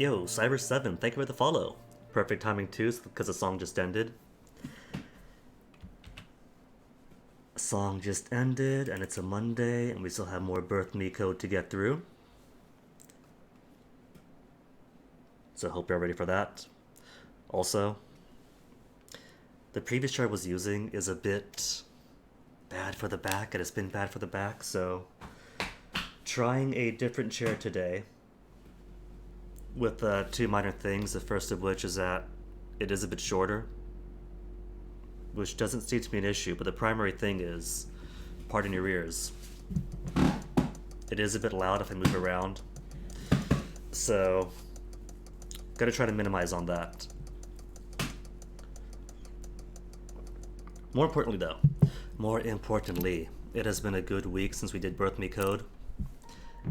Yo, Cyber7, thank you for the follow. Perfect timing too, because the song just ended. Song just ended, and it's a Monday, and we still have more Birth Me code to get through. So I hope you're ready for that. Also, the previous chair I was using is a bit bad for the back, and it's been bad for the back, so trying a different chair today with two minor things. The first of which is that it is a bit shorter, which doesn't seem to be an issue, but the primary thing is, pardon your ears, it is a bit loud if I move around, so gotta try to minimize on that. More importantly, it has been a good week since we did Birth Me Code,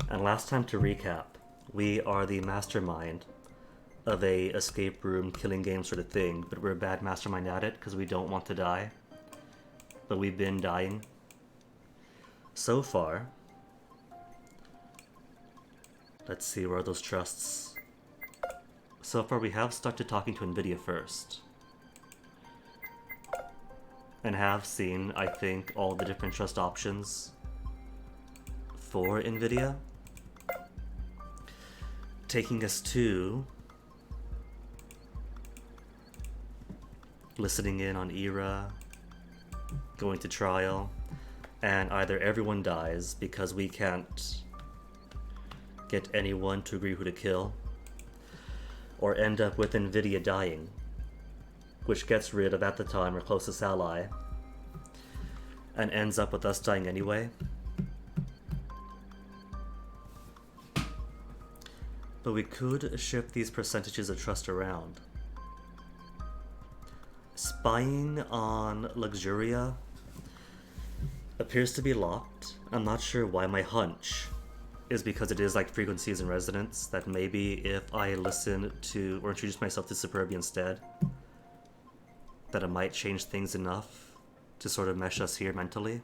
and last time, to recap, we are the mastermind of a escape room killing game sort of thing, but we're a bad mastermind at it because we don't want to die, but we've been dying. So far, let's see, where are those trusts? So far we have started talking to NVIDIA first, and have seen, I think, all the different trust options for NVIDIA, taking us to listening in on ERA, going to trial, and either everyone dies because we can't get anyone to agree who to kill, or end up with NVIDIA dying, which gets rid of, at the time, our closest ally, and ends up with us dying anyway. But we could shift these percentages of trust around. Spying on Luxuria appears to be locked. I'm not sure why. My hunch is because it is like frequencies and resonance, that maybe if I listen to or introduce myself to Superbia instead, that it might change things enough to sort of mesh us here mentally.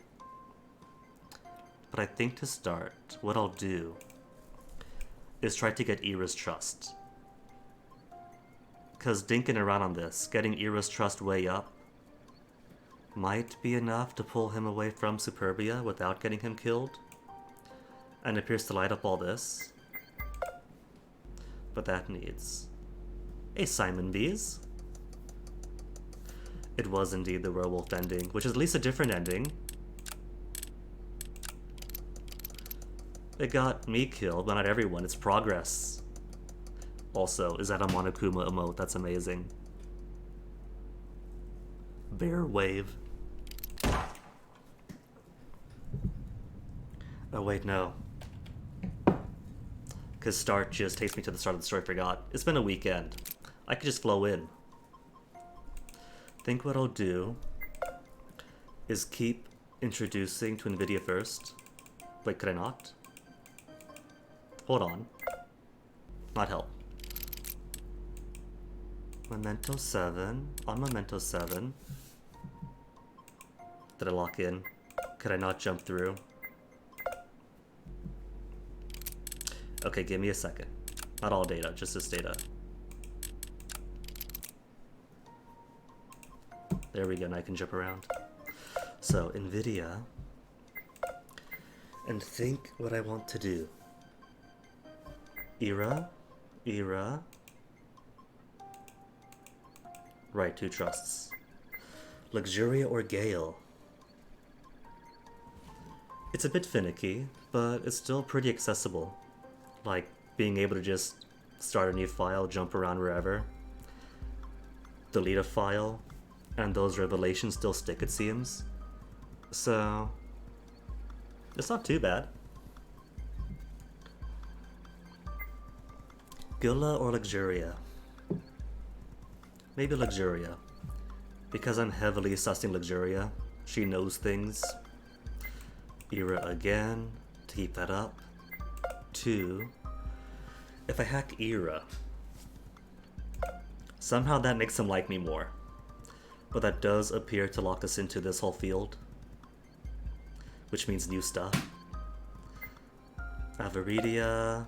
But I think to start, what I'll do is try to get ERA's trust. Because dinking around on this, getting ERA's trust way up might be enough to pull him away from Superbia without getting him killed, and appears to light up all this. But that needs a Simon Bees. It was indeed the werewolf ending, which is at least a different ending. It got me killed, but not everyone. It's progress. Also, is that a Monokuma emote? That's amazing. Bear wave. Oh wait, no. Because start just takes me to the start of the story. I forgot. It's been a weekend. I could just flow in. Think what I'll do is keep introducing to NVIDIA first. Wait, could I not? Hold on. Not help. Memento 7. On Memento 7. Did I lock in? Could I not jump through? Okay, give me a second. Not all data, just this data. There we go, now I can jump around. So, NVIDIA. And think what I want to do. ERA. Right, two trusts. Luxuria or Gale. It's a bit finicky, but it's still pretty accessible. Like, being able to just start a new file, jump around wherever, delete a file, and those revelations still stick, it seems. So, it's not too bad. Gula or Luxuria? Maybe Luxuria. Because I'm heavily sussing Luxuria. She knows things. ERA again, to keep that up. 2. If I hack ERA, somehow that makes him like me more. But that does appear to lock us into this whole field, which means new stuff. Avaridia.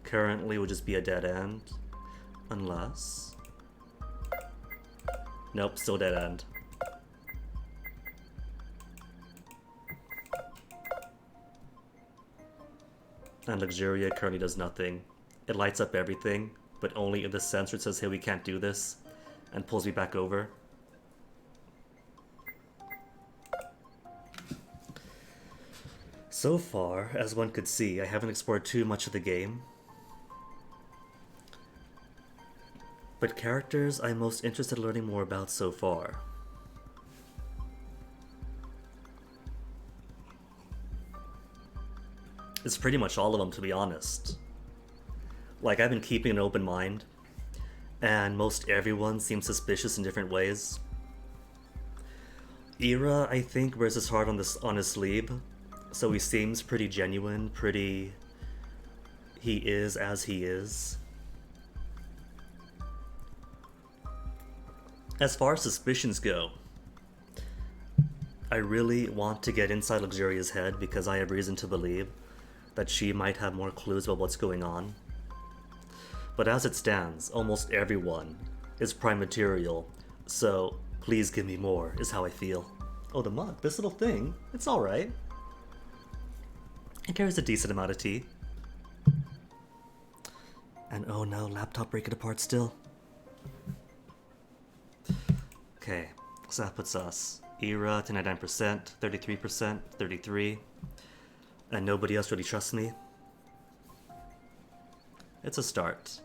currently would just be a dead end. Unless... Nope, still dead end. And Luxuria currently does nothing. It lights up everything, but only in the sense where it says, hey, we can't do this, and pulls me back over. So far, as one could see, I haven't explored too much of the game. But characters I'm most interested in learning more about so far. It's pretty much all of them, to be honest. Like, I've been keeping an open mind, and most everyone seems suspicious in different ways. Ira, I think, wears his heart on his sleeve, so he seems pretty genuine, pretty... he is as he is. As far as suspicions go, I really want to get inside Luxuria's head because I have reason to believe that she might have more clues about what's going on. But as it stands, almost everyone is prime material, so please give me more, is how I feel. Oh, the mug, this little thing, it's alright. It carries a decent amount of tea. And oh no, laptop breaking apart still. Okay, so that puts us Ira to 99%, 33%, 33%, and nobody else really trusts me. It's a start.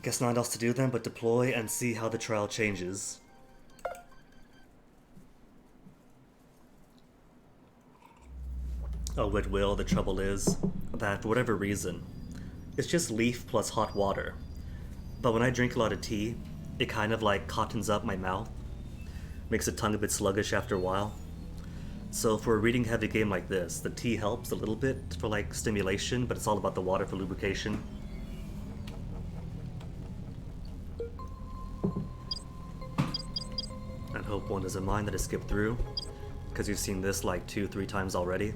Guess not else to do then but deploy and see how the trial changes. Oh, it will. The trouble is that for whatever reason, it's just leaf plus hot water. But when I drink a lot of tea, it kind of like cottons up my mouth, makes the tongue a bit sluggish after a while. So for a reading heavy game like this, the tea helps a little bit for like stimulation, but it's all about the water for lubrication. And hope one doesn't mind that I skipped through, because you've seen this like 2-3 times already.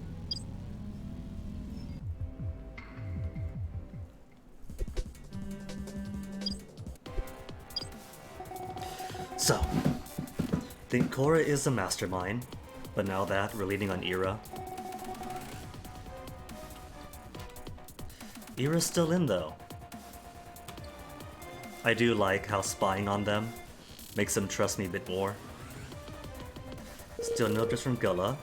So, think Cora is a mastermind, but now that we're leaning on Ira. Ira's still in though. I do like how spying on them makes them trust me a bit more. Still no notice from Gullah.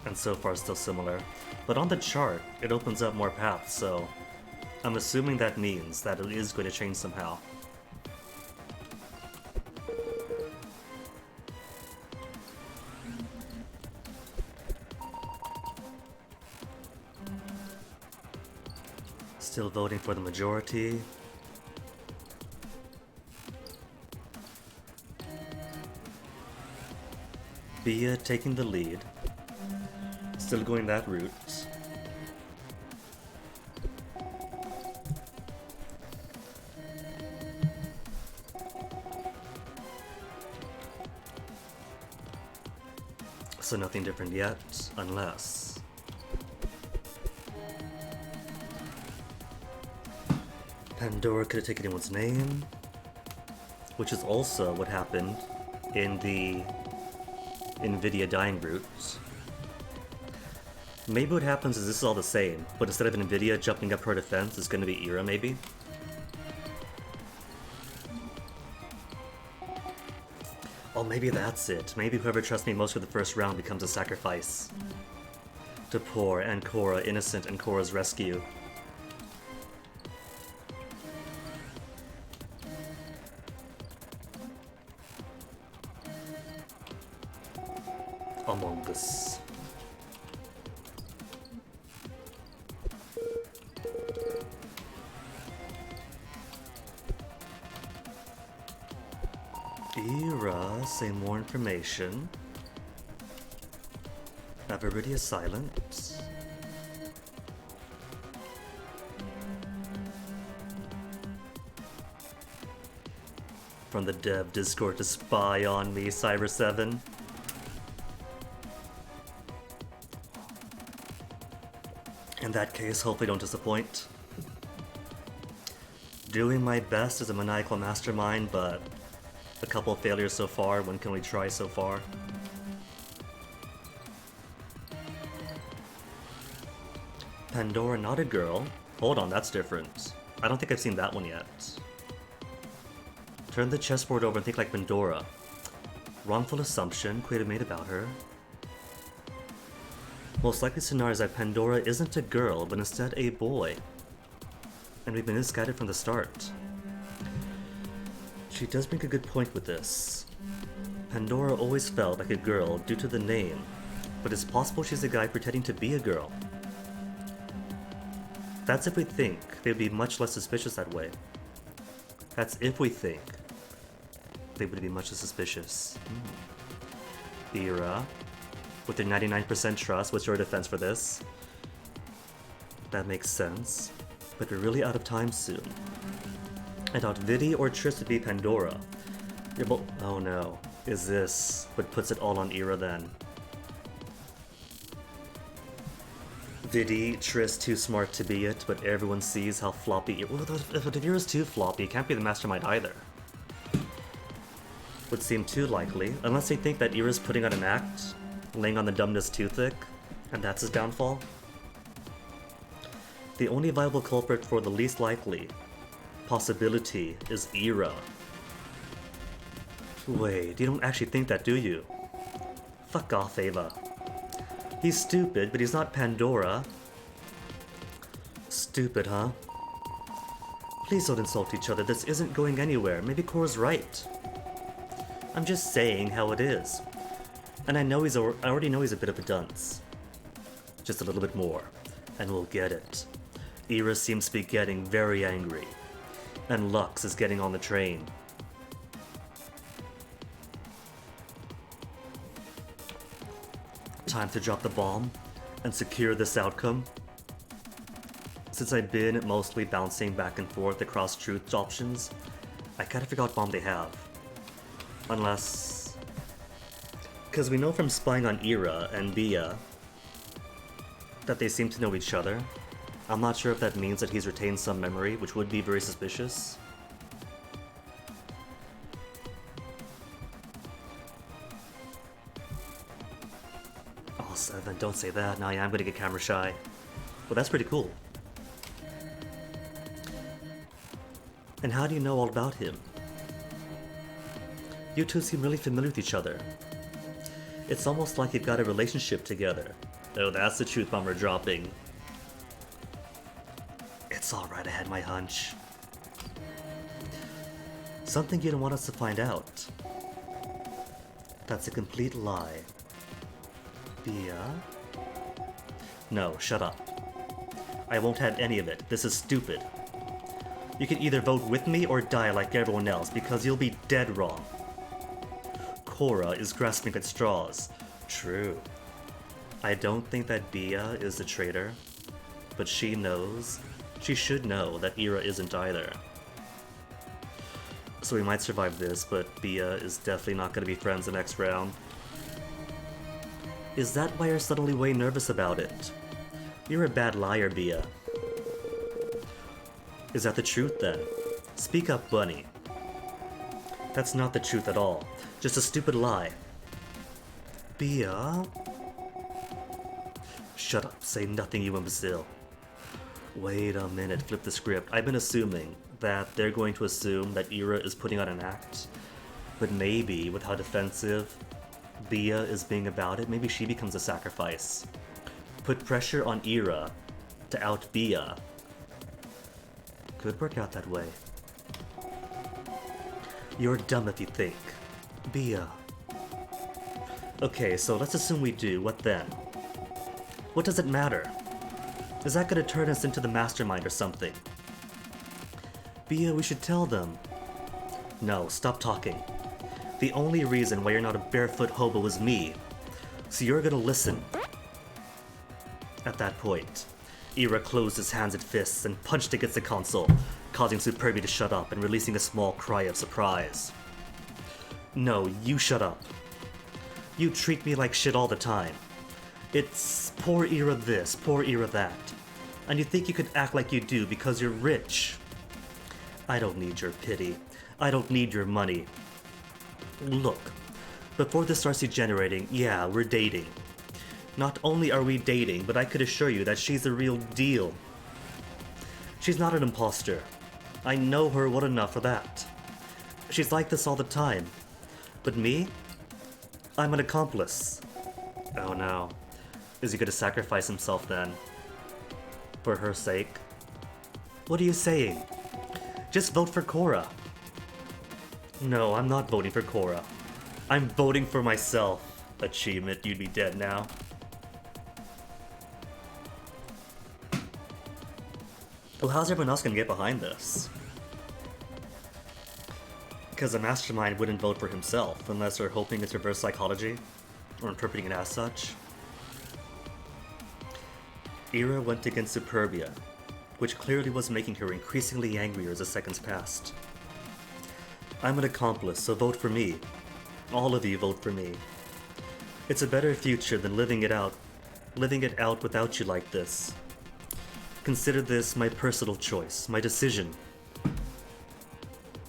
And so far still similar. But on the chart, it opens up more paths, so I'm assuming that means that it is going to change somehow. Still voting for the majority. Bia taking the lead. Still going that route. So nothing different yet, unless... Pandora could have taken anyone's name, which is also what happened in the Nvidia dying route. Maybe what happens is this is all the same, but instead of Nvidia jumping up her defense, it's going to be Ira, maybe? Oh, maybe that's it. Maybe whoever trusts me most for the first round becomes a sacrifice. To poor and Cora, innocent and Cora's rescue. Among Us. Ira, say more information. Everybody is silent. from the dev Discord to spy on me, Cyber7. In that case, hopefully don't disappoint. Doing my best as a maniacal mastermind, but a couple of failures so far. When can we try so far? Pandora, not a girl. Hold on, that's different. I don't think I've seen that one yet. Turn the chessboard over and think like Pandora. Wrongful assumption Quaid made about her. Most likely scenario is that Pandora isn't a girl, but instead a boy. And we've been misguided from the start. She does make a good point with this. Pandora always felt like a girl due to the name, but it's possible she's a guy pretending to be a girl. That's if we think they would be much less suspicious that way. That's if we think they would be much less suspicious. Ira, with your 99% trust, what's your defense for this? That makes sense, but we're really out of time soon. I doubt Vidi or Triss would be Pandora. Oh no, is this what puts it all on Ira then? Vidi, Triss too smart to be it, but everyone sees how floppy. Well, if Ira's too floppy, it can't be the mastermind either. Would seem too likely, unless they think that Ira's putting on an act, laying on the dumbness too thick, and that's his downfall. The only viable culprit for the least likely possibility is Ira. Wait, you don't actually think that, do you? Fuck off, Ava. He's stupid, but he's not Pandora. Stupid, huh? Please don't insult each other. This isn't going anywhere. Maybe Cora's right. I'm just saying how it is. And I already know he's a bit of a dunce. Just a little bit more, and we'll get it. Ira seems to be getting very angry, and Lux is getting on the train. Time to drop the bomb and secure this outcome. Since I've been mostly bouncing back and forth across truth options, I kinda forgot what bomb they have. Unless... because we know from spying on Ira and Bia that they seem to know each other. I'm not sure if that means that he's retained some memory, which would be very suspicious. Oh, 7, don't say that. Now I am gonna get camera shy. Well, that's pretty cool. And how do you know all about him? You two seem really familiar with each other. It's almost like you've got a relationship together. Oh, that's the truth bomb we're dropping. It's alright, I had my hunch. Something you don't want us to find out. That's a complete lie. Bia? No, shut up. I won't have any of it. This is stupid. You can either vote with me or die like everyone else, because you'll be dead wrong. Cora is grasping at straws. True. I don't think that Bia is the traitor, but she knows. She should know that Ira isn't either. So we might survive this, but Bia is definitely not going to be friends the next round. Is that why you're suddenly way nervous about it? You're a bad liar, Bia. Is that the truth then? Speak up, Bunny. That's not the truth at all. Just a stupid lie. Bia? Shut up, say nothing, you imbecile. Wait a minute, flip the script. I've been assuming that they're going to assume that Ira is putting on an act. But maybe, with how defensive Bia is being about it, maybe she becomes a sacrifice. Put pressure on Ira to out Bia. Could work out that way. You're dumb if you think. Bia. Okay, so let's assume we do. What then? What does it matter? Is that gonna turn us into the mastermind or something? Bia, we should tell them. No, stop talking. The only reason why you're not a barefoot hobo is me. So you're gonna listen. At that point, Ira closed his hands and fists and punched against the console, causing Superbia to shut up and releasing a small cry of surprise. No, you shut up. You treat me like shit all the time. It's poor Ira this, poor Ira that. And you think you could act like you do because you're rich. I don't need your pity. I don't need your money. Look, before this starts degenerating, yeah, we're dating. Not only are we dating, but I could assure you that she's the real deal. She's not an imposter. I know her well enough for that. She's like this all the time. But me? I'm an accomplice. Oh no. Is he gonna sacrifice himself then? For her sake? What are you saying? Just vote for Cora. No, I'm not voting for Cora. I'm voting for myself. Achievement, you'd be dead now. Well, how's everyone else gonna get behind this? Because a mastermind wouldn't vote for himself unless they're hoping it's reverse psychology, or interpreting it as such. Ira went against Superbia, which clearly was making her increasingly angrier as the seconds passed. I'm an accomplice, so vote for me. All of you vote for me. It's a better future than living it out without you like this. Consider this my personal choice, my decision.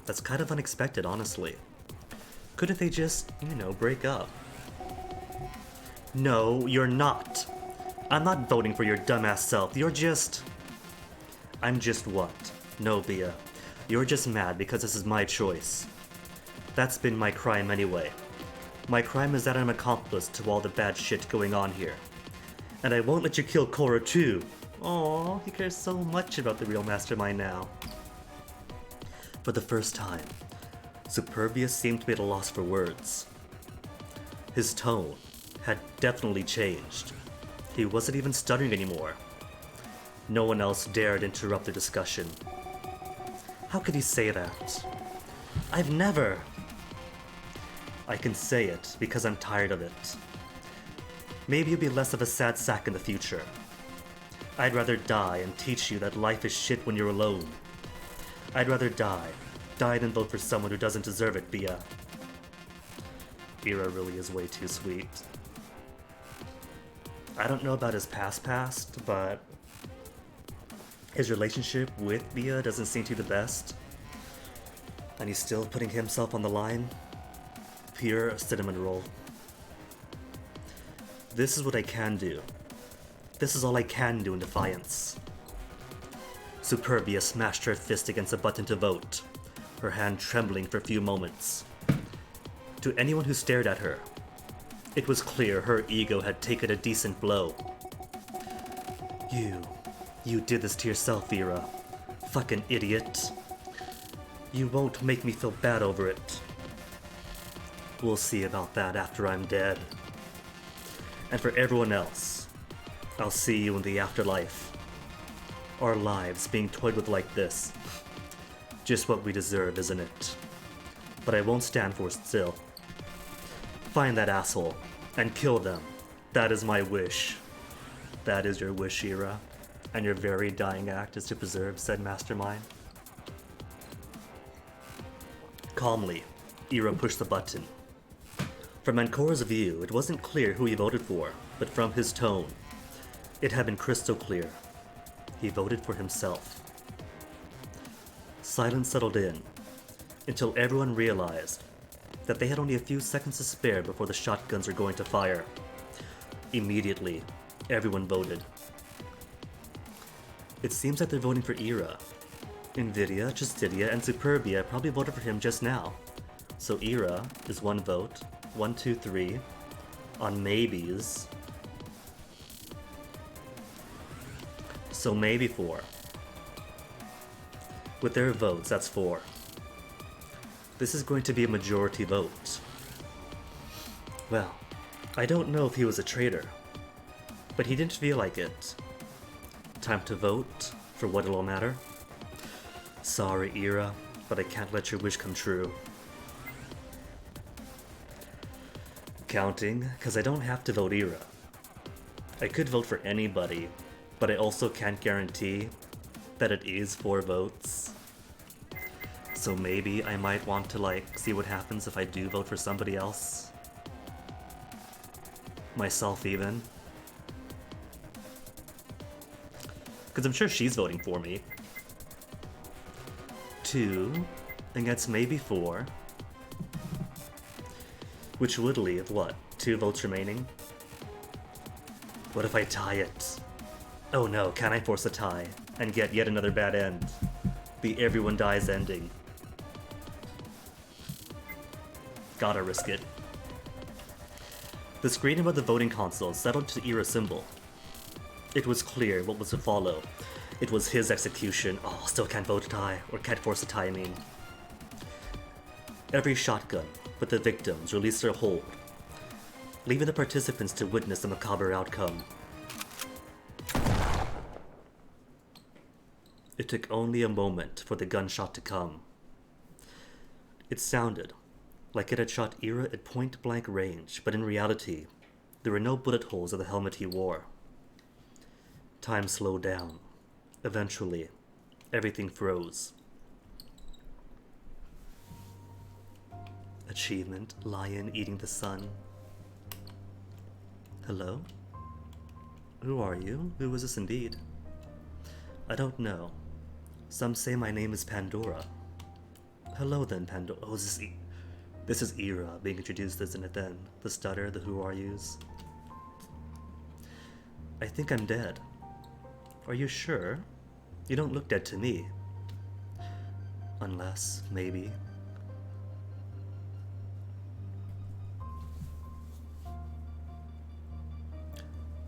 That's kind of unexpected, honestly. Couldn't they just, break up? No, you're not. I'm not voting for your dumbass self. I'm just what? No, Bia. You're just mad because this is my choice. That's been my crime anyway. My crime is that I'm an accomplice to all the bad shit going on here. And I won't let you kill Cora too. Aww, he cares so much about the real mastermind now. For the first time, Superbia seemed to be at a loss for words. His tone had definitely changed. He wasn't even stuttering anymore. No one else dared interrupt the discussion. How could he say that? I've never... I can say it because I'm tired of it. Maybe you'll be less of a sad sack in the future. I'd rather die and teach you that life is shit when you're alone. I'd rather die than vote for someone who doesn't deserve it, Bia. Ira really is way too sweet. I don't know about his past, but his relationship with Bia doesn't seem to be the best. And he's still putting himself on the line. Pure cinnamon roll. This is what I can do. This is all I can do in defiance. Superbia smashed her fist against a button to vote, her hand trembling for a few moments. To anyone who stared at her, it was clear her ego had taken a decent blow. You did this to yourself, Ira. Fucking idiot. You won't make me feel bad over it. We'll see about that after I'm dead. And for everyone else, I'll see you in the afterlife. Our lives being toyed with like this. Just what we deserve, isn't it? But I won't stand for still. Find that asshole and kill them. That is my wish. That is your wish, Ira. And your very dying act is to preserve said mastermind. Calmly, Ira pushed the button. From Ancora's view, it wasn't clear who he voted for, but from his tone, it had been crystal clear. He voted for himself. Silence settled in, until everyone realized that they had only a few seconds to spare before the shotguns were going to fire. Immediately, everyone voted. It seems that they're voting for Ira. Nvidia, Justidia, and Superbia probably voted for him just now. So Ira is one vote, 1, 2, 3, on maybes. So maybe 4. With their votes, that's 4. This is going to be a majority vote. Well, I don't know if he was a traitor, but he didn't feel like it. Time to vote for what it'll matter. Sorry, Ira, but I can't let your wish come true. Counting, because I don't have to vote Ira. I could vote for anybody, but I also can't guarantee that it is 4 votes. So maybe I might want to, like, see what happens if I do vote for somebody else. Myself, even. Because I'm sure she's voting for me. 2 against maybe 4. Which would leave, what, 2 votes remaining? What if I tie it? Oh no, can I force a tie and get yet another bad end? The everyone dies ending. Gotta risk it. The screen above the voting console settled to the era symbol. It was clear what was to follow. It was his execution. Oh, still can't vote a tie, or can't force a tie, I mean. Every shotgun, but the victims released their hold, leaving the participants to witness the macabre outcome. It took only a moment for the gunshot to come. It sounded like it had shot Ira at point-blank range, but in reality, there were no bullet holes in the helmet he wore. Time slowed down. Eventually, everything froze. Achievement, lion eating the sun. Hello? Who are you? Who is this indeed? I don't know. Some say my name is Pandora. Hello then, Pandora. Oh, this is Ira being introduced, isn't it then? The stutter, the who are yous. I think I'm dead. Are you sure? You don't look dead to me. Unless, maybe.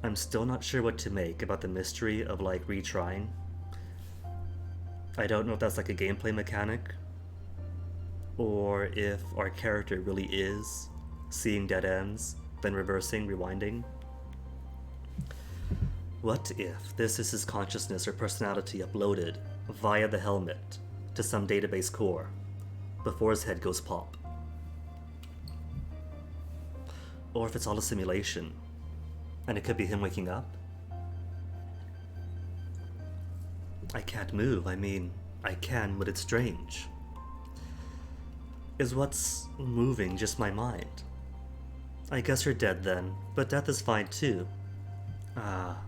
I'm still not sure what to make about the mystery of, like, retrying. I don't know if that's like a gameplay mechanic, or if our character really is seeing dead ends, then reversing, rewinding. What if this is his consciousness or personality uploaded via the helmet to some database core before his head goes pop? Or if it's all a simulation, and it could be him waking up? I can't move, I mean, I can, but it's strange. Is what's moving just my mind? I guess you're dead then, but death is fine too. Ah,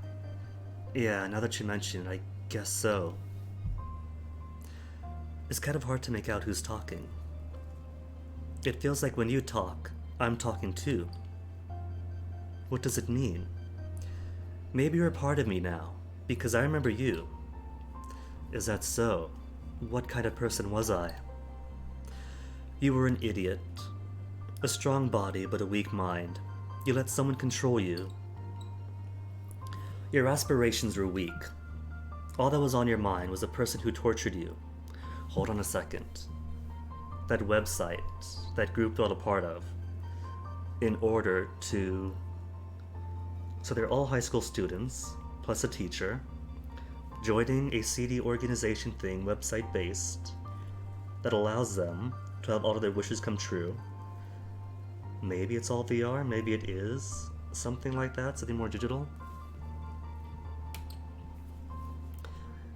yeah, now that you mention it, I guess so. It's kind of hard to make out who's talking. It feels like when you talk, I'm talking too. What does it mean? Maybe you're a part of me now, because I remember you. Is that so? What kind of person was I? You were an idiot. A strong body, but a weak mind. You let someone control you. Your aspirations were weak. All that was on your mind was the person who tortured you. Hold on a second. That website, that group they're all a part of, in order to... So they're all high school students, plus a teacher, joining a seedy organization thing, website-based, that allows them to have all of their wishes come true. Maybe it's all VR, maybe it is something like that, something more digital.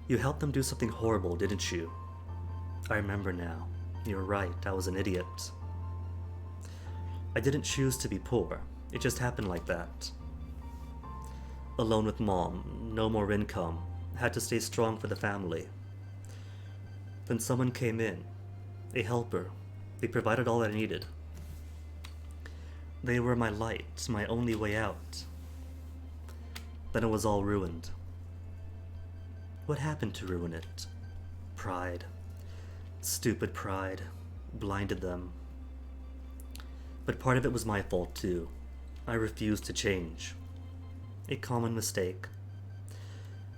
You helped them do something horrible, didn't you? I remember now. You're right, I was an idiot. I didn't choose to be poor. It just happened like that. Alone with mom, no more income, had to stay strong for the family. Then someone came in, a helper. They provided all I needed. They were my light, my only way out. Then it was all ruined. What happened to ruin it? Pride. Stupid pride. Blinded them. But part of it was my fault too. I refused to change. A common mistake.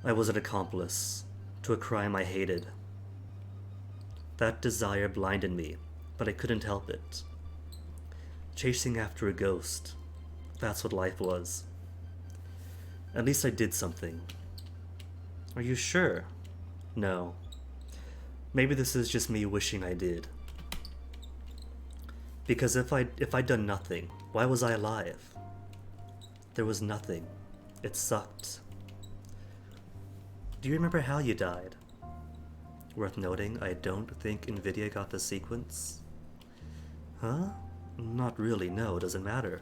I was an accomplice to a crime I hated. That desire blinded me, but I couldn't help it. Chasing after a ghost. That's what life was. At least I did something. Are you sure? No. Maybe this is just me wishing I did. Because if I'd done nothing, why was I alive? There was nothing. It sucked. Do you remember how you died? Worth noting, I don't think Nvidia got the sequence. Huh? Not really, no, doesn't matter.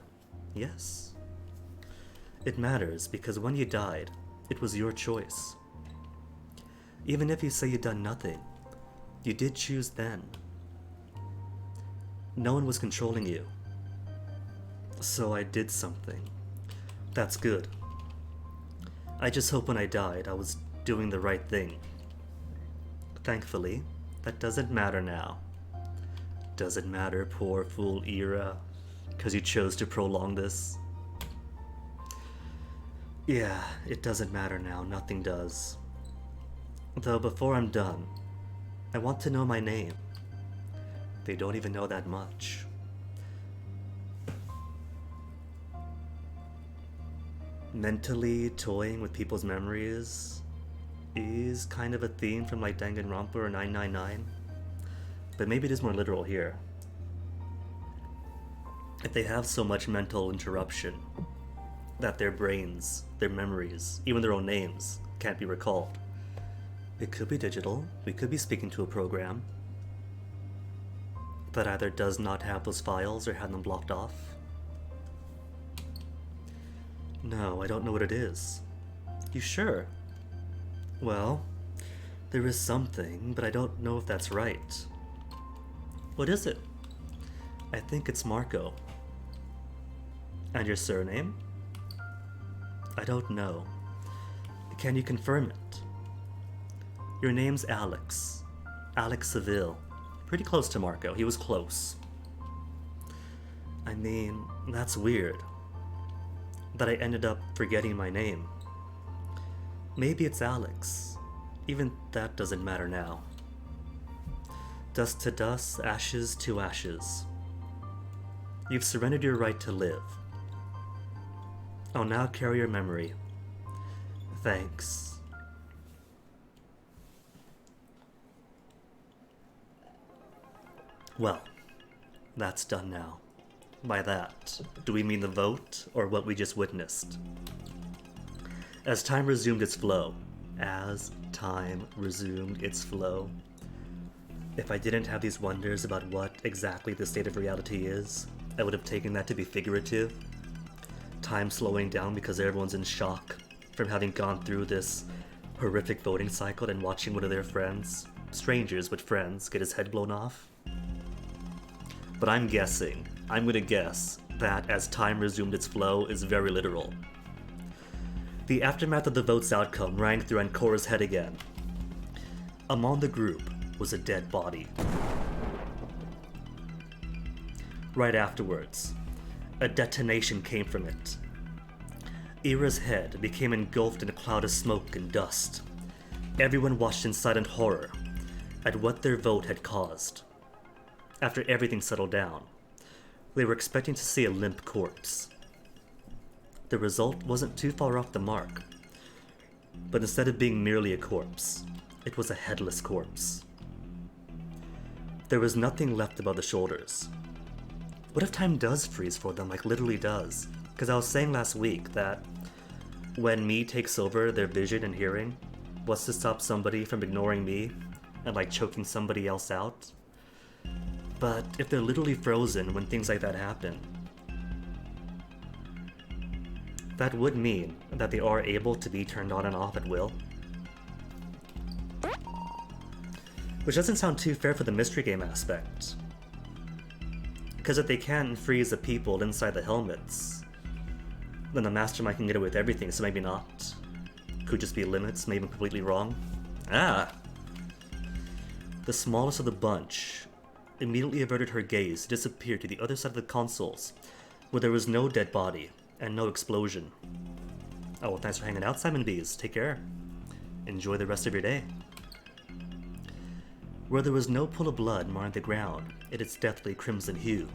Yes. It matters because when you died, it was your choice. Even if you say you'd done nothing, you did choose then. No one was controlling you. So I did something. That's good. I just hope when I died, I was doing the right thing. Thankfully, that doesn't matter now. Doesn't matter, poor fool Era, because you chose to prolong this. Yeah, it doesn't matter now, nothing does. Though before I'm done, I want to know my name. They don't even know that much. Mentally toying with people's memories is kind of a theme from like Danganronpa or 999, but maybe it is more literal here. If they have so much mental interruption that their brains, their memories, even their own names can't be recalled, it could be digital. We could be speaking to a program that either does not have those files or had them blocked off. No, I don't know what it is. You sure? Well, there is something, but I don't know if that's right. What is it? I think it's Marco. And your surname? I don't know. Can you confirm it? Your name's Alex. Alex Seville. Pretty close to Marco. He was close. I mean, that's weird. That I ended up forgetting my name. Maybe it's Alex. Even that doesn't matter now. Dust to dust, ashes to ashes. You've surrendered your right to live. I'll now carry your memory. Thanks. Well, that's done now. By that, do we mean the vote, or what we just witnessed? As time resumed its flow, if I didn't have these wonders about what exactly the state of reality is, I would have taken that to be figurative. Time slowing down because everyone's in shock from having gone through this horrific voting cycle and watching one of their friends, strangers but friends, get his head blown off. But I'm gonna guess that as time resumed its flow is very literal. The aftermath of the vote's outcome rang through Ancora's head again. Among the group was a dead body. Right afterwards, a detonation came from it. Era's head became engulfed in a cloud of smoke and dust. Everyone watched in silent horror at what their vote had caused. After everything settled down, they were expecting to see a limp corpse. The result wasn't too far off the mark, but instead of being merely a corpse, it was a headless corpse. There was nothing left above the shoulders. What if time does freeze for them, like literally does? Because I was saying last week that when me takes over their vision and hearing, what's to stop somebody from ignoring me and like choking somebody else out? But if they're literally frozen when things like that happen, that would mean that they are able to be turned on and off at will. Which doesn't sound too fair for the mystery game aspect. Because if they can't freeze the people inside the helmets, then the mastermind can get away with everything, so maybe not. Could just be limits, maybe I'm completely wrong. The smallest of the bunch immediately averted her gaze to disappear to the other side of the consoles, where there was no dead body and no explosion. Oh, well, thanks for hanging out, Simon Bees. Take care. Enjoy the rest of your day. Where there was no pool of blood marring the ground in its deathly crimson hue.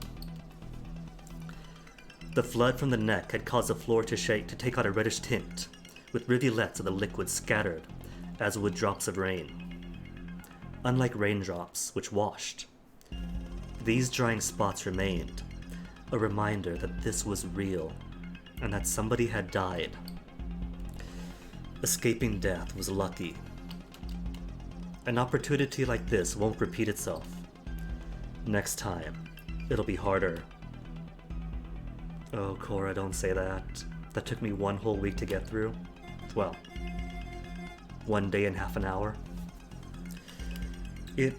The flood from the neck had caused the floor to shake to take on a reddish tint, with rivulets of the liquid scattered as would drops of rain. Unlike raindrops, which washed, these drying spots remained, a reminder that this was real, and that somebody had died. Escaping death was lucky. An opportunity like this won't repeat itself. Next time, it'll be harder. Oh, Cora, don't say that. That took me 1 whole week to get through. Well, 1 day and half an hour. It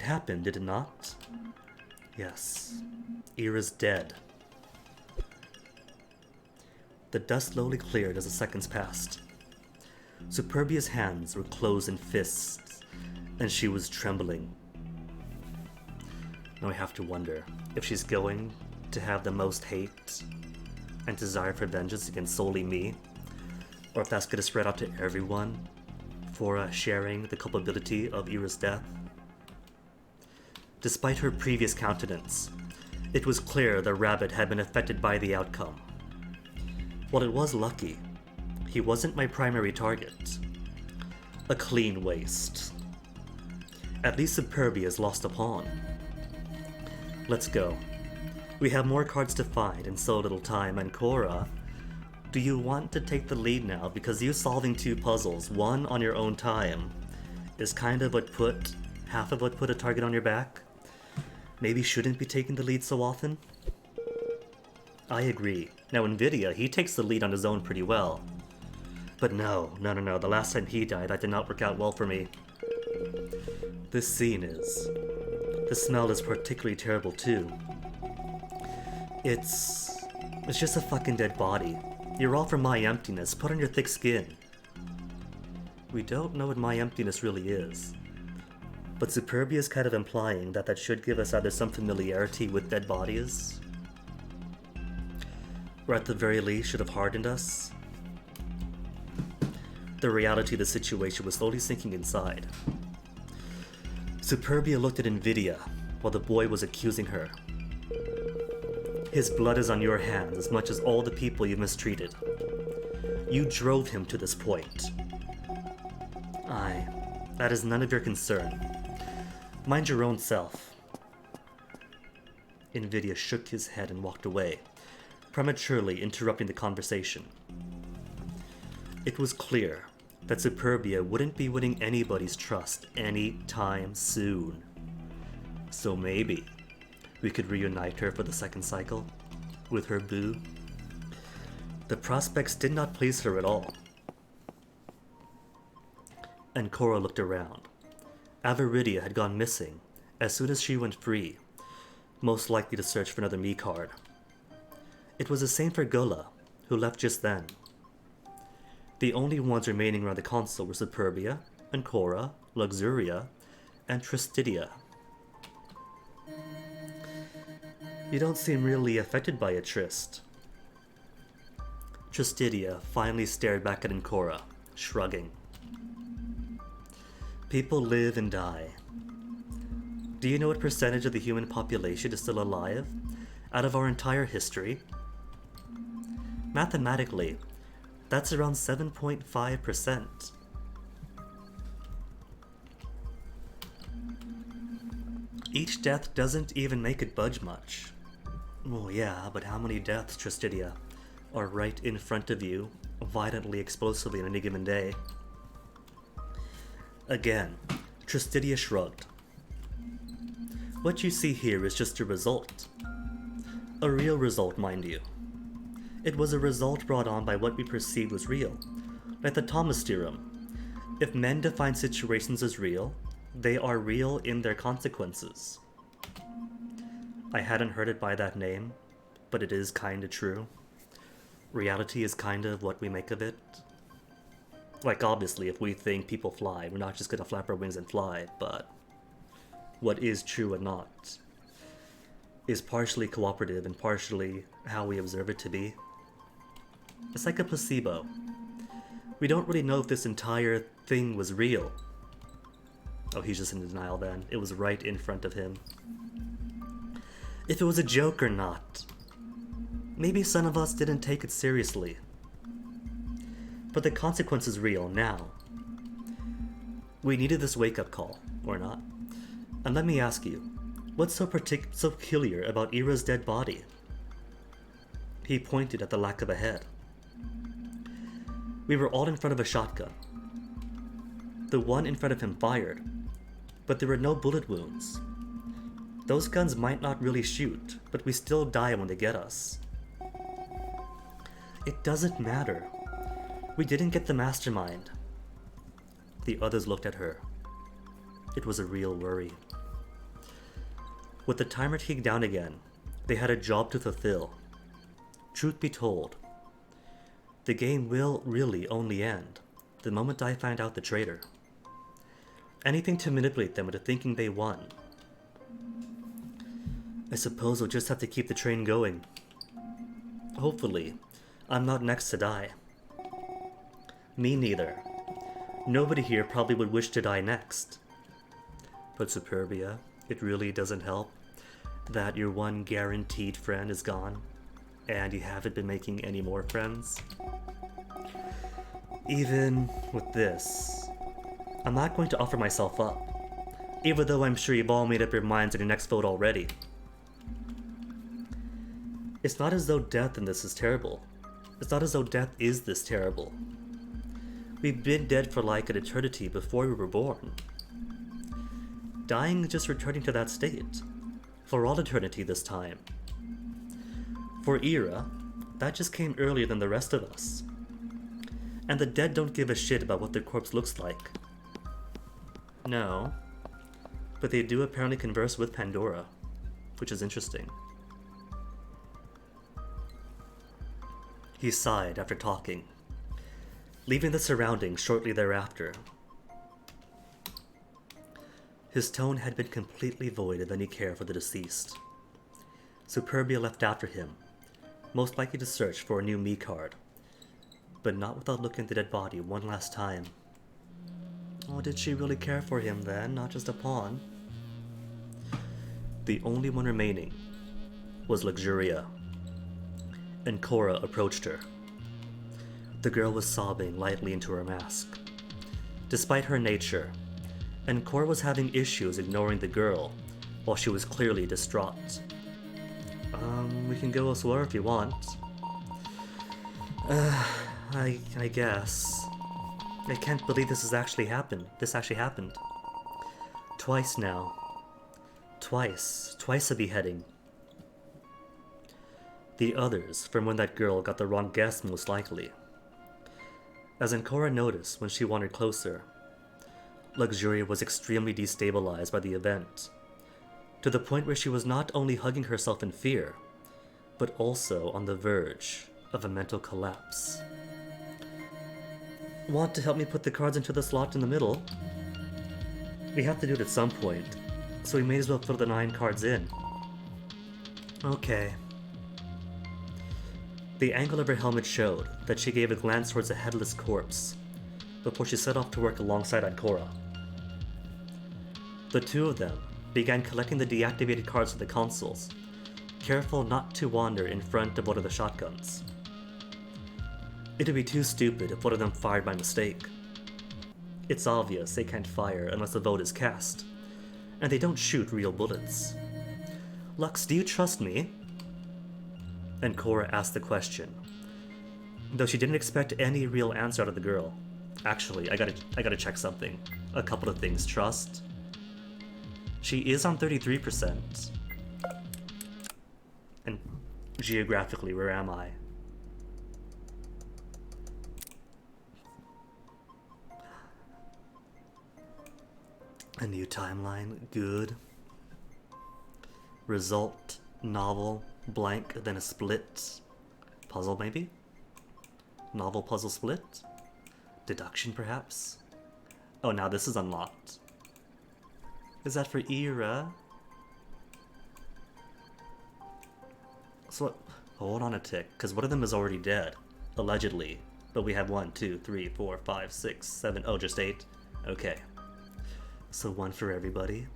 happened, did it not? Yes. Ira's dead. The dust slowly cleared as the seconds passed. Superbia's hands were closed in fists, and she was trembling. Now I have to wonder if she's going to have the most hate and desire for vengeance against solely me, or if that's going to spread out to everyone for sharing the culpability of Ira's death. Despite her previous countenance, it was clear the rabbit had been affected by the outcome. While it was lucky, he wasn't my primary target. A clean waste. At least Superbia's lost a pawn. Let's go. We have more cards to find in so little time, and Cora, do you want to take the lead now? Because you solving 2 puzzles, one on your own time, is kind of half of what put a target on your back. Maybe shouldn't be taking the lead so often? I agree. Now Nvidia, he takes the lead on his own pretty well. But no. The last time he died, that did not work out well for me. This scene is... The smell is particularly terrible too. It's just a fucking dead body. You're all for my emptiness. Put on your thick skin. We don't know what my emptiness really is. But Superbia is kind of implying that should give us either some familiarity with dead bodies, or at the very least should have hardened us. The reality of the situation was slowly sinking inside. Superbia looked at Nvidia while the boy was accusing her. His blood is on your hands as much as all the people you mistreated. You drove him to this point. Aye, that is none of your concern. Mind your own self. Nvidia shook his head and walked away, prematurely interrupting the conversation. It was clear that Superbia wouldn't be winning anybody's trust anytime soon. So maybe we could reunite her for the second cycle with her boo. The prospects did not please her at all. And Cora looked around. Aviridia had gone missing as soon as she went free, most likely to search for another me card. It was the same for Gola, who left just then. The only ones remaining around the console were Superbia, Ancora, Luxuria, and Tristidia. You don't seem really affected by it, Trist. Tristidia finally stared back at Ancora, shrugging. People live and die. Do you know what percentage of the human population is still alive out of our entire history? Mathematically, that's around 7.5%. Each death doesn't even make it budge much. Well, yeah, but how many deaths, Tristidia, are right in front of you, violently, explosively on any given day? Again, Tristidia shrugged. What you see here is just a result. A real result, mind you. It was a result brought on by what we perceived was real, like the Thomas theorem. If men define situations as real, they are real in their consequences. I hadn't heard it by that name, but it is kinda true. Reality is kind of what we make of it. Like, obviously, if we think people fly, we're not just gonna flap our wings and fly, but what is true and not is partially cooperative and partially how we observe it to be. It's like a placebo. We don't really know if this entire thing was real. Oh, he's just in denial then. It was right in front of him. If it was a joke or not. Maybe some of us didn't take it seriously. But the consequence is real now. We needed this wake-up call, or not. And let me ask you, what's so peculiar about Ira's dead body? He pointed at the lack of a head. We were all in front of a shotgun. The one in front of him fired, but there were no bullet wounds. Those guns might not really shoot, but we still die when they get us. It doesn't matter. We didn't get the mastermind. The others looked at her. It was a real worry. With the timer ticking down again, they had a job to fulfill. Truth be told, the game will really only end the moment I find out the traitor. Anything to manipulate them into thinking they won. I suppose we'll just have to keep the train going. Hopefully, I'm not next to die. Me neither. Nobody here probably would wish to die next. But Superbia, it really doesn't help that your one guaranteed friend is gone, and you haven't been making any more friends. Even with this, I'm not going to offer myself up, even though I'm sure you've all made up your minds on your next vote already. It's not as though death in this is terrible. It's not as though death is this terrible. We've been dead for like an eternity before we were born. Dying is just returning to that state. For all eternity this time. For Ira, that just came earlier than the rest of us. And the dead don't give a shit about what their corpse looks like. No. But they do apparently converse with Pandora, which is interesting. He sighed after talking, leaving the surroundings shortly thereafter. His tone had been completely void of any care for the deceased. Superbia left after him, most likely to search for a new me card, but not without looking at the dead body one last time. Oh, did she really care for him then, not just a pawn? The only one remaining was Luxuria, and Cora approached her. The girl was sobbing lightly into her mask. Despite her nature, and Cora was having issues ignoring the girl, while she was clearly distraught. We can go elsewhere if you want. I guess. I can't believe this actually happened. Twice now. Twice a beheading. The others from when that girl got the wrong guess most likely. As Ancora noticed when she wandered closer, Luxuria was extremely destabilized by the event, to the point where she was not only hugging herself in fear, but also on the verge of a mental collapse. Want to help me put the cards into the slot in the middle? We have to do it at some point, so we may as well throw the 9 cards in. Okay. The angle of her helmet showed that she gave a glance towards a headless corpse before she set off to work alongside Ancora. The two of them began collecting the deactivated cards of the consoles, careful not to wander in front of one of the shotguns. It would be too stupid if one of them fired by mistake. It's obvious they can't fire unless the vote is cast, and they don't shoot real bullets. Lux, do you trust me? And Cora asked the question, though she didn't expect any real answer out of the girl. Actually, I gotta check something. A couple of things. Trust. She is on 33%. And geographically, where am I? A new timeline. Good. Result. Novel. Blank. Then a split. Puzzle, maybe? Novel puzzle split? Deduction, perhaps? Oh, now this is unlocked. Is that for Ira? So, hold on a tick, because one of them is already dead. Allegedly. But we have 1, 2, 3, 4, 5, 6, 7... Oh, just 8? Okay. So 1 for everybody.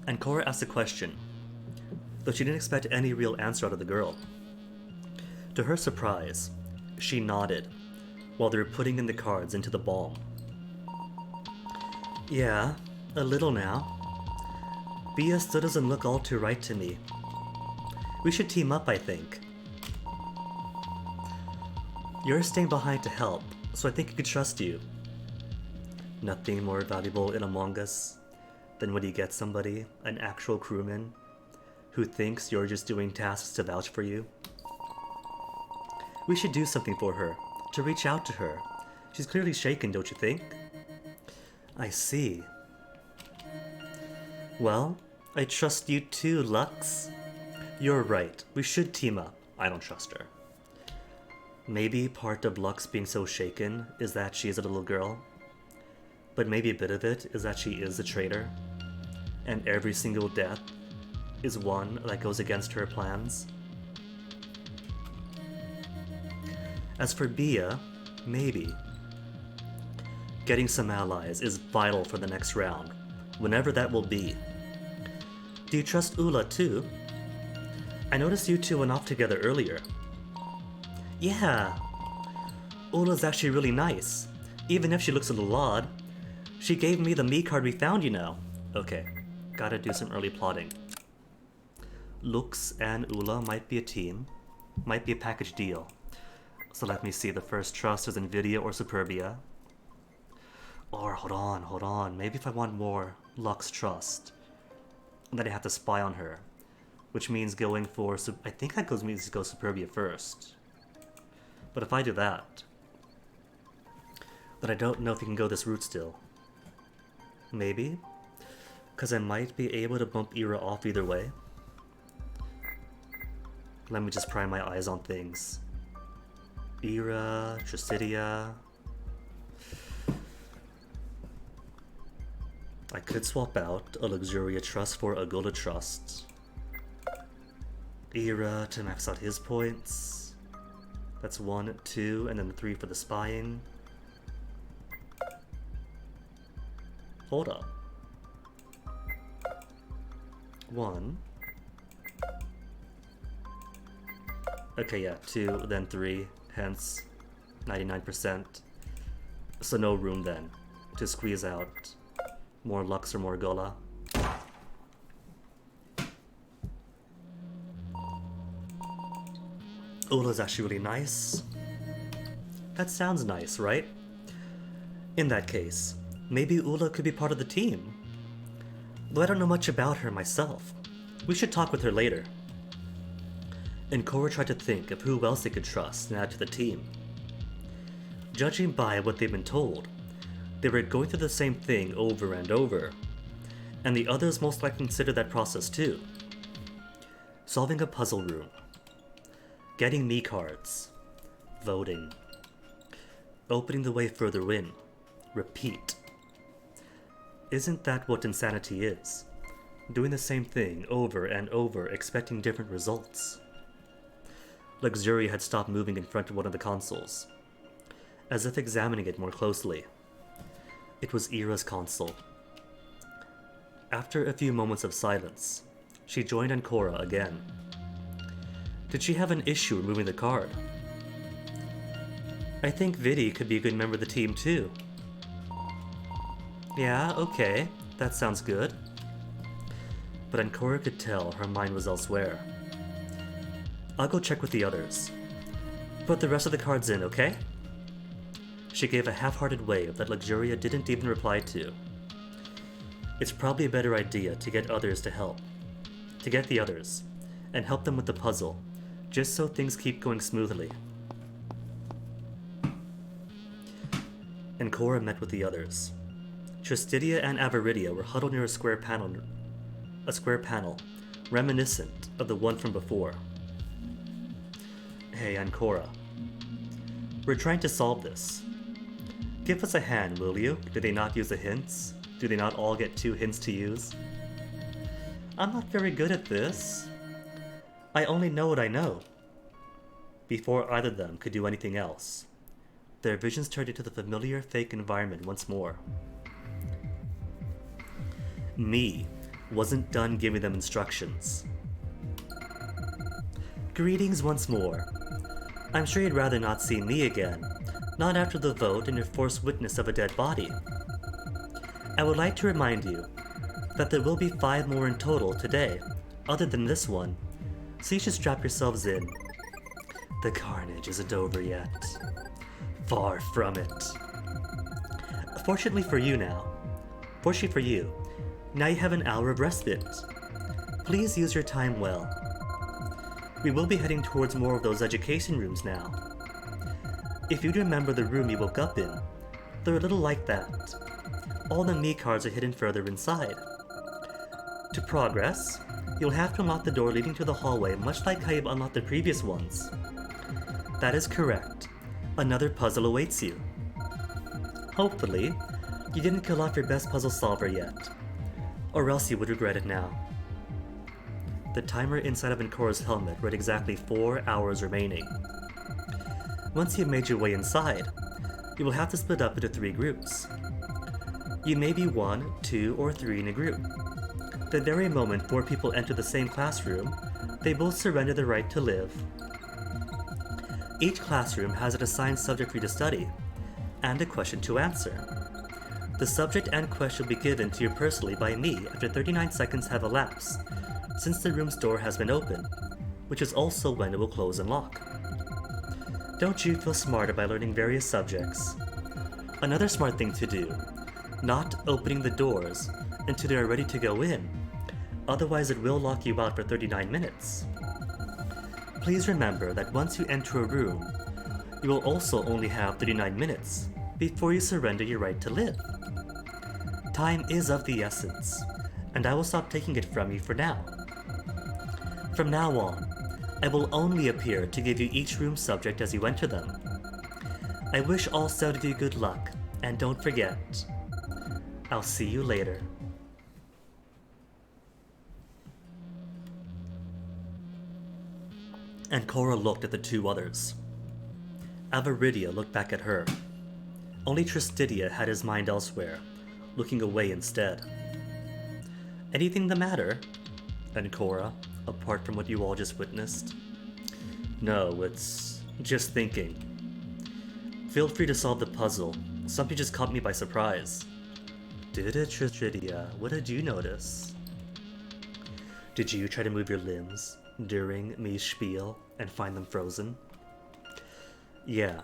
And Cora asked a question, though she didn't expect any real answer out of the girl. To her surprise, she nodded, while they were putting in the cards into the ball. Yeah, a little now. Bia still doesn't look all too right to me. We should team up, I think. You're staying behind to help, so I think I could trust you. Nothing more valuable in Among Us than when you get somebody, an actual crewman, who thinks you're just doing tasks to vouch for you. We should do something for her, to reach out to her. She's clearly shaken, don't you think? I see. Well, I trust you too, Lux. You're right, we should team up. I don't trust her. Maybe part of Lux being so shaken is that she is a little girl. But maybe a bit of it is that she is a traitor. And every single death is one that goes against her plans. As for Bia, maybe. Getting some allies is vital for the next round, whenever that will be. Do you trust Ula too? I noticed you two went off together earlier. Yeah. Ula's actually really nice, even if she looks a little odd. She gave me the me card we found, you know. Okay, gotta do some early plotting. Lux and Ula might be a team, might be a package deal. So let me see, the first trust is Nvidia or Superbia. Or hold on, maybe if I want more Lux trust, then I have to spy on her. Which means going for, I think that means go Superbia first. But if I do that, then I don't know if you can go this route still. Maybe? Because I might be able to bump Ira off either way. Let me just pry my eyes on things. Ira, Tricidia. I could swap out a Luxuria Trust for a Gola Trust. Ira to max out his points. That's 1, 2, and then 3 for the spying. Hold up. 1. Okay, yeah, 2, then 3, hence 99%. So no room then to squeeze out more Lux or more Gola. Ula's actually really nice. That sounds nice, right? In that case, maybe Ula could be part of the team. Though I don't know much about her myself. We should talk with her later. And Cora tried to think of who else they could trust and add to the team. Judging by what they've been told, they were going through the same thing over and over, and the others most likely considered that process too. Solving a puzzle room, getting me cards, voting, opening the way further in, repeat. Isn't that what insanity is? Doing the same thing over and over, expecting different results. Luxuria had stopped moving in front of one of the consoles, as if examining it more closely. It was Ira's console. After a few moments of silence, she joined Ancora again. Did she have an issue removing the card? I think Vidi could be a good member of the team too. Yeah, okay, that sounds good. But Ancora could tell her mind was elsewhere. I'll go check with the others. Put the rest of the cards in, okay? She gave a half-hearted wave that Luxuria didn't even reply to. It's probably a better idea to get others to help. To get the others, and help them with the puzzle, just so things keep going smoothly. Ancora met with the others. Tristidia and Avaridia were huddled near a square panel, reminiscent of the one from before. Hey, Ancora. We're trying to solve this. Give us a hand, will you? Do they not use the hints? Do they not all get 2 hints to use? I'm not very good at this. I only know what I know. Before either of them could do anything else, their visions turned into the familiar fake environment once more. Me wasn't done giving them instructions. Greetings once more. I'm sure you'd rather not see me again, not after the vote and your forced witness of a dead body. I would like to remind you that there will be 5 more in total today, other than this one, so you should strap yourselves in. The carnage isn't over yet. Far from it. Fortunately for you, now you have an hour of respite. Please use your time well. We will be heading towards more of those education rooms now. If you'd remember the room you woke up in, they're a little like that. All the Mii cards are hidden further inside. To progress, you'll have to unlock the door leading to the hallway, much like how you've unlocked the previous ones. That is correct. Another puzzle awaits you. Hopefully, you didn't kill off your best puzzle solver yet, or else you would regret it now. The timer inside of Encora's helmet read exactly 4 hours remaining. Once you've made your way inside, you will have to split up into 3 groups. You may be 1, 2, or 3 in a group. The very moment 4 people enter the same classroom, they both surrender the right to live. Each classroom has an assigned subject for you to study, and a question to answer. The subject and question will be given to you personally by me after 39 seconds have elapsed, since the room's door has been opened, which is also when it will close and lock. Don't you feel smarter by learning various subjects? Another smart thing to do, not opening the doors until they are ready to go in, otherwise it will lock you out for 39 minutes. Please remember that once you enter a room, you will also only have 39 minutes before you surrender your right to live. Time is of the essence, and I will stop taking it from you for now. From now on, I will only appear to give you each room subject as you enter them. I wish all 7 of you good luck, and don't forget, I'll see you later. Ancora looked at the 2 others. Avaridia looked back at her. Only Tristidia had his mind elsewhere, looking away instead. Anything the matter, Ancora, apart from what you all just witnessed? No, it's just thinking. Feel free to solve the puzzle. Something just caught me by surprise. Did it, Tristidia? What did you notice? Did you try to move your limbs during Mii's spiel and find them frozen? Yeah,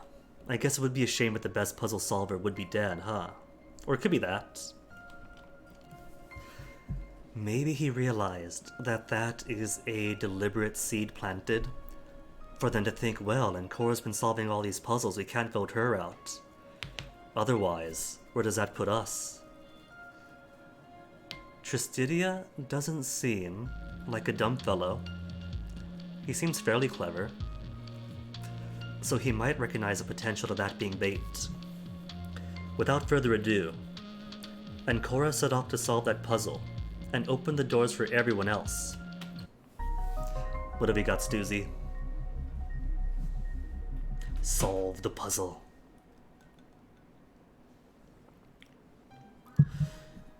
I guess it would be a shame if the best puzzle solver would be dead, huh? Or it could be that. Maybe he realized that that is a deliberate seed planted for them to think, well, Encora's been solving all these puzzles, we can't vote her out. Otherwise, where does that put us? Tristidia doesn't seem like a dumb fellow. He seems fairly clever, so he might recognize the potential to that being bait. Without further ado, Ancora set off to solve that puzzle and open the doors for everyone else. What have we got, Stoozy? Solve the puzzle.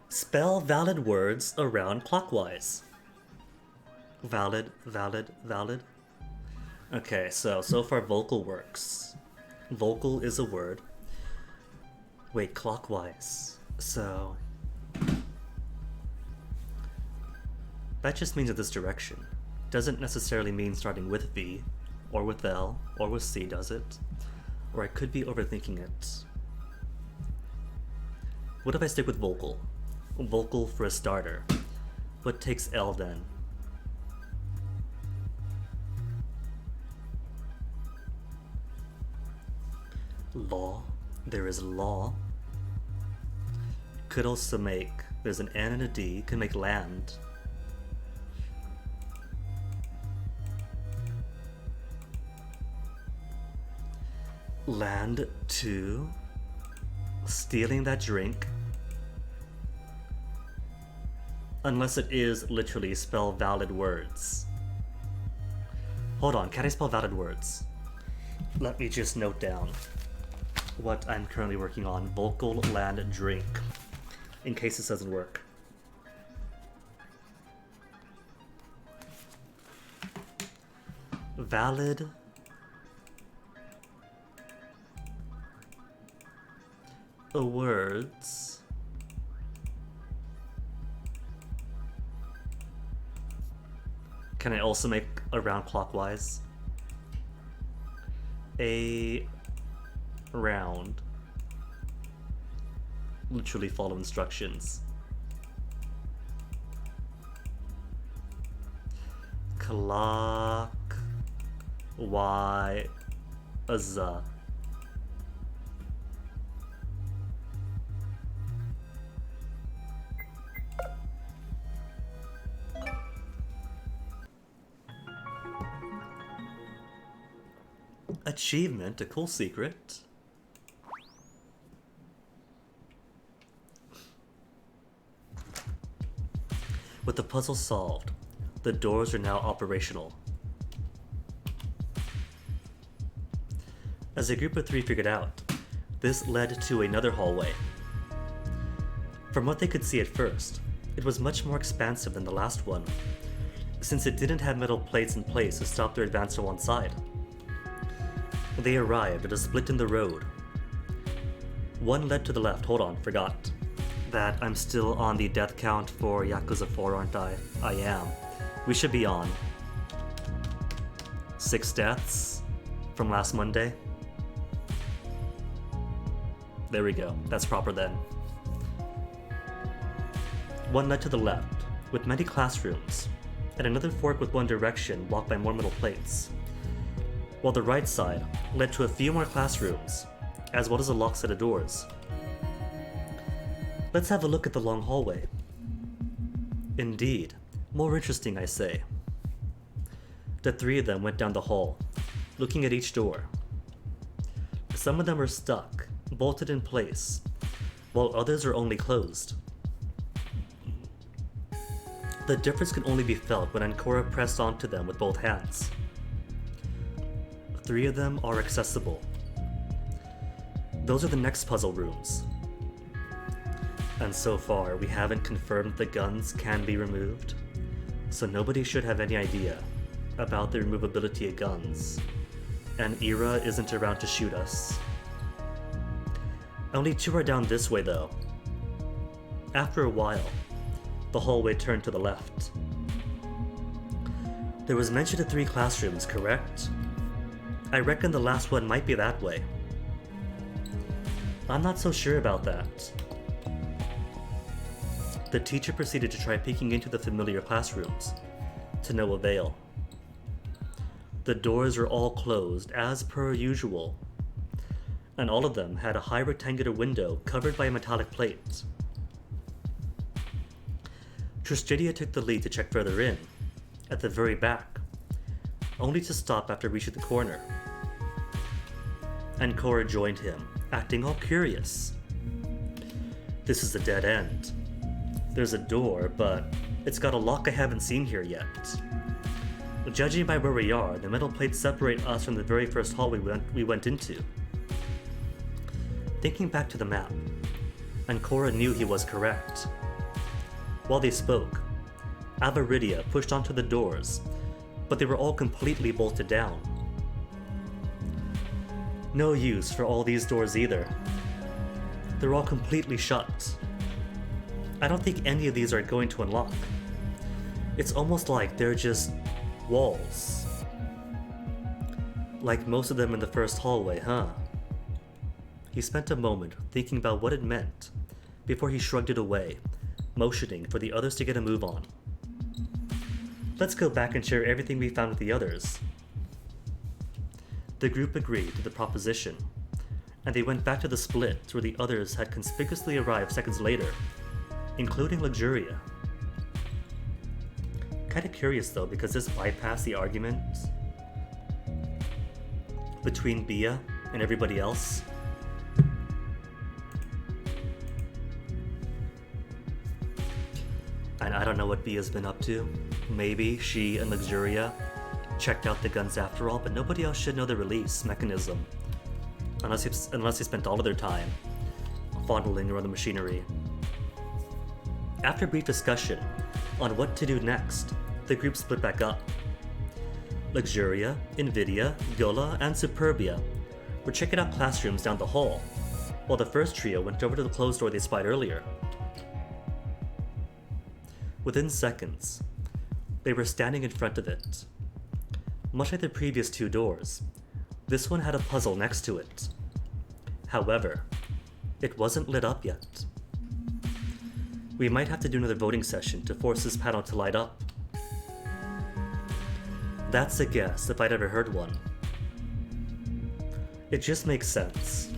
Spell valid words around clockwise. Valid, valid, valid. Okay, so far vocal works. Vocal is a word. Wait, clockwise. So that just means in this direction. Doesn't necessarily mean starting with V, or with L, or with C, does it? Or I could be overthinking it. What if I stick with vocal? Vocal for a starter. What takes L then? Law. There is law. Could also make, there's an N and a D, could make land. Land to stealing that drink. Unless it is literally spell valid words. Hold on, can I spell valid words? Let me just note down what I'm currently working on. Vocal land drink. In case this doesn't work. Valid words Can I also make a round clockwise? A round. Literally follow instructions. Clock. Y. Azza. Achievement, a cool secret. With the puzzle solved, the doors are now operational. As a group of three figured out, this led to another hallway. From what they could see at first, it was much more expansive than the last one, since it didn't have metal plates in place to stop their advance to one side. They arrived at a split in the road. One led to the left. Hold on, forgot that I'm still on the death count for Yakuza 4, aren't I? I am. We should be on 6 deaths from last Monday. There we go. That's proper then. One led to the left, with many classrooms, and another fork with one direction blocked by more metal plates, while the right side led to a few more classrooms, as well as a locked set of doors. Let's have a look at the long hallway. Indeed, more interesting, I say. The three of them went down the hall, looking at each door. Some of them are stuck, bolted in place, while others are only closed. The difference can only be felt when Ancora pressed onto them with both hands. 3 of them are accessible. Those are the next puzzle rooms. And so far, we haven't confirmed the guns can be removed, so nobody should have any idea about the removability of guns, and Ira isn't around to shoot us. Only 2 are down this way though. After a while, the hallway turned to the left. There was mention of 3 classrooms, correct? I reckon the last one might be that way. I'm not so sure about that. The teacher proceeded to try peeking into the familiar classrooms, to no avail. The doors are all closed, as per usual, and all of them had a high rectangular window covered by a metallic plate. Tristidia took the lead to check further in, at the very back, only to stop after reaching the corner. Ancora joined him, acting all curious. This is a dead end. There's a door, but it's got a lock I haven't seen here yet. Judging by where we are, the metal plates separate us from the very first hall we went into. Thinking back to the map, Ancora knew he was correct. While they spoke, Avaridia pushed onto the doors, but they were all completely bolted down. No use for all these doors either. They're all completely shut. I don't think any of these are going to unlock. It's almost like they're just walls. Like most of them in the first hallway, huh? He spent a moment thinking about what it meant before he shrugged it away, motioning for the others to get a move on. Let's go back and share everything we found with the others. The group agreed to the proposition, and they went back to the split where the others had conspicuously arrived seconds later, including Luxuria. Kinda curious though, because this bypassed the argument between Bia and everybody else. And I don't know what Bia's been up to. Maybe she and Luxuria checked out the guns after all, but nobody else should know the release mechanism. Unless they spent all of their time fondling around the machinery. After a brief discussion on what to do next, the group split back up. Luxuria, Invidia, Gola, and Superbia were checking out classrooms down the hall, while the first trio went over to the closed door they spied earlier. Within seconds, They were standing in front of it. Much like the previous two doors, this one had a puzzle next to it. However, it wasn't lit up yet. We might have to do another voting session to force this panel to light up. That's a guess if I'd ever heard one. It just makes sense.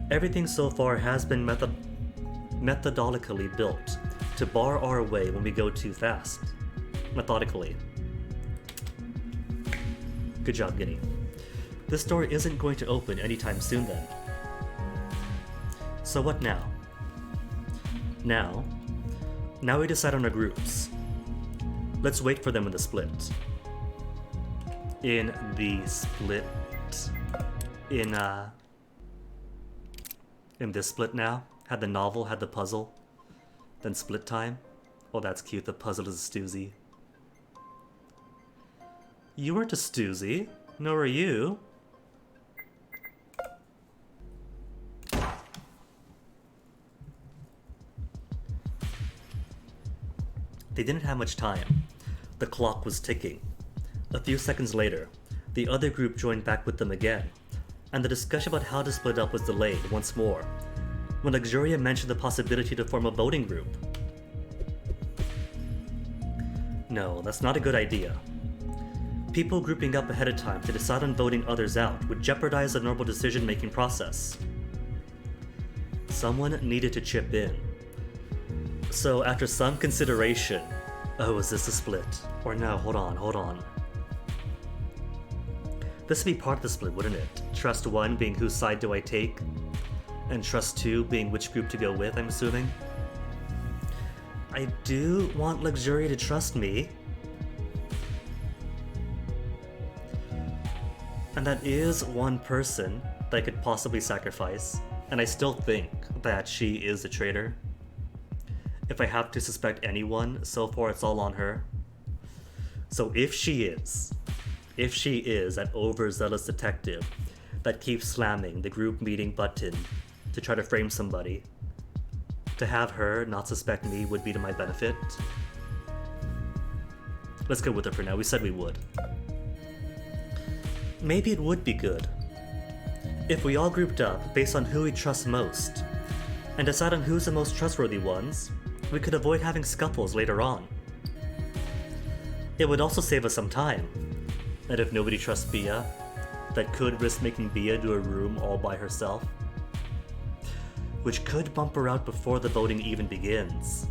Everything so far has been methodically built to bar our way when we go too fast. Methodically. Good job, Guinea. This door isn't going to open anytime soon then. So what now? Now we decide on our groups. Let's wait for them in the split. In this split now? Had the novel, had the puzzle, then split time? Oh, that's cute, the puzzle is a Stoozy. You weren't a Stoozy, nor were you. They didn't have much time. The clock was ticking. A few seconds later, the other group joined back with them again, and the discussion about how to split up was delayed once more, when Luxuria mentioned the possibility to form a voting group. No, that's not a good idea. People grouping up ahead of time to decide on voting others out would jeopardize the normal decision-making process. Someone needed to chip in. So after some consideration, oh, is this a split? Or no, hold on. This would be part of the split, wouldn't it? Trust 1 being whose side do I take, and Trust 2 being which group to go with, I'm assuming. I do want Luxuria to trust me. And that is one person that I could possibly sacrifice, and I still think that she is a traitor. If I have to suspect anyone, so far it's all on her. So if she is that overzealous detective that keeps slamming the group meeting button to try to frame somebody, to have her not suspect me would be to my benefit. Let's go with her for now, we said we would. Maybe it would be good if we all grouped up based on who we trust most, and decide on who's the most trustworthy ones. We could avoid having scuffles later on. It would also save us some time, and if nobody trusts Bia, that could risk making Bia do a room all by herself, which could bump her out before the voting even begins.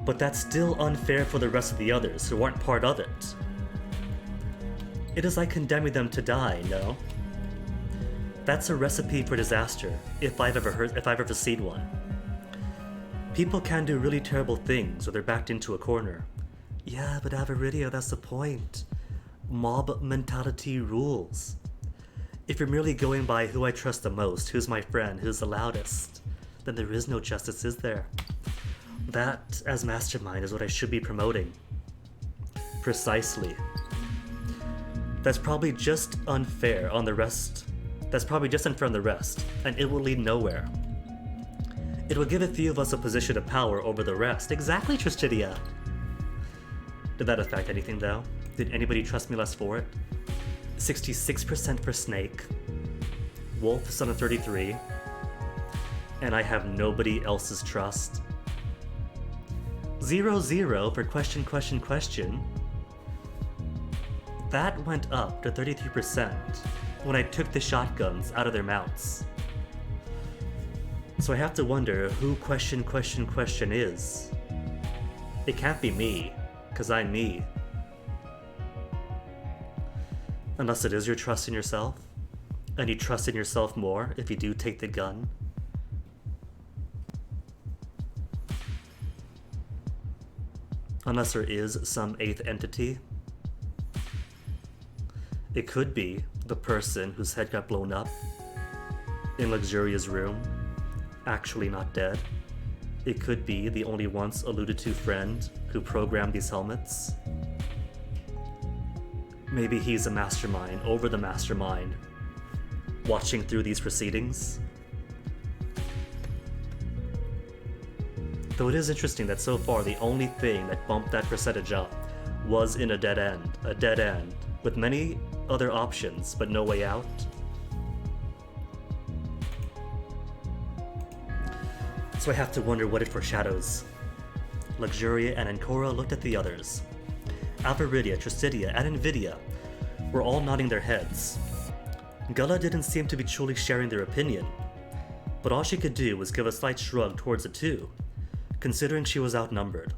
But that's still unfair for the rest of the others who aren't part of it. It is like condemning them to die, no? That's a recipe for disaster, if I've ever seen one. People can do really terrible things or they're backed into a corner. Yeah, but Avaridia, that's the point. Mob mentality rules. If you're merely going by who I trust the most, who's my friend, who's the loudest, then there is no justice, is there? That, as Mastermind, is what I should be promoting. Precisely. That's probably just unfair on the rest. And it will lead nowhere. It will give a few of us a position of power over the rest. Exactly, Tristidia! Did that affect anything, though? Did anybody trust me less for it? 66% for Snake. Wolf is on a 33. And I have nobody else's trust. 0-0 for question. That went up to 33% when I took the shotguns out of their mouths. So I have to wonder who question is. It can't be me, because I'm me. Unless it is your trust in yourself, and you trust in yourself more if you do take the gun. Unless there is some 8th entity. It could be the person whose head got blown up in Luxuria's room, actually not dead. It could be the only once alluded to friend who programmed these helmets. Maybe he's a mastermind over the mastermind, watching through these proceedings. Though it is interesting that so far the only thing that bumped that percentage up was in a dead end, with many other options, but no way out. So I have to wonder what it foreshadows. Luxuria and Ancora looked at the others. Alvaridia, Tristidia, and Invidia were all nodding their heads. Gullah didn't seem to be truly sharing their opinion, but all she could do was give a slight shrug towards the two, considering she was outnumbered.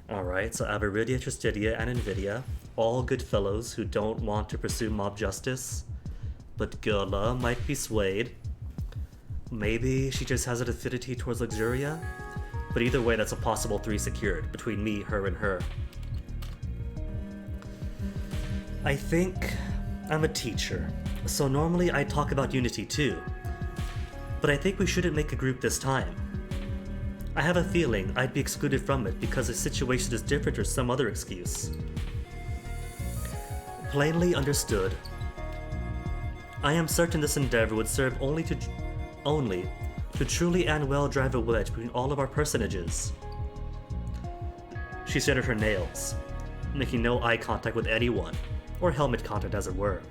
Alright, so Alvaridia, Tristidia, and Invidia, all good fellows who don't want to pursue mob justice, but Gullah might be swayed. Maybe she just has an affinity towards Luxuria? But either way, that's a possible 3 secured, between me, her, and her. I think I'm a teacher, so normally I talk about Unity too. But I think we shouldn't make a group this time. I have a feeling I'd be excluded from it because the situation is different or some other excuse. Plainly understood. I am certain this endeavor would serve only to truly and well drive a wedge between all of our personages. She stared at her nails, making no eye contact with anyone, or helmet contact as it were.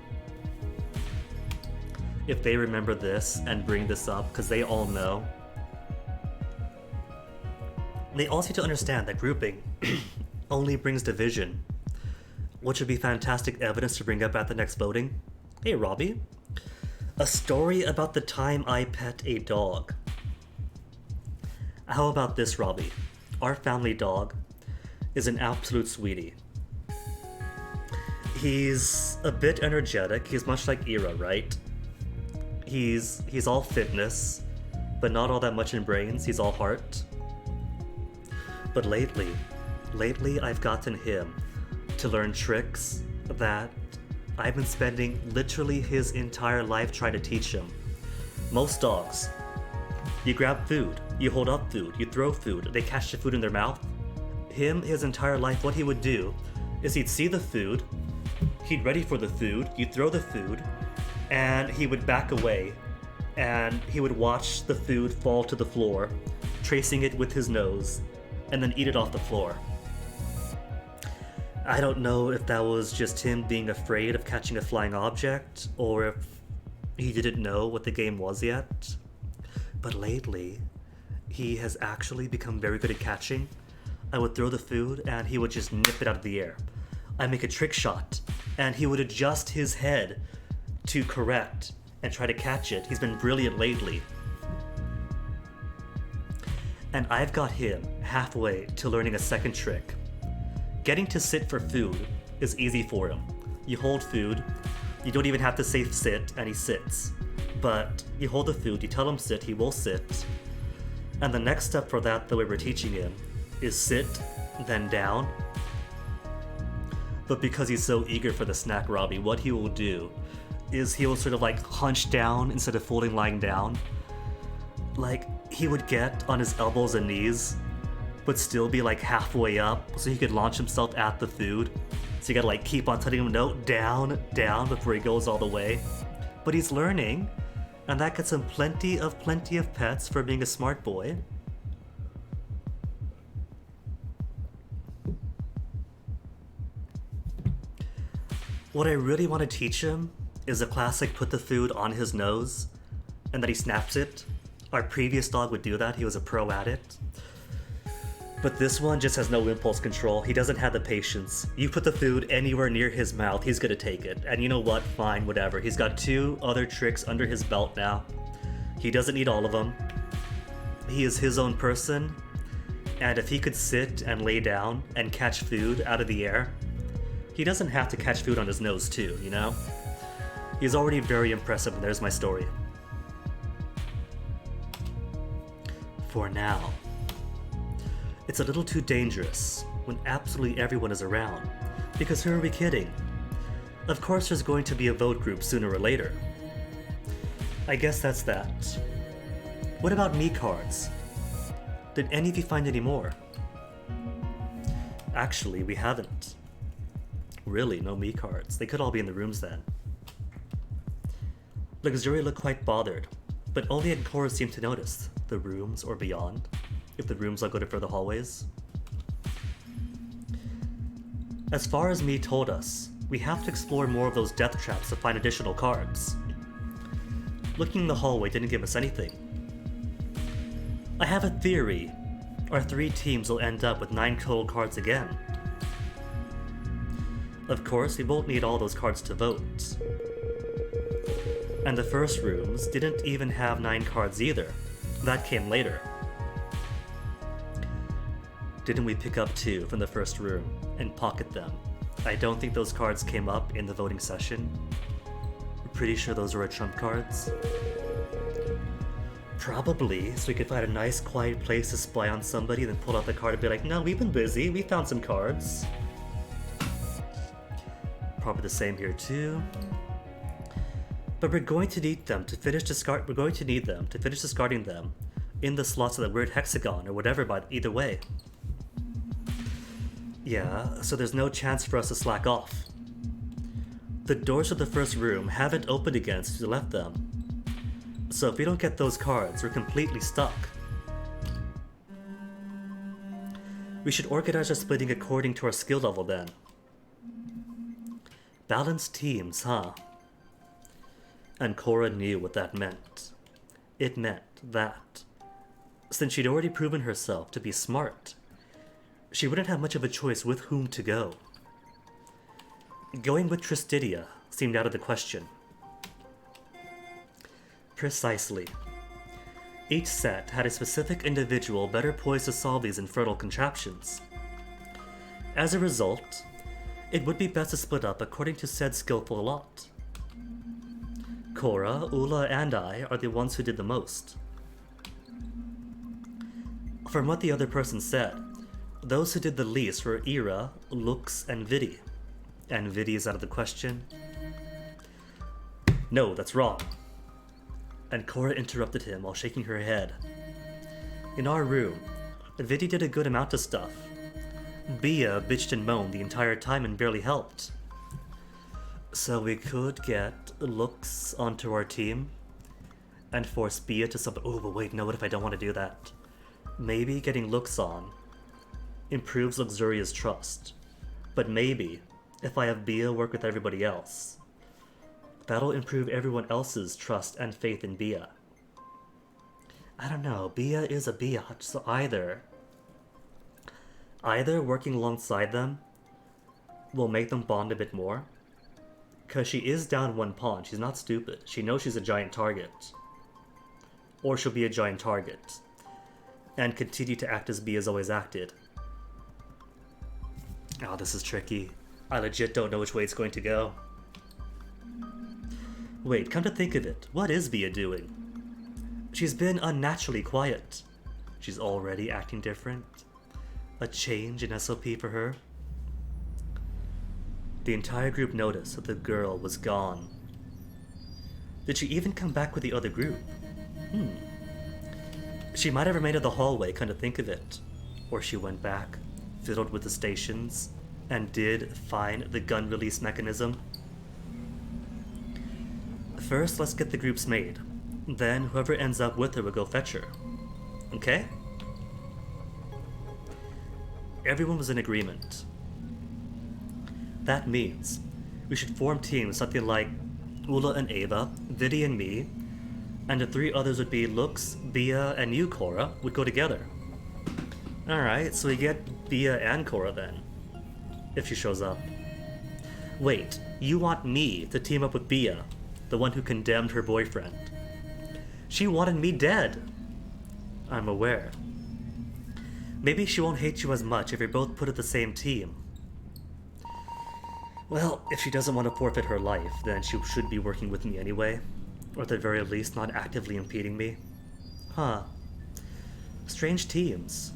If they remember this and bring this up, because they all know, they all seem to understand that grouping only brings division, which would be fantastic evidence to bring up at the next voting. Hey, Robbie. A story about the time I pet a dog. How about this, Robbie? Our family dog is an absolute sweetie. He's a bit energetic. He's much like Ira, right? He's all fitness, but not all that much in brains. He's all heart. But lately I've gotten him to learn tricks that I've been spending literally his entire life trying to teach him. Most dogs, you grab food, you hold up food, you throw food, they catch the food in their mouth. Him, his entire life, what he would do is he'd see the food, he'd ready for the food, you'd throw the food, and he would back away, and he would watch the food fall to the floor, tracing it with his nose, and then eat it off the floor. I don't know if that was just him being afraid of catching a flying object, or if he didn't know what the game was yet. But lately, he has actually become very good at catching. I would throw the food, and he would just nip it out of the air. I'd make a trick shot, and he would adjust his head to correct and try to catch it. He's been brilliant lately. And I've got him halfway to learning a second trick. Getting to sit for food is easy for him. You hold food, you don't even have to say sit, and he sits. But you hold the food, you tell him sit, he will sit. And the next step for that, the way we're teaching him, is sit, then down. But because he's so eager for the snack, Robbie, what he will do is he will sort of like hunch down instead of fully lying down. Like, he would get on his elbows and knees, but still be like halfway up so he could launch himself at the food. So you gotta like keep on telling him no, down, down before he goes all the way. But he's learning, and that gets him plenty of pets for being a smart boy. What I really want to teach him is a classic put the food on his nose and then he snaps it. Our previous dog would do that, he was a pro at it. But this one just has no impulse control. He doesn't have the patience. You put the food anywhere near his mouth, he's gonna take it. And you know what? Fine, whatever. He's got 2 other tricks under his belt now. He doesn't need all of them. He is his own person. And if he could sit and lay down and catch food out of the air, he doesn't have to catch food on his nose too, you know? He's already very impressive, and there's my story. For now. It's a little too dangerous when absolutely everyone is around, because who are we kidding? Of course there's going to be a vote group sooner or later. I guess that's that. What about me cards? Did any of you find any more? Actually, we haven't. Really, no me cards. They could all be in the rooms then. Luxuria looked quite bothered. but Oli and Cora seem to notice the rooms or beyond, if the rooms all go to further hallways. As far as Me told us, we have to explore more of those death traps to find additional cards. Looking in the hallway didn't give us anything. I have a theory. Our 3 teams will end up with 9 total cards again. Of course, we won't need all those cards to vote. And the first rooms didn't even have 9 cards either. That came later. Didn't we pick up 2 from the first room and pocket them? I don't think those cards came up in the voting session. We're pretty sure those were our trump cards. Probably, so we could find a nice quiet place to spy on somebody, then pull out the card and be like, no, we've been busy, we found some cards. Probably the same here too. But we're going to need them to finish discarding them in the slots of the weird hexagon or whatever by either way. Yeah, so there's no chance for us to slack off. The doors of the first room haven't opened again since we left them. So if we don't get those cards, we're completely stuck. We should organize our splitting according to our skill level then. Balanced teams, huh? And Cora knew what that meant. It meant that, since she'd already proven herself to be smart, she wouldn't have much of a choice with whom to go. Going with Tristidia seemed out of the question. Precisely. Each set had a specific individual better poised to solve these infernal contraptions. As a result, it would be best to split up according to said skillful lot. Cora, Ula, and I are the ones who did the most. From what the other person said, those who did the least were Ira, Lux, and Vidi. And Vidi is out of the question. No, that's wrong. And Cora interrupted him while shaking her head. In our room, Vidi did a good amount of stuff. Bia bitched and moaned the entire time and barely helped. So we could get Lux onto our team and force Bia to sub- Oh, but wait, no, what if I don't want to do that? Maybe getting Lux on improves Luxuria's trust. But maybe, if I have Bia work with everybody else, that'll improve everyone else's trust and faith in Bia. I don't know, Bia is a biatch, so either working alongside them will make them bond a bit more, because she is down 1 pawn, she's not stupid, she knows she's a giant target. Or she'll be a giant target, and continue to act as Bia's always acted. Oh, this is tricky. I legit don't know which way it's going to go. Wait, come to think of it, what is Bia doing? She's been unnaturally quiet. She's already acting different. A change in SOP for her. The entire group noticed that the girl was gone. Did she even come back with the other group? She might have remained in the hallway, come to think of it. Or she went back, fiddled with the stations, and did find the gun release mechanism. First, let's get the groups made. Then, whoever ends up with her will go fetch her. Okay? Everyone was in agreement. That means we should form teams something like Ula and Ava, Vidi and me, and the 3 others would be Lux, Bia, and you, Cora, would go together. Alright, so we get Bia and Cora then, if she shows up. Wait, you want me to team up with Bia, the one who condemned her boyfriend. She wanted me dead. I'm aware. Maybe she won't hate you as much if you're both put at the same team. Well, if she doesn't want to forfeit her life, then she should be working with me anyway. Or at the very least, not actively impeding me. Huh. Strange teams.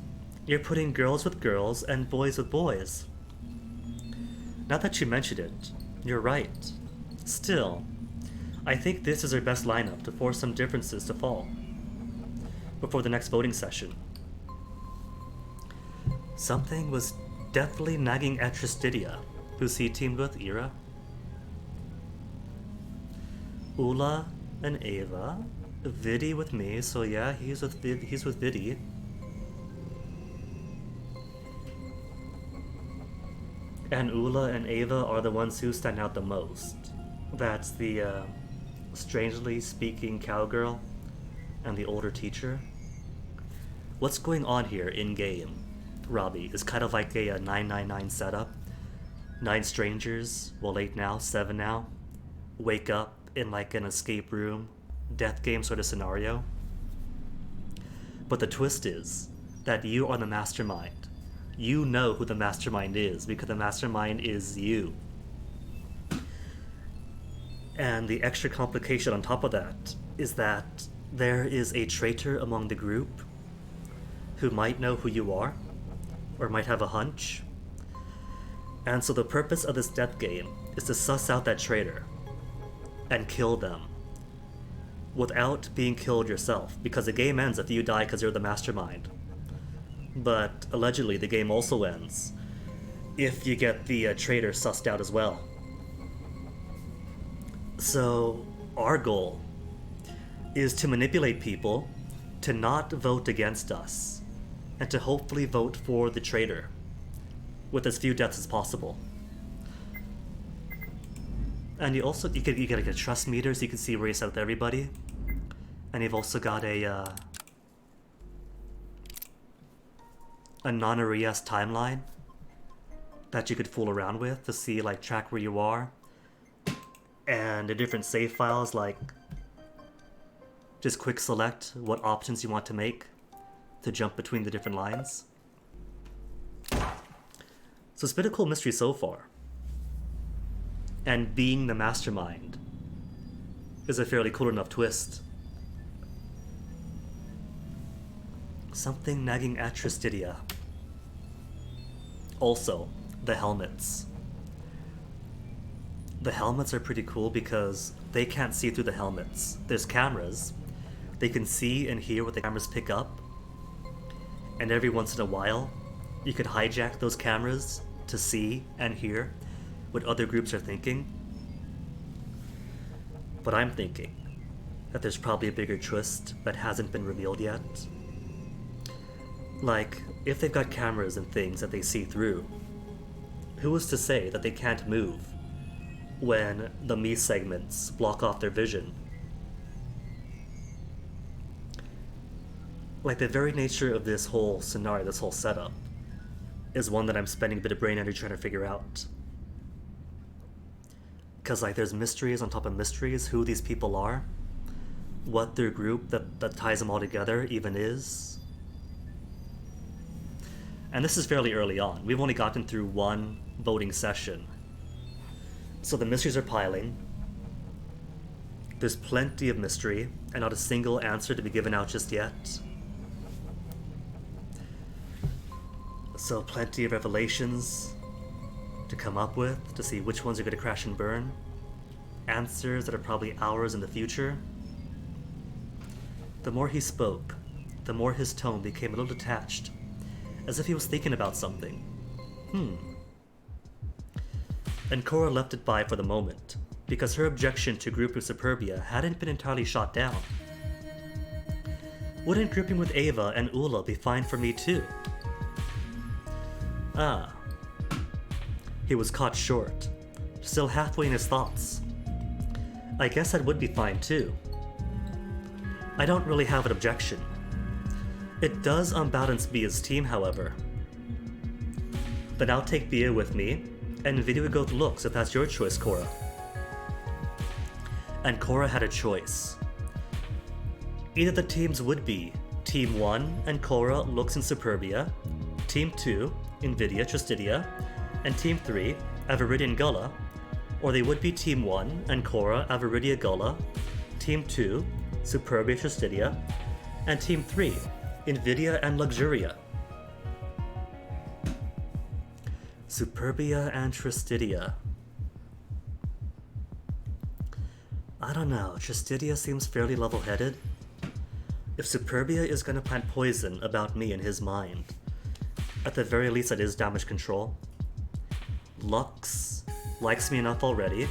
You're putting girls with girls and boys with boys. Now that you mentioned it, you're right. Still, I think this is our best lineup to force some differences to fall before the next voting session. Something was definitely nagging at Tristidia, who's he teamed with, Ira? Ula and Ava. Vidi with me, so yeah, he's with Vidi. And Ula and Ava are the ones who stand out the most. That's the strangely speaking cowgirl and the older teacher. What's going on here in game, Robbie, is kind of like a 999 setup. 9 strangers, well 8 now, 7 now, wake up in like an escape room, death game sort of scenario. But the twist is that you are the mastermind. You know who the mastermind is because the mastermind is you. And the extra complication on top of that is that there is a traitor among the group who might know who you are, or might have a hunch. And so the purpose of this death game is to suss out that traitor and kill them without being killed yourself, because the game ends if you die because you're the mastermind. But allegedly the game also ends if you get the traitor sussed out as well. So our goal is to manipulate people to not vote against us and to hopefully vote for the traitor with as few deaths as possible. And you get like a trust meter so you can see where you set with everybody. And you've also got a non-RES timeline that you could fool around with to see, like, track where you are. And the different save files, like, just quick select what options you want to make to jump between the different lines. So it's been a cool mystery so far. And being the mastermind is a fairly cool enough twist. Something nagging at Tristidia. Also, the helmets. The helmets are pretty cool because they can't see through the helmets. There's cameras. They can see and hear what the cameras pick up. And every once in a while, you could hijack those cameras to see and hear what other groups are thinking. But I'm thinking that there's probably a bigger twist that hasn't been revealed yet. Like, if they've got cameras and things that they see through, who is to say that they can't move when the me segments block off their vision? Like, the very nature of this whole scenario, this whole setup, is one that I'm spending a bit of brain energy trying to figure out. Because, like, there's mysteries on top of mysteries, who these people are, what their group that ties them all together even is. And this is fairly early on. We've only gotten through one voting session. So the mysteries are piling. There's plenty of mystery, and not a single answer to be given out just yet. So plenty of revelations to come up with, to see which ones are going to crash and burn. Answers that are probably hours in the future. The more he spoke, the more his tone became a little detached, as if he was thinking about something. And Cora left it by for the moment, because her objection to grouping with Superbia hadn't been entirely shot down. Wouldn't grouping with Ava and Ula be fine for me too? Ah. He was caught short, still halfway in his thoughts. I guess that would be fine too. I don't really have an objection. It does unbalance Bia's team, however. Then I'll take Bia with me, and Vidi would go with looks if that's your choice, Cora. And Cora had a choice. Either the teams would be Team 1 and Cora, Looks, and Superbia, Team 2, Invidia, Tristidia, and Team 3, Aviridia and Gullah, or they would be Team 1 and Cora, Aviridia, Gullah, Team 2, Superbia, Tristidia, and Team 3, Invidia and Luxuria. Superbia and Tristidia. I don't know, Tristidia seems fairly level-headed. If Superbia is going to plant poison about me in his mind, at the very least that is damage control. Lux likes me enough already.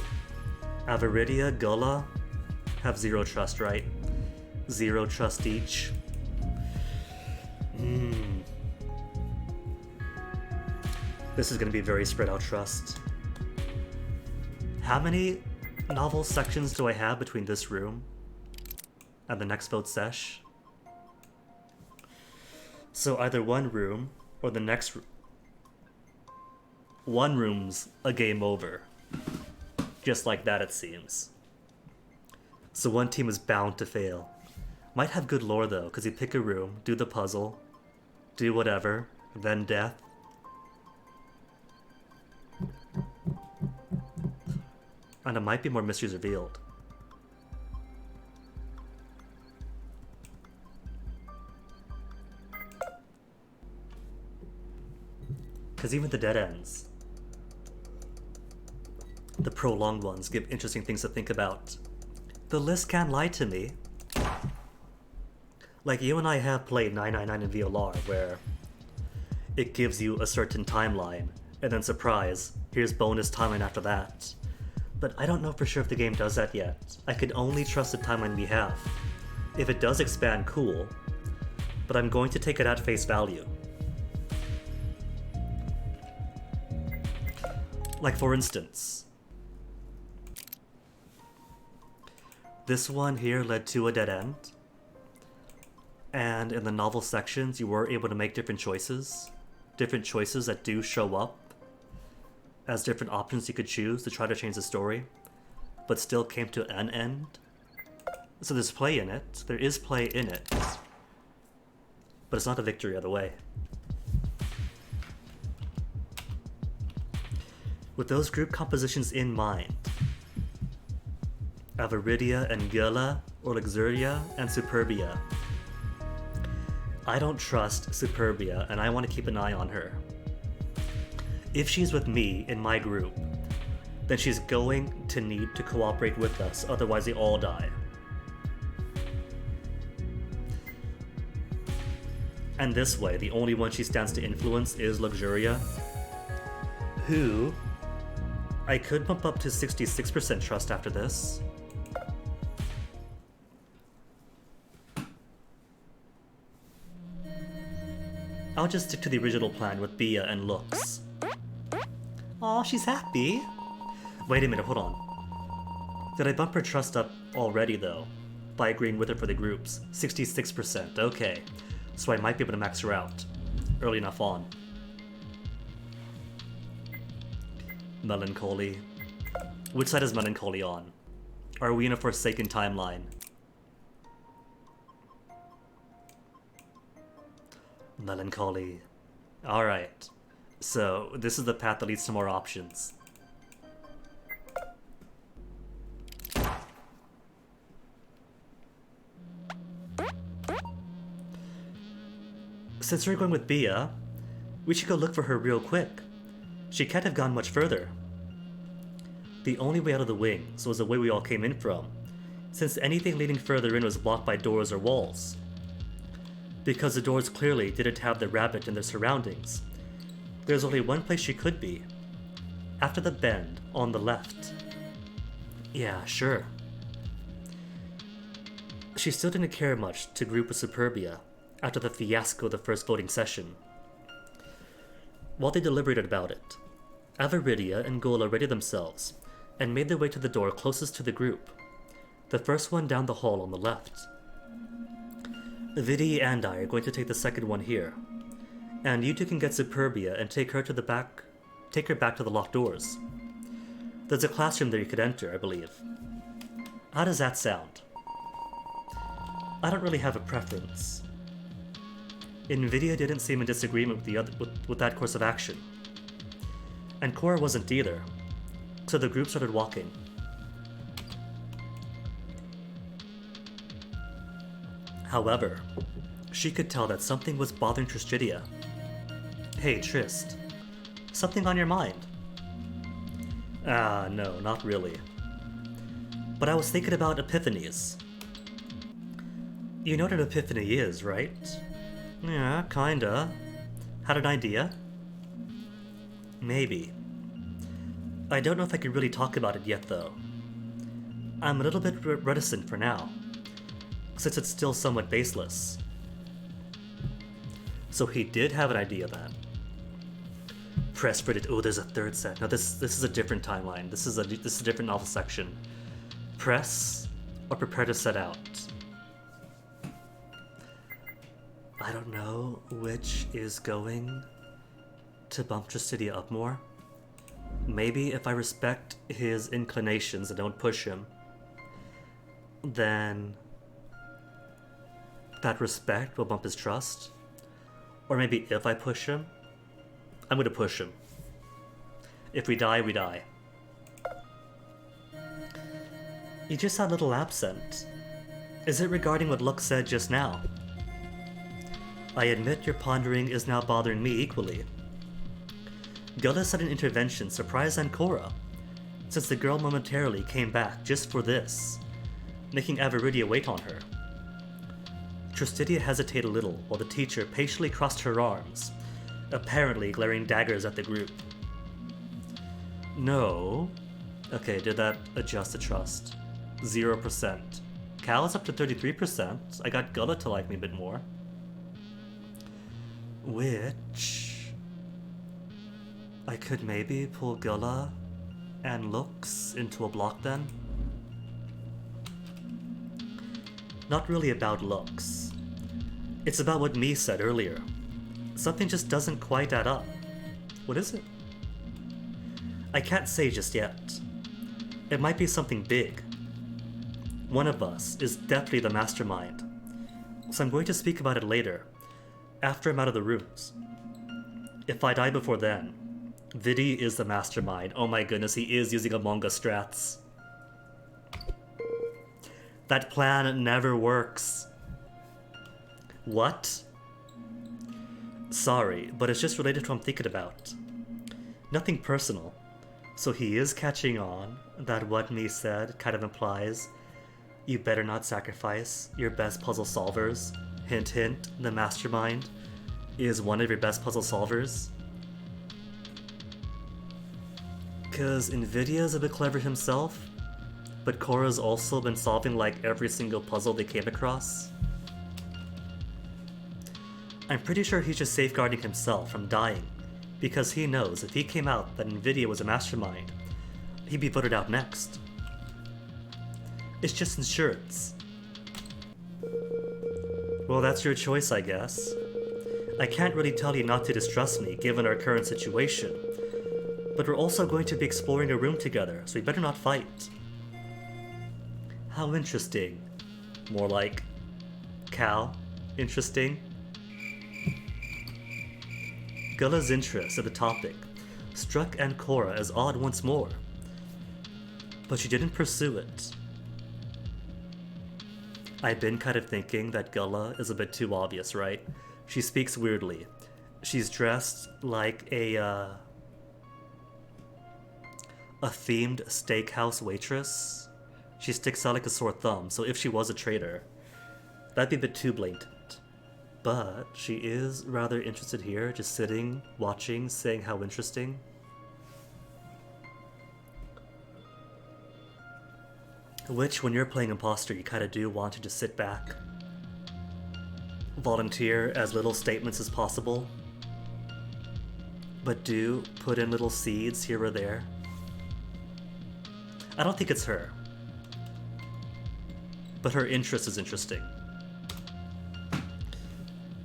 Aviridia, Gullah have zero trust, right? 0 trust each. This is going to be very spread out trust. How many novel sections do I have between this room and the next vote sesh? So either one room or the next one room's a game over. Just like that, it seems. So one team is bound to fail. Might have good lore though, because you pick a room, do the puzzle, do whatever, then death. And there might be more mysteries revealed. Because even the dead ends, the prolonged ones, give interesting things to think about. The list can't lie to me. Like, you and I have played 999 in VLR, where it gives you a certain timeline, and then surprise, here's bonus timeline after that. But I don't know for sure if the game does that yet. I can only trust the timeline we have. If it does expand, cool, but I'm going to take it at face value. Like, for instance, this one here led to a dead end, and in the novel sections you were able to make different choices that do show up as different options you could choose to try to change the story, but still came to an end. So there's play in it, there is play in it, but it's not a victory either way. With those group compositions in mind, Avaridia and Gila, or Luxuria and Superbia, I don't trust Superbia and I want to keep an eye on her. If she's with me in my group, then she's going to need to cooperate with us, otherwise they all die. And this way, the only one she stands to influence is Luxuria, who I could bump up to 66% trust after this. I'll just stick to the original plan with Bia and Lux. Aw, she's happy. Wait a minute, hold on. Did I bump her trust up already though? By agreeing with her for the groups. 66%, okay. So I might be able to max her out. Early enough on. Melancholy. Which side is Melancholy on? Are we in a Forsaken timeline? Melancholy. Alright. So, this is the path that leads to more options. Since we're going with Bia, we should go look for her real quick. She can't have gone much further. The only way out of the wings was the way we all came in from, since anything leading further in was blocked by doors or walls. Because the doors clearly didn't have the rabbit in their surroundings, there's only one place she could be. After the bend, on the left. Yeah, sure. She still didn't care much to group with Superbia after the fiasco of the first voting session. While they deliberated about it, Avaridia and Gola readied themselves and made their way to the door closest to the group, the first one down the hall on the left. Vidi and I are going to take the second one here, and you two can get Superbia and take her back to the locked doors. There's a classroom there you could enter, I believe. How does that sound? I don't really have a preference. Nvidia didn't seem in disagreement with that course of action. And Cora wasn't either, so the group started walking. However, she could tell that something was bothering Tristidia. Hey, Trist. Something on your mind? Ah, no, not really. But I was thinking about epiphanies. You know what an epiphany is, right? Yeah, kinda. Had an idea? Maybe. I don't know if I can really talk about it yet, though. I'm a little bit reticent for now. since it's still somewhat baseless. So he did have an idea then. Press for it. Oh, there's a third set. No, this is a different timeline. This is a different novel section. Press or prepare to set out. I don't know which is going to bump Trustidia up more. Maybe if I respect his inclinations and don't push him, then that respect will bump his trust. Or maybe if I push him, I'm gonna push him. If we die, we die. You just sound a little absent. Is it regarding what Lux said just now? I admit your pondering is now bothering me equally. Gulla's sudden intervention surprised Ancora, since the girl momentarily came back just for this, making Aviridia wait on her. Trustidia hesitated a little while the teacher patiently crossed her arms, apparently glaring daggers at the group. No. Okay, did that adjust the trust? 0%. Cal is up to 33%. I got Gulla to like me a bit more. Which... I could maybe pull Gulla and Lux into a block then? Not really about Lux. It's about what Mii said earlier. Something just doesn't quite add up. What is it? I can't say just yet. It might be something big. One of us is definitely the mastermind. So I'm going to speak about it later, after I'm out of the rooms. If I die before then, Vidi is the mastermind. Oh my goodness, he is using Among Us strats. That plan never works. What? Sorry, but it's just related to what I'm thinking about. Nothing personal. So he is catching on that what Mii said kind of implies you better not sacrifice your best puzzle solvers. Hint hint, the mastermind is one of your best puzzle solvers. Cause Nvidia's a bit clever himself, but Korra's also been solving like every single puzzle they came across. I'm pretty sure he's just safeguarding himself from dying, because he knows if he came out that Nvidia was a mastermind, he'd be voted out next. It's just insurance. Well, that's your choice, I guess. I can't really tell you not to distrust me, given our current situation, but we're also going to be exploring a room together, so we better not fight. How interesting. More like... Cal? Interesting? Gulla's interest in the topic struck Ancora as odd once more, but she didn't pursue it. I've been kind of thinking that Gulla is a bit too obvious, right? She speaks weirdly. She's dressed like a themed steakhouse waitress. She sticks out like a sore thumb, so if she was a traitor, that'd be a bit too blatant. But she is rather interested here, just sitting, watching, saying how interesting. Which, when you're playing imposter, you kind of do want to just sit back, volunteer as little statements as possible, but do put in little seeds here or there. I don't think it's her, but her interest is interesting.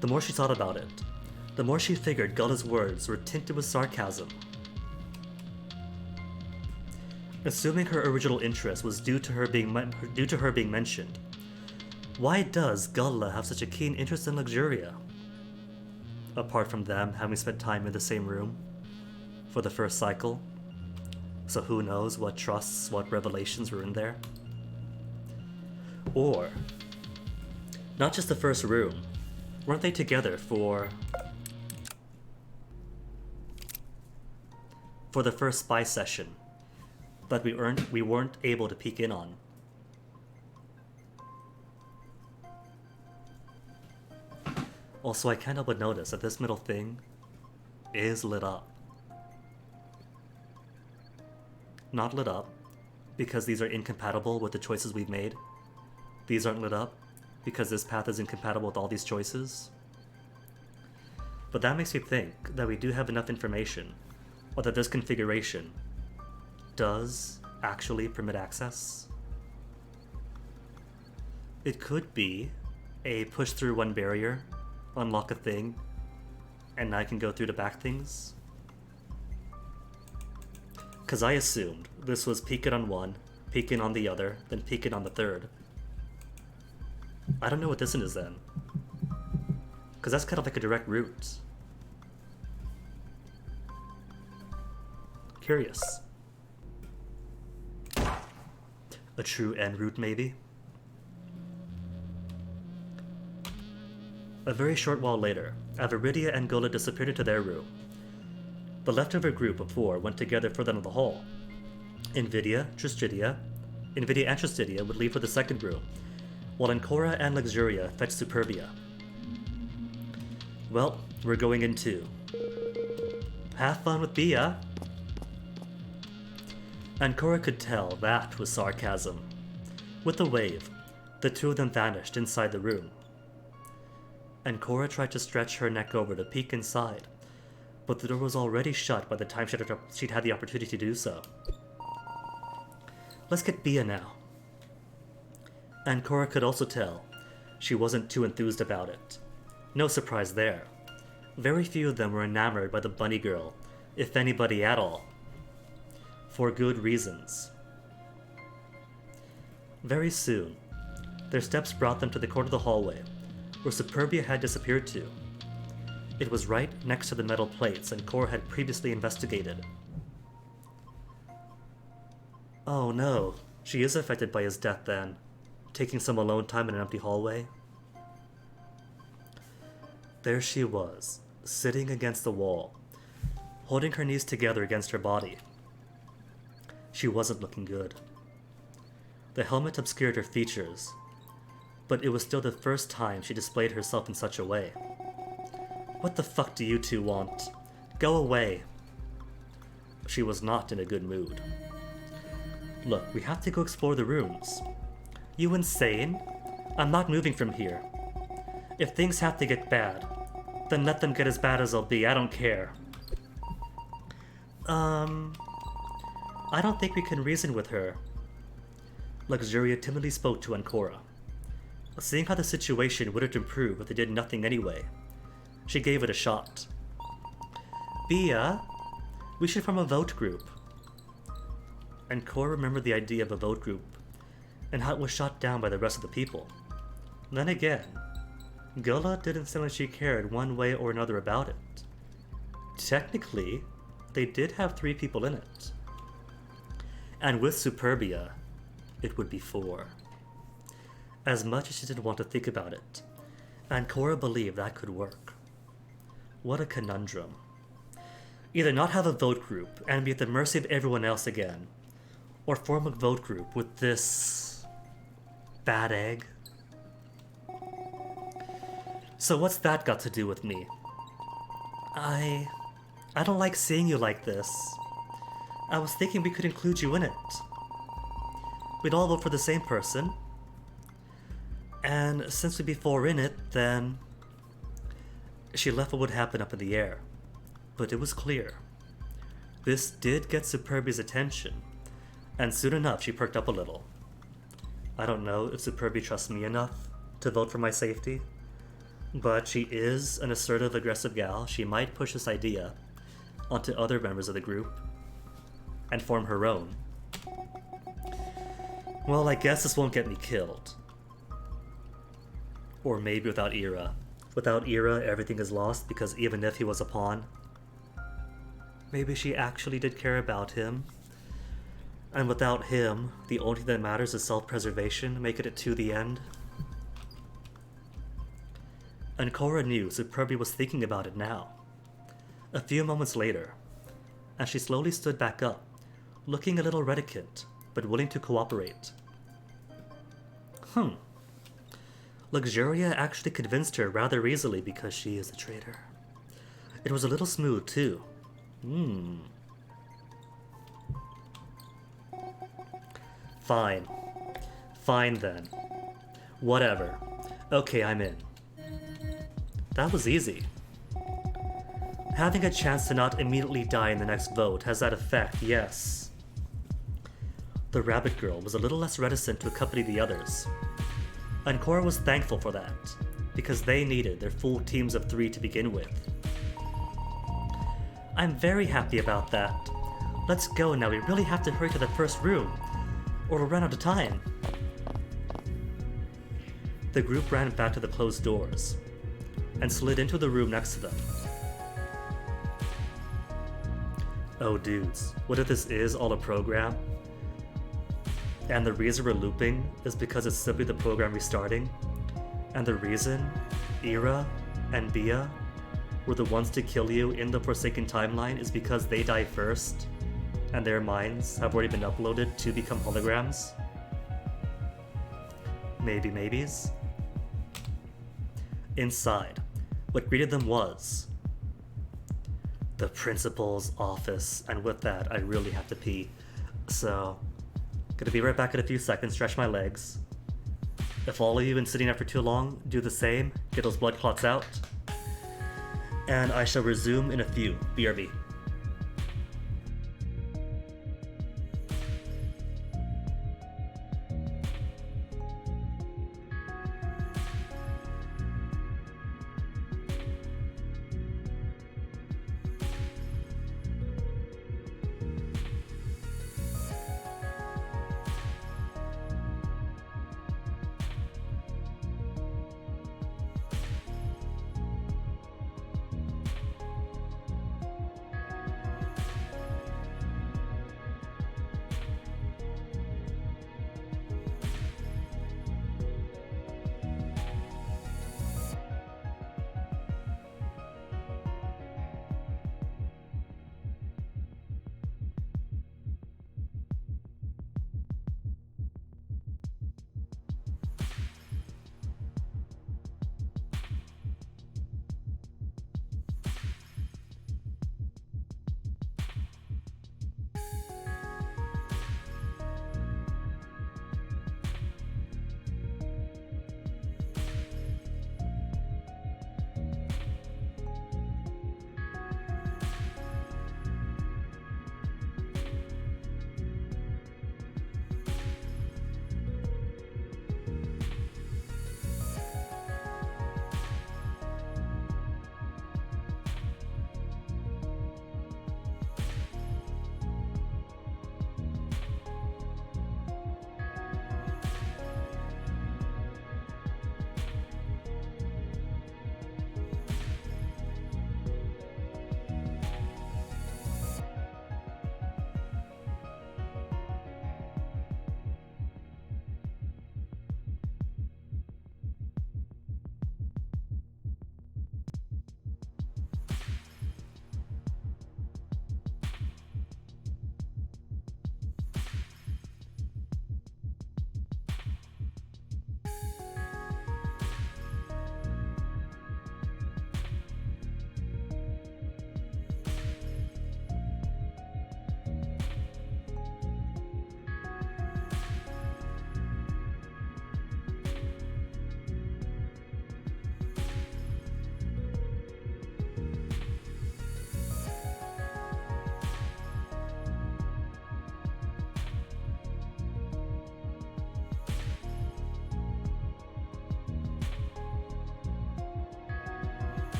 The more she thought about it, the more she figured Gulla's words were tinted with sarcasm. Assuming her original interest was due to her being mentioned, why does Gulla have such a keen interest in Luxuria? Apart from them having spent time in the same room for the first cycle, so who knows what trusts, what revelations were in there? Or, not just the first room, weren't they together for the first spy session that we weren't able to peek in on? Also, I can't help but notice that this middle thing is lit up. Not lit up because these are incompatible with the choices we've made. These aren't lit up because this path is incompatible with all these choices. But that makes me think that we do have enough information, or that this configuration does actually permit access. It could be a push through one barrier, unlock a thing, and I can go through the back things. Because I assumed this was peek it on one, peek it on the other, then peek it on the third. I don't know what this one is then. Because that's kind of like a direct route. Curious. A true end route, maybe? A very short while later, Avaridia and Gola disappeared into their room. The leftover group of 4 went together further down the hall. Invidia and Tristidia would leave for the second room, while Ancora and Luxuria fetched Superbia. Well, we're going in too. Have fun with Bia! Ancora could tell that was sarcasm. With a wave, the two of them vanished inside the room. Ancora tried to stretch her neck over to peek inside, but the door was already shut by the time she'd had the opportunity to do so. Let's get Bia now. Ancora could also tell she wasn't too enthused about it. No surprise there. Very few of them were enamored by the bunny girl, if anybody at all. For good reasons. Very soon, their steps brought them to the corner of the hallway, where Superbia had disappeared to. It was right next to the metal plates Ancora had previously investigated. Oh no, she is affected by his death then, taking some alone time in an empty hallway. There she was, sitting against the wall, holding her knees together against her body. She wasn't looking good. The helmet obscured her features, but it was still the first time she displayed herself in such a way. What the fuck do you two want? Go away. She was not in a good mood. Look, we have to go explore the rooms. You insane? I'm not moving from here. If things have to get bad, then let them get as bad as they'll be, I don't care. I don't think we can reason with her. Luxuria timidly spoke to Ancora. Seeing how the situation wouldn't improve if they did nothing anyway, she gave it a shot. Bia, we should form a vote group. Ancora remembered the idea of a vote group, and how it was shot down by the rest of the people. Then again, Gola didn't seem like she cared one way or another about it. Technically, they did have 3 people in it. And with Superbia, it would be 4. As much as she didn't want to think about it, Ancora believed that could work. What a conundrum. Either not have a vote group and be at the mercy of everyone else again, or form a vote group with this bad egg. So what's that got to do with me? I don't like seeing you like this. I was thinking we could include you in it. We'd all vote for the same person. And since we'd be 4 in it, then... She left what would happen up in the air. But it was clear. This did get Superbia's attention, and soon enough she perked up a little. I don't know if Superbia trusts me enough to vote for my safety, but she is an assertive, aggressive gal. She might push this idea onto other members of the group and form her own. Well, I guess this won't get me killed. Or maybe without Ira. Without Ira, everything is lost, because even if he was a pawn, maybe she actually did care about him. And without him, the only thing that matters is self-preservation, making it to the end. Ancora knew Superbia was thinking about it now. A few moments later, as she slowly stood back up, looking a little reticent, but willing to cooperate. Luxuria actually convinced her rather easily because she is a traitor. It was a little smooth, too. Fine. Fine then. Whatever. Okay, I'm in. That was easy. Having a chance to not immediately die in the next vote has that effect, yes. The rabbit girl was a little less reticent to accompany the others. And Cora was thankful for that, because they needed their full teams of 3 to begin with. I'm very happy about that. Let's go now, we really have to hurry to the first room, or we'll run out of time. The group ran back to the closed doors, and slid into the room next to them. Oh dudes, what if this is all a program? And the reason we're looping is because it's simply the program restarting? And the reason Ira and Bia were the ones to kill you in the Forsaken timeline is because they die first, and their minds have already been uploaded to become holograms? Maybe maybes? Inside, what greeted them was the principal's office, and with that, I really have to pee. So, gonna be right back in a few seconds, stretch my legs. If all of you have been sitting there for too long, do the same, get those blood clots out. And I shall resume in a few. BRB.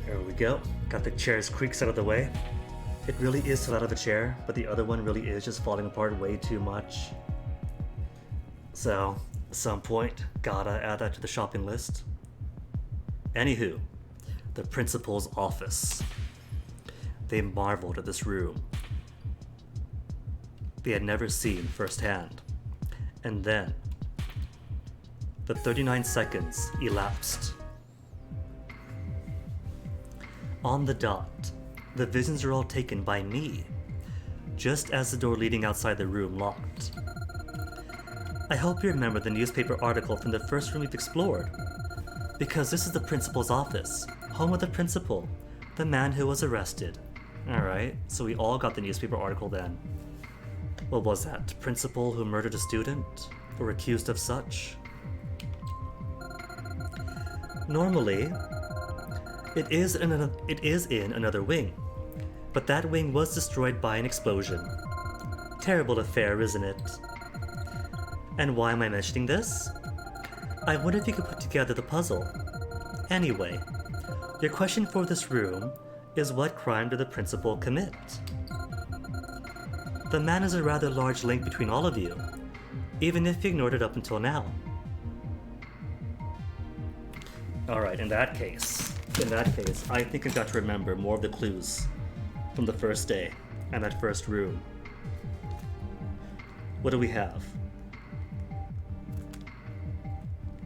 There we go. Got the chair's creaks out of the way. It really is still out of the chair, but the other one really is just falling apart way too much. So, at some point, gotta add that to the shopping list. Anywho, the principal's office. They marveled at this room they had never seen firsthand. And then, the 39 seconds elapsed. On the dot, the visions are all taken by me, just as the door leading outside the room locked. I hope you remember the newspaper article from the first room we've explored, because this is the principal's office, home of the principal, the man who was arrested. Alright, so we all got the newspaper article then. What was that? Principal who murdered a student? Or accused of such? Normally, it is in another wing, but that wing was destroyed by an explosion. Terrible affair, isn't it? And why am I mentioning this? I wonder if you could put together the puzzle. Anyway, your question for this room is, what crime did the principal commit? The man is a rather large link between all of you, even if you ignored it up until now. Alright, in that case, I think I've got to remember more of the clues from the first day and that first room. What do we have?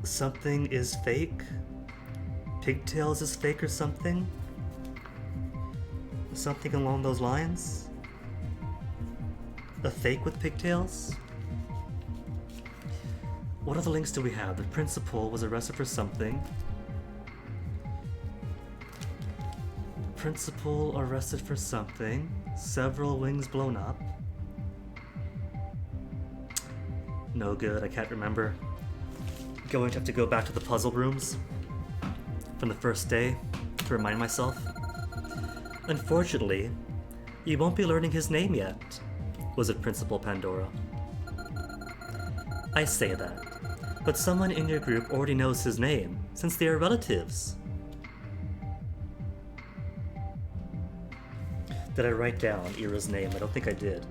Something is fake? Pigtails is fake or something? Something along those lines? A fake with pigtails? What other links do we have? The principal was arrested for something. Principal arrested for something. Several wings blown up. No good, I can't remember. Going to have to go back to the puzzle rooms from the first day to remind myself. Unfortunately, you won't be learning his name yet. Was it Principal Pandora? I say that, but someone in your group already knows his name, since they are relatives. Did I write down Ira's name? I don't think I did.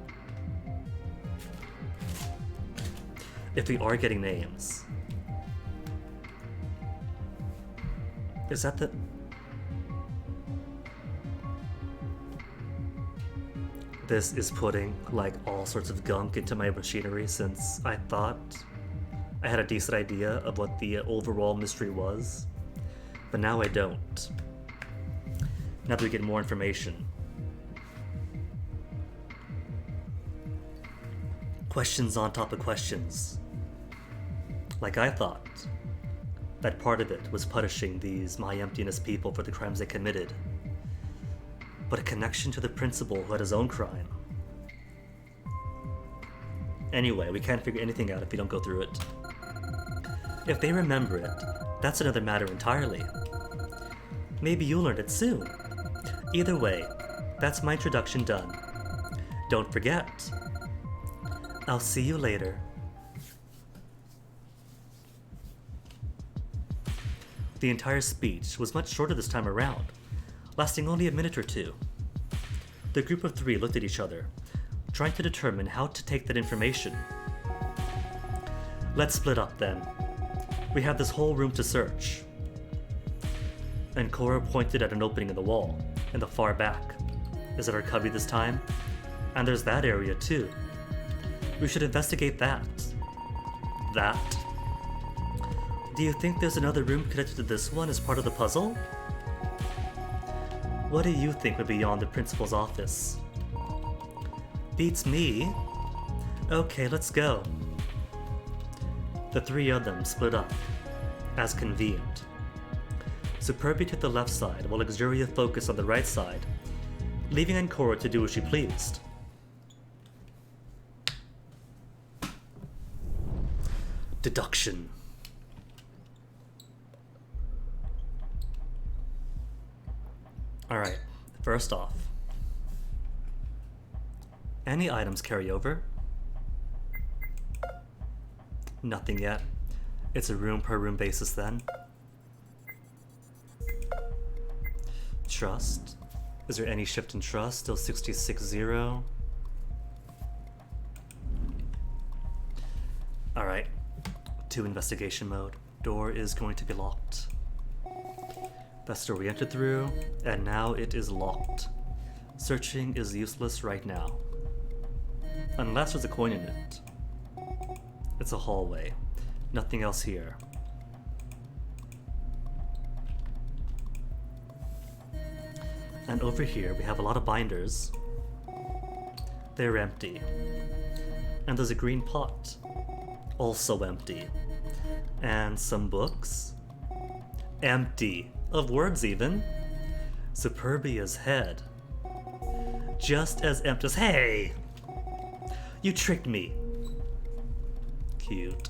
If we are getting names. Is that the... This is putting, like, all sorts of gunk into my machinery, since I thought I had a decent idea of what the overall mystery was. But now I don't. Now that we get more information. Questions on top of questions. Like I thought that part of it was punishing these My Emptiness people for the crimes they committed. But a connection to the principal who had his own crime. Anyway, we can't figure anything out if we don't go through it. If they remember it, that's another matter entirely. Maybe you'll learn it soon. Either way, that's my introduction done. Don't forget, I'll see you later. The entire speech was much shorter this time around, lasting only a minute or two. The group of three looked at each other, trying to determine how to take that information. Let's split up then. We have this whole room to search. And Cora pointed at an opening in the wall, in the far back. Is it our cubby this time? And there's that area too. We should investigate that. That? Do you think there's another room connected to this one as part of the puzzle? What do you think would be beyond the principal's office? Beats me. Okay, let's go. The three of them split up, as convenient. Superbia took the left side, while Luxuria focused on the right side, leaving Ancora to do as she pleased. Deduction. Alright, first off, any items carry over? Nothing yet. It's a room per room basis then. Trust. Is there any shift in trust? Still 66-0. Alright, to investigation mode. Door is going to be locked. That's the door we entered through, and now it is locked. Searching is useless right now. Unless there's a coin in it. It's a hallway. Nothing else here. And over here we have a lot of binders. They're empty. And there's a green pot. Also empty. And some books. Empty. Of words even. Superbia's head. Just as empty as— Hey! You tricked me. Cute.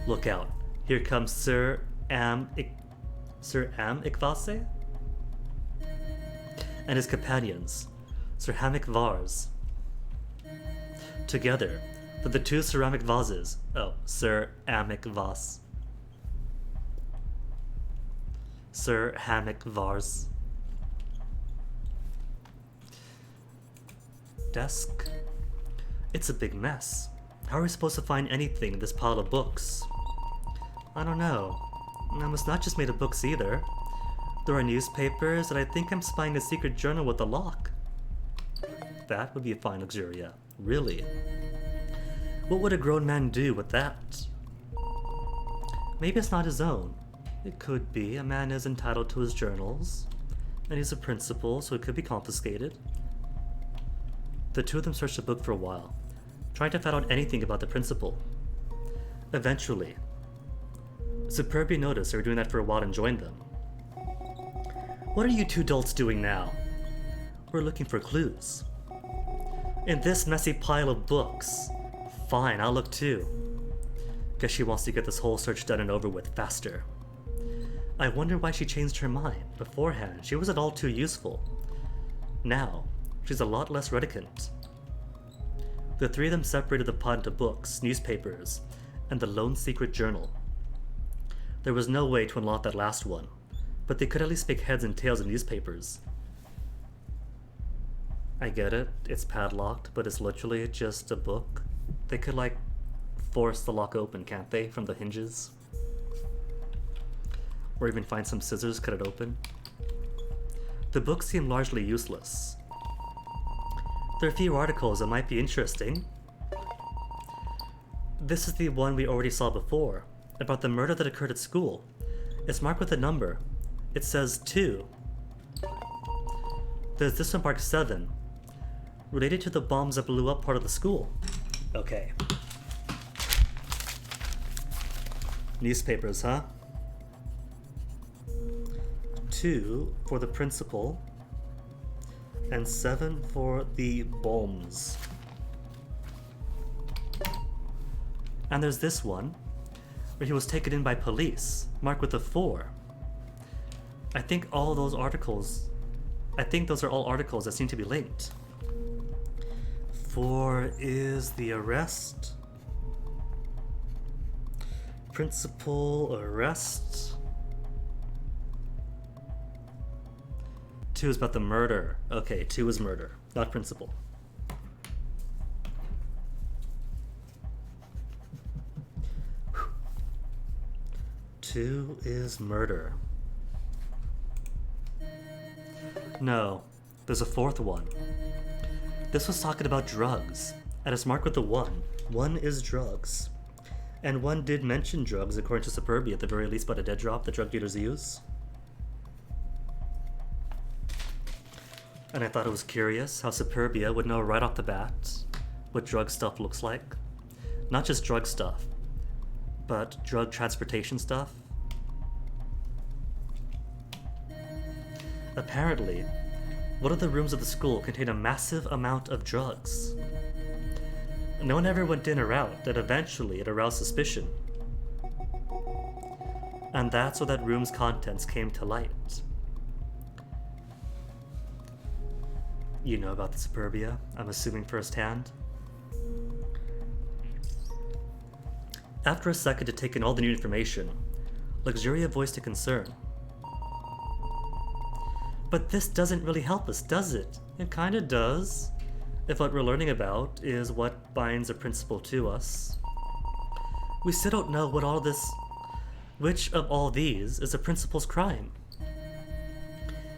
Look out. Here comes Sir Ikvase? And his companions, Sir Hammock Vars. Together, for the two ceramic vases. Oh, Sir Hammock Vase. Sir Hammock Vars. Desk. It's a big mess. How are we supposed to find anything in this pile of books? I don't know. I must not just made of books either. There are newspapers, and I think I'm spying a secret journal with a lock. That would be a fine Luxuria. Really. What would a grown man do with that? Maybe it's not his own. It could be. A man is entitled to his journals, and he's a principal, so it could be confiscated. The two of them searched the book for a while, trying to find out anything about the principal. Eventually, Superbia noticed they were doing that for a while and joined them. What are you two dolts doing now? We're looking for clues. In this messy pile of books. Fine, I'll look too. Guess she wants to get this whole search done and over with faster. I wonder why she changed her mind. Beforehand, she wasn't all too useful. Now, she's a lot less reticent. The three of them separated the pot into books, newspapers, and the lone secret journal. There was no way to unlock that last one, but they could at least make heads and tails of newspapers. I get it, it's padlocked, but it's literally just a book. They could, like, force the lock open, can't they, from the hinges? Or even find some scissors, cut it open. The books seem largely useless. There are a few articles that might be interesting. This is the one we already saw before, about the murder that occurred at school. It's marked with a number. It says 2. There's this one marked 7, related to the bombs that blew up part of the school. Okay. Newspapers, huh? 2 for the principal, and 7 for the bombs. And there's this one, where he was taken in by police, marked with a 4. I think all those articles, I think those are all articles that seem to be linked. 4 is the arrest. Principal arrest. 2 is about the murder. Okay, 2 is murder, not principal. Whew. 2 is murder. No, there's a 4th one. This was talking about drugs, and it's marked with a 1. 1 is drugs. And 1 did mention drugs, according to Superbia, at the very least, about a dead drop that drug dealers use. And I thought it was curious how Superbia would know right off the bat what drug stuff looks like. Not just drug stuff, but drug transportation stuff. Apparently, one of the rooms of the school contained a massive amount of drugs. No one ever went in or out, and eventually it aroused suspicion. And that's where that room's contents came to light. You know about the Superbia, I'm assuming firsthand. After a second to take in all the new information, Luxuria voiced a concern. But this doesn't really help us, does it? It kinda does. If what we're learning about is what binds a principal to us. We still don't know which of all these is a principal's crime.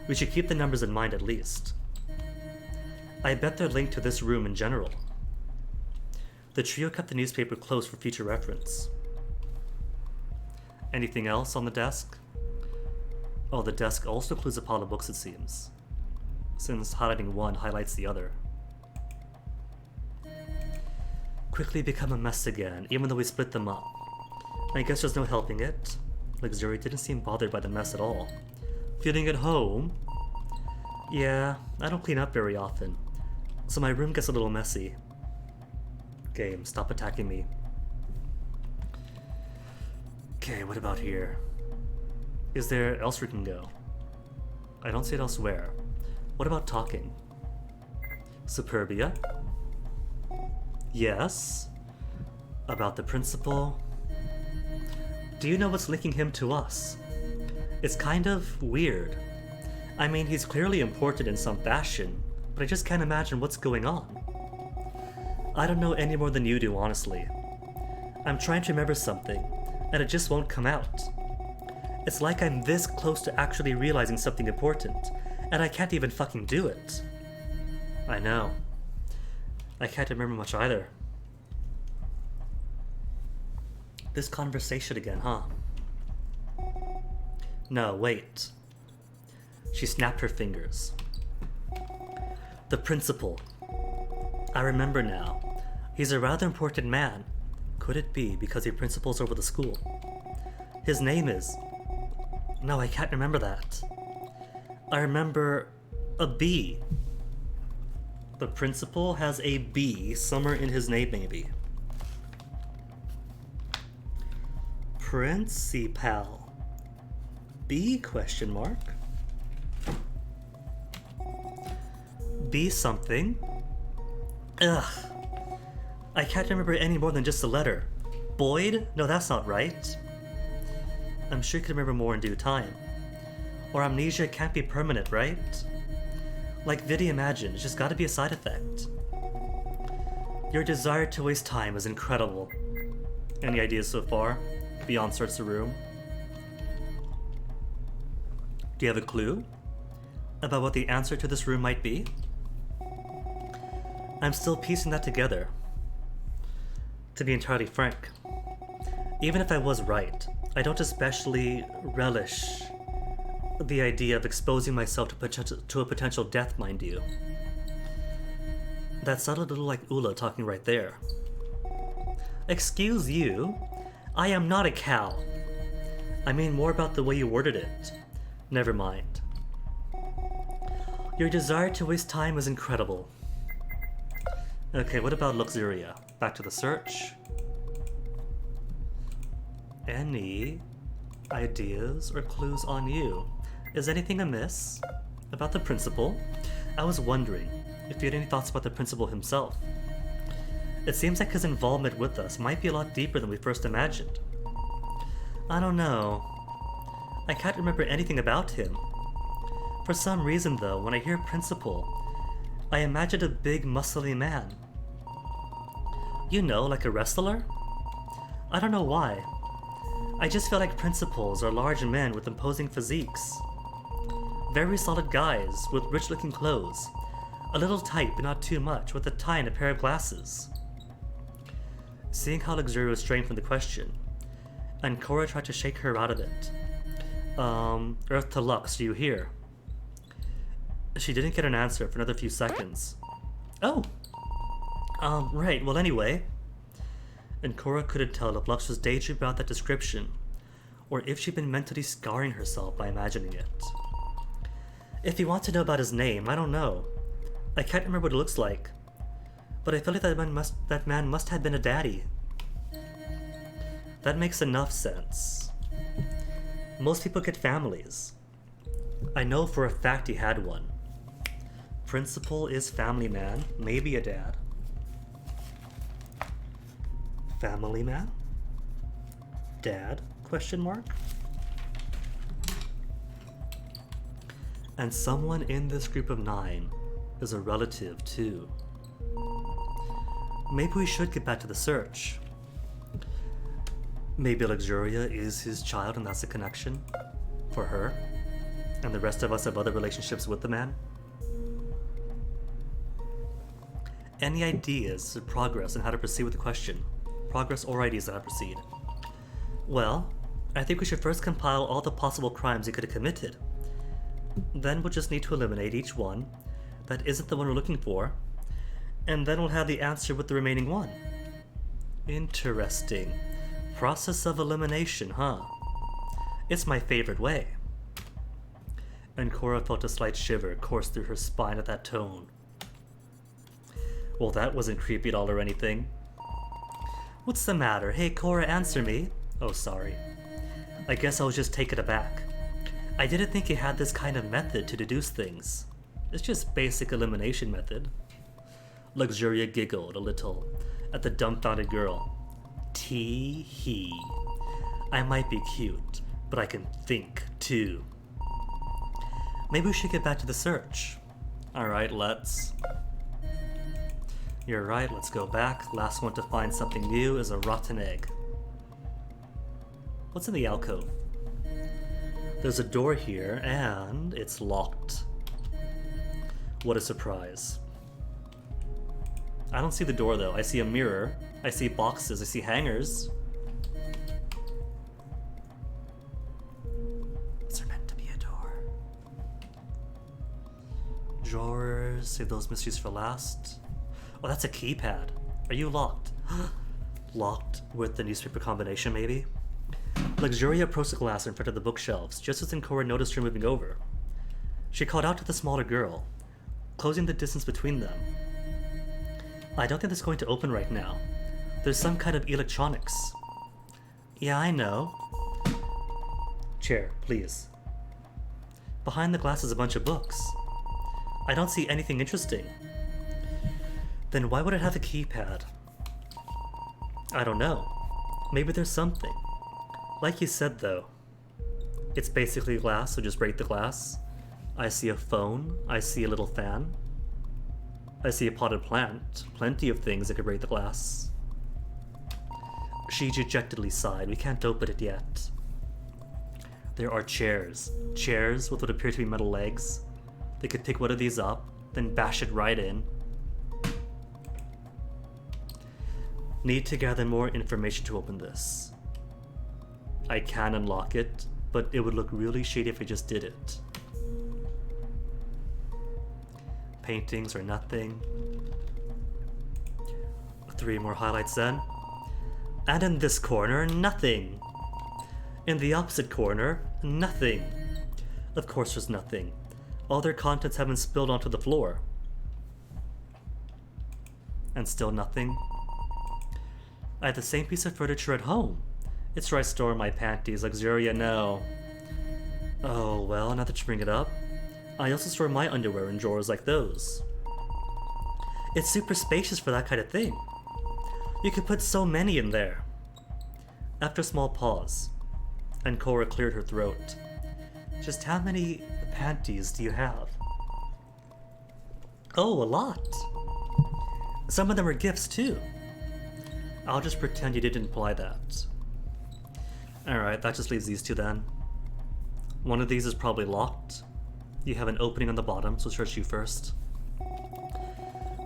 We should keep the numbers in mind at least. I bet they're linked to this room in general. The trio kept the newspaper close for future reference. Anything else on the desk? Oh, the desk also includes a pile of books, it seems, since highlighting one highlights the other. Quickly become a mess again, even though we split them up. I guess there's no helping it. Luxuria didn't seem bothered by the mess at all. Feeling at home? Yeah, I don't clean up very often. So my room gets a little messy. Game, stop attacking me. Okay, what about here? Is there else we can go? I don't see it elsewhere. What about talking? Superbia? Yes? About the principal? Do you know what's linking him to us? It's kind of weird. I mean, he's clearly important in some fashion, but I just can't imagine what's going on. I don't know any more than you do, honestly. I'm trying to remember something, and it just won't come out. It's like I'm this close to actually realizing something important, and I can't even fucking do it. I know. I can't remember much either. This conversation again, huh? No, wait. She snapped her fingers. The principal. I remember now. He's a rather important man. Could it be because he principals over the school? His name is... No, I can't remember that. I remember a B. The principal has a B somewhere in his name, maybe. Principal. B question mark? B something? Ugh. I can't remember any more than just a letter. Boyd? No, that's not right. I'm sure you can remember more in due time. Or amnesia can't be permanent, right? Like Viddy imagined, it's just gotta be a side effect. Your desire to waste time is incredible. Any ideas so far? Beyond search the room. Do you have a clue about what the answer to this room might be? I'm still piecing that together. To be entirely frank, even if I was right, I don't especially relish the idea of exposing myself to a potential death, mind you. That sounded a little like Ula talking right there. Excuse you? I am not a cow. I mean more about the way you worded it. Never mind. Your desire to waste time is incredible. Okay, what about Luxuria? Back to the search. Any ideas or clues on you? Is anything amiss about the principal? I was wondering if you had any thoughts about the principal himself. It seems like his involvement with us might be a lot deeper than we first imagined. I don't know. I can't remember anything about him. For some reason though, when I hear principal, I imagined a big muscly man. You know, like a wrestler? I don't know why. I just feel like principals are large men with imposing physiques. Very solid guys with rich-looking clothes. A little tight, but not too much, with a tie and a pair of glasses. Seeing how Luxuria was straying from the question, and Cora tried to shake her out of it. Earth to Lux, do you hear? She didn't get an answer for another few seconds. Oh! Right, well anyway. And Cora couldn't tell if Lux was daydreaming about that description, or if she'd been mentally scarring herself by imagining it. If you want to know about his name, I don't know. I can't remember what it looks like. But I feel like that man must have been a daddy. That makes enough sense. Most people get families. I know for a fact he had one. Principal is family man, maybe a dad. Family man? Dad? Question mark? And someone in this group of 9 is a relative too. Maybe we should get back to the search. Maybe Luxuria is his child and that's a connection for her, and the rest of us have other relationships with the man. Any ideas of progress on how to proceed with the question? Progress or ideas on how to proceed? Well, I think we should first compile all the possible crimes he could have committed. Then we'll just need to eliminate each one that isn't the one we're looking for, and then we'll have the answer with the remaining one. Interesting. Process of elimination, huh? It's my favorite way. And Cora felt a slight shiver course through her spine at that tone. Well, that wasn't creepy at all or anything. What's the matter? Hey, Cora, answer me. Oh, sorry. I guess I was just taken aback. I didn't think you had this kind of method to deduce things. It's just basic elimination method. Luxuria giggled a little at the dumbfounded girl. Tee-hee. I might be cute, but I can think, too. Maybe we should get back to the search. Alright, let's. You're right, let's go back. Last one to find something new is a rotten egg. What's in the alcove? There's a door here, and it's locked. What a surprise. I don't see the door though. I see a mirror. I see boxes. I see hangers. Is there meant to be a door? Drawers. Save those mysteries for last. Oh, that's a keypad. Are you locked? Locked with the newspaper combination, maybe? Luxuria approached the glass in front of the bookshelves, just as Cora noticed her moving over. She called out to the smaller girl, closing the distance between them. I don't think it's going to open right now. There's some kind of electronics. Yeah, I know. Chair, please. Behind the glass is a bunch of books. I don't see anything interesting. Then why would it have a keypad? I don't know. Maybe there's something. Like you said though, it's basically glass, so just break the glass. I see a phone, I see a little fan. I see a potted plant, plenty of things that could break the glass. She dejectedly sighed, we can't open it yet. There are chairs. Chairs with what appear to be metal legs. They could pick one of these up, then bash it right in. Need to gather more information to open this. I can unlock it, but it would look really shady if I just did it. Paintings or nothing. 3 more highlights then. And in this corner, nothing. In the opposite corner, nothing. Of course there's nothing. All their contents haven't spilled onto the floor. And still nothing. I have the same piece of furniture at home. It's where I store my panties. Luxuria, no. Oh, well, now that you bring it up, I also store my underwear in drawers like those. It's super spacious for that kind of thing. You could put so many in there. After a small pause, and Cora cleared her throat. Just how many panties do you have? Oh, a lot. Some of them are gifts too. I'll just pretend you didn't imply that. Alright, that just leaves these two then. One of these is probably locked. You have an opening on the bottom, so search you first.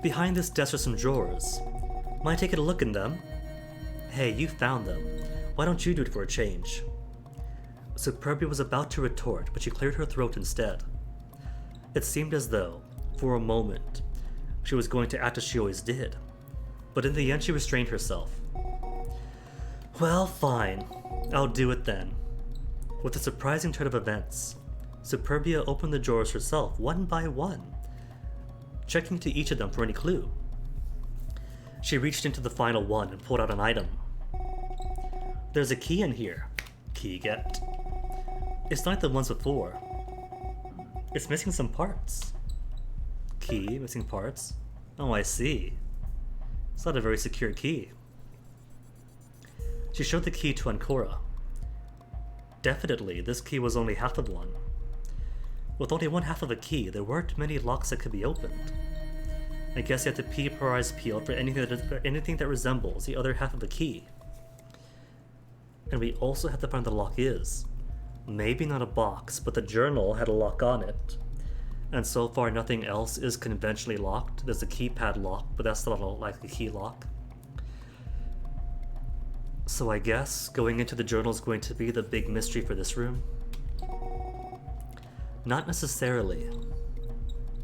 Behind this desk are some drawers. Mind taking a look in them? Hey, you found them. Why don't you do it for a change? Superbia was about to retort, but she cleared her throat instead. It seemed as though, for a moment, she was going to act as she always did. But in the end she restrained herself. Well, fine. I'll do it then. With a surprising turn of events, Superbia opened the drawers herself, one by one, checking to each of them for any clue. She reached into the final one and pulled out an item. There's a key in here. Key get. It's not like the ones before. It's missing some parts. Key, missing parts. Oh, I see. It's not a very secure key. She showed the key to Ancora. Definitely, this key was only half of one. With only one half of a key, there weren't many locks that could be opened. I guess you have to keep her eyes peeled for anything that resembles the other half of the key. And we also have to find the lock is. Maybe not a box, but the journal had a lock on it. And so far nothing else is conventionally locked. There's a keypad lock, but that's not like a key lock. So I guess going into the journal is going to be the big mystery for this room? Not necessarily.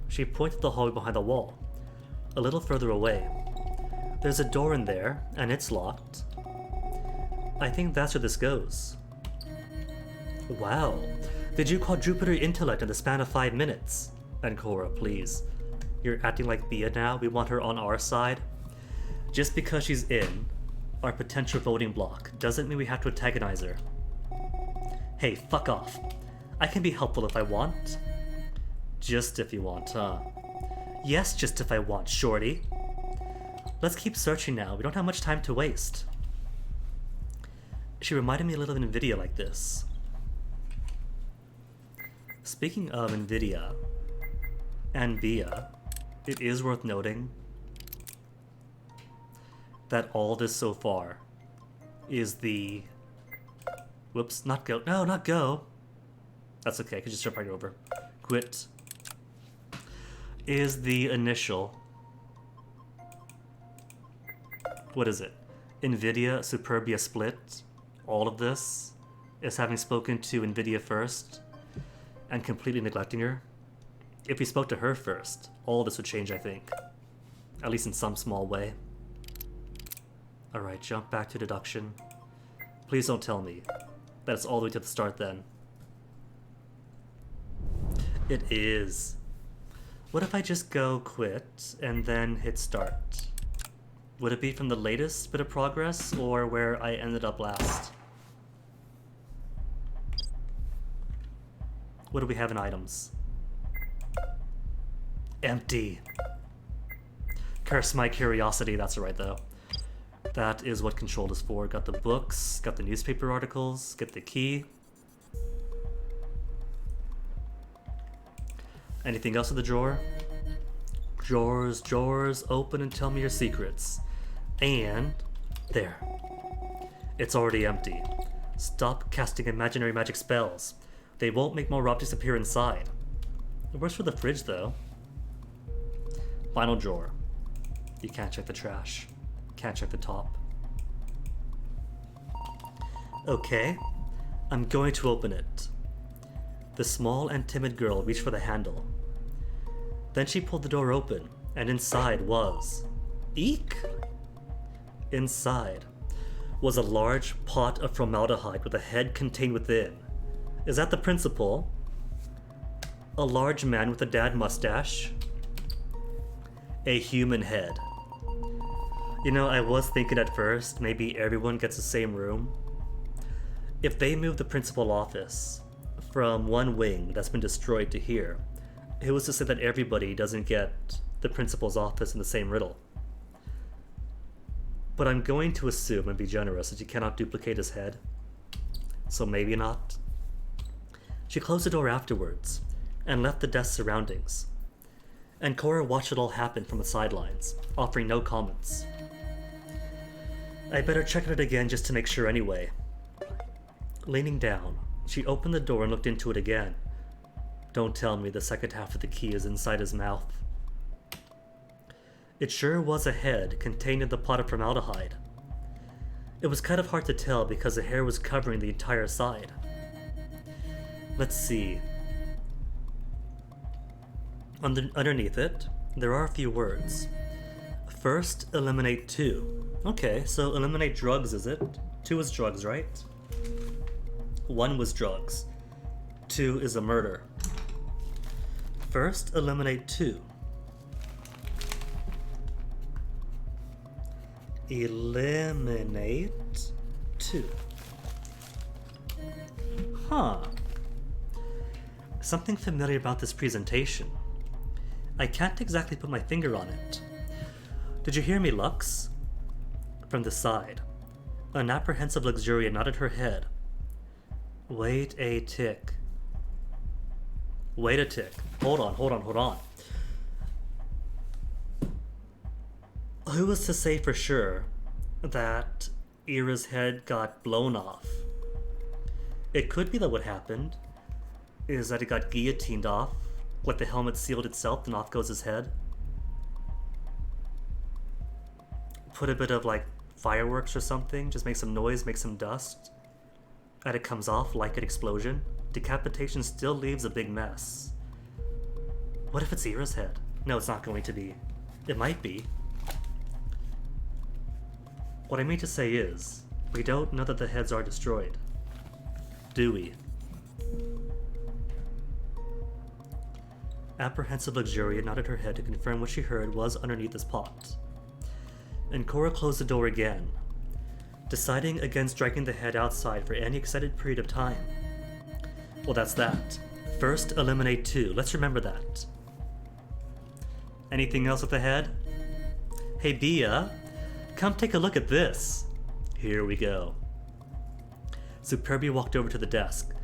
She pointed to the hallway behind the wall, a little further away. There's a door in there, and it's locked. I think that's where this goes. Wow. Did you quadruple your intellect in the span of 5 minutes? Ancora, please. You're acting like Bia now. We want her on our side. Just because she's in our potential voting block doesn't mean we have to antagonize her. Hey, fuck off. I can be helpful if I want. Just if you want, huh? Yes, just if I want, shorty. Let's keep searching now. We don't have much time to waste. She reminded me a little of NVIDIA like this. Speaking of NVIDIA and Bia, it is worth noting that all this so far is the... Whoops, not go. No, not go. That's okay, I can just jump right over. Quit. Is the initial... What is it? NVIDIA Superbia split. All of this is having spoken to NVIDIA first and completely neglecting her. If we spoke to her first, all this would change, I think. At least in some small way. Alright, jump back to deduction. Please don't tell me that it's all the way to the start then. It is. What if I just go quit and then hit start? Would it be from the latest bit of progress or where I ended up last? What do we have in items? Empty. Curse my curiosity, that's right though. That is what Control is for. Got the books, got the newspaper articles, get the key. Anything else in the drawer? Drawers, open and tell me your secrets. And there. It's already empty. Stop casting imaginary magic spells. They won't make more objects appear inside. It works for the fridge though. Final drawer. You can't check the trash. Can't check the top. Okay, I'm going to open it. The small and timid girl reached for the handle. Then she pulled the door open, and inside was... Eek! Inside was a large pot of formaldehyde with a head contained within. Is that the principal? A large man with a dad mustache? A human head. You know, I was thinking at first, maybe everyone gets the same room. If they move the principal office from one wing that's been destroyed to here, it was to say that everybody doesn't get the principal's office in the same riddle. But I'm going to assume and be generous that you cannot duplicate his head. So maybe not. She closed the door afterwards and left the desk surroundings. And Cora watched it all happen from the sidelines, offering no comments. I better check it again just to make sure anyway. Leaning down, she opened the door and looked into it again. Don't tell me the second half of the key is inside his mouth. It sure was a head contained in the pot of formaldehyde. It was kind of hard to tell because the hair was covering the entire side. Let's see. Underneath it, there are a few words. First, eliminate 2. Okay, so eliminate drugs, is it? 2 is drugs, right? 1 was drugs. 2 is a murder. First, eliminate 2. Eliminate 2. Huh. Something familiar about this presentation. I can't exactly put my finger on it. Did you hear me, Lux? From the side, an apprehensive Luxuria nodded her head. Wait a tick. Wait a tick. Hold on. Who was to say for sure that Ira's head got blown off? It could be that what happened is that it got guillotined off, like the helmet sealed itself and off goes his head. Put a bit of like fireworks or something, just make some noise, make some dust, and it comes off like an explosion. Decapitation still leaves a big mess. What if it's Ira's head? No, it's not going to be. It might be. What I mean to say is, we don't know that the heads are destroyed. Do we? Apprehensive Luxuria nodded her head to confirm what she heard was underneath this pot. Ancora closed the door again, deciding against dragging the head outside for any extended period of time. Well, that's that. First, eliminate 2. Let's remember that. Anything else with the head? Hey, Bia, come take a look at this. Here we go. Superbia walked over to the desk,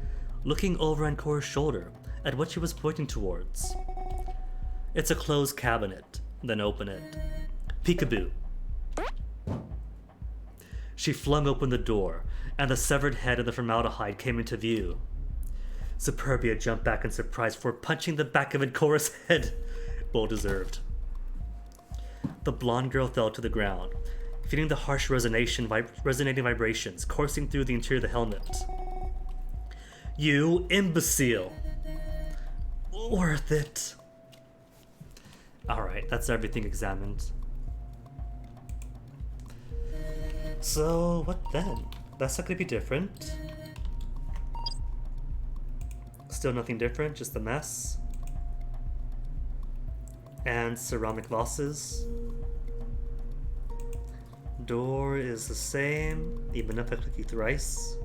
looking over Ancora's shoulder at what she was pointing towards. It's a closed cabinet. Then open it. Peekaboo. She flung open the door, and the severed head and the formaldehyde came into view. Superbia jumped back in surprise for punching the back of Ancora's head. Well deserved. The blonde girl fell to the ground, feeling the harsh resonating vibrations coursing through the interior of the helmet. You imbecile! Worth it. Alright, that's everything examined. So, what then? That's not gonna be different. Still nothing different, just the mess. And ceramic vases. Door is the same, even if I click it thrice.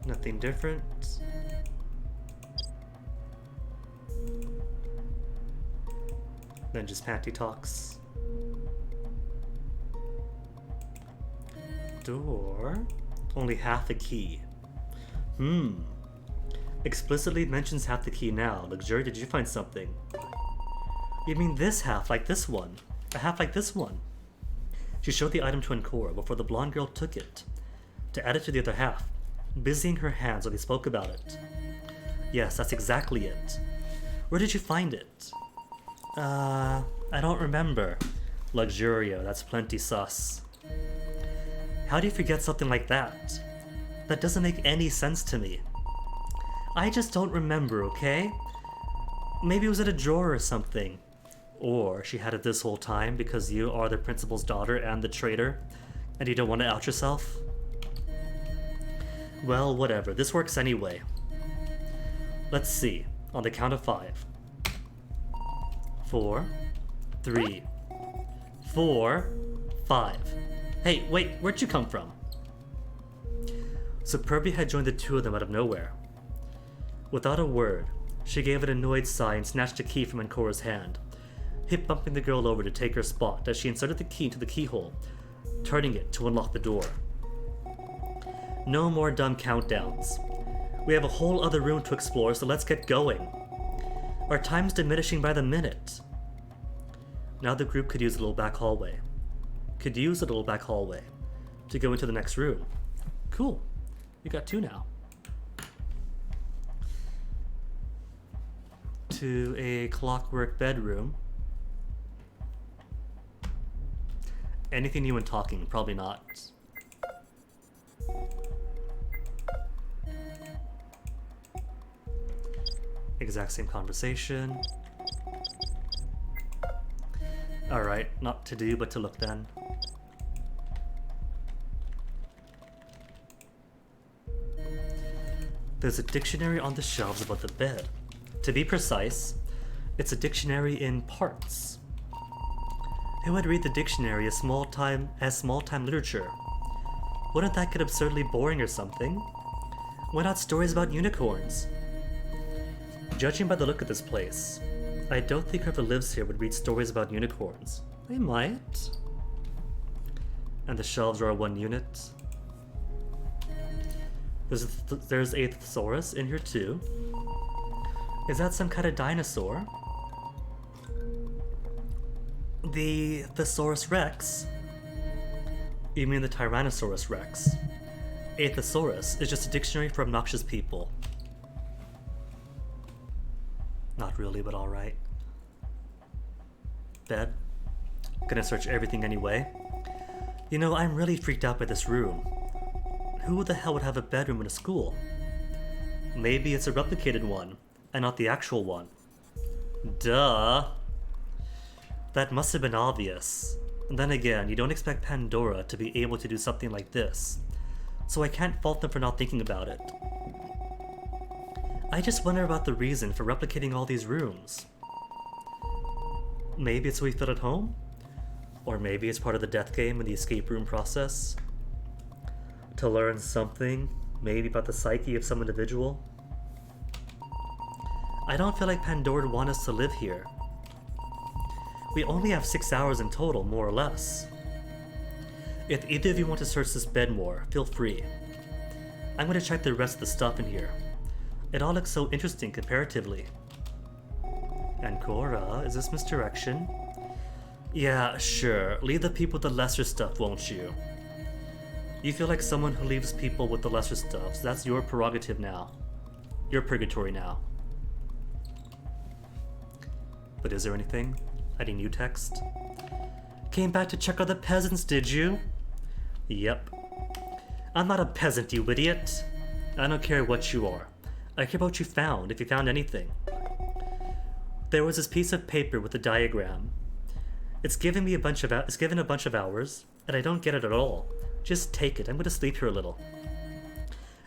Nothing different. Then just panty talks. Door. Only half a key. Explicitly mentions half the key now. Luxury, did you find something? You mean this half, like this one? A half like this one? She showed the item to Ancora before the blonde girl took it to add it to the other half, busying her hands while they spoke about it. Yes, that's exactly it. Where did you find it? I don't remember. Luxuria, that's plenty sus. How do you forget something like that? That doesn't make any sense to me. I just don't remember, okay? Maybe it was in a drawer or something. Or she had it this whole time because you are the principal's daughter and the traitor, and you don't want to out yourself? Well, whatever. This works anyway. Let's see. On the count of 5. 4, 3, 4, 5. Hey, wait, where'd you come from? Superbia had joined the two of them out of nowhere. Without a word, she gave an annoyed sigh and snatched a key from Ancora's hand, hip bumping the girl over to take her spot as she inserted the key into the keyhole, turning it to unlock the door. No more dumb countdowns. We have a whole other room to explore, so let's get going. Our time's diminishing by the minute. Now the group could use a little back hallway. To go into the next room. Cool. We got 2 now. To a clockwork bedroom. Anything new when talking? Probably not. Exact same conversation. Alright, not to do, but to look then. There's a dictionary on the shelves above the bed. To be precise, it's a dictionary in parts. Who would read the dictionary as small-time literature? Wouldn't that get absurdly boring or something? Why not stories about unicorns? Judging by the look of this place, I don't think whoever lives here would read stories about unicorns. They might. And the shelves are 1 unit. There's a thesaurus in here too. Is that some kind of dinosaur? The Thesaurus Rex? You mean the Tyrannosaurus Rex? A thesaurus is just a dictionary for obnoxious people. Not really, but alright. Bed. Gonna search everything anyway. You know, I'm really freaked out by this room. Who the hell would have a bedroom in a school? Maybe it's a replicated one, and not the actual one. Duh! That must have been obvious. And then again, you don't expect Pandora to be able to do something like this. so I can't fault them for not thinking about it. I just wonder about the reason for replicating all these rooms. Maybe it's so we feel at home? Or maybe it's part of the death game and the escape room process? To learn something, maybe about the psyche of some individual? I don't feel like Pandora would want us to live here. We only have 6 hours in total, more or less. If either of you want to search this bed more, feel free. I'm going to check the rest of the stuff in here. It all looks so interesting comparatively. Ancora, is this misdirection? Yeah, sure. Leave the people with the lesser stuff, won't you? You feel like someone who leaves people with the lesser stuff, so that's your prerogative now. Your purgatory now. But is there anything? Any new text? Came back to check on the peasants, did you? Yep. I'm not a peasant, you idiot. I don't care what you are. I care about what you found, if you found anything. There was this piece of paper with a diagram. It's given a bunch of hours, and I don't get it at all. Just take it. I'm going to sleep here a little.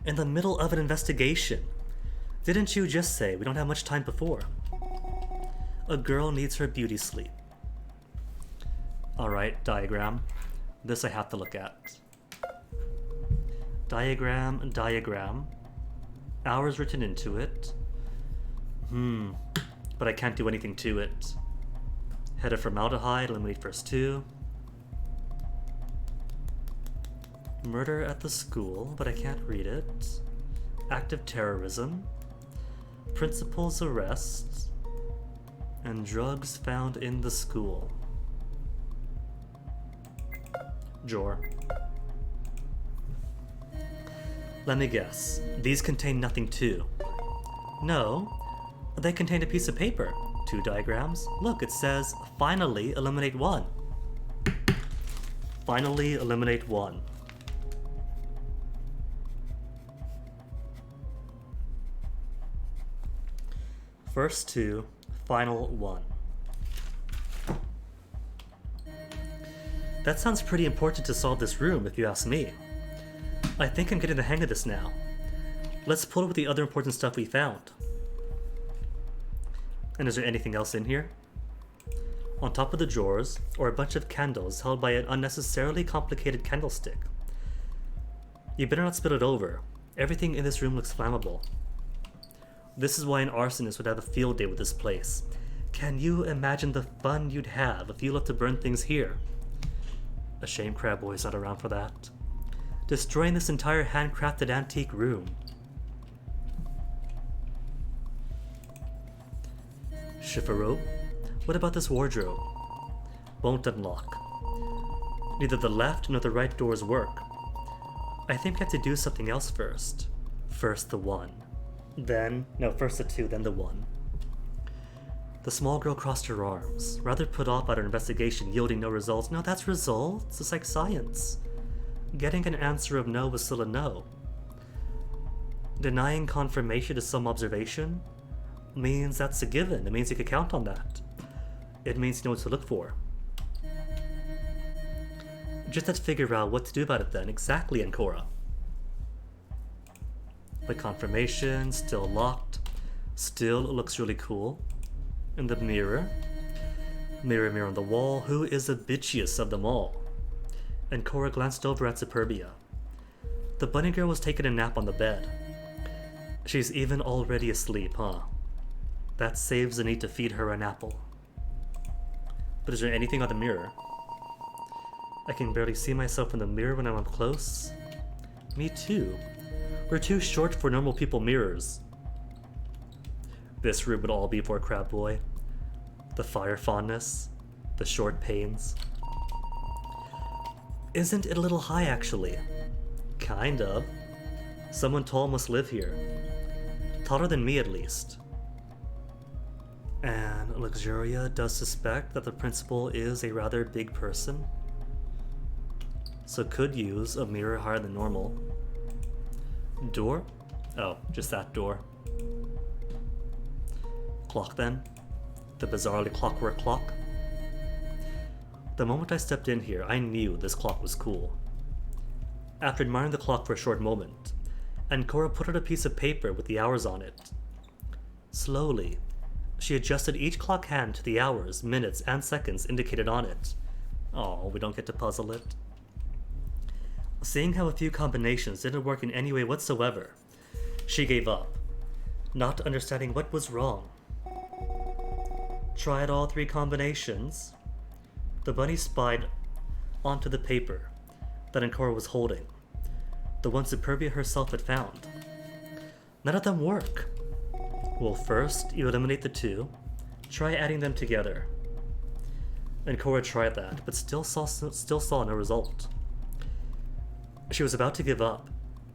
In the middle of an investigation. Didn't you just say we don't have much time before? A girl needs her beauty sleep. Alright, diagram. This I have to look at. Diagram. Hours written into it. But I can't do anything to it. Head of formaldehyde, eliminate first 2. Murder at the school, but I can't read it. Act of terrorism. Principal's arrest. And drugs found in the school. Jor. Let me guess. These contain nothing too. No. They contain a piece of paper. 2 diagrams. Look, it says, finally eliminate 1. Finally eliminate 1. First 2, final 1. That sounds pretty important to solve this room, if you ask me. I think I'm getting the hang of this now. Let's pull it with the other important stuff we found. And is there anything else in here? On top of the drawers are a bunch of candles held by an unnecessarily complicated candlestick. You better not spill it over. Everything in this room looks flammable. This is why an arsonist would have a field day with this place. Can you imagine the fun you'd have if you left to burn things here? A shame Crabboy's not around for that. Destroying this entire handcrafted antique room. Chifforobe? What about this wardrobe? Won't unlock. Neither the left nor the right doors work. I think I have to do something else first. First the 1. First the 2, then the 1. The small girl crossed her arms, rather put off by her investigation yielding no results. No, that's results. It's like science. Getting an answer of no was still a no. Denying confirmation to some observation means that's a given. It means you can count on that. It means you know what to look for. Just have to figure out what to do about it then. Exactly, Ancora. The confirmation, still locked. Still looks really cool. In the mirror. Mirror on the wall. Who is the bitchiest of them all? Ancora glanced over at Superbia. The bunny girl was taking a nap on the bed. She's even already asleep, huh? That saves the need to feed her an apple. But is there anything on the mirror? I can barely see myself in the mirror when I'm up close. Me too. We're too short for normal people mirrors. This room would all be for Crabboy. The fire fondness. The short panes. Isn't it a little high, actually? Kind of. Someone tall must live here. Taller than me, at least. And Luxuria does suspect that the principal is a rather big person. So could use a mirror higher than normal. Door? Oh, just that door. Clock then. The bizarrely clockwork clock. The moment I stepped in here, I knew this clock was cool. after admiring the clock for a short moment, and Cora put out a piece of paper with the hours on it. Slowly, she adjusted each clock hand to the hours, minutes, and seconds indicated on it. Oh, we don't get to puzzle it. Seeing how a few combinations didn't work in any way whatsoever, she gave up, not understanding what was wrong. Tried all 3 combinations. The bunny spied onto the paper that Ancora was holding, the one Superbia herself had found. None of them work. Well, first, you eliminate the 2. Try adding them together. Ancora tried that, but still saw no result. She was about to give up,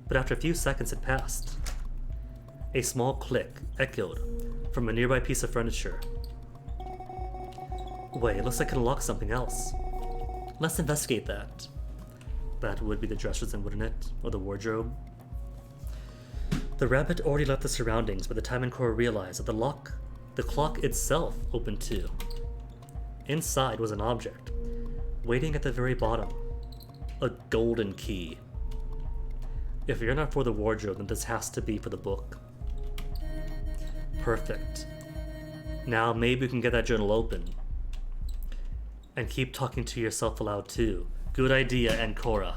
but after a few seconds had passed, a small click echoed from a nearby piece of furniture. Wait, it looks like it unlocked something else. Let's investigate that. That would be the dressers then, wouldn't it? Or the wardrobe? The rabbit already left the surroundings by the time Ancora realized that the clock itself opened too. Inside was an object, waiting at the very bottom. A golden key. If you're not for the wardrobe, then this has to be for the book. Perfect. Now maybe we can get that journal open. And keep talking to yourself aloud too. Good idea, Ancora.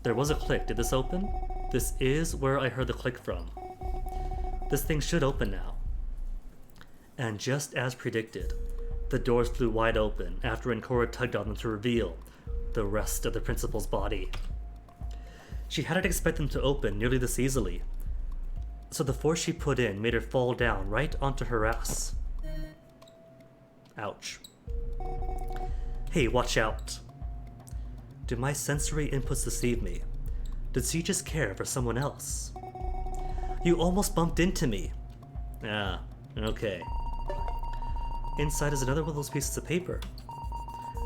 There was a click. Did this open? This is where I heard the click from. This thing should open now. And just as predicted, the doors flew wide open after Ancora tugged on them to reveal the rest of the principal's body. She hadn't expected them to open nearly this easily, so the force she put in made her fall down right onto her ass. Ouch. Hey, watch out. Did my sensory inputs deceive me? Did she just care for someone else? You almost bumped into me. Ah, okay. Inside is another one of those pieces of paper.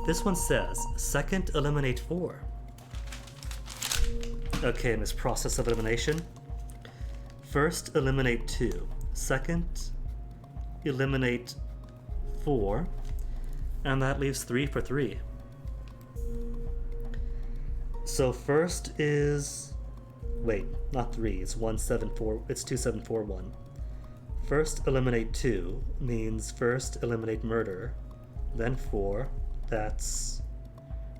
This one says, second eliminate 4. Okay, in this process of elimination, first eliminate 2, second eliminate 4, and that leaves 3 for 3. So first is, wait, not 3, it's 174, it's 2741. First eliminate 2 means first eliminate murder, then 4, that's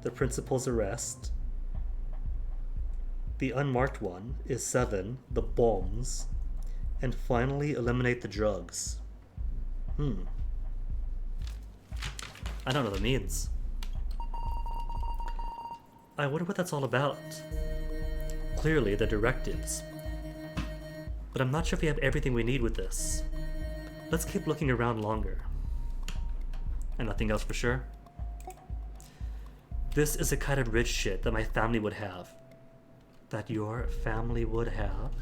the principal's arrest. The unmarked one is 7, the bombs, and finally eliminate the drugs. I don't know what that means. I wonder what that's all about. Clearly, the directives. But I'm not sure if we have everything we need with this. Let's keep looking around longer. And nothing else for sure. This is the kind of rich shit that my family would have. That your family would have?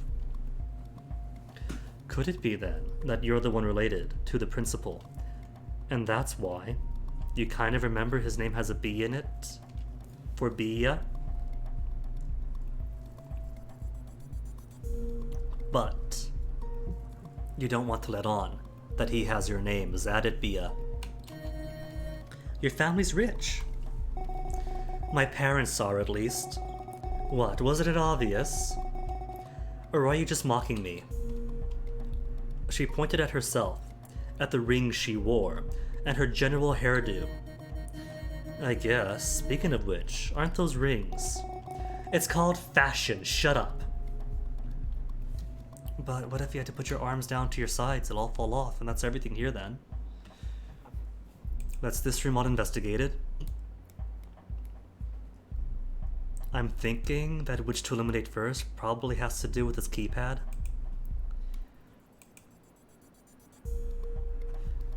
Could it be then that you're the one related to the principal? And that's why you kind of remember his name has a B in it? For Bia? But you don't want to let on that he has your name. Is that it, Bia? Your family's rich. My parents saw at least. What, wasn't it obvious? Or are you just mocking me? She pointed at herself, at the rings she wore, and her general hairdo. I guess, speaking of which, aren't those rings? It's called fashion, shut up. But what if you had to put your arms down to your sides? It'll all fall off, and that's everything here then. That's this room uninvestigated. I'm thinking that which to eliminate first probably has to do with this keypad.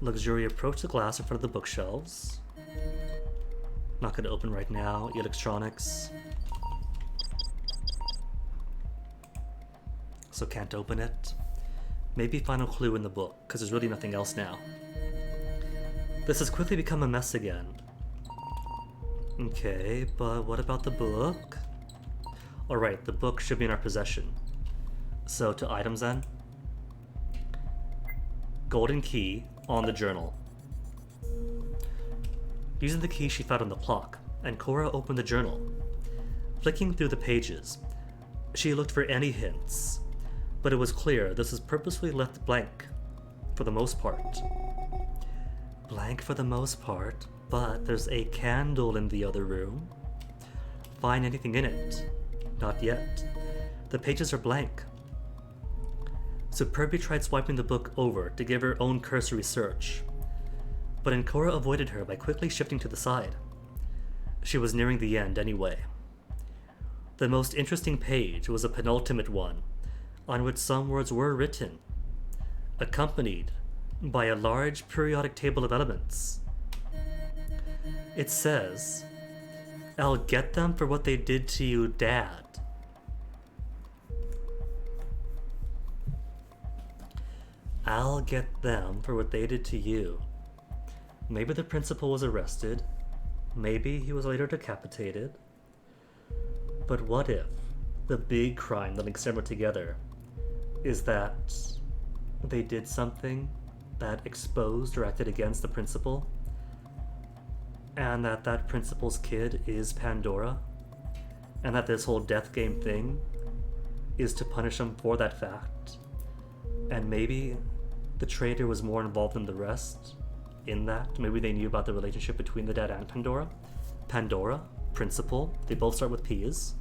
Luxury approach the glass in front of the bookshelves. Not going to open right now. Electronics. So can't open it. Maybe final clue in the book, because there's really nothing else now. This has quickly become a mess again. Okay, but what about the book? Alright, the book should be in our possession. So to items then. Golden key on the journal. Using the key she found on the clock, Ancora opened the journal, Flicking through the pages, she looked for any hints, but it was clear this was purposefully left blank, for the most part. Blank for the most part, but there's a candle in the other room. Find anything in it? Not yet. The pages are blank. Superbia tried swiping the book over to give her own cursory search, but Ancora avoided her by quickly shifting to the side. She was nearing the end anyway. The most interesting page was a penultimate one, on which some words were written, accompanied by a large periodic table of elements. It says, "I'll get them for what they did to you, Dad." I'll get them for what they did to you. Maybe the principal was arrested. Maybe he was later decapitated. But what if the big crime that links everyone together is that they did something that exposed or acted against the principal, and that principal's kid is Pandora, and that this whole death game thing is to punish him for that fact, and maybe the traitor was more involved than the rest in that. Maybe they knew about the relationship between the dad and Pandora. Pandora, principal, they both start with P's.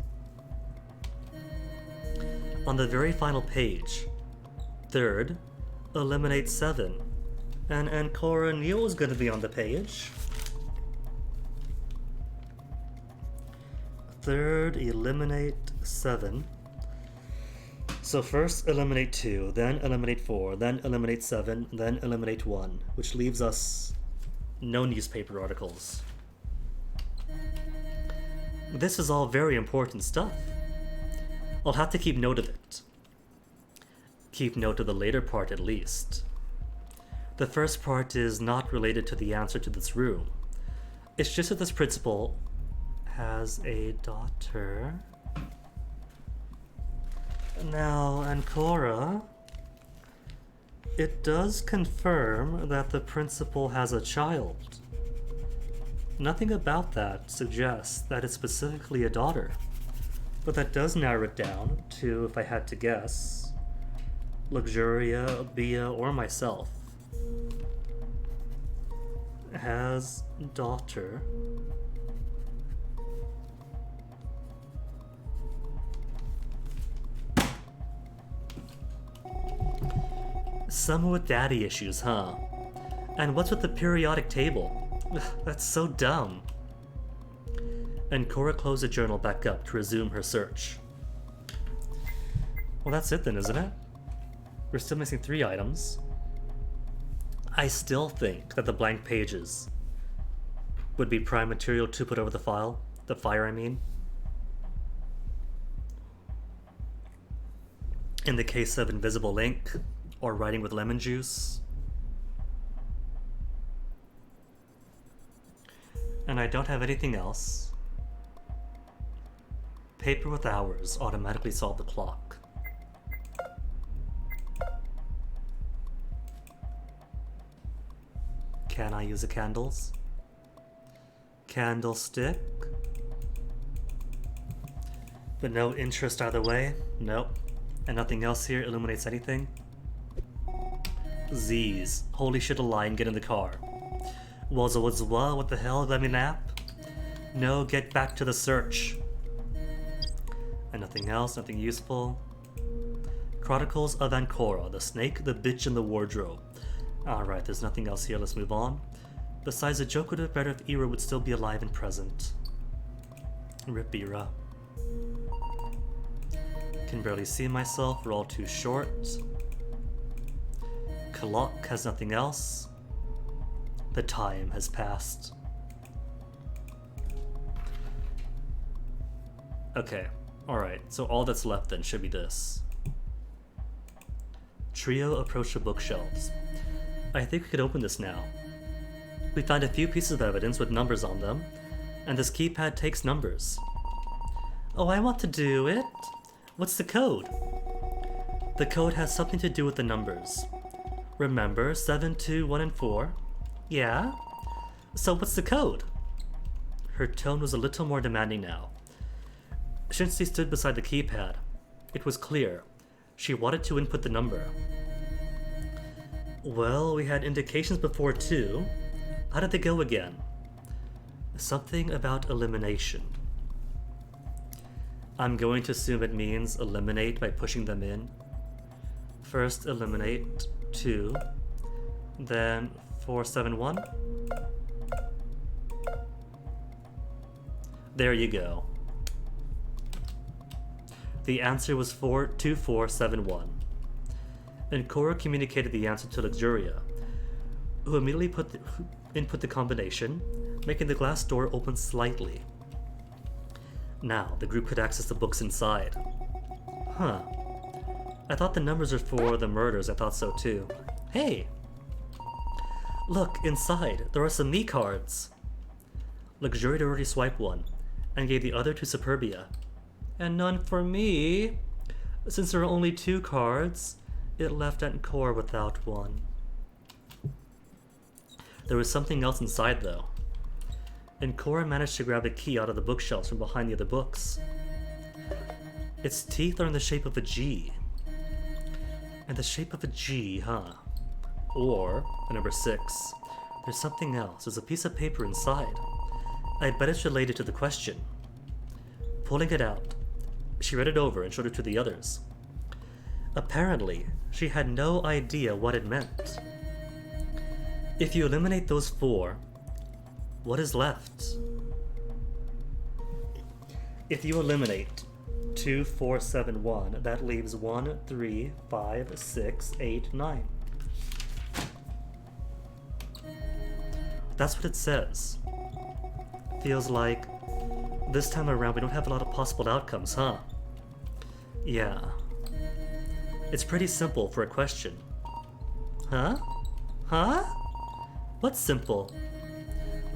On the very final page, third, eliminate 7. And Ancora knew it was going to be on the page. Third, eliminate 7. So first eliminate 2, then eliminate 4, then eliminate 7, then eliminate 1, which leaves us no newspaper articles. This is all very important stuff. I'll have to keep note of it. Keep note of the later part at least. The first part is not related to the answer to this room. It's just that this principal has a daughter. Now, Ancora, it does confirm that the principal has a child. Nothing about that suggests that it's specifically a daughter, but that does narrow it down to, if I had to guess, Luxuria, Bia, or myself. Has daughter. Someone with daddy issues, huh? And what's with the periodic table? That's so dumb. Ancora closed the journal back up to resume her search. Well, that's it then, isn't it? We're still missing 3 items. I still think that the blank pages would be prime material to put over the file. The fire, I mean. In the case of invisible ink, or writing with lemon juice. And I don't have anything else. Paper with hours automatically solve the clock. Can I use the candles? Candlestick. But no interest either way. Nope. And nothing else here illuminates anything. Z's. Holy shit, a line, get in the car. What the hell, let me nap? No, get back to the search. And nothing else, nothing useful. Chronicles of Ancora, the snake, the bitch, and the wardrobe. Alright, there's nothing else here, let's move on. Besides, the joke would have been better if Ira would still be alive and present. Rip Ira. Can barely see myself, we're all too short. Clock has nothing else. The time has passed. Okay, alright, so all that's left then should be this. Trio approached the bookshelves. I think we could open this now. We find a few pieces of evidence with numbers on them, and this keypad takes numbers. Oh, I want to do it! What's the code? The code has something to do with the numbers. Remember, 7, 2, 1, and 4? Yeah? So what's the code? Her tone was a little more demanding now. Shinsi stood beside the keypad. It was clear. She wanted to input the number. Well, we had indications before too. How did they go again? Something about elimination. I'm going to assume it means eliminate by pushing them in. First eliminate 2, then 471. There you go. The answer was 2471. And Cora communicated the answer to Luxuria, who immediately input the combination, making the glass door open slightly. Now, the group could access the books inside. Huh. I thought the numbers are for the murders. I thought so too. Hey! Look, inside, there are some me cards. Luxuria had already swiped one, and gave the other to Superbia. And none for me. Since there are only 2 cards, it left Aunt Cora without one. There was something else inside though. And Cora managed to grab a key out of the bookshelves from behind the other books. Its teeth are in the shape of a G. And the shape of a G, huh? Or, number 6, there's something else. There's a piece of paper inside. I bet it's related to the question. Pulling it out, she read it over and showed it to the others. Apparently, she had no idea what it meant. If you eliminate those 4, what is left? If you eliminate 2, 4, 7, 1, that leaves 1, 3, 5, 6, 8, 9. That's what it says. Feels like this time around we don't have a lot of possible outcomes, huh? Yeah. It's pretty simple for a question. Huh? Huh? What's simple?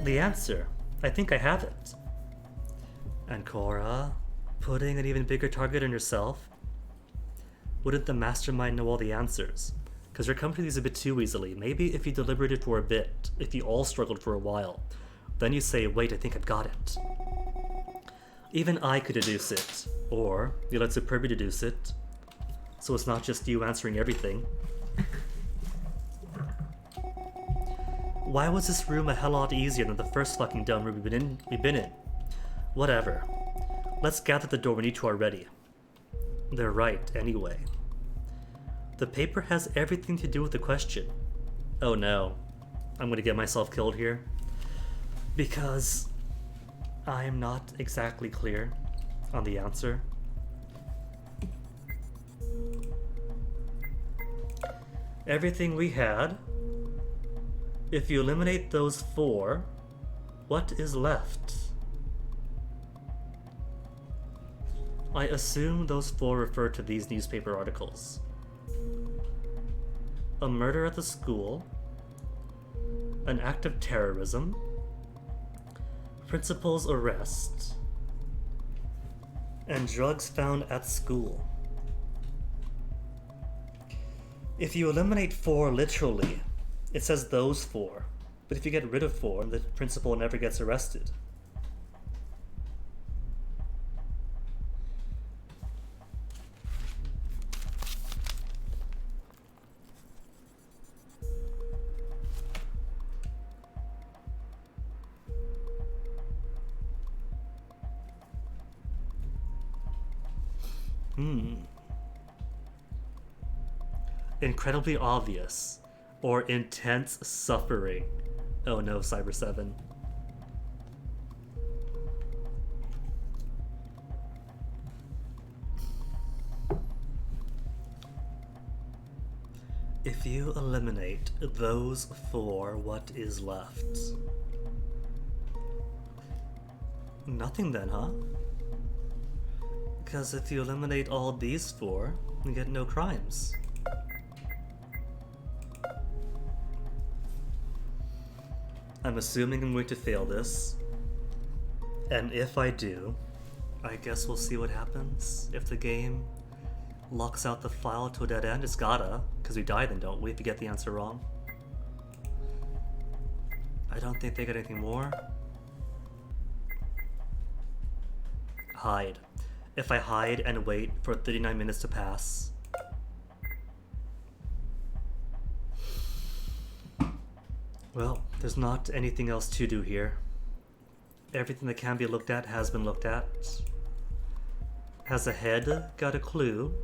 The answer. I think I have it. And Cora, putting an even bigger target on yourself? Wouldn't the mastermind know all the answers? Because you're coming to these a bit too easily. Maybe if you deliberated for a bit, if you all struggled for a while, then you say, wait, I think I've got it. Even I could deduce it. Or you let Superbia deduce it. So it's not just you answering everything. Why was this room a hell lot easier than the first fucking dumb room we've been in? Whatever. Let's gather the door when you two are ready. They're right, anyway. The paper has everything to do with the question. Oh no. I'm gonna get myself killed here. Because I am not exactly clear on the answer. Everything we had. If you eliminate those 4, what is left? I assume those 4 refer to these newspaper articles. A murder at the school, an act of terrorism, principal's arrest, and drugs found at school. If you eliminate 4 literally, it says those 4, but if you get rid of 4, the principal never gets arrested. Incredibly obvious. Or intense suffering. Oh no, Cyber 7. If you eliminate those 4, what is left? Nothing then, huh? Because if you eliminate all these 4, you get no crimes. I'm assuming I'm going to fail this. And if I do, I guess we'll see what happens. If the game locks out the file to a dead end, it's gotta, because we die then, don't we, if you get the answer wrong? I don't think they got anything more. Hide. if I hide and wait for 39 minutes to pass? Well, there's not anything else to do here. Everything that can be looked at has been looked at. Has the head got a clue?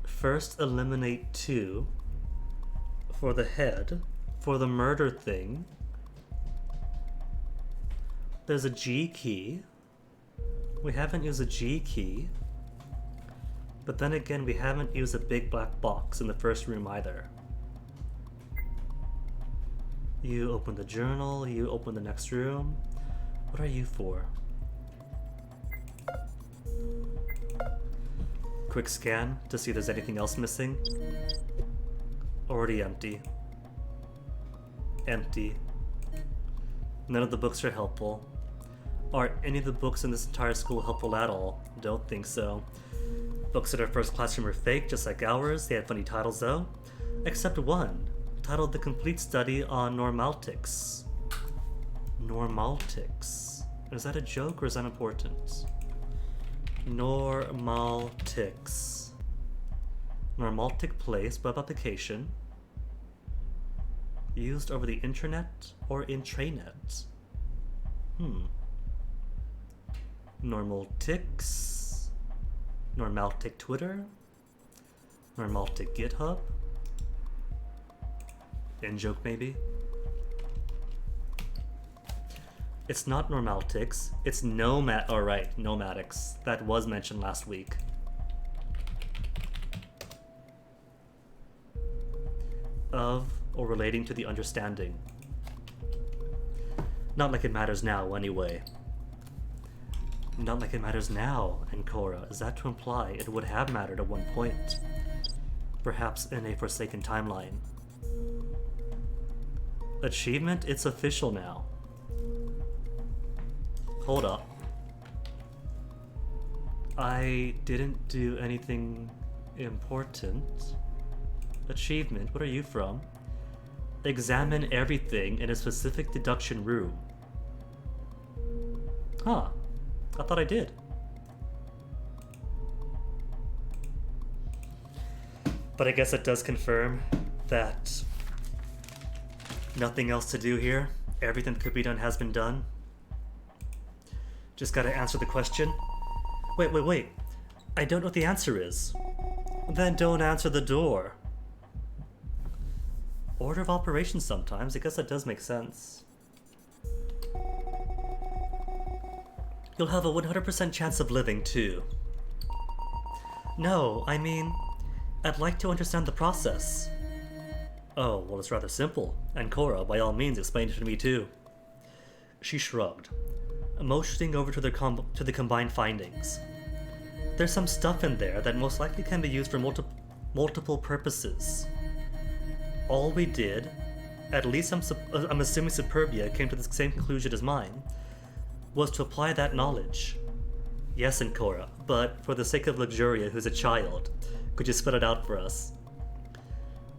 First eliminate 2 for the head. For the murder thing, there's a G key. We haven't used a G key. But then again, we haven't used a big black box in the first room either. You open the journal, you open the next room. What are you for? Quick scan to see if there's anything else missing. Already empty. Empty. None of the books are helpful. Are any of the books in this entire school helpful at all? Don't think so. Books at our first classroom are fake, just like ours. They had funny titles though. Except one, titled The Complete Study on Normaltics. Normaltics. Is that a joke or is that important? Normaltics. Normaltic place, web application. Used over the internet or intranet? Normaltics. Normaltic Twitter. Normaltic GitHub. In-joke maybe? It's not Normaltics, it's Nomadics. That was mentioned last week. Of or relating to the understanding. Not like it matters now, anyway. Not like it matters now, Ancora. Is that to imply it would have mattered at one point? Perhaps in a forsaken timeline. Achievement? It's official now. Hold up. I didn't do anything important. Achievement? What are you from? Examine everything in a specific deduction room. Huh. I thought I did. But I guess it does confirm that nothing else to do here. Everything that could be done has been done. Just gotta answer the question. Wait. I don't know what the answer is. Then don't answer the door. Order of operations sometimes. I guess that does make sense. You'll have a 100% chance of living, too. No, I mean, I'd like to understand the process. Oh, well, it's rather simple. Ancora, by all means, explain it to me, too. She shrugged, motioning over to the combined findings. There's some stuff in there that most likely can be used for multiple purposes. All we did, at least I'm assuming Superbia came to the same conclusion as mine, was to apply that knowledge. Yes, Ancora, but for the sake of Luxuria, who's a child, could you spell it out for us?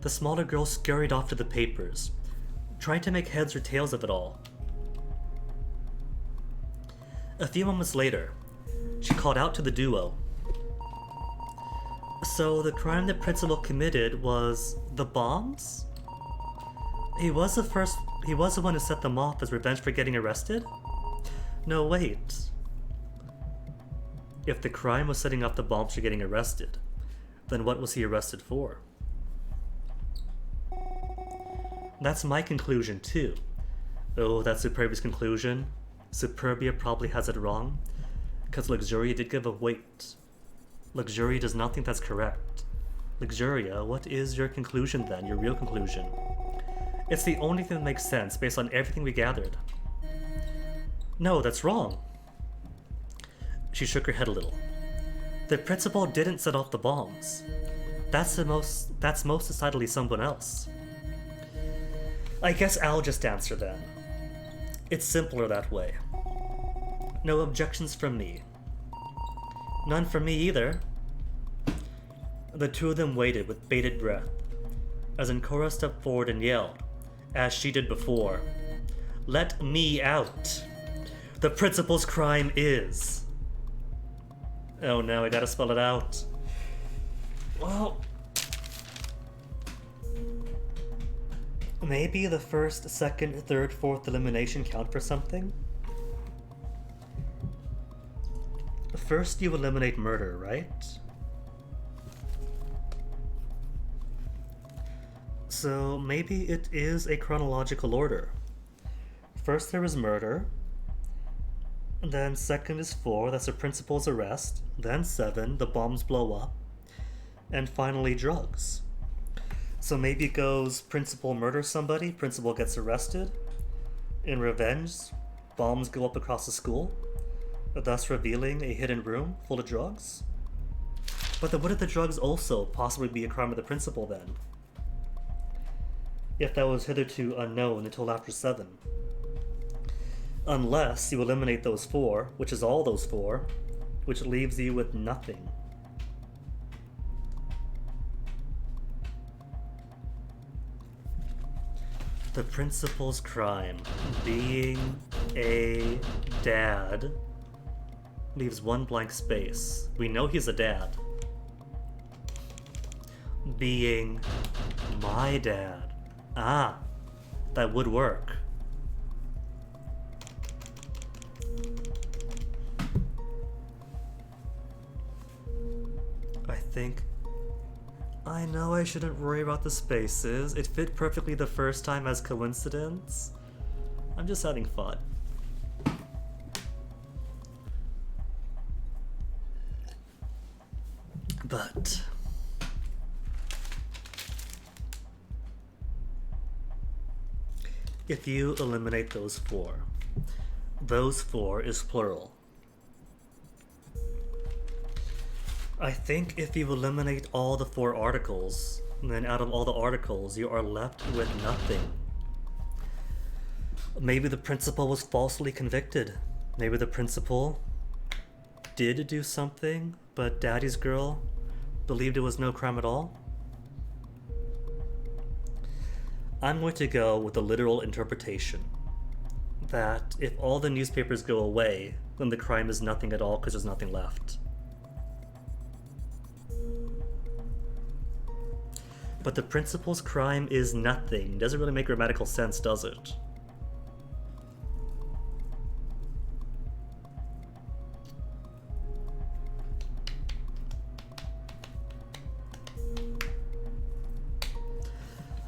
The smaller girl scurried off to the papers, trying to make heads or tails of it all. A few moments later, she called out to the duo. So the crime the principal committed was the bombs? He was the one who set them off as revenge for getting arrested? No, wait. If the crime was setting off the bombs for getting arrested, then what was he arrested for? That's my conclusion, too. Oh, that's Superbia's conclusion? Superbia probably has it wrong? Because Luxuria did give a weight. Luxuria does not think that's correct. Luxuria, what is your conclusion then, your real conclusion? It's the only thing that makes sense based on everything we gathered. No, that's wrong. She shook her head a little. The principal didn't set off the bombs. That's most decidedly someone else. I guess I'll just answer then. It's simpler that way. No objections from me. None from me either. The two of them waited with bated breath, as Ancora stepped forward and yelled, as she did before, "Let me out! The principal's crime is..." Oh no, I gotta spell it out. Well, maybe the first, second, third, fourth elimination count for something? First you eliminate murder, right? So maybe it is a chronological order. First there is murder, then second is 4, that's the principal's arrest, then 7, the bombs blow up, and finally drugs. So maybe it goes principal murders somebody, principal gets arrested. In revenge, bombs go up across the school, thus revealing a hidden room full of drugs. But then what if the drugs also possibly be a crime of the principal then? If that was hitherto unknown until after 7. Unless you eliminate those 4, which is all those 4, which leaves you with nothing. The principal's crime, being a dad, leaves one blank space. We know he's a dad. Being my dad. Ah, that would work. I know I shouldn't worry about the spaces. It fit perfectly the first time as coincidence. I'm just having fun. But if you eliminate those 4 is plural. I think if you eliminate all the 4 articles, then out of all the articles, you are left with nothing. Maybe the principal was falsely convicted. Maybe the principal did do something, but Daddy's girl believed it was no crime at all. I'm going to go with the literal interpretation that if all the newspapers go away, then the crime is nothing at all because there's nothing left. But the principal's crime is nothing. Doesn't really make grammatical sense, does it?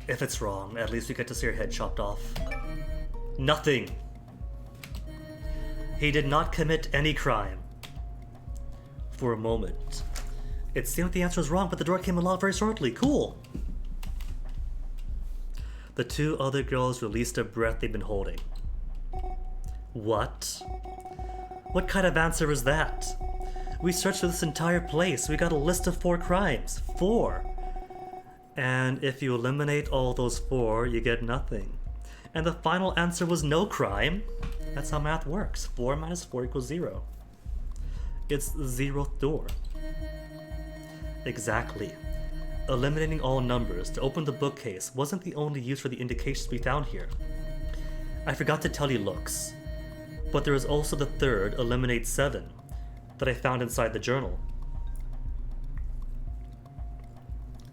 If it's wrong, at least we get to see her head chopped off. Nothing! He did not commit any crime. For a moment. It seemed the answer was wrong, but the door came along very shortly. Cool! The 2 other girls released a breath they'd been holding. What? What kind of answer is that? We searched for this entire place. We got a list of 4 crimes. 4! And if you eliminate all those 4, you get nothing. And the final answer was no crime. That's how math works. 4 minus 4 equals 0. It's the 0th door. Exactly. Eliminating all numbers to open the bookcase wasn't the only use for the indications we found here. I forgot to tell you looks, but there was also the 3rd, eliminate 7, that I found inside the journal.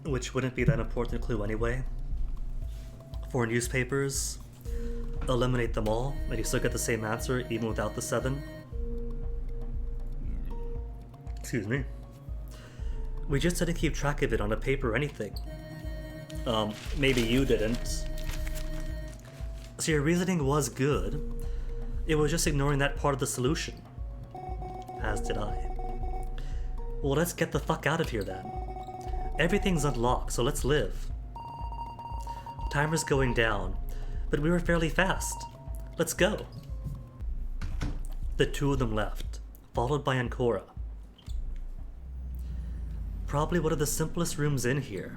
Which wouldn't be that important a clue anyway. For newspapers, eliminate them all, and you still get the same answer even without the 7. Excuse me. We just didn't keep track of it on a paper or anything. Maybe you didn't. So your reasoning was good. It was just ignoring that part of the solution. As did I. Well, let's get the fuck out of here then. Everything's unlocked, so let's live. Timer's going down, but we were fairly fast. Let's go. The 2 of them left, followed by Ancora. Probably one of the simplest rooms in here.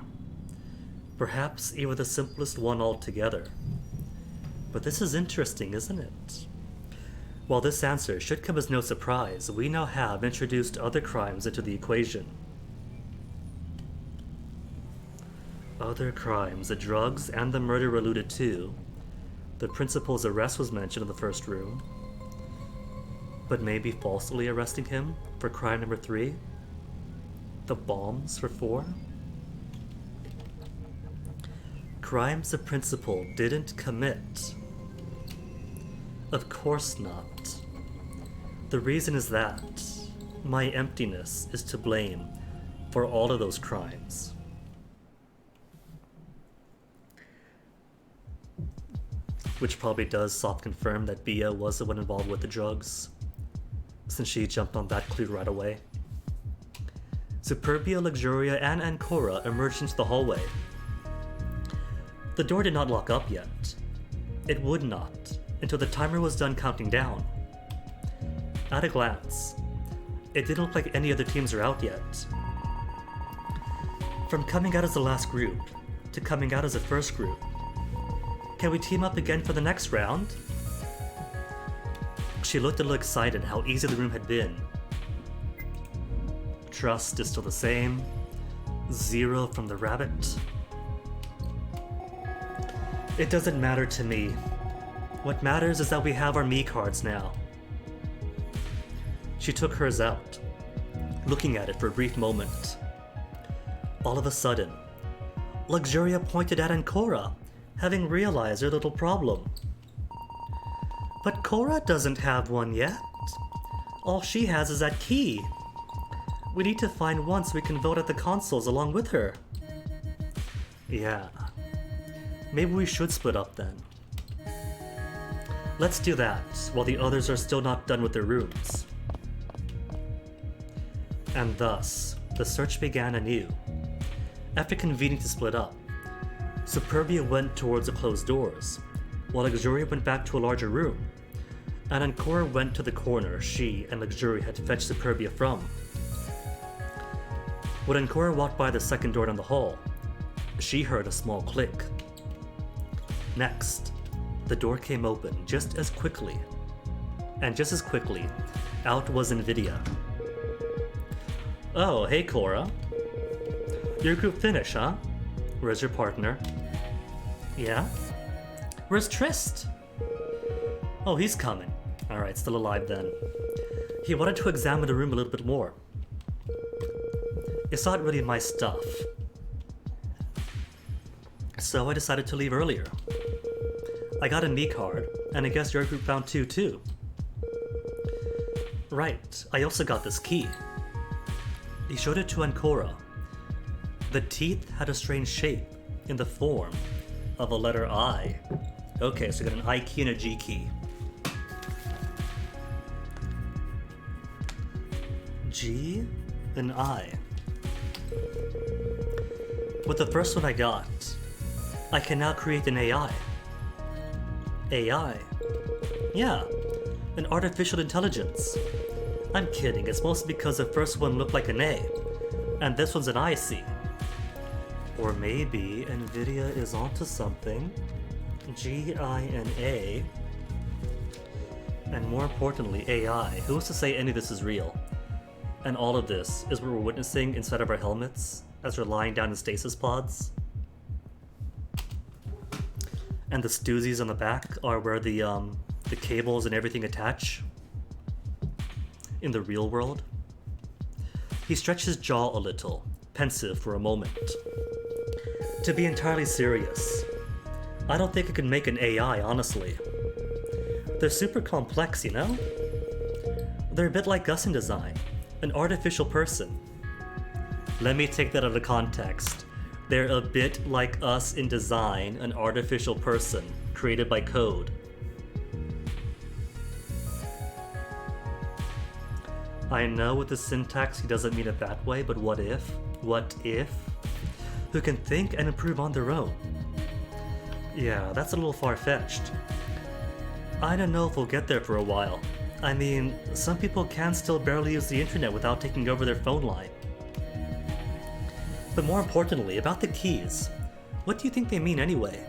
Perhaps even the simplest one altogether. But this is interesting, isn't it? While this answer should come as no surprise, we now have introduced other crimes into the equation. Other crimes, the drugs and the murder were alluded to. The principal's arrest was mentioned in the first room. but maybe falsely arresting him for crime number 3? The bombs for 4? Crimes the principal didn't commit. Of course not. The reason is that my emptiness is to blame for all of those crimes. Which probably does soft confirm that Bia was the one involved with the drugs, since she jumped on that clue right away. Superbia, Luxuria, and Ancora emerged into the hallway. The door did not lock up yet. It would not, until the timer was done counting down. At a glance, it didn't look like any other teams are out yet. From coming out as the last group, to coming out as the first group, can we team up again for the next round? She looked a little excited how easy the room had been. Trust is still the same. 0 from the rabbit. It doesn't matter to me. What matters is that we have our me cards now. She took hers out, looking at it for a brief moment. All of a sudden, Luxuria pointed at Ancora, having realized her little problem. But Cora doesn't have one yet. All she has is that key. We need to find one so we can vote at the consoles along with her. Yeah. Maybe we should split up then. Let's do that, while the others are still not done with their rooms. And thus, the search began anew. After convening to split up, Superbia went towards the closed doors, while Luxuria went back to a larger room, and Ancora went to the corner she and Luxuria had fetched Superbia from. When Ancora walked by the second door down the hall, she heard a small click. Next, the door came open just as quickly, and just as quickly, out was Nvidia. Oh, hey Cora. Your group finished, huh? Where's your partner? Yeah? Where's Trist? Oh, he's coming. Alright, still alive then. He wanted to examine the room a little bit more. It's not really my stuff. So I decided to leave earlier. I got a me card, and I guess your group found 2 too. Right, I also got this key. He showed it to Ancora. The teeth had a strange shape in the form of a letter I. Okay, so we got an I key and a G key. G and I. With the first one I got, I can now create an AI. AI? Yeah, an artificial intelligence. I'm kidding, it's mostly because the first one looked like an A, and this one's an IC. Or maybe Nvidia is onto something. G-I-N-A. And more importantly, AI. Who's to say any of this is real? And all of this is what we're witnessing inside of our helmets as we're lying down in stasis pods. And the stoozies on the back are where the cables and everything attach in the real world. He stretched his jaw a little, pensive for a moment. To be entirely serious, I don't think I could make an AI, honestly. They're super complex, you know? They're a bit like us in design, an artificial person. Let me take that out of context. They're a bit like us in design, an artificial person, created by code. I know with the syntax he doesn't mean it that way, but what if? What if? Who can think and improve on their own? Yeah, that's a little far-fetched. I don't know if we'll get there for a while. I mean, some people can still barely use the internet without taking over their phone line. But more importantly, about the keys, what do you think they mean anyway?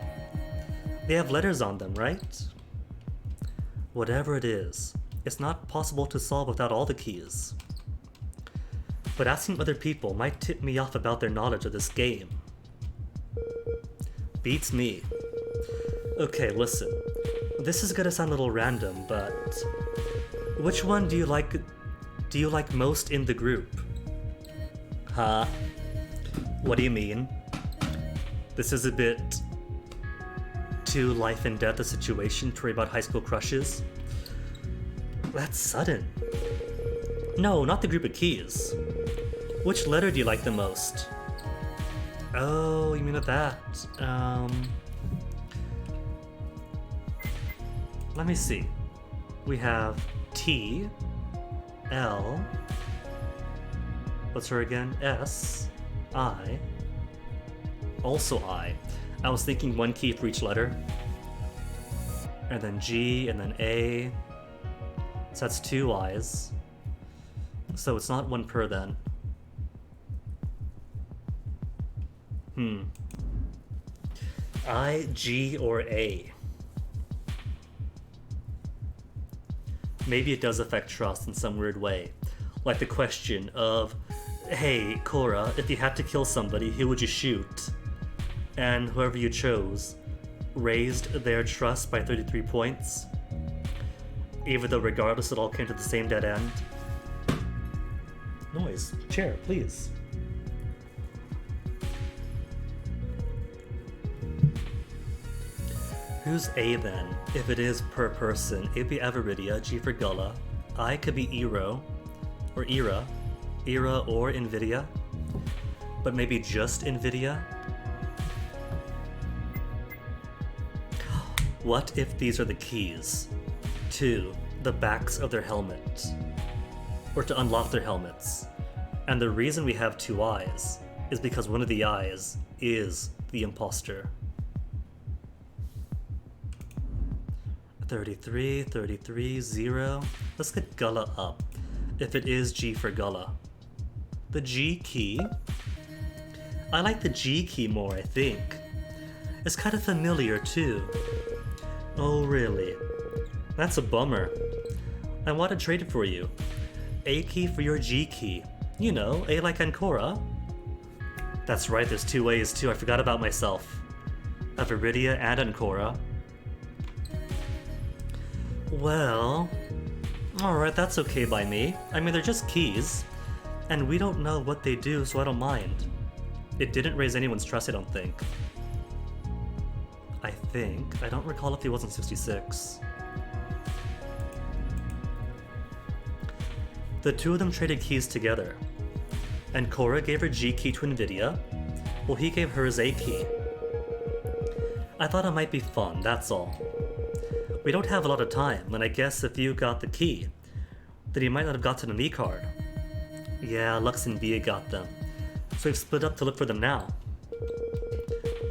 They have letters on them, right? Whatever it is, it's not possible to solve without all the keys. But asking other people might tip me off about their knowledge of this game. Beats me. Okay, listen. This is gonna sound a little random, but Which one do you like most in the group? Huh? What do you mean? This is a bit too life and death a situation to worry about high school crushes. That's sudden. No, not the group of keys. Which letter do you like the most? Oh, you mean with that? Let me see. We have T, L, what's her again? S, I, also I. I was thinking one key for each letter. And then G, and then A. So that's 2 I's. So it's not one per then. I, G, or A? Maybe it does affect trust in some weird way. Like the question of, hey, Cora, if you had to kill somebody, who would you shoot? And whoever you chose raised their trust by 33 points. Even though regardless it all came to the same dead end. Noise. Chair, please. Who's A then? If it is per person, it'd be Everidia, G for Gullah. I could be Eero, or Era, or Nvidia. But maybe just Nvidia? What if these are the keys to the backs of their helmet? Or to unlock their helmets? And the reason we have 2 eyes is because one of the eyes is the imposter. 33, 33, 0. Let's get Gullah up. If it is G for Gullah. The G key? I like the G key more, I think. It's kind of familiar too. Oh really? That's a bummer. I want to trade it for you. A key for your G key. You know, A like Ancora. That's right, there's 2 A's too, I forgot about myself. Everidia and Ancora. Well, alright, that's okay by me. I mean, they're just keys, and we don't know what they do, so I don't mind. It didn't raise anyone's trust, I don't think. I don't recall if he was in 66. The 2 of them traded keys together, and Cora gave her G key to Nvidia, while he gave her his A key. I thought it might be fun, that's all. We don't have a lot of time, and I guess if you got the key, then you might not have gotten an E-card. Yeah, Lux and Bia got them, so we've split up to look for them now.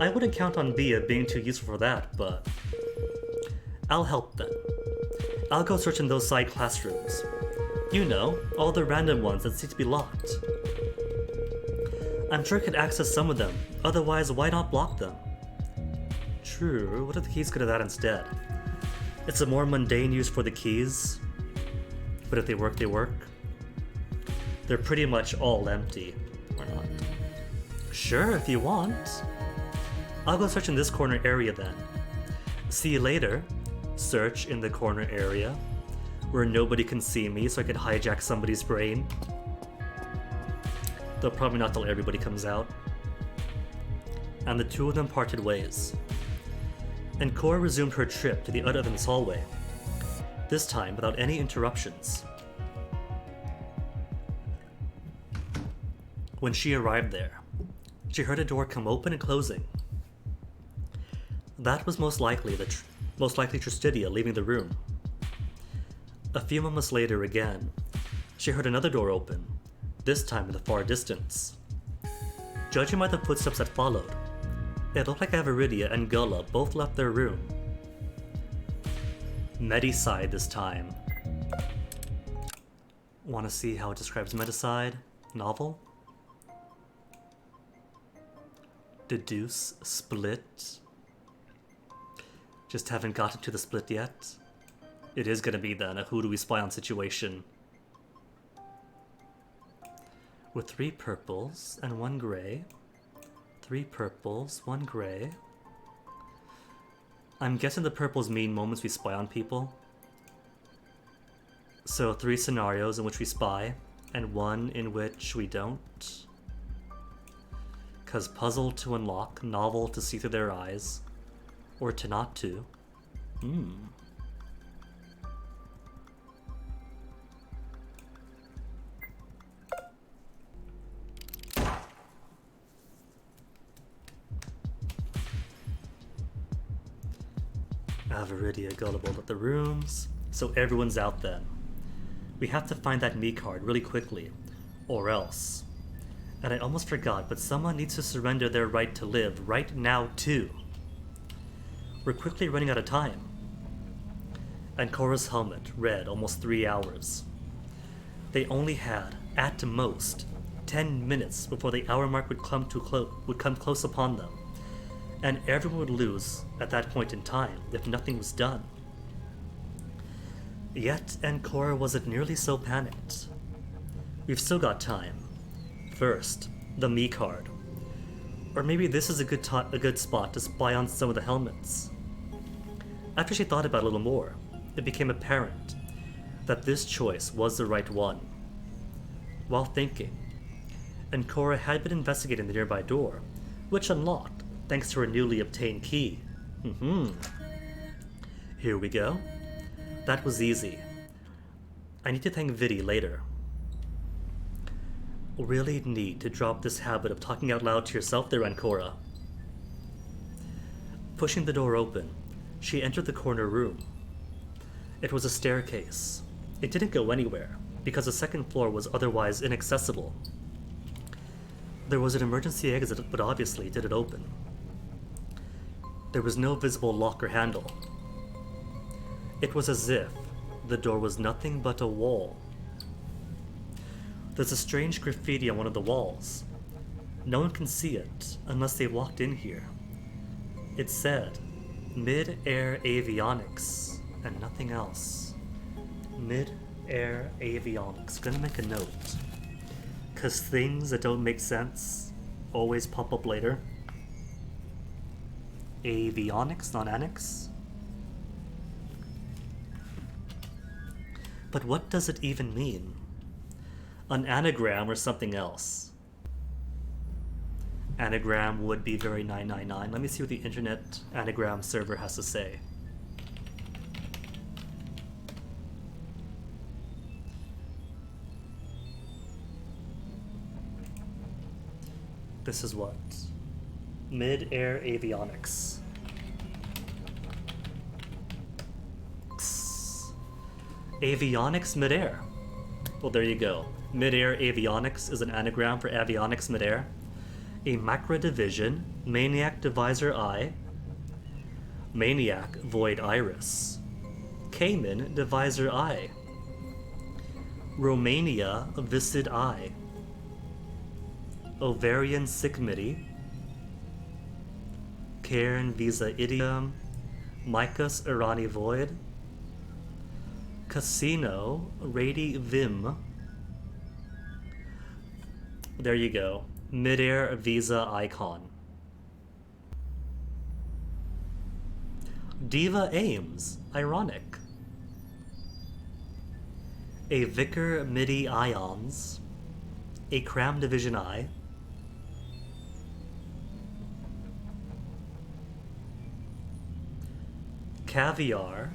I wouldn't count on Bia being too useful for that, but I'll help then. I'll go search in those side classrooms. You know, all the random ones that seem to be locked. I'm sure I could access some of them, otherwise why not block them? True, what if the keys go to that instead? It's a more mundane use for the keys, but if they work, they work. They're pretty much all empty, or not. Sure, if you want. I'll go search in this corner area then. See you later. Search in the corner area, where nobody can see me so I could hijack somebody's brain. Though probably not till everybody comes out. And the 2 of them parted ways. And Cora resumed her trip to the other end of this hallway, this time without any interruptions. When she arrived there, she heard a door come open and closing. That was most likely Tristidia leaving the room. A few moments later again, she heard another door open, this time in the far distance. Judging by the footsteps that followed, it looked like Everidia and Gullah both left their room. Medicide this time. Want to see how it describes Medicide? Novel? Deduce, split. Just haven't gotten to the split yet. It is gonna be then a who do we spy on situation. With 3 purples and 1 gray. 3 purples, 1 gray. I'm guessing the purples mean moments we spy on people. So 3 scenarios in which we spy, and 1 in which we don't. Cause puzzle to unlock, novel to see through their eyes, or to not to. Avaridia gullible at the rooms. So everyone's out then. We have to find that me card really quickly, or else. And I almost forgot, but someone needs to surrender their right to live right now too. We're quickly running out of time. Ancora's helmet read almost 3 hours. They only had, at most, 10 minutes before the hour mark would come close upon them, and everyone would lose at that point in time if nothing was done. Yet Ancora wasn't nearly so panicked. We've still got time. First, the me card. Or maybe this is a good spot to spy on some of the helmets. After she thought about it a little more, it became apparent that this choice was the right one. While thinking, Ancora had been investigating the nearby door, which unlocked thanks to her newly obtained key. Here we go. That was easy. I need to thank Vidi later. Really need to drop this habit of talking out loud to yourself there, Ancora. Pushing the door open, she entered the corner room. It was a staircase. It didn't go anywhere, because the second floor was otherwise inaccessible. There was an emergency exit, but obviously it didn't open. There was no visible lock or handle. It was as if the door was nothing but a wall. There's a strange graffiti on one of the walls. No one can see it unless they walked in here. It said, Mid-Air Avionics, and nothing else. Mid-Air Avionics. Gonna make a note. Cause things that don't make sense always pop up later. Avionics, not annex. But what does it even mean? An anagram or something else? Anagram would be very 999. Let me see what the internet anagram server has to say. This is what? Mid-Air Avionics. Avionics Mid-Air. Well, there you go. Mid-Air Avionics is an anagram for Avionics Mid-Air. A Macra Division, Maniac Divisor Eye, Maniac Void Iris, Cayman Divisor Eye, Romania Viscid Eye, Ovarian Sigmity, Cairn Visa Idiom, Micus Irani Void, Casino Radi Vim. There you go. Mid-Air Visa Icon. Diva Ames. Ironic. A Vicar MIDI Ions. A Cram Division I. Caviar.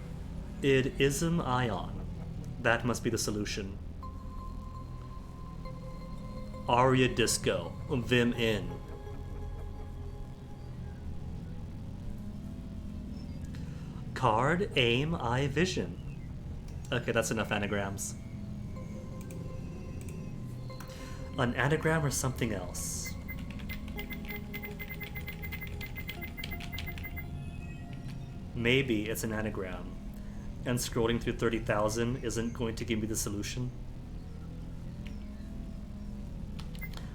Id Ism Ion. That must be the solution. Aria Disco. Vim In. Card Aim Eye Vision. Okay, that's enough anagrams. An anagram or something else? Maybe it's an anagram, and scrolling through 30,000 isn't going to give me the solution.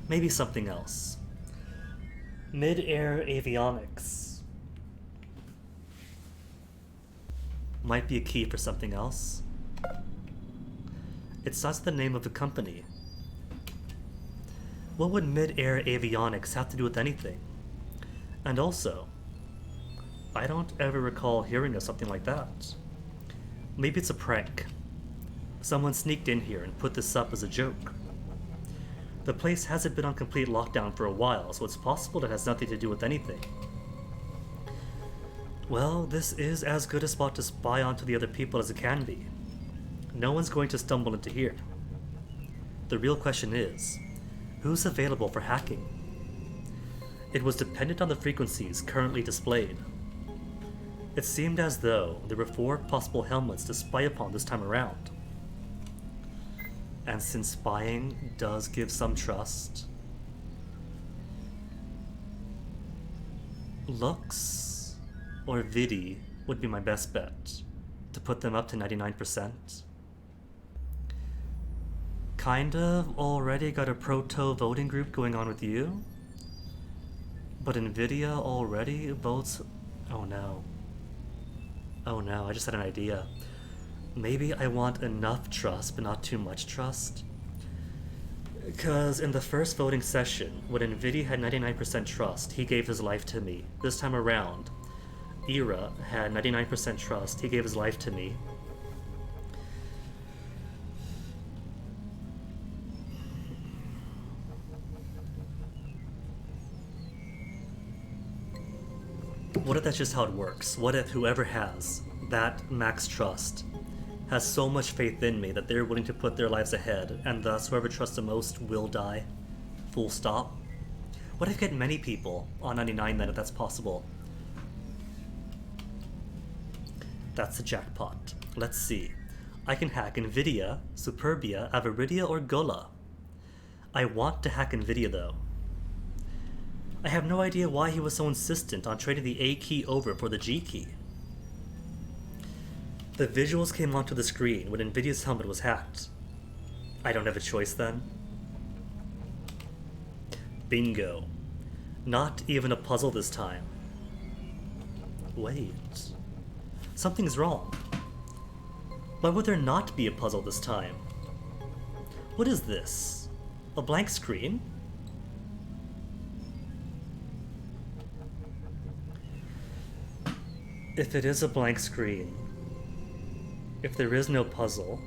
Maybe something else. Mid-Air Avionics. Might be a key for something else. It's not the name of the company. What would Mid-Air Avionics have to do with anything? And also, I don't ever recall hearing of something like that. Maybe it's a prank. Someone sneaked in here and put this up as a joke. The place hasn't been on complete lockdown for a while, so it's possible it has nothing to do with anything. Well, this is as good a spot to spy onto the other people as it can be. No one's going to stumble into here. The real question is, who's available for hacking? It was dependent on the frequencies currently displayed. It seemed as though there were 4 possible helmets to spy upon this time around. And since spying does give some trust, Lux or Vidi would be my best bet to put them up to 99%. Kind of already got a proto voting group going on with you, but Nvidia already votes. Oh no, I just had an idea. Maybe I want enough trust but not too much trust, because in the first voting session when Nvidia had 99% trust, he gave his life to me. This time around Ira had 99% trust, he gave his life to me. What if that's just how it works? What if whoever has that max trust has so much faith in me that they're willing to put their lives ahead, and thus whoever trusts the most will die? Full stop. What if I get many people on 99 then, if that's possible? That's the jackpot. Let's see. I can hack Nvidia, Superbia, Avaridia, or Gullah. I want to hack Nvidia though. I have no idea why he was so insistent on trading the A key over for the G key. The visuals came onto the screen when Nvidia's helmet was hacked. I don't have a choice then. Bingo. Not even a puzzle this time. Wait. Something's wrong. Why would there not be a puzzle this time? What is this? A blank screen? If it is a blank screen, if there is no puzzle,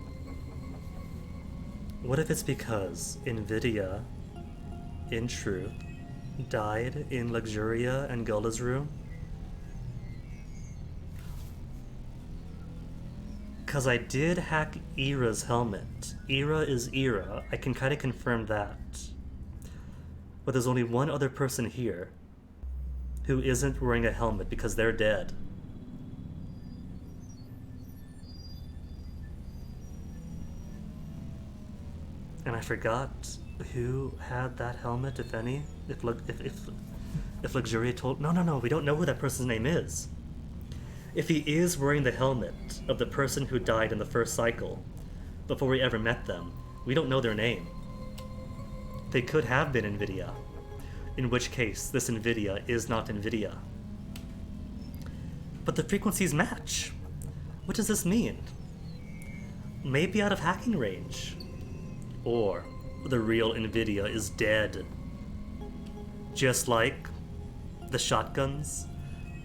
what if it's because Nvidia, in truth, died in Luxuria and Gullah's room? Cause I did hack Ira's helmet. Ira is Ira, I can kinda confirm that. But there's only one other person here who isn't wearing a helmet because they're dead. And I forgot who had that helmet, if any. If Luxuria told... No, we don't know who that person's name is. If he is wearing the helmet of the person who died in the first cycle, before we ever met them, we don't know their name. They could have been Nvidia, in which case this Nvidia is not Nvidia. But the frequencies match. What does this mean? Maybe out of hacking range. Or the real Nvidia is dead. Just like the shotguns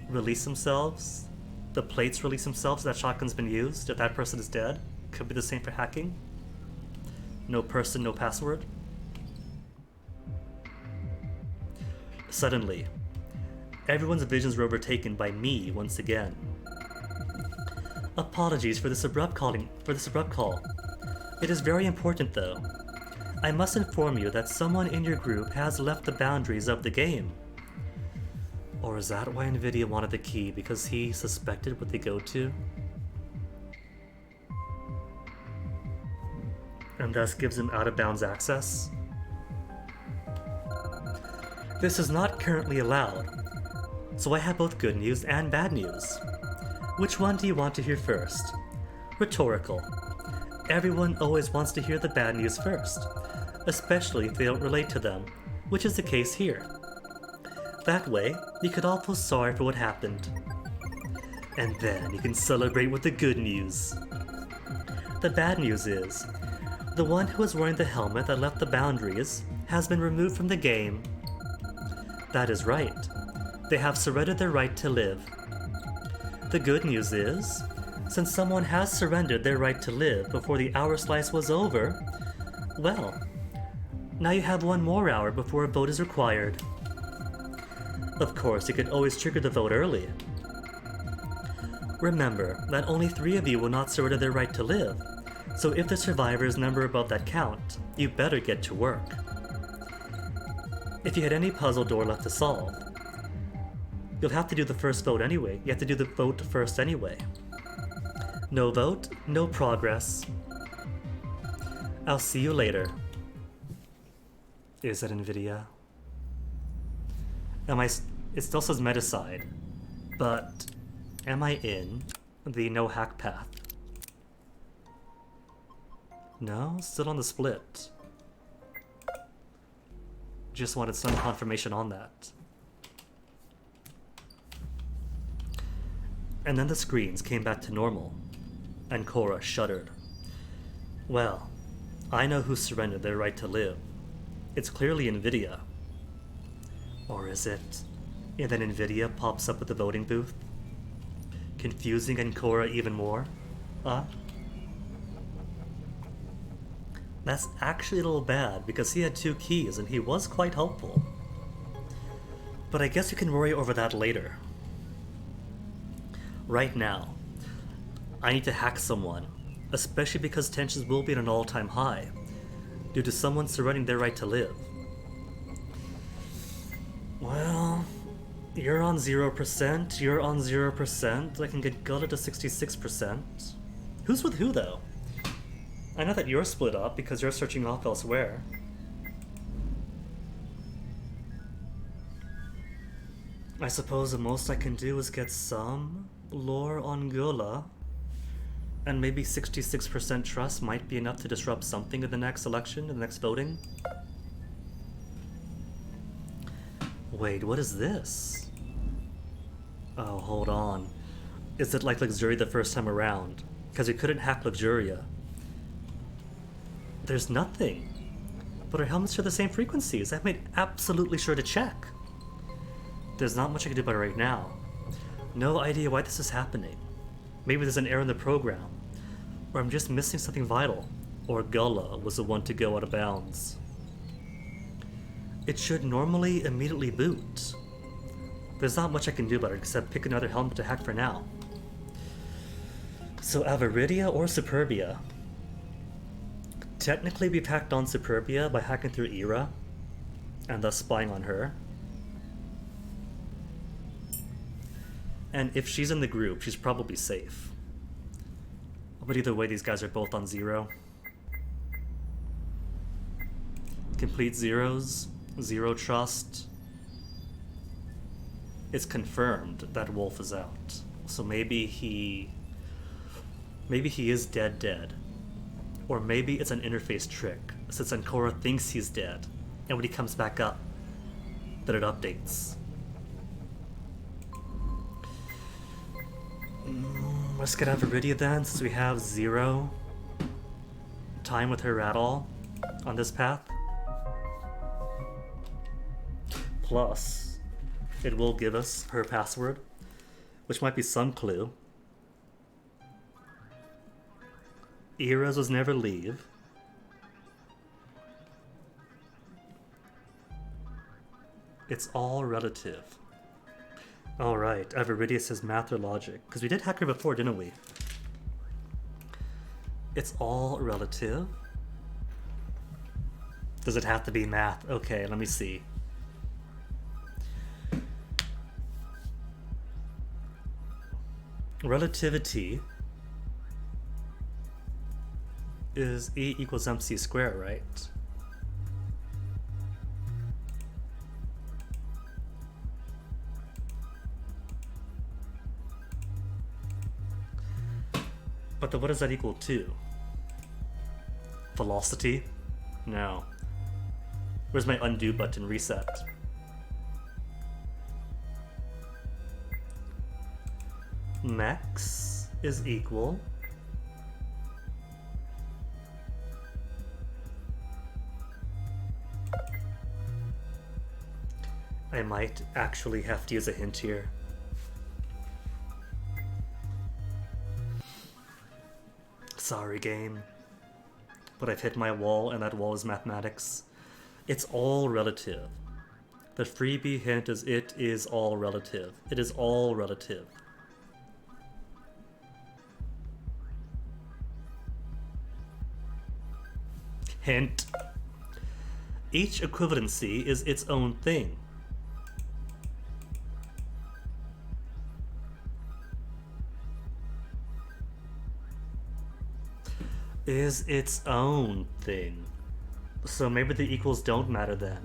release themselves, the plates release themselves, that shotgun's been used, if that person is dead. Could be the same for hacking. No person, no password. Suddenly, everyone's visions were overtaken by me once again. Apologies for this abrupt call. It is very important though. I must inform you that someone in your group has left the boundaries of the game. Or is that why Nvidia wanted the key? Because he suspected what they go to? And thus gives him out-of-bounds access? This is not currently allowed, so I have both good news and bad news. Which one do you want to hear first? Rhetorical. Everyone always wants to hear the bad news first, especially if they don't relate to them, which is the case here. That way, you could all feel sorry for what happened. And then you can celebrate with the good news. The bad news is, the one who was wearing the helmet that left the boundaries has been removed from the game. That is right. They have surrendered their right to live. The good news is, Since someone has surrendered their right to live before the hour slice was over, well, now you have one more hour before a vote is required. Of course, you can always trigger the vote early. Remember that only 3 of you will not surrender their right to live, so if the survivors number above that count, you better get to work. If you had any puzzle door left to solve, you'll have to do the first vote anyway. You have to do the vote first anyway. No vote, no progress. I'll see you later. Is that NVIDIA? It still says Metaside, but am I in the no hack path? No, still on the split. Just wanted some confirmation on that. And then the screens came back to normal, and Cora shuddered. Well, I know who surrendered their right to live. It's clearly NVIDIA. Or is it? And then NVIDIA pops up at the voting booth, confusing Ancora even more? That's actually a little bad, because he had 2 keys and he was quite helpful. But I guess you can worry over that later. Right now, I need to hack someone, especially because tensions will be at an all-time high, due to someone surrendering their right to live. Well, you're on 0%, you're on 0%, I can get Gullet to 66%. Who's with who, though? I know that you're split up because you're searching off elsewhere. I suppose the most I can do is get some lore on Gula, and maybe 66% trust might be enough to disrupt something in the next election, in the next voting. Wait, what is this? Oh, hold on. Is it like Luxuria the first time around? Because we couldn't hack Luxuria. There's nothing. But our helmets share the same frequencies. I've made absolutely sure to check. There's not much I can do about it right now. No idea why this is happening. Maybe there's an error in the program. Or I'm just missing something vital. Or Gullah was the one to go out of bounds. It should normally immediately boot. There's not much I can do about it except pick another helmet to hack for now. So Avaridia or Superbia? Technically we've hacked on Superbia by hacking through Era, and thus spying on her. And if she's in the group, she's probably safe. But either way, these guys are both on 0. Complete zeros, 0 trust. It's confirmed that Wolf is out. So maybe he is dead. Or maybe it's an interface trick, since Ancora thinks he's dead, and when he comes back up, then it updates. Let's get Avaridia then, since we have 0 time with her at all on this path. Plus, it will give us her password, which might be some clue. Era's was never leave. It's all relative. Alright, Avaridia says math or logic. Because we did hack her before, didn't we? It's all relative. Does it have to be math? Okay, let me see. Relativity is E equals MC squared, right? But then what does that equal to? Velocity? No. Where's my undo button? Reset. Max is equal I might actually have to use a hint here. Sorry, game. But I've hit my wall, and that wall is mathematics. It's all relative. The freebie hint is it is all relative. It is all relative. Hint. Each equivalency is its own thing. Is its own thing. So maybe the equals don't matter then.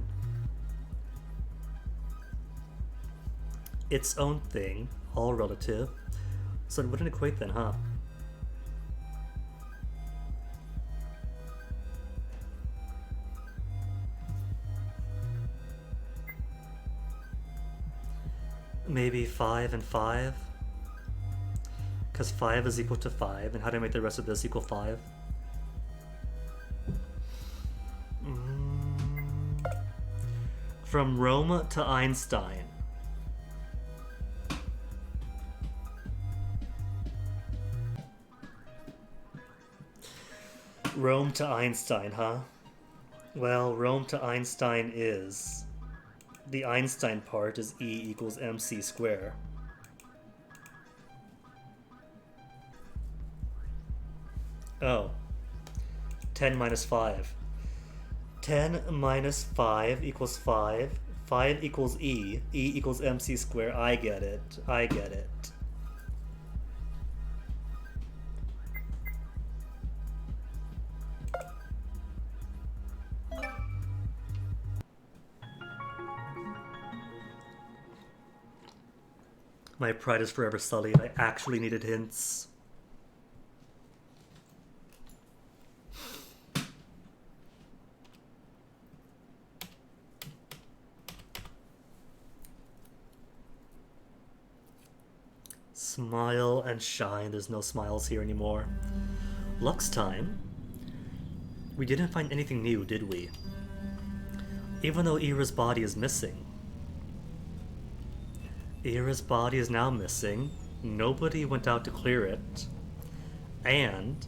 Its own thing, all relative. So it wouldn't equate then, huh? Maybe 5 and 5? Because 5 is equal to 5, and how do I make the rest of this equal 5? From Rome to Einstein. Rome to Einstein, huh? Well, Rome to Einstein is... The Einstein part is E equals mc squared. Oh. 10 minus 5. 10 minus 5 equals 5. 5 equals E. E equals mc squared. I get it. I get it. My pride is forever sullied. I actually needed hints. Smile and shine. There's no smiles here anymore. Lux time. We didn't find anything new, did we? Even though Ira's body is missing. Ira's body is now missing. Nobody went out to clear it. And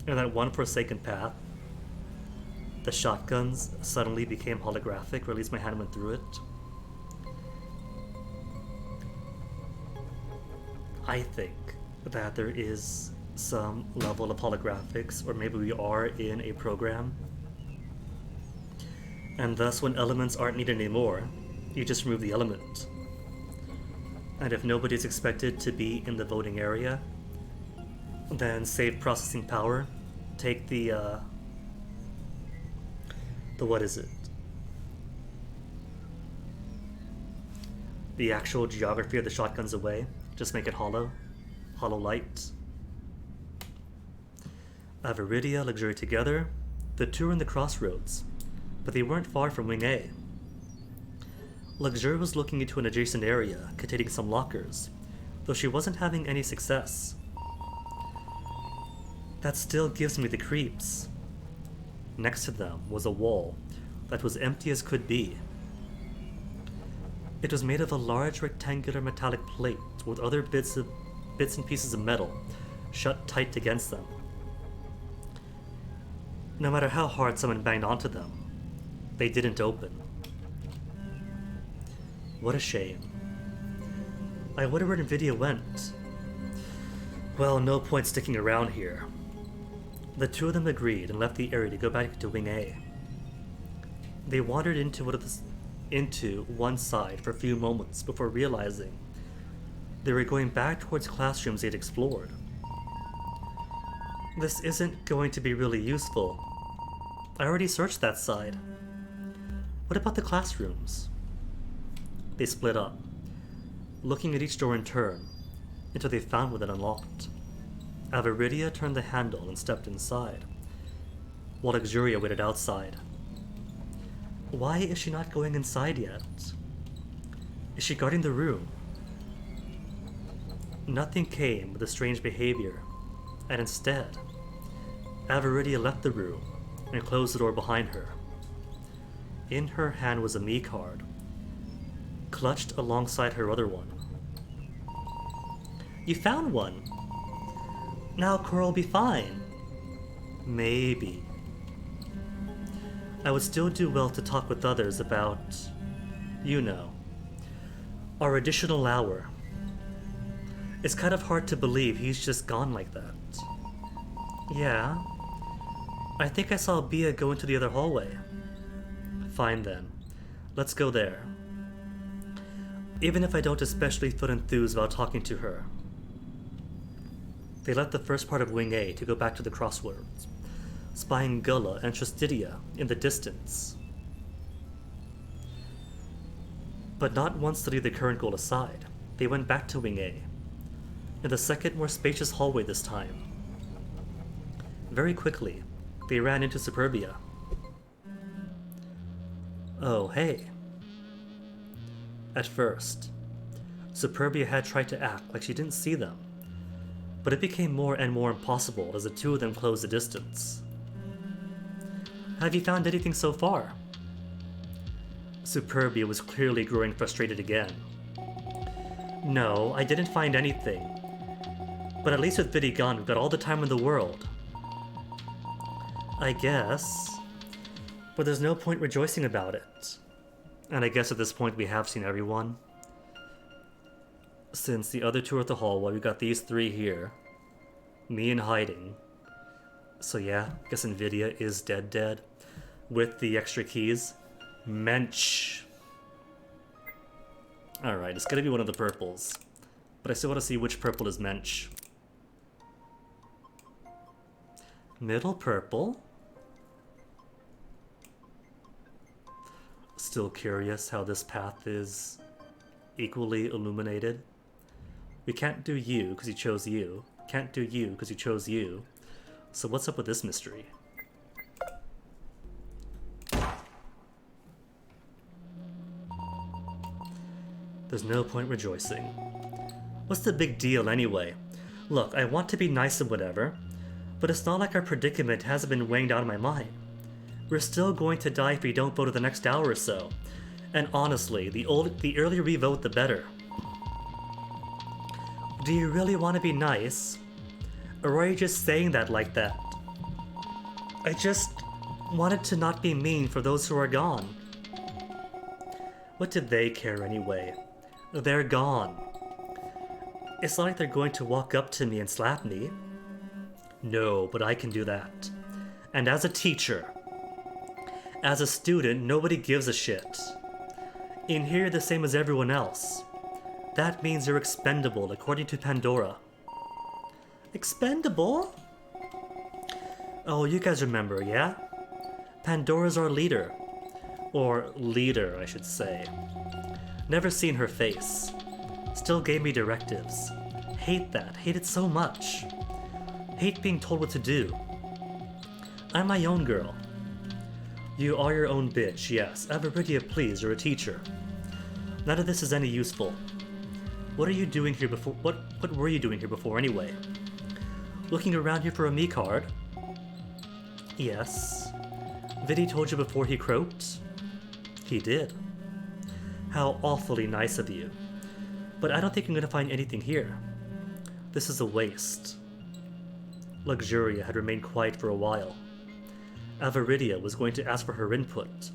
in that one forsaken path, the shotguns suddenly became holographic, or at least my hand went through it. I think that there is some level of holographics, or maybe we are in a program. And thus, when elements aren't needed anymore, you just remove the element. And if nobody's expected to be in the voting area, then save processing power, take the what is it? The actual geography of the shotguns away, just make it hollow. Hollow light. Aviridia, Luxury together. The two are in the crossroads, but they weren't far from Wing A. Luxury was looking into an adjacent area, containing some lockers, though she wasn't having any success. That still gives me the creeps. Next to them was a wall that was empty as could be. It was made of a large rectangular metallic plate with other bits and pieces of metal shut tight against them. No matter how hard someone banged onto them, they didn't open. What a shame. I wonder where Nvidia went. Well, no point sticking around here. The two of them agreed and left the area to go back to Wing A. They wandered into one side for a few moments before realizing they were going back towards classrooms they'd explored. This isn't going to be really useful. I already searched that side. What about the classrooms? They split up, looking at each door in turn, until they found one that unlocked. Aviridia turned the handle and stepped inside, while Luxuria waited outside. Why is she not going inside yet? Is she guarding the room? Nothing came with the strange behavior, and instead, Aviridia left the room and closed the door behind her. In her hand was a me card, clutched alongside her other one. You found one! Now Cora will be fine. Maybe. I would still do well to talk with others about, you know, our additional hour. It's kind of hard to believe he's just gone like that. Yeah. I think I saw Bia go into the other hallway. Fine then. Let's go there. Even if I don't especially feel enthused about talking to her. They left the first part of Wing A to go back to the crossroads, spying Gullah and Trustidia in the distance. But not once to leave the current goal aside, they went back to Wing A, in the second, more spacious hallway this time. Very quickly, they ran into Superbia. Oh, hey. At first, Superbia had tried to act like she didn't see them, but it became more and more impossible as the two of them closed the distance. Have you found anything so far? Superbia was clearly growing frustrated again. No, I didn't find anything. But at least with Viddy gone, we've got all the time in the world. I guess. But there's no point rejoicing about it. And I guess at this point we have seen everyone. Since the other two are at the hallway, we got these three here. Me in hiding. So yeah, I guess Nvidia is dead. With the extra keys. Mensch. Alright, it's gonna be one of the purples. But I still want to see which purple is Mensch. Middle purple. Still curious how this path is equally illuminated. We can't do you because you chose you. Can't do you because you chose you. So what's up with this mystery? There's no point rejoicing. What's the big deal anyway? Look, I want to be nice and whatever, but it's not like our predicament hasn't been weighing down my mind. We're still going to die if we don't vote in the next hour or so. And honestly, the earlier we vote, the better. Do you really want to be nice? Or are you just saying that like that? I just wanted to not be mean for those who are gone. What did they care anyway? They're gone. It's not like they're going to walk up to me and slap me. No, but I can do that. And as a teacher, as a student, nobody gives a shit. In here, you're the same as everyone else. That means you're expendable, according to Pandora. Expendable? Oh, you guys remember, yeah? Pandora's our leader. Or leader, I should say. Never seen her face. Still gave me directives. Hate that. Hate it so much. Hate being told what to do. I'm my own girl. You are your own bitch, yes. Avaridia, please, you're a teacher. None of this is any useful. What are you doing here before? What were you doing here before anyway? Looking around here for a me card? Yes. Viddy told you before he croaked? He did. How awfully nice of you. But I don't think I'm gonna find anything here. This is a waste. Luxuria had remained quiet for a while. Avaridia was going to ask for her input,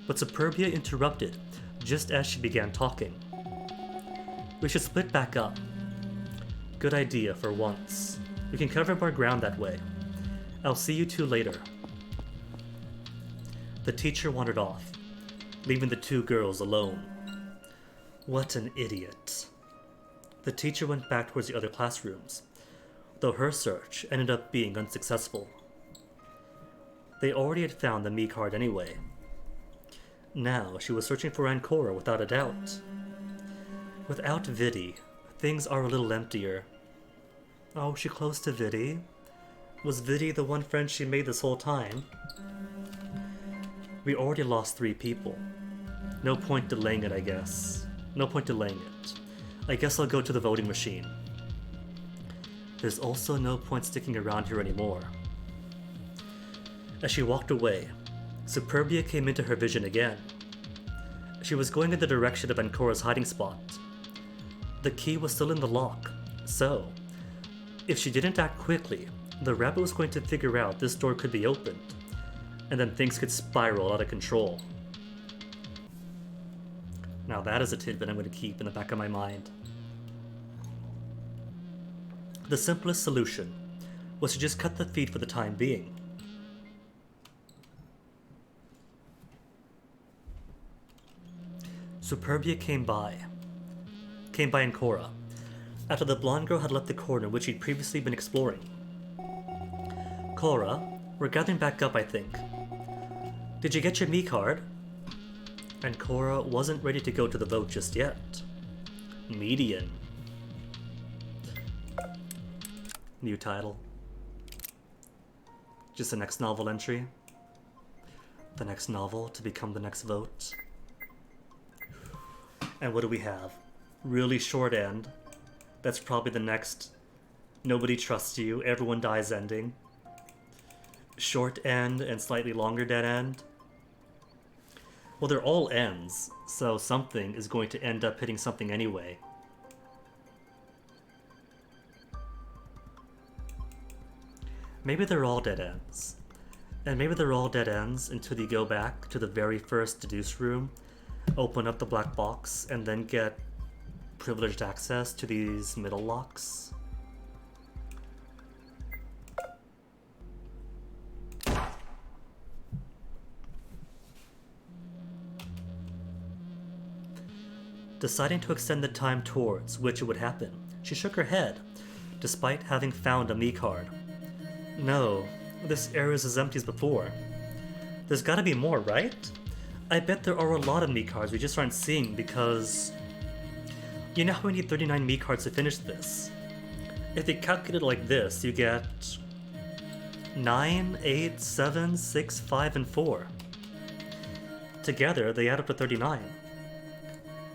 but Superbia interrupted just as she began talking. We should split back up. Good idea for once. We can cover more ground that way. I'll see you two later. The teacher wandered off, leaving the two girls alone. What an idiot. The teacher went back towards the other classrooms, though her search ended up being unsuccessful. They already had found the me card anyway. Now she was searching for Ancora without a doubt. Without Viddy, things are a little emptier. Oh, she close to Viddy? Was Viddy the one friend she made this whole time? We already lost 3 people. No point delaying it, I guess. No point delaying it. I guess I'll go to the voting machine. There's also no point sticking around here anymore. As she walked away, Superbia came into her vision again. She was going in the direction of Ancora's hiding spot. The key was still in the lock, so if she didn't act quickly, the rabbit was going to figure out this door could be opened, and then things could spiral out of control. Now that is a tidbit I'm going to keep in the back of my mind. The simplest solution was to just cut the feed for the time being. Superbia came by in Cora, after the blonde girl had left the corner which she'd previously been exploring. Cora, we're gathering back up, I think. Did you get your me card? And Cora wasn't ready to go to the vote just yet. Median. New title. Just the next novel entry. The next novel to become the next vote. And what do we have? Really short end. That's probably the next nobody trusts you, everyone dies ending. Short end and slightly longer dead end. Well, they're all ends, so something is going to end up hitting something anyway. Maybe they're all dead ends. And maybe they're all dead ends until you go back to the very first deduce room, open up the black box, and then get privileged access to these middle locks. Deciding to extend the time towards which it would happen, she shook her head, despite having found a me card. No, this area is as empty as before. There's gotta be more, right? I bet there are a lot of me cards we just aren't seeing because... You know how we need 39 me cards to finish this? If you calculate it like this, you get 9, 8, 7, 6, 5, and 4. Together, they add up to 39.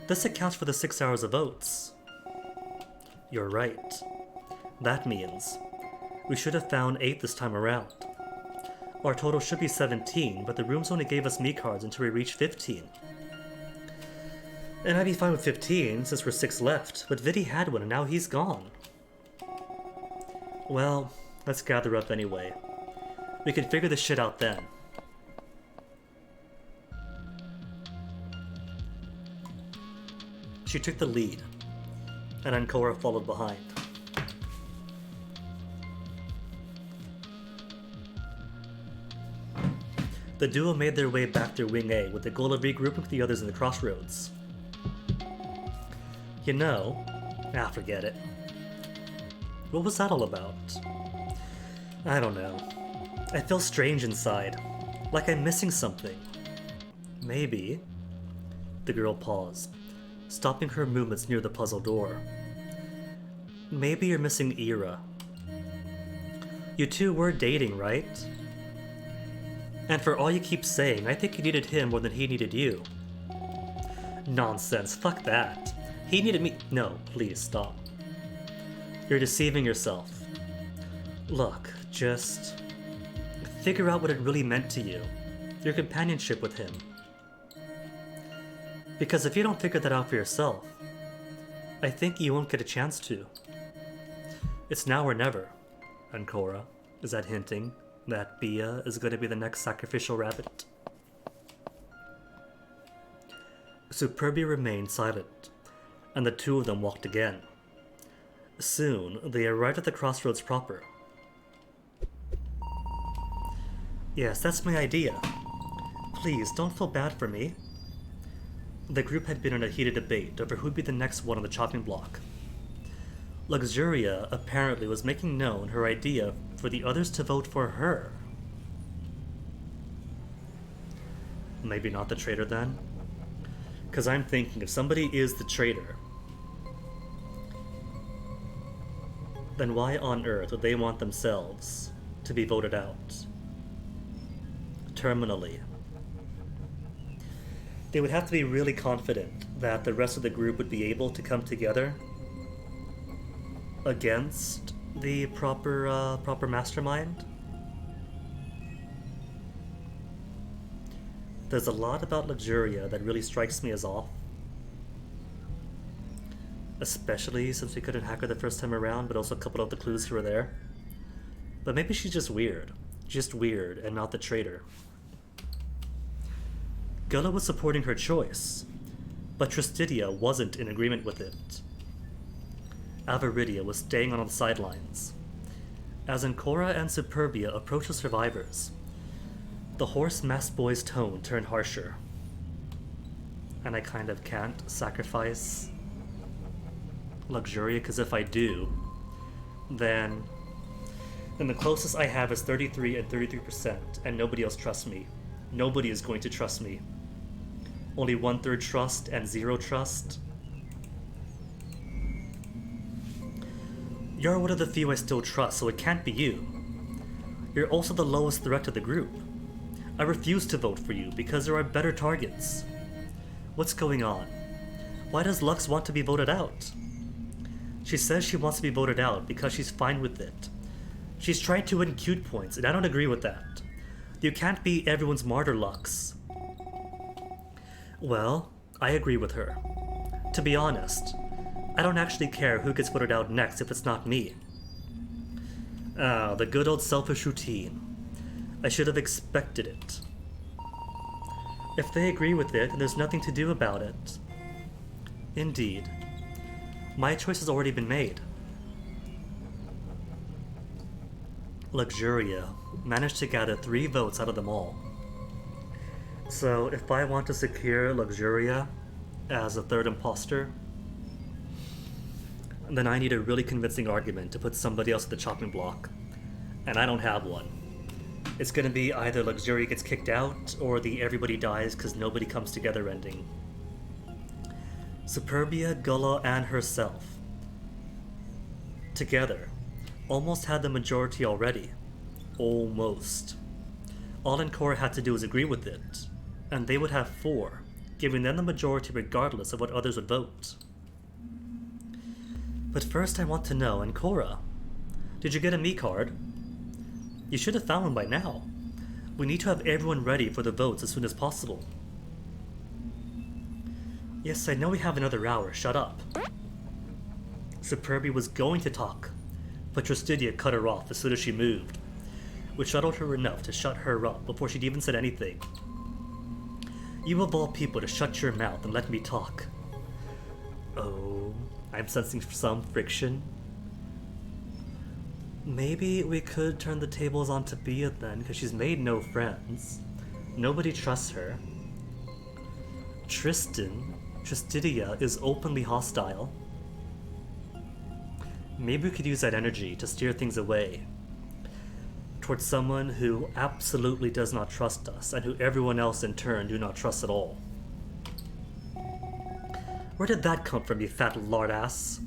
This accounts for the 6 hours of votes. You're right. That means we should have found 8 this time around. Our total should be 17, but the rooms only gave us me cards until we reached 15. And I'd be fine with 15 since we're 6 left, but Vidi had one and now he's gone. Well, let's gather up anyway. We can figure this shit out then. She took the lead, and Ancora followed behind. The duo made their way back to Wing A with the goal of regrouping with the others in the crossroads. You know, forget it. What was that all about? I don't know. I feel strange inside, like I'm missing something. Maybe. The girl paused, stopping her movements near the puzzle door. Maybe you're missing Ira. You two were dating, right? And for all you keep saying, I think you needed him more than he needed you. Nonsense, fuck that. He needed me. No, please stop. You're deceiving yourself. Look, just figure out what it really meant to you, your companionship with him. Because if you don't figure that out for yourself, I think you won't get a chance to. It's now or never, Ancora. Is that hinting that Bia is going to be the next sacrificial rabbit? Superbia remained silent, and the two of them walked again. Soon, they arrived at the crossroads proper. Yes, that's my idea. Please, don't feel bad for me. The group had been in a heated debate over who'd be the next one on the chopping block. Luxuria apparently was making known her idea for the others to vote for her. Maybe not the traitor then? Because I'm thinking if somebody is the traitor, then why on earth would they want themselves to be voted out? Terminally. They would have to be really confident that the rest of the group would be able to come together against the proper mastermind. There's a lot about Luxuria that really strikes me as off. Especially since we couldn't hack her the first time around, but also a couple of the clues who were there. But maybe she's just weird. Just weird, and not the traitor. Gullah was supporting her choice, but Tristidia wasn't in agreement with it. Avaridia was staying on the sidelines. As Ancora and Superbia approached the survivors, the horse-masked boy's tone turned harsher. And I kind of can't sacrifice Luxuria, because if I do, then the closest I have is 33 and 33%, and nobody else trusts me. Nobody is going to trust me. Only 1/3 trust and 0 trust. You're one of the few I still trust, so it can't be you. You're also the lowest threat to the group. I refuse to vote for you because there are better targets. What's going on? Why does Lux want to be voted out? She says she wants to be voted out because she's fine with it. She's trying to win cute points, and I don't agree with that. You can't be everyone's martyr, Lux. Well, I agree with her. To be honest, I don't actually care who gets voted out next if it's not me. Ah, the good old selfish routine. I should have expected it. If they agree with it, then there's nothing to do about it. Indeed. My choice has already been made. Luxuria managed to gather 3 votes out of them all. So if I want to secure Luxuria as a 3rd imposter, then I need a really convincing argument to put somebody else at the chopping block. And I don't have one. It's gonna be either Luxuria gets kicked out, or the everybody dies because nobody comes together ending. Superbia, Gullah, and herself, together, almost had the majority already. Almost. All Ancora had to do was agree with it, and they would have 4, giving them the majority regardless of what others would vote. But first I want to know, Ancora, did you get a me card? You should have found one by now. We need to have everyone ready for the votes as soon as possible. Yes, I know we have another hour, shut up. Superbia was going to talk, but Tristidia cut her off as soon as she moved, which startled her enough to shut her up before she'd even said anything. You of all people to shut your mouth and let me talk. Oh, I'm sensing some friction. Maybe we could turn the tables on Bia then, because she's made no friends. Nobody trusts her. Tristidia is openly hostile. Maybe we could use that energy to steer things away towards someone who absolutely does not trust us, and who everyone else in turn do not trust at all. Where did that come from, you fat lardass?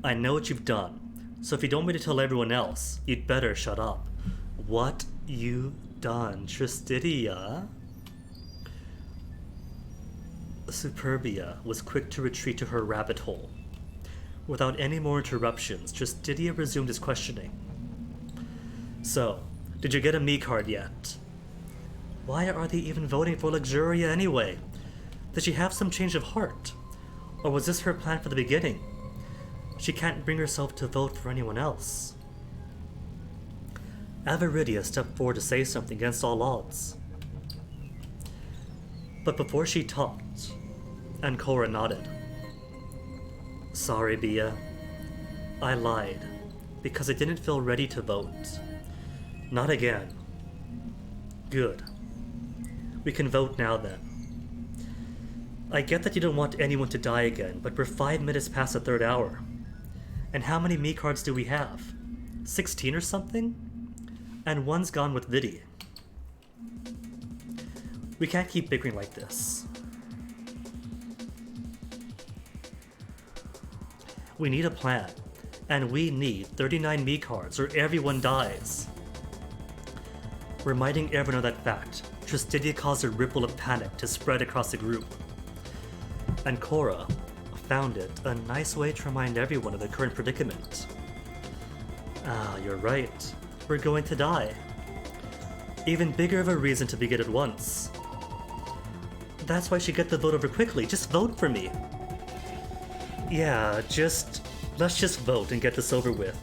I know what you've done, so if you don't want me to tell everyone else, you'd better shut up. What you done, Tristidia? Superbia was quick to retreat to her rabbit hole. Without any more interruptions, Tristidia resumed his questioning. So, did you get a me card yet? Why are they even voting for Luxuria anyway? Did she have some change of heart? Or was this her plan for the beginning? She can't bring herself to vote for anyone else. Avaridia stepped forward to say something against all odds. But before she talked, Ancora nodded. Sorry, Bia. I lied, because I didn't feel ready to vote. Not again. Good. We can vote now then. I get that you don't want anyone to die again, but we're 5 minutes past the 3rd hour. And how many me cards do we have? 16 or something? And one's gone with Vidi. We can't keep bickering like this. We need a plan, and we need 39 me cards or everyone dies. Reminding everyone of that fact, Tristidia caused a ripple of panic to spread across the group. Ancora found it a nice way to remind everyone of the current predicament. Ah, you're right. We're going to die. Even bigger of a reason to begin at once. That's why she get the vote over quickly. Just vote for me. Yeah, let's just vote and get this over with.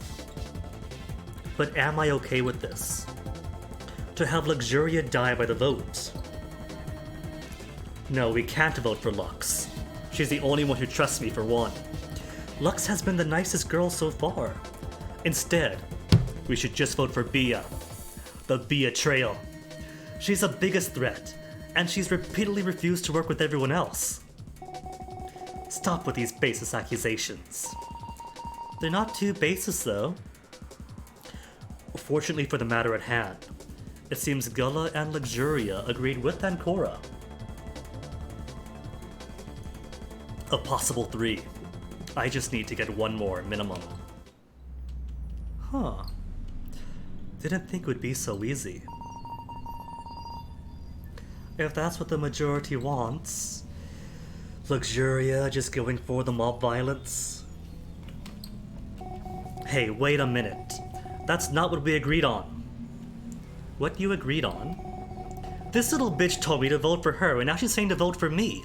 But am I okay with this? To have Luxuria die by the vote? No, we can't vote for Lux. She's the only one who trusts me, for one. Lux has been the nicest girl so far. Instead, we should just vote for Bia. The Bia Trail. She's the biggest threat, and she's repeatedly refused to work with everyone else. Stop with these baseless accusations. They're not too baseless, though. Fortunately for the matter at hand, it seems Gullah and Luxuria agreed with Ancora. A possible 3. I just need to get one more minimum. Huh. Didn't think it would be so easy. If that's what the majority wants, Luxuria just going for the mob violence. Hey, wait a minute. That's not what we agreed on. What you agreed on? This little bitch told me to vote for her, and now she's saying to vote for me.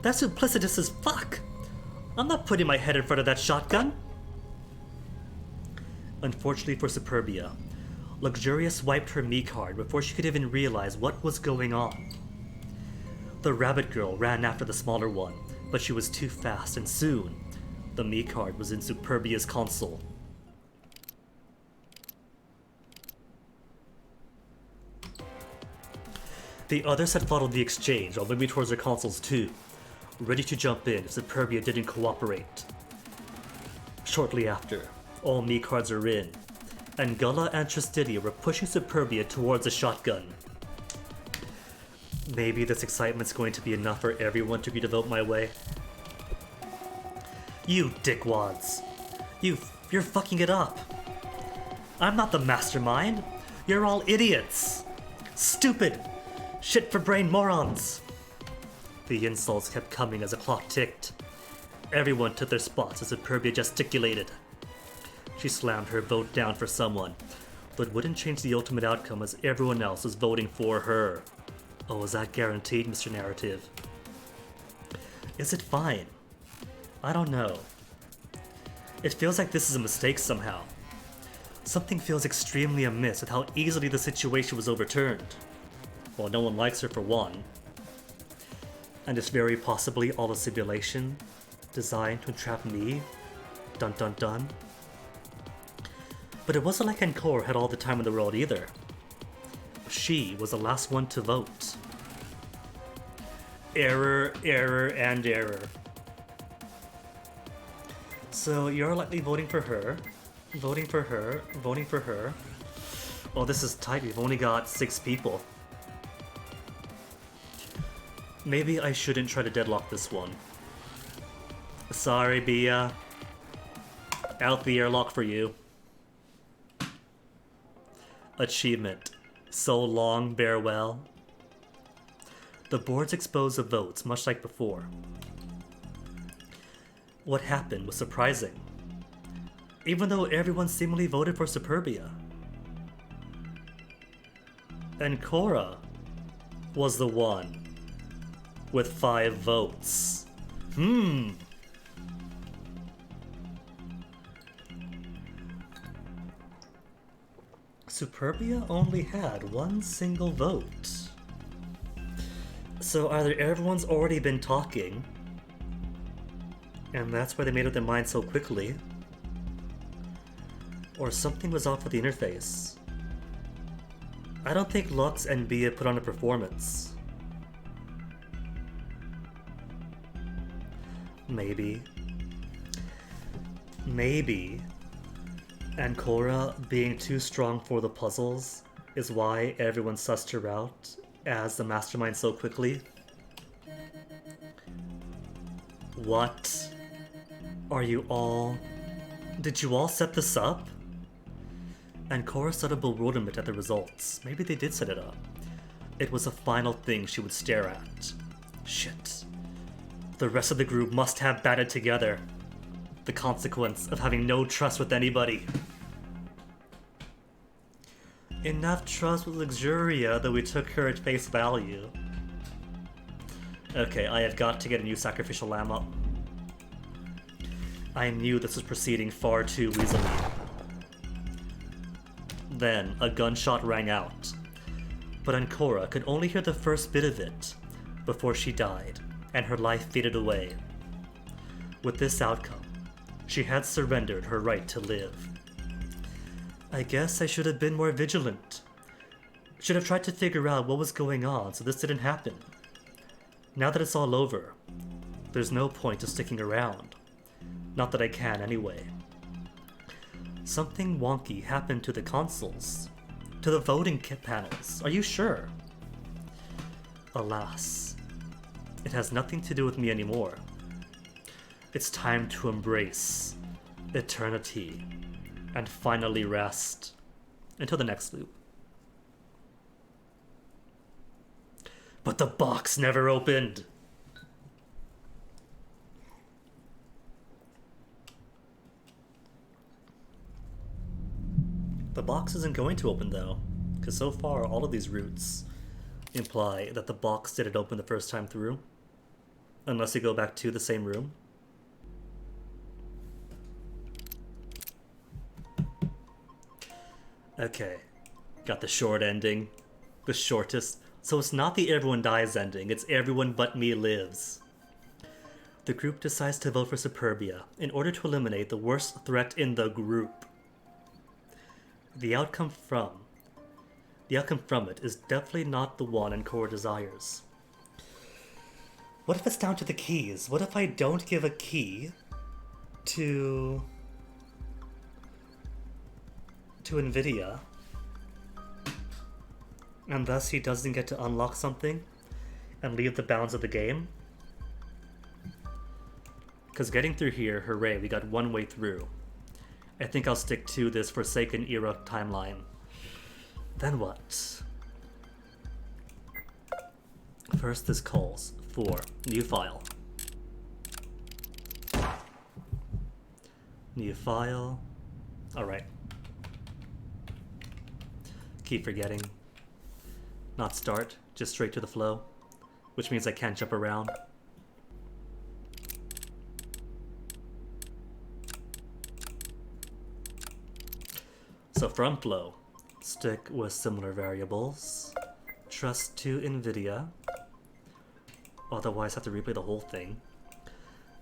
That's duplicitous as fuck. I'm not putting my head in front of that shotgun. Unfortunately for Superbia, Luxuria swiped her me card before she could even realize what was going on. The rabbit girl ran after the smaller one, but she was too fast, and soon, the me card was in Superbia's console. The others had followed the exchange while moving towards their consoles too, ready to jump in if Superbia didn't cooperate. Shortly after, all me cards are in, and Gullah and Tristidia were pushing Superbia towards a shotgun. Maybe this excitement's going to be enough for everyone to agree to vote my way. You dickwads. You're fucking it up. I'm not the mastermind. You're all idiots. Stupid. Shit for brain morons. The insults kept coming as the clock ticked. Everyone took their spots as Superbia gesticulated. She slammed her vote down for someone, but wouldn't change the ultimate outcome as everyone else was voting for her. Oh, is that guaranteed, Mr. Narrative? Is it fine? I don't know. It feels like this is a mistake somehow. Something feels extremely amiss with how easily the situation was overturned. Well, no one likes her for one. And it's very possibly all a simulation designed to entrap me. Dun dun dun. But it wasn't like Ancora had all the time in the world either. She was the last one to vote. Error, error, and error. So you're likely voting for her, voting for her, voting for her. Oh, this is tight. We've only got 6 people. Maybe I shouldn't try to deadlock this one. Sorry, Bia. Out the airlock for you. Achievement. So long, bear well. The boards expose the votes, much like before. What happened was surprising. Even though everyone seemingly voted for Superbia. Ancora was the one with 5 votes. Superbia only had 1 single vote. So either everyone's already been talking, and that's why they made up their mind so quickly, or something was off with the interface. I don't think Lux and Bia put on a performance. Maybe. Ancora being too strong for the puzzles is why everyone sussed her out as the mastermind so quickly. What? Are you all... Did you all set this up? Ancora said a bewilderment at the results. Maybe they did set it up. It was a final thing she would stare at. Shit. The rest of the group must have banded together. The consequence of having no trust with anybody. Enough trust with Luxuria that we took her at face value. Okay, I have got to get a new sacrificial lamb up. I knew this was proceeding far too easily. Then a gunshot rang out, but Ancora could only hear the first bit of it before she died, and her life faded away. With this outcome, she had surrendered her right to live. I guess I should have been more vigilant. Should have tried to figure out what was going on so this didn't happen. Now that it's all over, there's no point to sticking around. Not that I can anyway. Something wonky happened to the consoles, to the voting panels. Are you sure? Alas, it has nothing to do with me anymore. It's time to embrace eternity and finally rest until the next loop. But the box never opened. The box isn't going to open though, because so far all of these routes imply that the box didn't open the first time through, unless you go back to the same room. Okay, got the short ending, the shortest. So it's not the everyone dies ending, it's everyone but me lives. The group decides to vote for Superbia in order to eliminate the worst threat in the group. The outcome from it is definitely not the one Ancora desires. What if it's down to the keys? What if I don't give a key to Nvidia, and thus he doesn't get to unlock something and leave the bounds of the game? Because getting through here, hooray, we got one way through. I think I'll stick to this Forsaken era timeline. Then what? First, this calls for new file. New file. Alright. Keep forgetting. Not start, just straight to the flow. Which means I can't jump around. So from flow, stick with similar variables. Trust to Nvidia. Otherwise have to replay the whole thing.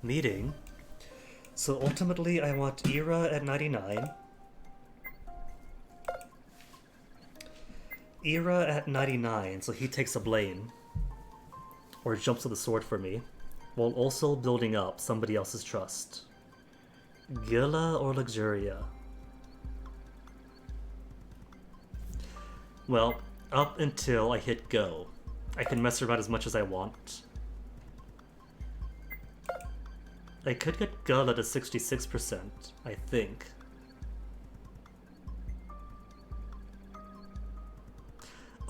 Meeting. So ultimately I want Era at 99. Era at 99, so he takes a blame. Or jumps to the sword for me. While also building up somebody else's trust. Gila or Luxuria? Well, up until I hit go, I can mess around as much as I want. I could get Gala to 66%, I think.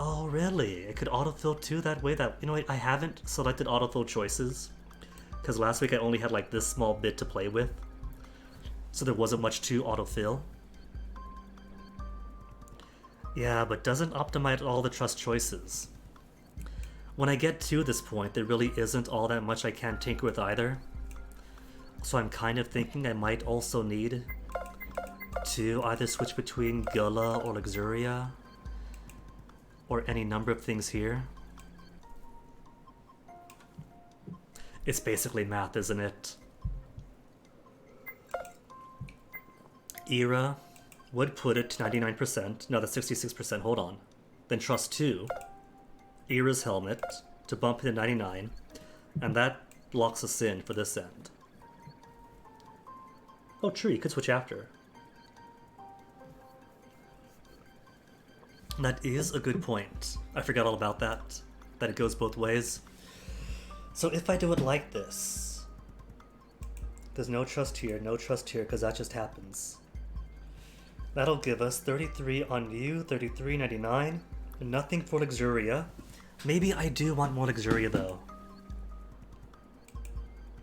Oh, really? I could autofill too that way? That, you know what, I haven't selected autofill choices. Because last week I only had like this small bit to play with. So there wasn't much to autofill. Yeah, but doesn't optimize all the trust choices. When I get to this point, there really isn't all that much I can tinker with either. So I'm kind of thinking I might also need to either switch between Gula or Luxuria, or any number of things here. It's basically math, isn't it? Era would put it to 99%, no, that's 66%, hold on. Then Trust 2, Era's Helmet, to bump it to 99, and that locks us in for this end. Oh, true, you could switch after. That is a good point. I forgot all about that it goes both ways. So if I do it like this, there's no trust here, because that just happens. That'll give us 33 on you, 33.99, nothing for Luxuria. Maybe I do want more Luxuria though.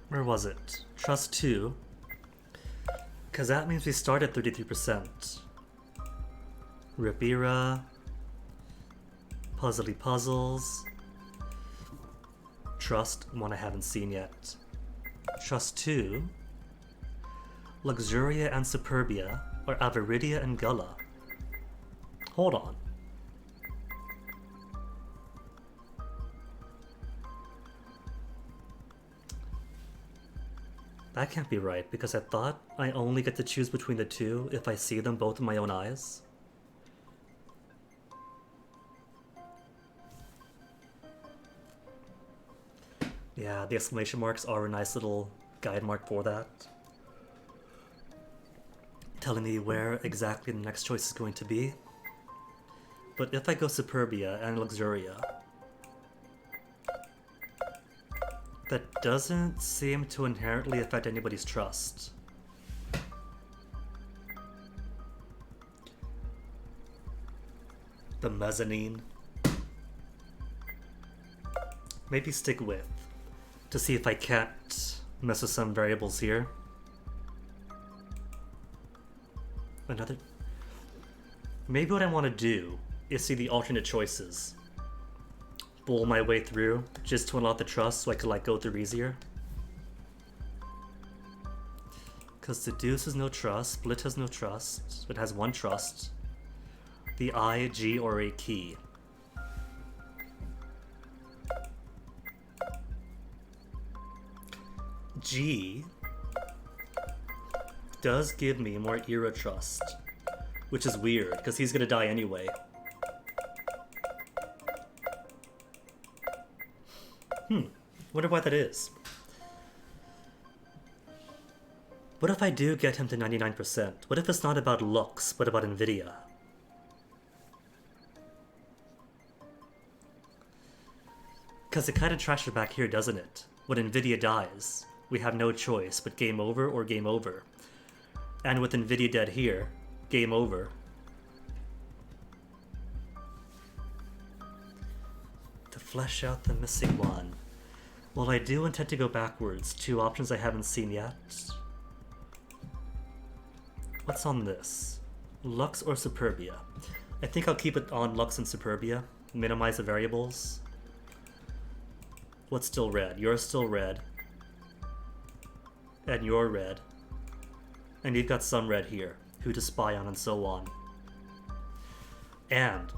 Where was it? Trust 2. Because that means we start at 33%. Ripira. Puzzly Puzzles. Trust, one I haven't seen yet. Trust 2. Luxuria and Superbia, or Aviridia and Gula. Hold on. That can't be right, because I thought I only get to choose between the two if I see them both with my own eyes. Yeah, the exclamation marks are a nice little guide mark for that, telling me where exactly the next choice is going to be. But if I go Superbia and Luxuria, that doesn't seem to inherently affect anybody's trust. The mezzanine. Maybe stick with, to see if I can't mess with some variables here. Another... Maybe what I want to do is see the alternate choices. Bull my way through, just to unlock the trust so I could, like, go through easier. Because Seduce has no trust, Split has no trust, it has one trust. The I, G, or A key. G does give me more Era trust, which is weird, because he's gonna die anyway. Wonder why that is. What if I do get him to 99%? What if it's not about looks, but about Nvidia? Because it kind of trashes back here, doesn't it? When Nvidia dies, we have no choice but game over or game over. And with Nvidia dead here, game over. To flesh out the missing one. Well, I do intend to go backwards. Two options I haven't seen yet. What's on this? Lux or Superbia? I think I'll keep it on Lux and Superbia. Minimize the variables. What's still red? You're still red. And you're red. And you've got some red here. Who to spy on and so on. And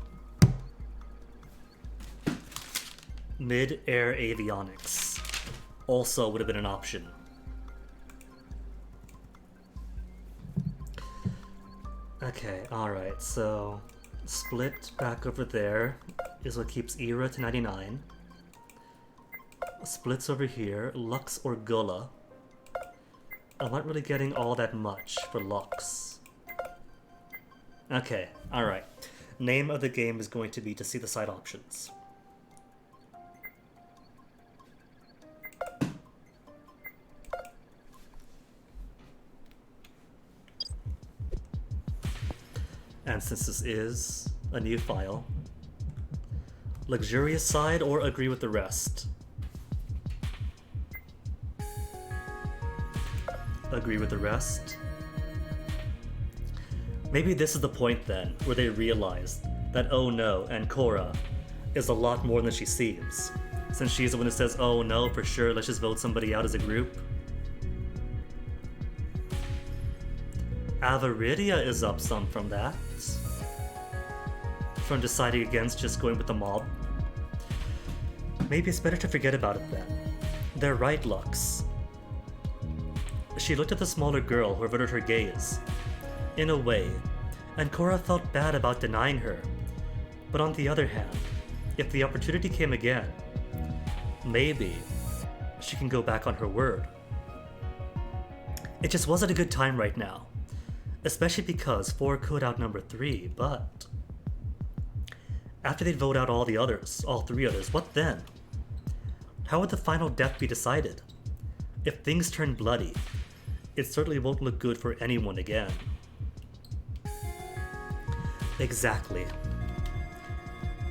mid-air avionics also would have been an option. Okay, alright, so Split back over there is what keeps Era to 99. Split's over here, Lux or Gula. I'm not really getting all that much for Lux. Okay, alright. Name of the game is going to be to see the side options. And since this is a new file, luxurious side or agree with the rest? Agree with the rest? Maybe this is the point then, where they realized that oh no and Cora is a lot more than she seems. Since she's the one who says oh no for sure, let's just vote somebody out as a group. Avaridia is up some from that. From deciding against just going with the mob. Maybe it's better to forget about it then. They're right, Lux. She looked at the smaller girl who averted her gaze. In a way, and Cora felt bad about denying her. But on the other hand, if the opportunity came again, maybe she can go back on her word. It just wasn't a good time right now. Especially because 4 could outnumber 3, but after they'd vote out all 3 others, what then? How would the final death be decided? If things turn bloody, it certainly won't look good for anyone again. Exactly.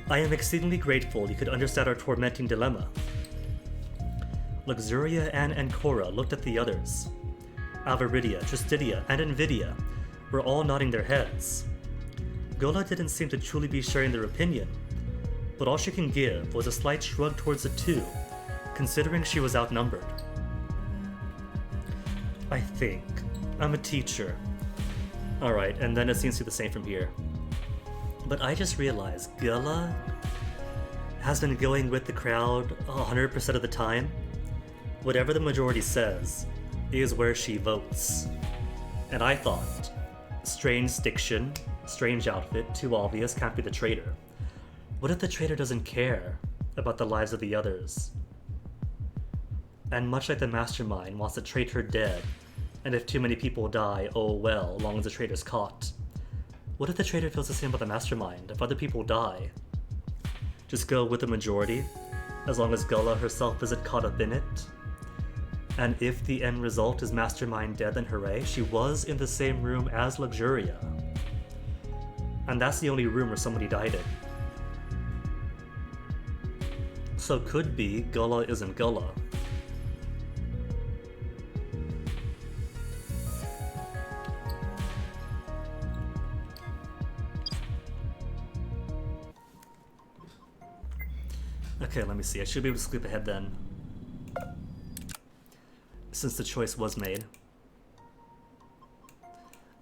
I am exceedingly grateful you could understand our tormenting dilemma. Luxuria and Ancora looked at the others. Avaridia, Tristidia, and Nvidia were all nodding their heads. Gola didn't seem to truly be sharing their opinion, but all she can give was a slight shrug towards the 2, considering she was outnumbered. I think. I'm a teacher. Alright, and then it seems to be the same from here. But I just realized Gula has been going with the crowd 100% of the time. Whatever the majority says is where she votes. And I thought, strange diction, strange outfit, too obvious, can't be the traitor. What if the traitor doesn't care about the lives of the others? And much like the mastermind wants the traitor dead, and if too many people die, oh well, as long as the traitor's caught. What if the traitor feels the same about the mastermind? If other people die, just go with the majority, as long as Gula herself isn't caught up in it? And if the end result is mastermind dead, then hooray, she was in the same room as Luxuria. And that's the only room where somebody died in. So could be Gula isn't Gula. Okay, let me see. I should be able to skip ahead then, since the choice was made.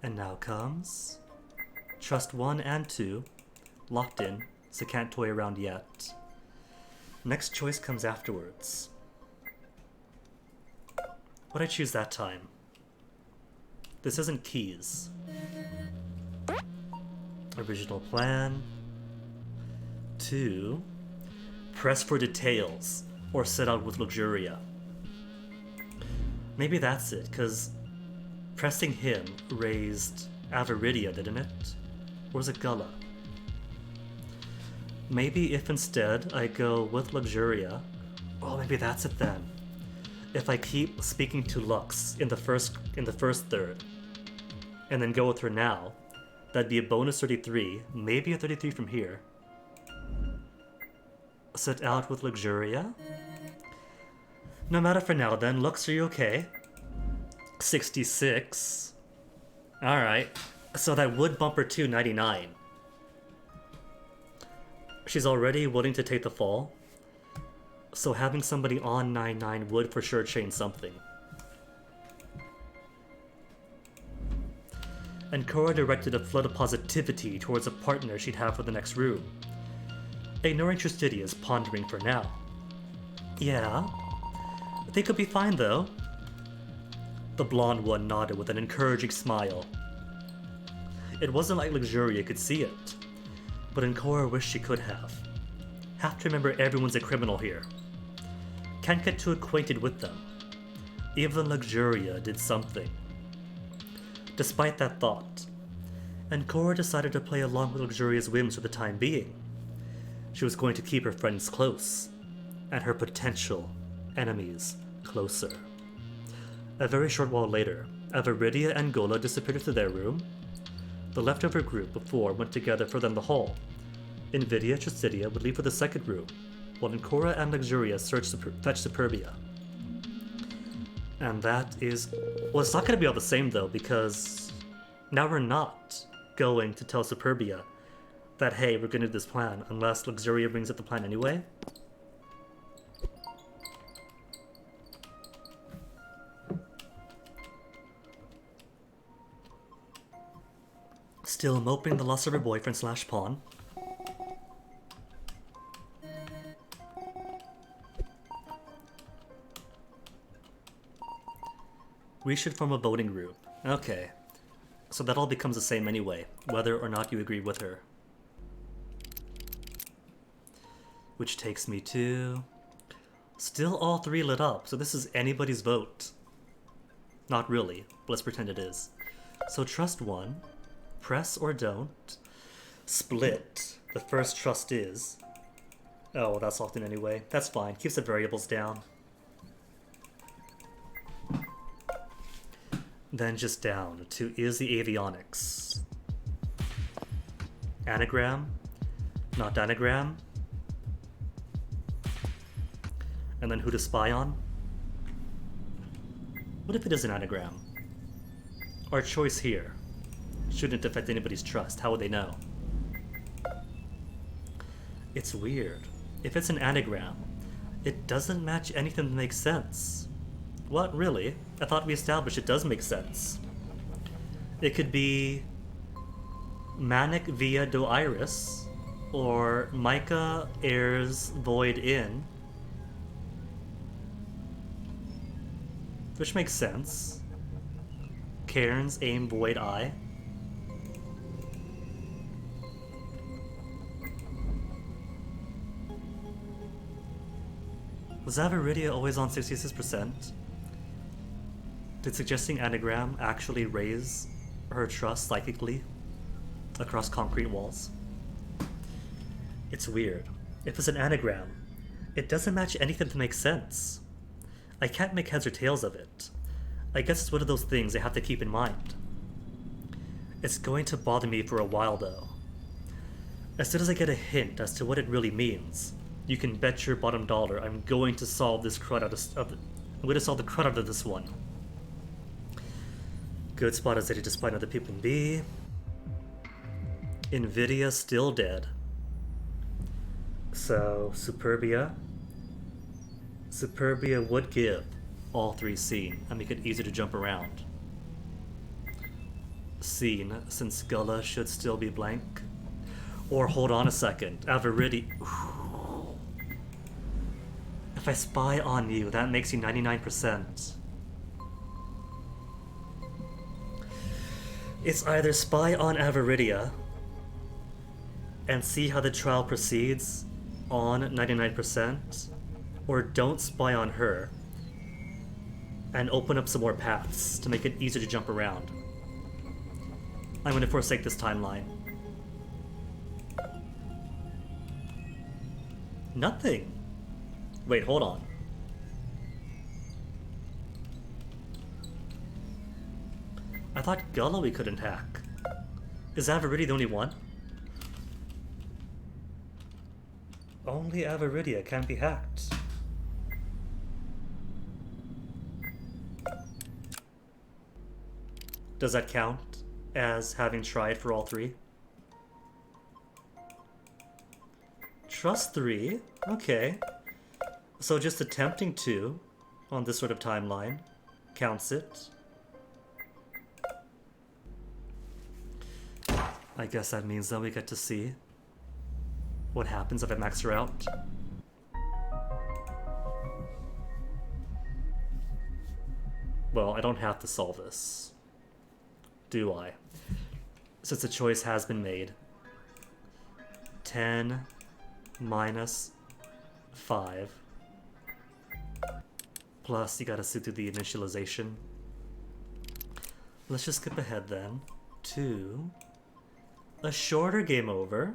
And now comes Trust 1 and 2, locked in, so can't toy around yet. Next choice comes afterwards. What'd I choose that time? This isn't keys. Original plan. 2. Press for details, or set out with Luxuria. Maybe that's it, because pressing him raised Avaridia, didn't it? Or was it Gula? Maybe if instead I go with Luxuria, oh, maybe that's it then. If I keep speaking to Lux in the first third, and then go with her now, that'd be a bonus 33, maybe a 33 from here. Set out with Luxuria? No matter for now then. Lux, are you okay? 66. Alright. So that would bump her to 99. She's already willing to take the fall. So having somebody on 99 would for sure change something. And Cora directed a flood of positivity towards a partner she'd have for the next room. Ignoring Trustidia's pondering for now. Yeah, they could be fine though. The blonde one nodded with an encouraging smile. It wasn't like Luxuria could see it, but Ancora wished she could have. Have to remember everyone's a criminal here. Can't get too acquainted with them. Even Luxuria did something. Despite that thought, Ancora decided to play along with Luxuria's whims for the time being. She was going to keep her friends close, and her potential enemies closer. A very short while later, Avaridia and Gula disappeared into their room. The leftover group of 4 went together further in the hall. Invidia Trustidia would leave for the second room, while Ancora and Luxuria fetched Superbia. And that is... well, it's not going to be all the same though, because now we're not going to tell Superbia that, hey, we're going to do this plan, unless Luxuria brings up the plan anyway. Still moping the loss of her boyfriend / pawn. We should form a voting group. Okay. So that all becomes the same anyway, whether or not you agree with her. Which takes me to... still all 3 lit up, so this is anybody's vote. Not really, but let's pretend it is. So trust 1, press or don't, split. The first trust is... oh, well, that's locked in anyway. That's fine, keeps the variables down. Then just down to is the avionics. Anagram, not anagram. And then who to spy on? What if it is an anagram? Our choice here shouldn't affect anybody's trust. How would they know? It's weird. If it's an anagram, it doesn't match anything that makes sense. What, really? I thought we established it does make sense. It could be Manic via Do Iris, or Micah airs Void in, which makes sense. Cairns aim Void I. Was Aviridia always on 66%? Did suggesting anagram actually raise her trust psychically across concrete walls? It's weird. If it's an anagram, it doesn't match anything to make sense. I can't make heads or tails of it. I guess it's one of those things I have to keep in mind. It's going to bother me for a while though. As soon as I get a hint as to what it really means, you can bet your bottom dollar I'm going to solve this crud out of I'm going to solve the crud out of this one. Good spot as ready despite other people in B. Nvidia still dead. So Superbia would give all 3 seen and make it easier to jump around. Seen, since Gullah should still be blank. Or hold on a second, Aviridi. If I spy on you, that makes you 99%. It's either spy on Aviridia and see how the trial proceeds on 99%, or don't spy on her and open up some more paths to make it easier to jump around. I'm going to forsake this timeline. Nothing. Wait, hold on. I thought Gullah we couldn't hack. Is Aviridi the only one? Only Aviridia can be hacked. Does that count as having tried for all 3? Trust 3? Okay. So just attempting to, on this sort of timeline, counts it. I guess that means that we get to see what happens if I max her out. Well, I don't have to solve this, do I? Since the choice has been made. 10 minus 5. Plus, you gotta sit through the initialization. Let's just skip ahead then to a shorter game over.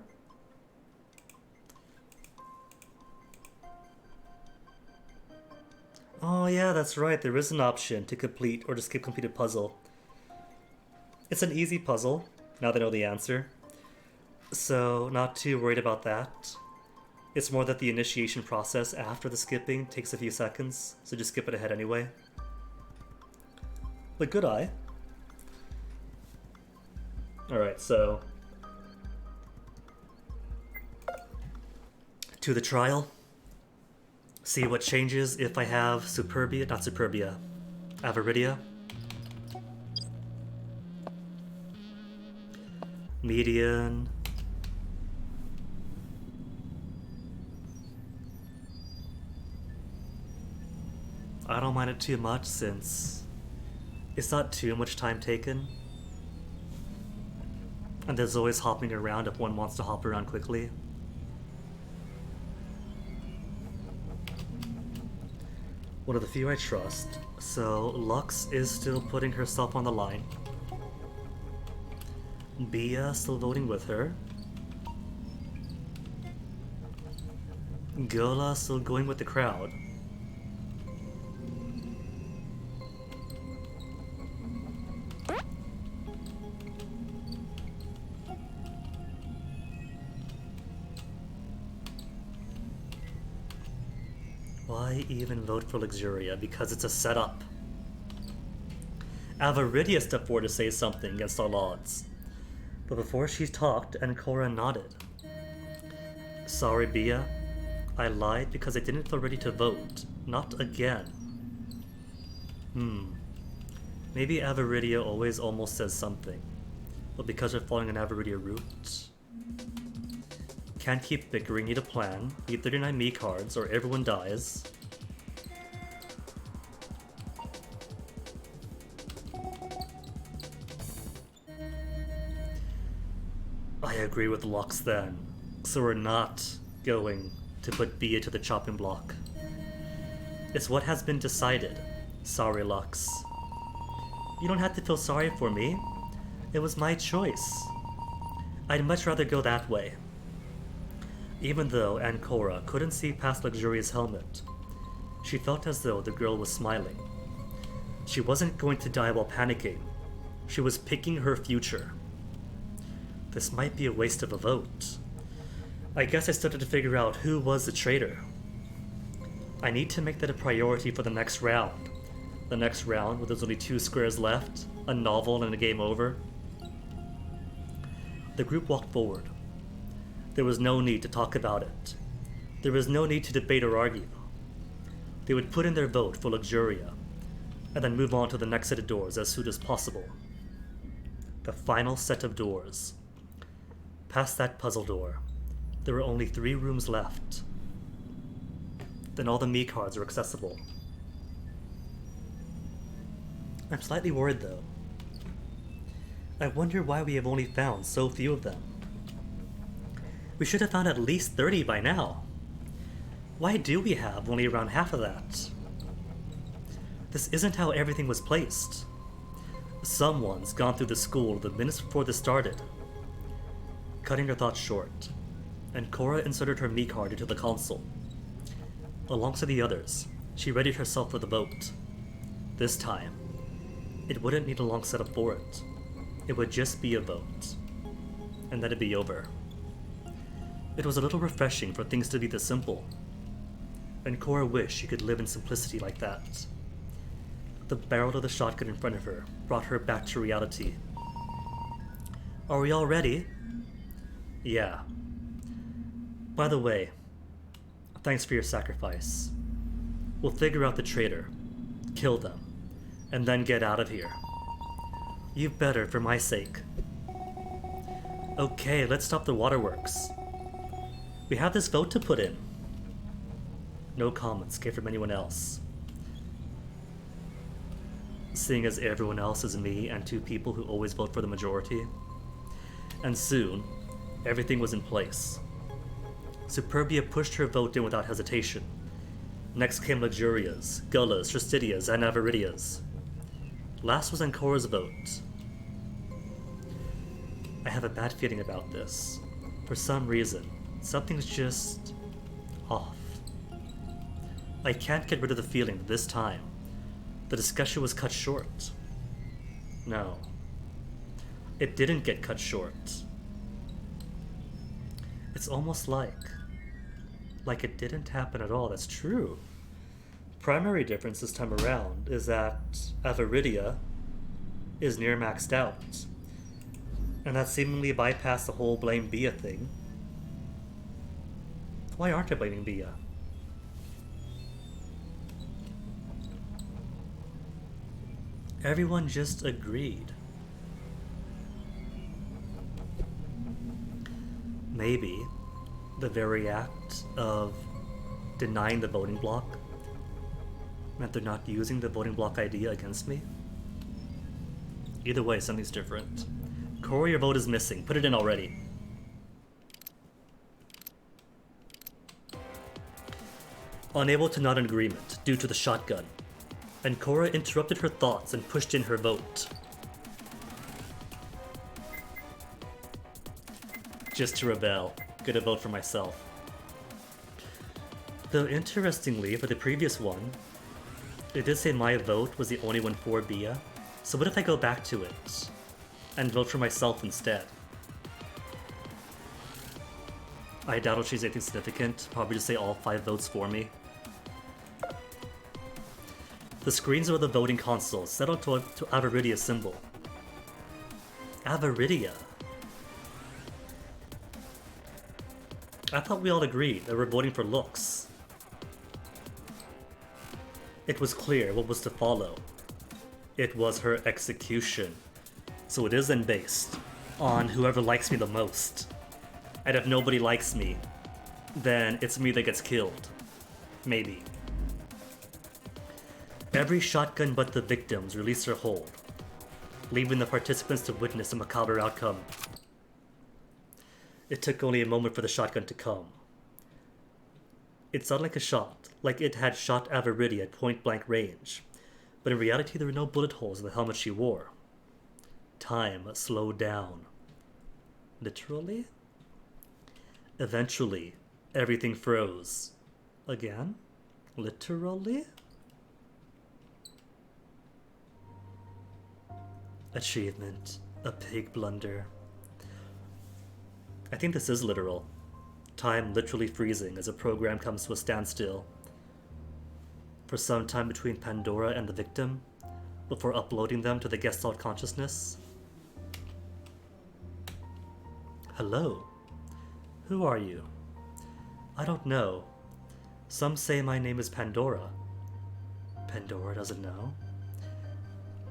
Oh yeah, that's right, there is an option to complete or to skip completed puzzle. It's an easy puzzle, now that I know the answer. So, not too worried about that. It's more that the initiation process after the skipping takes a few seconds, so just skip it ahead anyway. But good eye. Alright, so to the trial. See what changes if I have Superbia, not Superbia, Aviridia. Median. I don't mind it too much since it's not too much time taken. And there's always hopping around if one wants to hop around quickly. One of the few I trust. So Lux is still putting herself on the line. Bia still voting with her. Gullah still going with the crowd. Why even vote for Luxuria? Because it's a setup. Aviridia stepped forward to say something against all odds. But before she talked, Ancora nodded. Sorry, Bia. I lied because I didn't feel ready to vote. Not again. Maybe Aviridia always almost says something. but because we're following an Avaridia route. Can't keep bickering, need a plan. Need 39 me cards or everyone dies. I agree with Lux then. So we're not going to put Bia to the chopping block. It's what has been decided. Sorry, Lux. You don't have to feel sorry for me. It was my choice. I'd much rather go that way. Even though Ancora couldn't see past Luxuria's helmet, she felt as though the girl was smiling. She wasn't going to die while panicking. She was picking her future. This might be a waste of a vote. I guess I started to figure out who was the traitor. I need to make that a priority for the next round. The next round, where there's only 2 squares left, a novel and a game over. The group walked forward. There was no need to talk about it. There was no need to debate or argue. They would put in their vote for Luxuria, and then move on to the next set of doors as soon as possible. The final set of doors. Past that puzzle door, there were only 3 rooms left. Then all the me cards are accessible. I'm slightly worried though. I wonder why we have only found so few of them. We should have found at least 30 by now. Why do we have only around half of that? This isn't how everything was placed. Someone's gone through the school the minutes before this started. Cutting her thoughts short, Ancora inserted her me card into the console. Alongside the others, she readied herself for the vote. This time, it wouldn't need a long setup for it. It would just be a vote. And then it'd be over. It was a little refreshing for things to be this simple. Ancora wished she could live in simplicity like that. The barrel of the shotgun in front of her brought her back to reality. Are we all ready? Yeah. By the way, thanks for your sacrifice. We'll figure out the traitor, kill them, and then get out of here. You better, for my sake. Okay, let's stop the waterworks. We have this vote to put in. No comments came from anyone else. Seeing as everyone else is me and 2 people who always vote for the majority. And soon, everything was in place. Superbia pushed her vote in without hesitation. Next came Luxuria's, Gulla's, Tristidia's, and Avaridia's. Last was Ancora's vote. I have a bad feeling about this. For some reason, something's just off. I can't get rid of the feeling that this time, the discussion was cut short. No. It didn't get cut short. It's almost like it didn't happen at all. That's true. Primary difference this time around is that Avaridia is near maxed out. And that seemingly bypassed the whole blame Bia thing. Why aren't I blaming Bia? Everyone just agreed. Maybe the very act of denying the voting block meant they're not using the voting block idea against me? Either way, something's different. Corey, your vote is missing. Put it in already. Unable to nod in agreement due to the shotgun, Ancora interrupted her thoughts and pushed in her vote. Just to rebel. Gonna vote for myself. Though interestingly, for the previous one, it did say my vote was the only one for Bia, so what if I go back to it and vote for myself instead? I doubt if she's anything significant, probably just say all 5 votes for me. The screens of the voting console settled to Avaridia's symbol. Avaridia? I thought we all agreed that we're voting for looks. It was clear what was to follow. It was her execution. So it isn't based. on whoever likes me the most. And if nobody likes me, then it's me that gets killed. Maybe. Every shotgun but the victims release their hold, leaving the participants to witness a macabre outcome. It took only a moment for the shotgun to come. It sounded like a shot, like it had shot Averidi at point-blank range, but in reality there were no bullet holes in the helmet she wore. Time slowed down. Literally? Eventually, everything froze. Again? Literally? Achievement. A pig blunder. I think this is literal. Time literally freezing as a program comes to a standstill for some time between Pandora and the victim before uploading them to the Gestalt consciousness. Hello. Who are you? I don't know. Some say my name is Pandora. Pandora doesn't know.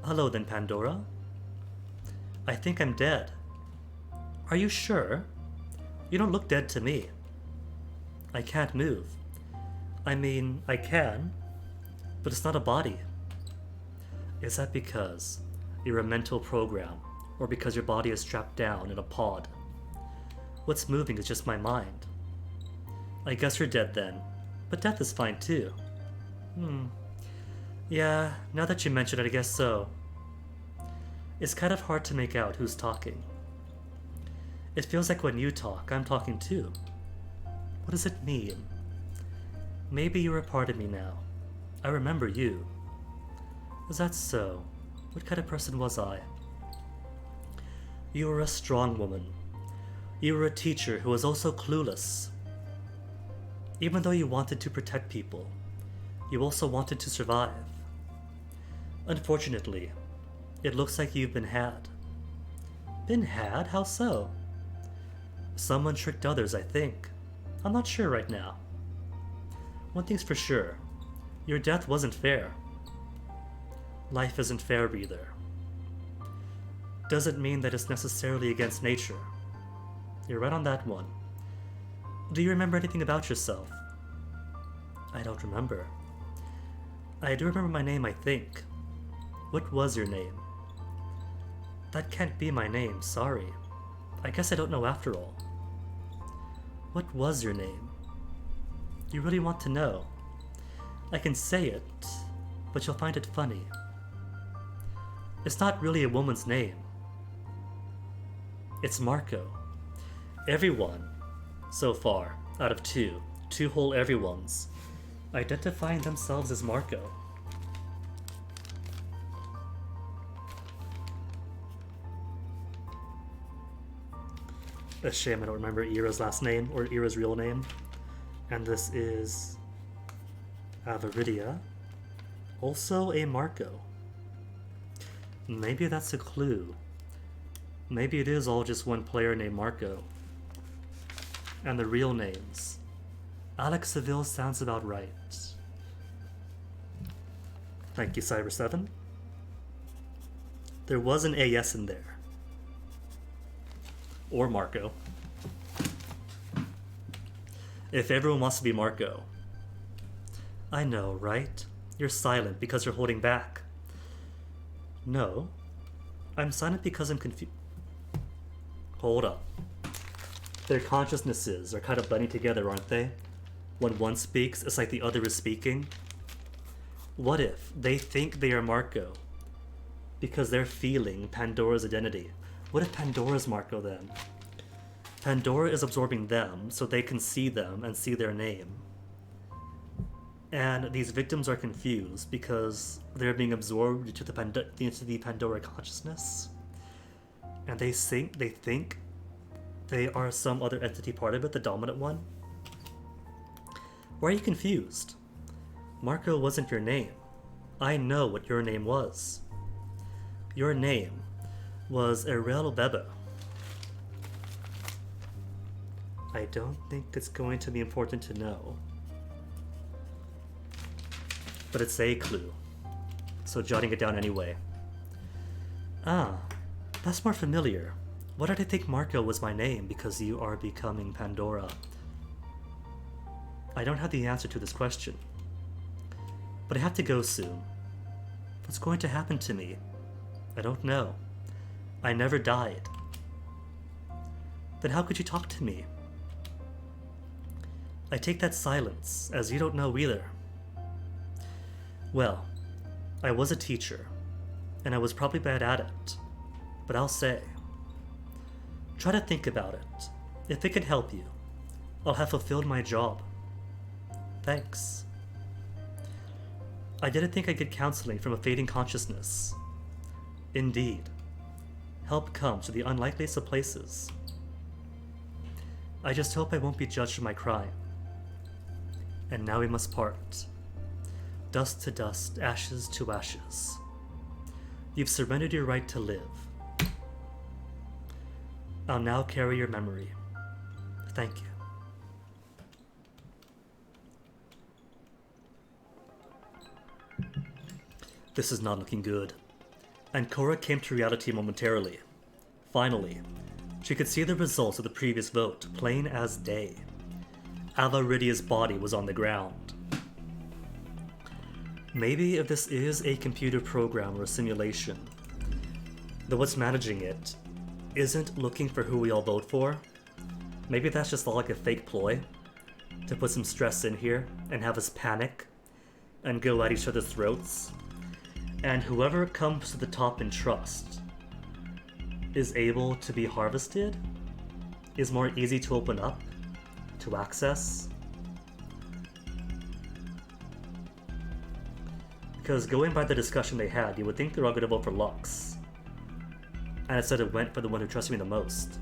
Hello then, Pandora. I think I'm dead. Are you sure? You don't look dead to me. I can't move. I mean, I can, but it's not a body. Is that because you're a mental program, or because your body is strapped down in a pod? What's moving is just my mind. I guess you're dead then, but death is fine too. Yeah, now that you mention it, I guess so. It's kind of hard to make out who's talking. It feels like when you talk, I'm talking too. What does it mean? Maybe you're a part of me now. I remember you. Is that so? What kind of person was I? You were a strong woman. You were a teacher who was also clueless. Even though you wanted to protect people, you also wanted to survive. Unfortunately, it looks like you've been had. Been had? How so? Someone tricked others, I think. I'm not sure right now. One thing's for sure. Your death wasn't fair. Life isn't fair either. Doesn't mean that it's necessarily against nature. You're right on that one. Do you remember anything about yourself? I don't remember. I do remember my name, I think. What was your name? That can't be my name, sorry. I guess I don't know after all. What was your name? You really want to know? I can say it, but you'll find it funny. It's not really a woman's name. It's Marco. Everyone, so far, out of two whole everyones, identifying themselves as Marco. A shame I don't remember Ira's last name, or Ira's real name. And this is Avaridia, also a Marco. Maybe that's a clue. Maybe it is all just one player named Marco. And the real names. Alex Seville sounds about right. Thank you, Cyber7. There was an AS in there. Or Marco. If everyone wants to be Marco. I know, right? You're silent because you're holding back. No. I'm silent because I'm confused. Hold up. Their consciousnesses are kind of blending together, aren't they? When one speaks, it's like the other is speaking. What if they think they are Marco because they're feeling Pandora's identity? What if Pandora's Marco then? Pandora is absorbing them so they can see them and see their name. And these victims are confused because they're being absorbed into the Pandora consciousness. And they think they are some other entity part of it, the dominant one. Why are you confused? Marco wasn't your name. I know what your name was. Your name was Erel Beba. I don't think it's going to be important to know. But it's a clue, so jotting it down anyway. Ah, that's more familiar. Why did I think Marco was my name because you are becoming Pandora? I don't have the answer to this question. But I have to go soon. What's going to happen to me? I don't know. I never died. Then how could you talk to me? I take that silence as you don't know either. Well, I was a teacher, and I was probably bad at it, but I'll say, try to think about it. If it can help you, I'll have fulfilled my job. Thanks. I didn't think I'd get counseling from a fading consciousness. Indeed, help comes to the unlikeliest of places. I just hope I won't be judged for my crime. And now we must part. Dust to dust, ashes to ashes. You've surrendered your right to live. I'll now carry your memory. Thank you. This is not looking good. And Cora came to reality momentarily. Finally, she could see the results of the previous vote, plain as day. Avaridia's body was on the ground. Maybe if this is a computer program or a simulation, though what's managing it isn't looking for who we all vote for, maybe that's just all like a fake ploy to put some stress in here and have us panic and go at each other's throats. And whoever comes to the top in trust is able to be harvested, is more easy to open up, to access. Because going by the discussion they had, you would think they're all going to vote for Lux. And instead it went for the one who trusts me the most.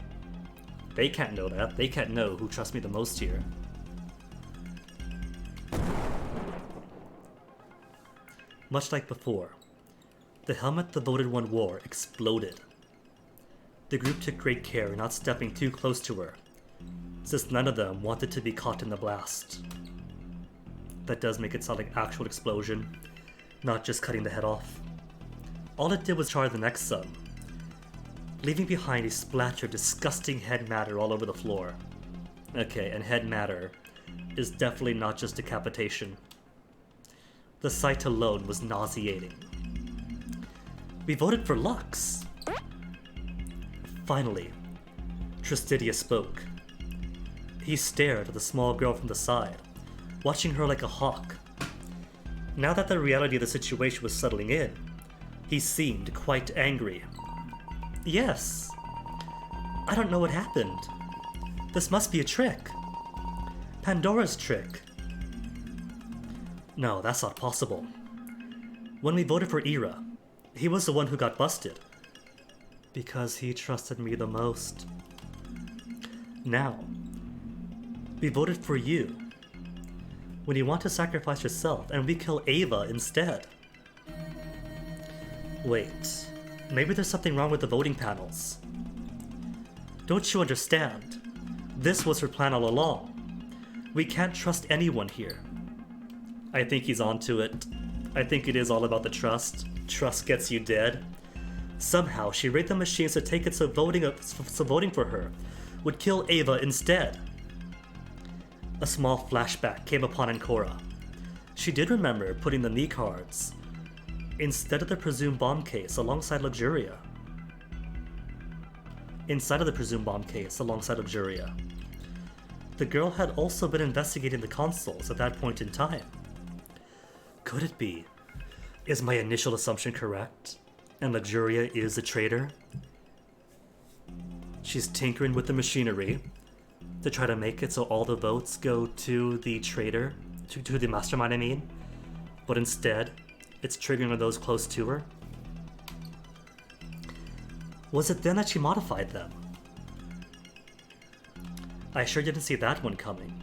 They can't know that. They can't know who trusts me the most here. Much like before, the helmet the voted one wore exploded. The group took great care in not stepping too close to her, since none of them wanted to be caught in the blast. That does make it sound like actual explosion, not just cutting the head off. All it did was char the next sun, leaving behind a splatter of disgusting head matter all over the floor. Okay, and head matter is definitely not just decapitation. The sight alone was nauseating. We voted for Lux! Finally, Tristidia spoke. He stared at the small girl from the side, watching her like a hawk. Now that the reality of the situation was settling in, he seemed quite angry. Yes. I don't know what happened. This must be a trick. Pandora's trick. No, that's not possible. When we voted for Ira, he was the one who got busted. Because he trusted me the most. Now, we voted for you. When you want to sacrifice yourself, and we kill Ava instead. Wait, maybe there's something wrong with the voting panels. Don't you understand? This was her plan all along. We can't trust anyone here. I think he's onto it. I think it is all about the trust. Trust gets you dead. Somehow, she rigged the machines to take it so voting for her would kill Ava instead. A small flashback came upon Ancora. She did remember putting the knee cards instead of the presumed bomb case alongside Luxuria. Inside of the presumed bomb case alongside Luxuria. The girl had also been investigating the consoles at that point in time. Could it be? Is my initial assumption correct? And Luxuria is a traitor? She's tinkering with the machinery to try to make it so all the votes go to the traitor, to the mastermind I mean, but instead, it's triggering those close to her? Was it then that she modified them? I sure didn't see that one coming.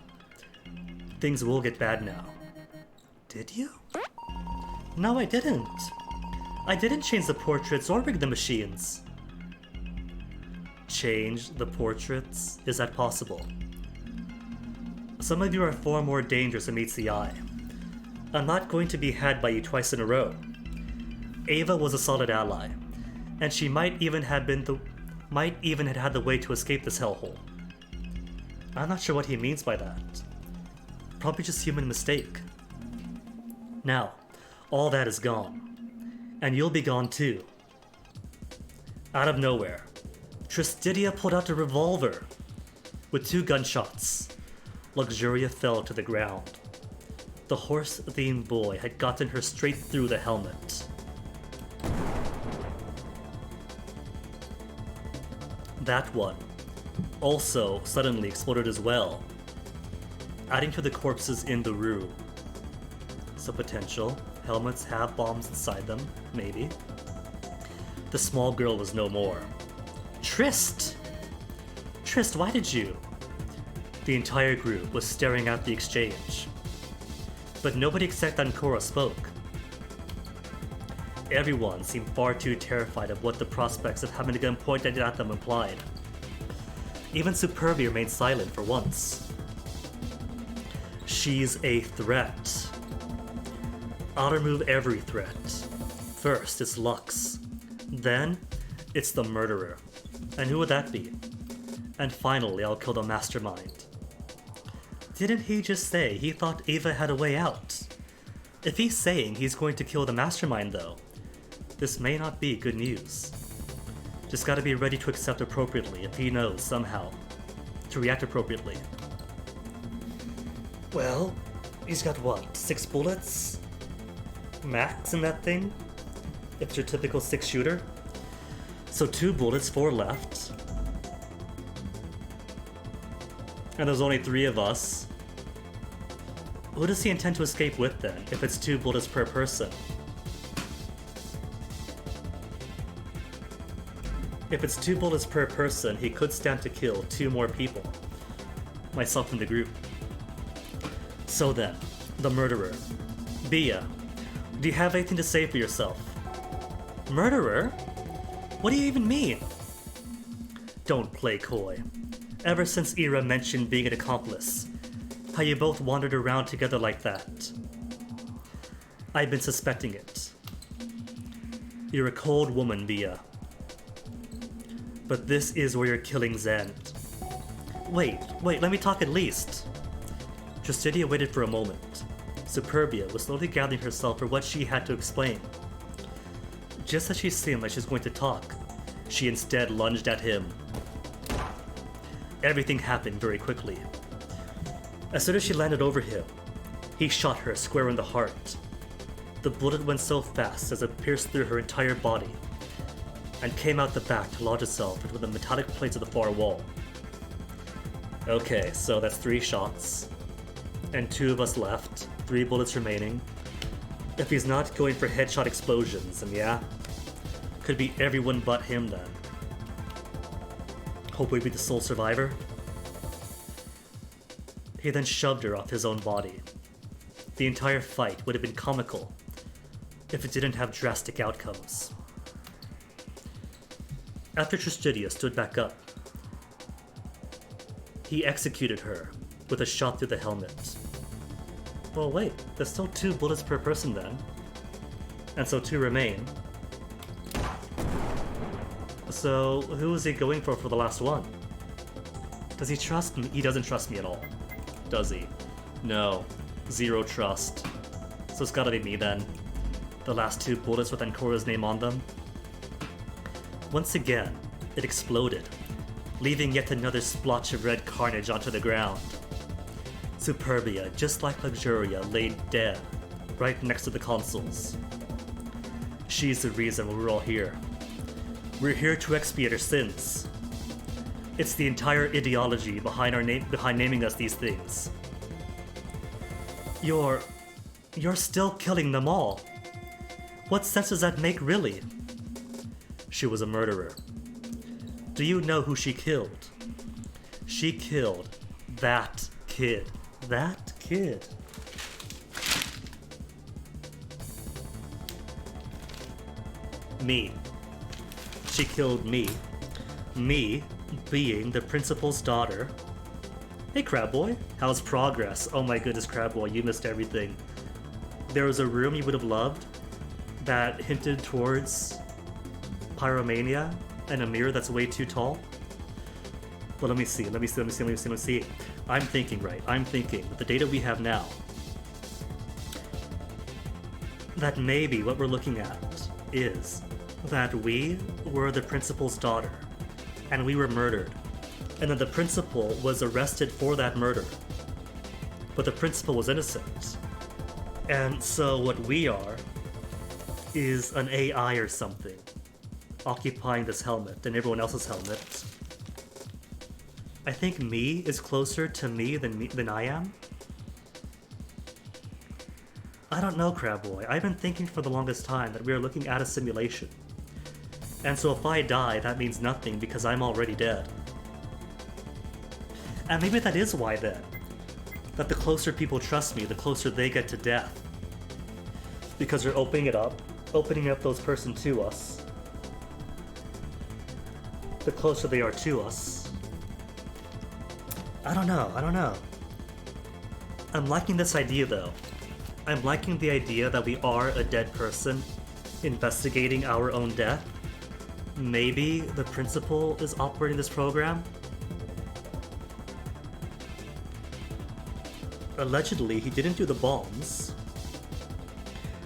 Things will get bad now. Did you? No, I didn't. I didn't change the portraits or rig the machines. Change the portraits? Is that possible? Some of you are far more dangerous than meets the eye. I'm not going to be had by you twice in a row. Ava was a solid ally, and she might even have been the might even have had the way to escape this hellhole. I'm not sure what he means by that. Probably just human mistake. Now, all that is gone. And you'll be gone too. Out of nowhere, Tristidia pulled out a revolver. With 2 gunshots, Luxuria fell to the ground. The horse-themed boy had gotten her straight through the helmet. That one also suddenly exploded as well, adding to the corpses in the room. So potential helmets have bombs inside them, maybe. The small girl was no more. Trist! Trist, why did you? The entire group was staring at the exchange. But nobody except Ancora spoke. Everyone seemed far too terrified of what the prospects of having a gun pointed at them implied. Even Superbia remained silent for once. She's a threat. I'll remove every threat. First, it's Lux. Then, it's the murderer. And who would that be? And finally, I'll kill the mastermind. Didn't he just say he thought Ava had a way out? If he's saying he's going to kill the mastermind, though, this may not be good news. Just gotta be ready to accept appropriately if he knows somehow to react appropriately. Well, he's got what, 6 bullets? Max in that thing? If it's your typical 6-shooter? So 2 bullets, 4 left. And there's only 3 of us. Who does he intend to escape with then, if it's 2 bullets per person? If it's 2 bullets per person, he could stand to kill 2 more people. Myself and the group. So then, the murderer. Bia, do you have anything to say for yourself? Murderer? What do you even mean? Don't play coy. Ever since Ira mentioned being an accomplice, how you both wandered around together like that, I've been suspecting it. You're a cold woman, Bia. But this is where your killings end. Wait, let me talk at least. Tristidia waited for a moment. Superbia was slowly gathering herself for what she had to explain. Just as she seemed like she was going to talk, she instead lunged at him. Everything happened very quickly. As soon as she landed over him, he shot her square in the heart. The bullet went so fast as it pierced through her entire body and came out the back to lodge itself into the metallic plates of the far wall. Okay, so that's 3 shots. And 2 of us left, 3 bullets remaining. If he's not going for headshot explosions, then yeah, could be everyone but him then. Hope we be the sole survivor. He then shoved her off his own body. The entire fight would have been comical if it didn't have drastic outcomes. After Tristidia stood back up, he executed her with a shot through the helmet. Well, wait, there's still 2 bullets per person then. And so 2 remain. So, who is he going for the last one? Does he trust me? He doesn't trust me at all. Does he? No. 0 trust. So it's gotta be me then. The last 2 bullets with Ancora's name on them. Once again, it exploded, leaving yet another splotch of red carnage onto the ground. Superbia, just like Luxuria, laid dead right next to the consoles. She's the reason we're all here. We're here to expiate our sins. It's the entire ideology behind naming us these things. You're still killing them all. What sense does that make, really? She was a murderer. Do you know who she killed? She killed that kid. That kid. Me. She killed me. Me being the principal's daughter. Hey, Crabboy. How's progress? Oh my goodness, Crabboy, you missed everything. There was a room you would have loved that hinted towards Pyromania, and a mirror that's way too tall? Well, let me see. I'm thinking, right? I'm thinking with the data we have now that maybe what we're looking at is that we were the principal's daughter and we were murdered. And then the principal was arrested for that murder. But the principal was innocent. And so what we are is an AI or something occupying this helmet and everyone else's helmet. I think me is closer to me than I am. I don't know, Crabboy. I've been thinking for the longest time that we are looking at a simulation. And so if I die, that means nothing because I'm already dead. And maybe that is why then. That the closer people trust me, the closer they get to death. Because they're opening up those person to us. The closer they are to us. I don't know. I'm liking this idea though. I'm liking the idea that we are a dead person investigating our own death. Maybe the principal is operating this program? Allegedly, he didn't do the bombs.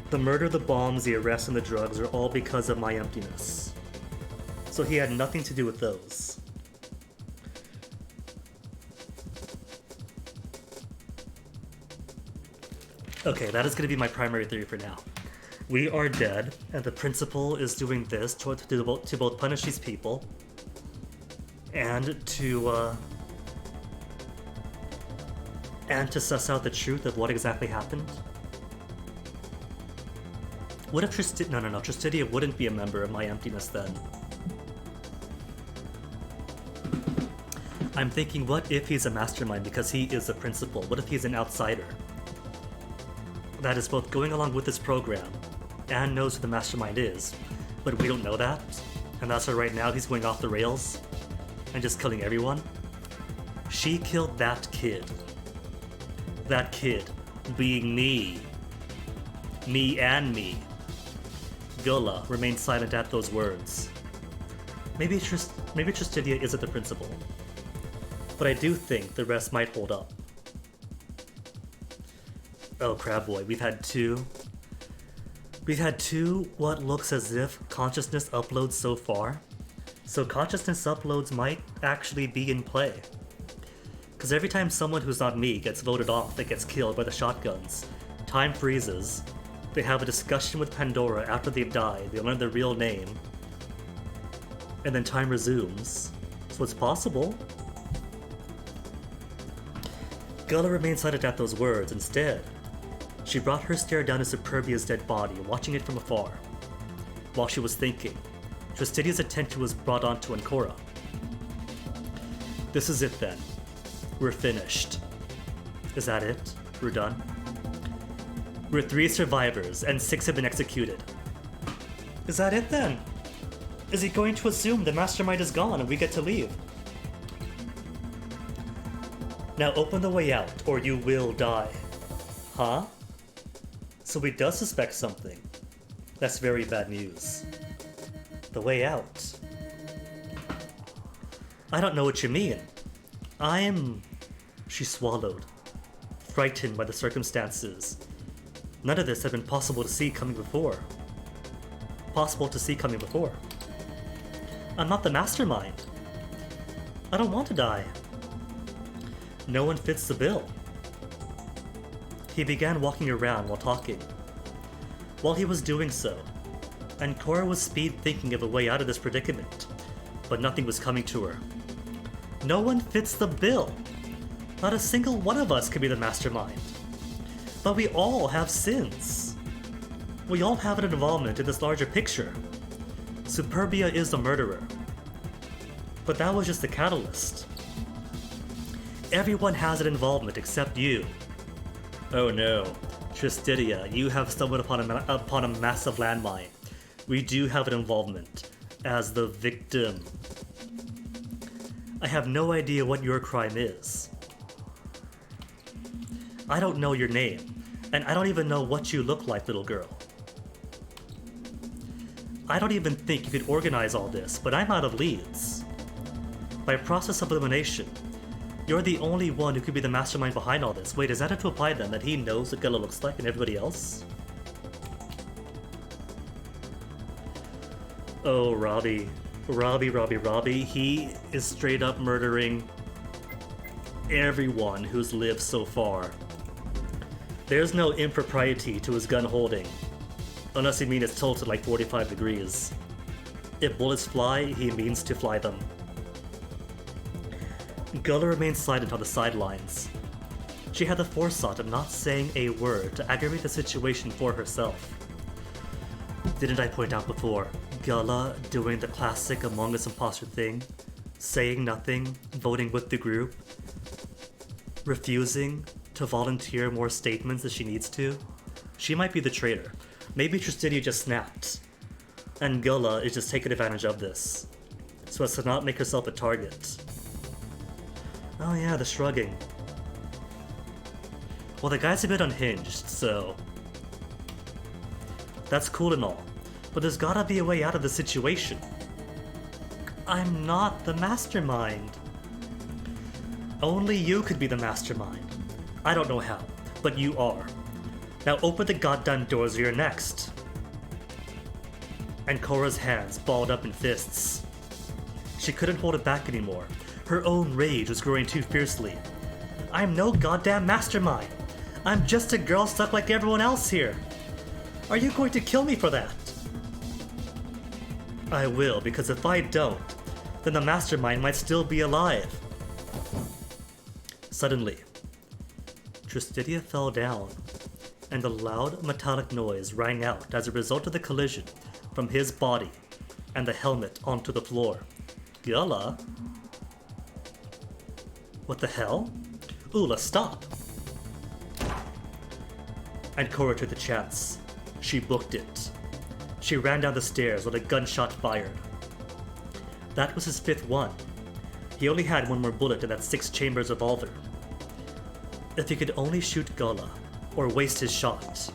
The murder, the bombs, the arrests, and the drugs are all because of my emptiness. So he had nothing to do with those. Okay, that is going to be my primary theory for now. We are dead, and the principal is doing this to both punish these people and to suss out the truth of what exactly happened. What if Tristidia wouldn't be a member of my emptiness then? I'm thinking, what if he's a mastermind because he is a principal? What if he's an outsider that is both going along with this program and knows who the mastermind is, but we don't know that, and that's why right now he's going off the rails and just killing everyone? She killed that kid. That kid being me. Me and me. Gula remained silent at those words. Maybe Tristidia isn't the principal, but I do think the rest might hold up. Oh, Crabboy, we've had two what looks as if consciousness uploads so far. So consciousness uploads might actually be in play. Because every time someone who's not me gets voted off that gets killed by the shotguns, time freezes, they have a discussion with Pandora after they've died, they learn their real name, and then time resumes. So it's possible. Gula remained silent at those words. Instead, she brought her stare down to Superbia's dead body, watching it from afar. While she was thinking, Tristidia's attention was brought onto Ancora. This is it then. We're finished. Is that it? We're done? We're 3 survivors, and 6 have been executed. Is that it then? Is he going to assume the mastermind is gone and we get to leave? Now open the way out, or you will die. Huh? So he does suspect something. That's very bad news. The way out. I don't know what you mean. She swallowed, frightened by the circumstances. None of this had been possible to see coming before. I'm not the mastermind. I don't want to die. No one fits the bill. He began walking around while talking. While he was doing so, Ancora was speed thinking of a way out of this predicament, but nothing was coming to her. No one fits the bill. Not a single one of us could be the mastermind. But we all have sins. We all have an involvement in this larger picture. Superbia is the murderer. But that was just the catalyst. Everyone has an involvement except you. Oh no, Tristidia, you have stumbled upon a massive landmine. We do have an involvement as the victim. I have no idea what your crime is. I don't know your name, and I don't even know what you look like, little girl. I don't even think you could organize all this, but I'm out of leads. By process of elimination, you're the only one who could be the mastermind behind all this. Wait, does that have to apply then, that he knows what Gula looks like and everybody else? Oh, Robbie. Robbie. He is straight up murdering everyone who's lived so far. There's no impropriety to his gun holding. Unless you mean it's tilted like 45 degrees. If bullets fly, he means to fly them. Gula remained silent on the sidelines. She had the foresight of not saying a word to aggravate the situation for herself. Didn't I point out before? Gula doing the classic Among Us imposter thing, saying nothing, voting with the group, refusing to volunteer more statements as she needs to. She might be the traitor. Maybe Tristidia just snapped, and Gula is just taking advantage of this, so as to not make herself a target. Oh yeah, the shrugging. Well, the guy's a bit unhinged, so that's cool and all, but there's gotta be a way out of the situation. I'm not the mastermind. Only you could be the mastermind. I don't know how, but you are. Now open the goddamn doors or you're next. And Cora's hands balled up in fists. She couldn't hold it back anymore. Her own rage was growing too fiercely. I'm no goddamn mastermind. I'm just a girl stuck like everyone else here. Are you going to kill me for that? I will, because if I don't, then the mastermind might still be alive. Suddenly, Tristidia fell down, and a loud metallic noise rang out as a result of the collision from his body and the helmet onto the floor. Gula? What the hell? Ula, stop! And Cora took the chance. She booked it. She ran down the stairs with a gunshot fired. That was his 5th one. He only had one more bullet in that 6-chambers revolver. If he could only shoot Gula, or waste his shot.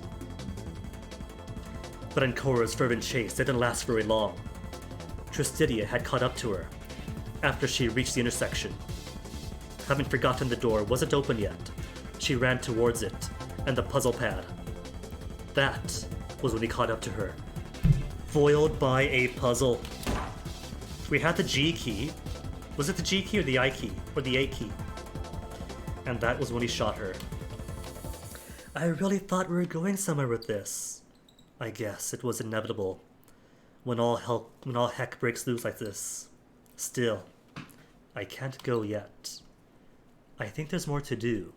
But in Cora's fervent chase, it didn't last very long. Tristidia had caught up to her, after she reached the intersection. Having forgotten the door wasn't open yet, she ran towards it, and the puzzle pad. That was when he caught up to her. Foiled by a puzzle. We had the G key. Was it the G key or the I key? Or the A key? And that was when he shot her. I really thought we were going somewhere with this. I guess it was inevitable. When all heck breaks loose like this. Still, I can't go yet. I think there's more to do.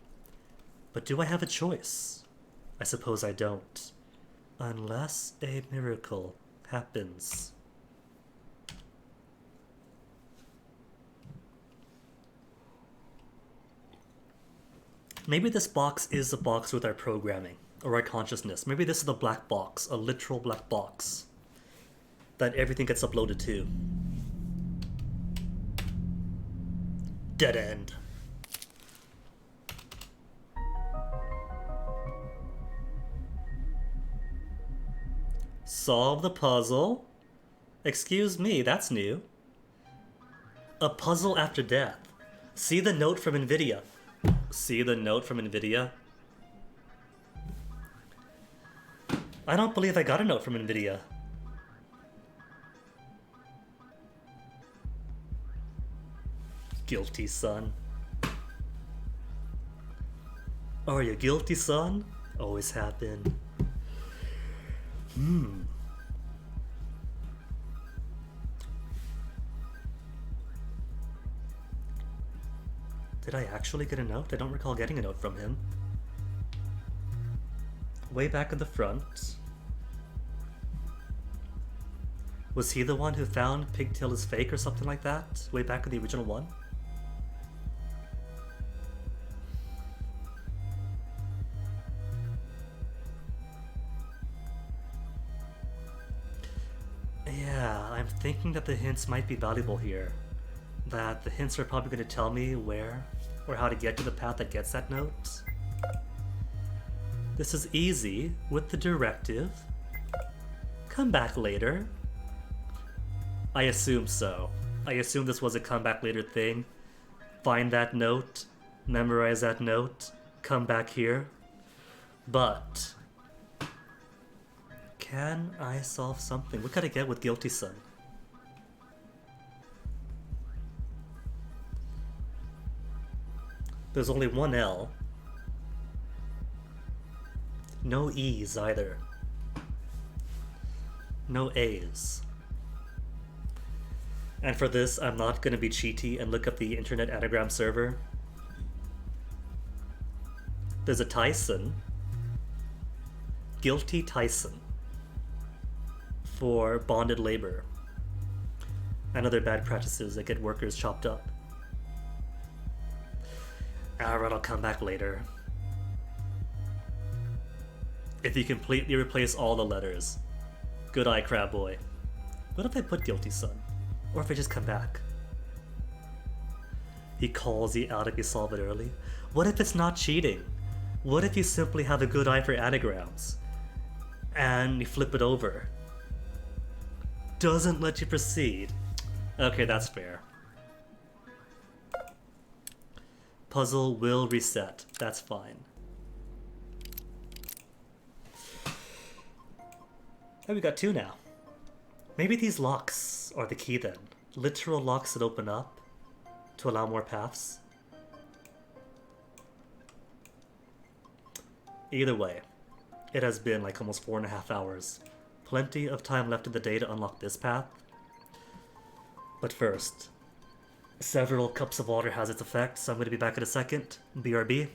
But do I have a choice? I suppose I don't. Unless a miracle happens. Maybe this box is a box with our programming, or our consciousness. Maybe this is the black box, a literal black box, that everything gets uploaded to. Dead end. Solve the puzzle? Excuse me, that's new. A puzzle after death. See the note from NVIDIA. See the note from NVIDIA? I don't believe I got a note from NVIDIA. Guilty, son. Are you guilty, son? Always have been. Did I actually get a note? I don't recall getting a note from him. Way back in the front. Was he the one who found Pigtail is fake or something like that? Way back in the original one? Yeah, I'm thinking that the hints might be valuable here. That the hints are probably going to tell me where or how to get to the path that gets that note. This is easy with the directive. Come back later. I assume so. I assume this was a come back later thing. Find that note, memorize that note, come back here. But can I solve something? What can I get with Guilty Son? There's only one L. No E's either. No A's. And for this, I'm not going to be cheaty and look up the internet anagram server. There's a Tyson. Guilty Tyson. For bonded labor. And other bad practices that get workers chopped up. Alright, I'll come back later. If you completely replace all the letters. Good eye, Crab Boy. What if I put Guilty Son? Or if I just come back? He calls you out if you solve it early. What if it's not cheating? What if you simply have a good eye for anagrams? And you flip it over? Doesn't let you proceed. Okay, that's fair. Puzzle will reset. That's fine. Oh, we got two now. Maybe these locks are the key then. Literal locks that open up to allow more paths. Either way, it has been like almost 4.5 hours. Plenty of time left in the day to unlock this path. But first, several cups of water has its effect, so I'm going to be back in a second. BRB.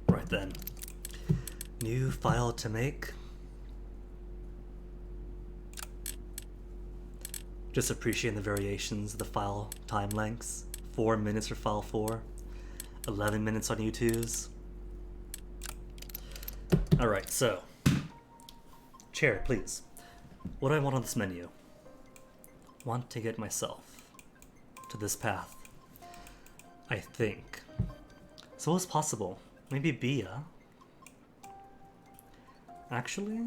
Right then. New file to make. Just appreciating the variations of the file time lengths. 4 minutes for file 4, 11 minutes on U2s. Alright, so. Chair, please. What do I want on this menu? Want to get myself to this path. I think. So what's possible? Maybe Bia? Actually?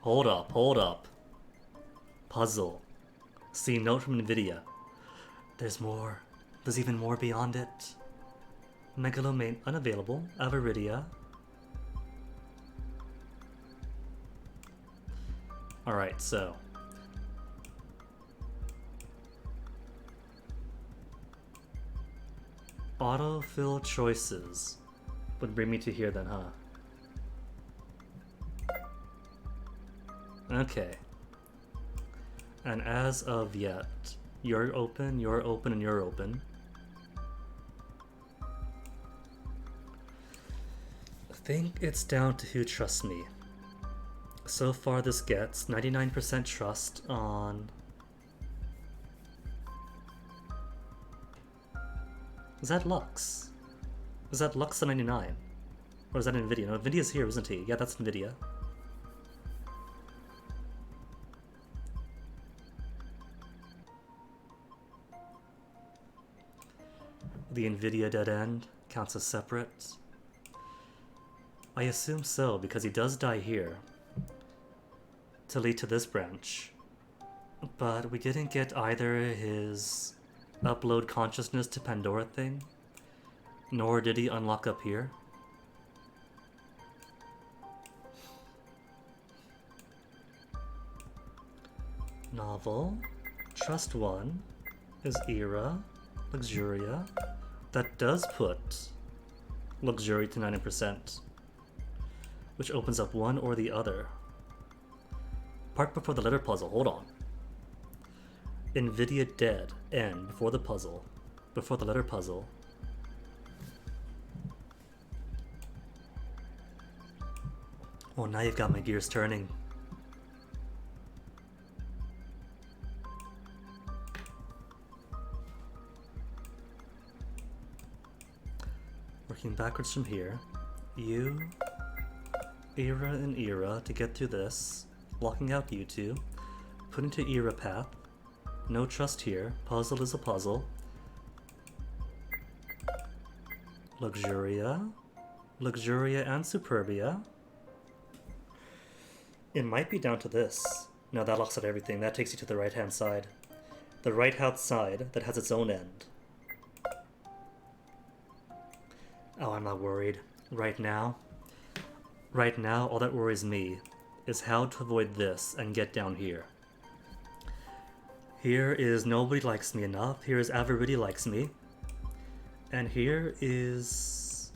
Hold up. Puzzle. See note from NVIDIA. There's more. There's even more beyond it. Megalomane unavailable. Avaridia. Alright, so. Autofill choices would bring me to here then, huh? Okay. And as of yet, you're open, and you're open. I think it's down to who trusts me. So far this gets 99% trust on... Is that Lux? Is that Lux the 99? Or is that Nvidia? No, Nvidia's here, isn't he? Yeah, that's Nvidia. The Nvidia dead end counts as separate. I assume so, because he does die here to lead to this branch. But we didn't get either his upload consciousness to Pandora thing, nor did he unlock up here. Novel. Trust 1 is Era, Luxuria. That does put Luxury to 90%, which opens up one or the other. Part before the letter puzzle, hold on. Nvidia dead, N before the puzzle, before the letter puzzle. Oh, now you've got my gears turning. Working backwards from here. You, Era and Era to get through this. Locking out you two. Put into Era path. No trust here. Puzzle is a puzzle. Luxuria. Luxuria and Superbia. It might be down to this. No, that locks out everything. That takes you to the right-hand side. The right-hand side that has its own end. Oh, I'm not worried. Right now, all that worries me is how to avoid this and get down here. Here is Nobody Likes Me Enough. Here is Averity Likes Me. And here is...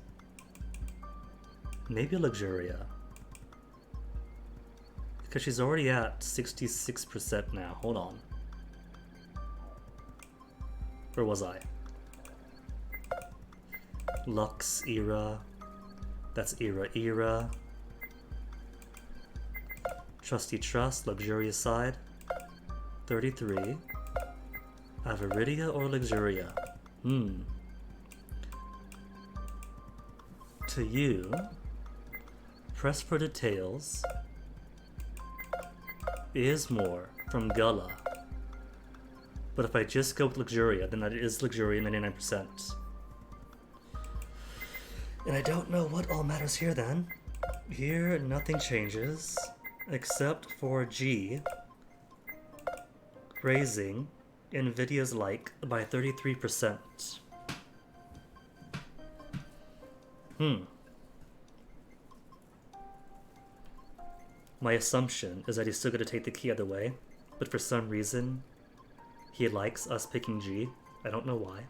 maybe Luxuria. Because she's already at 66% now. Hold on. Where was I? Lux, Era. That's Era. Trusty Trust, Luxuria side. 33. Avaridia or Luxuria? To you. Press for details. Is more from Gullah. But if I just go with Luxuria, then that is Luxuria 99%. And I don't know what all matters here then. Here, nothing changes, except for G raising Nvidia's like by 33%. My assumption is that he's still going to take the key either way, but for some reason, he likes us picking G. I don't know why.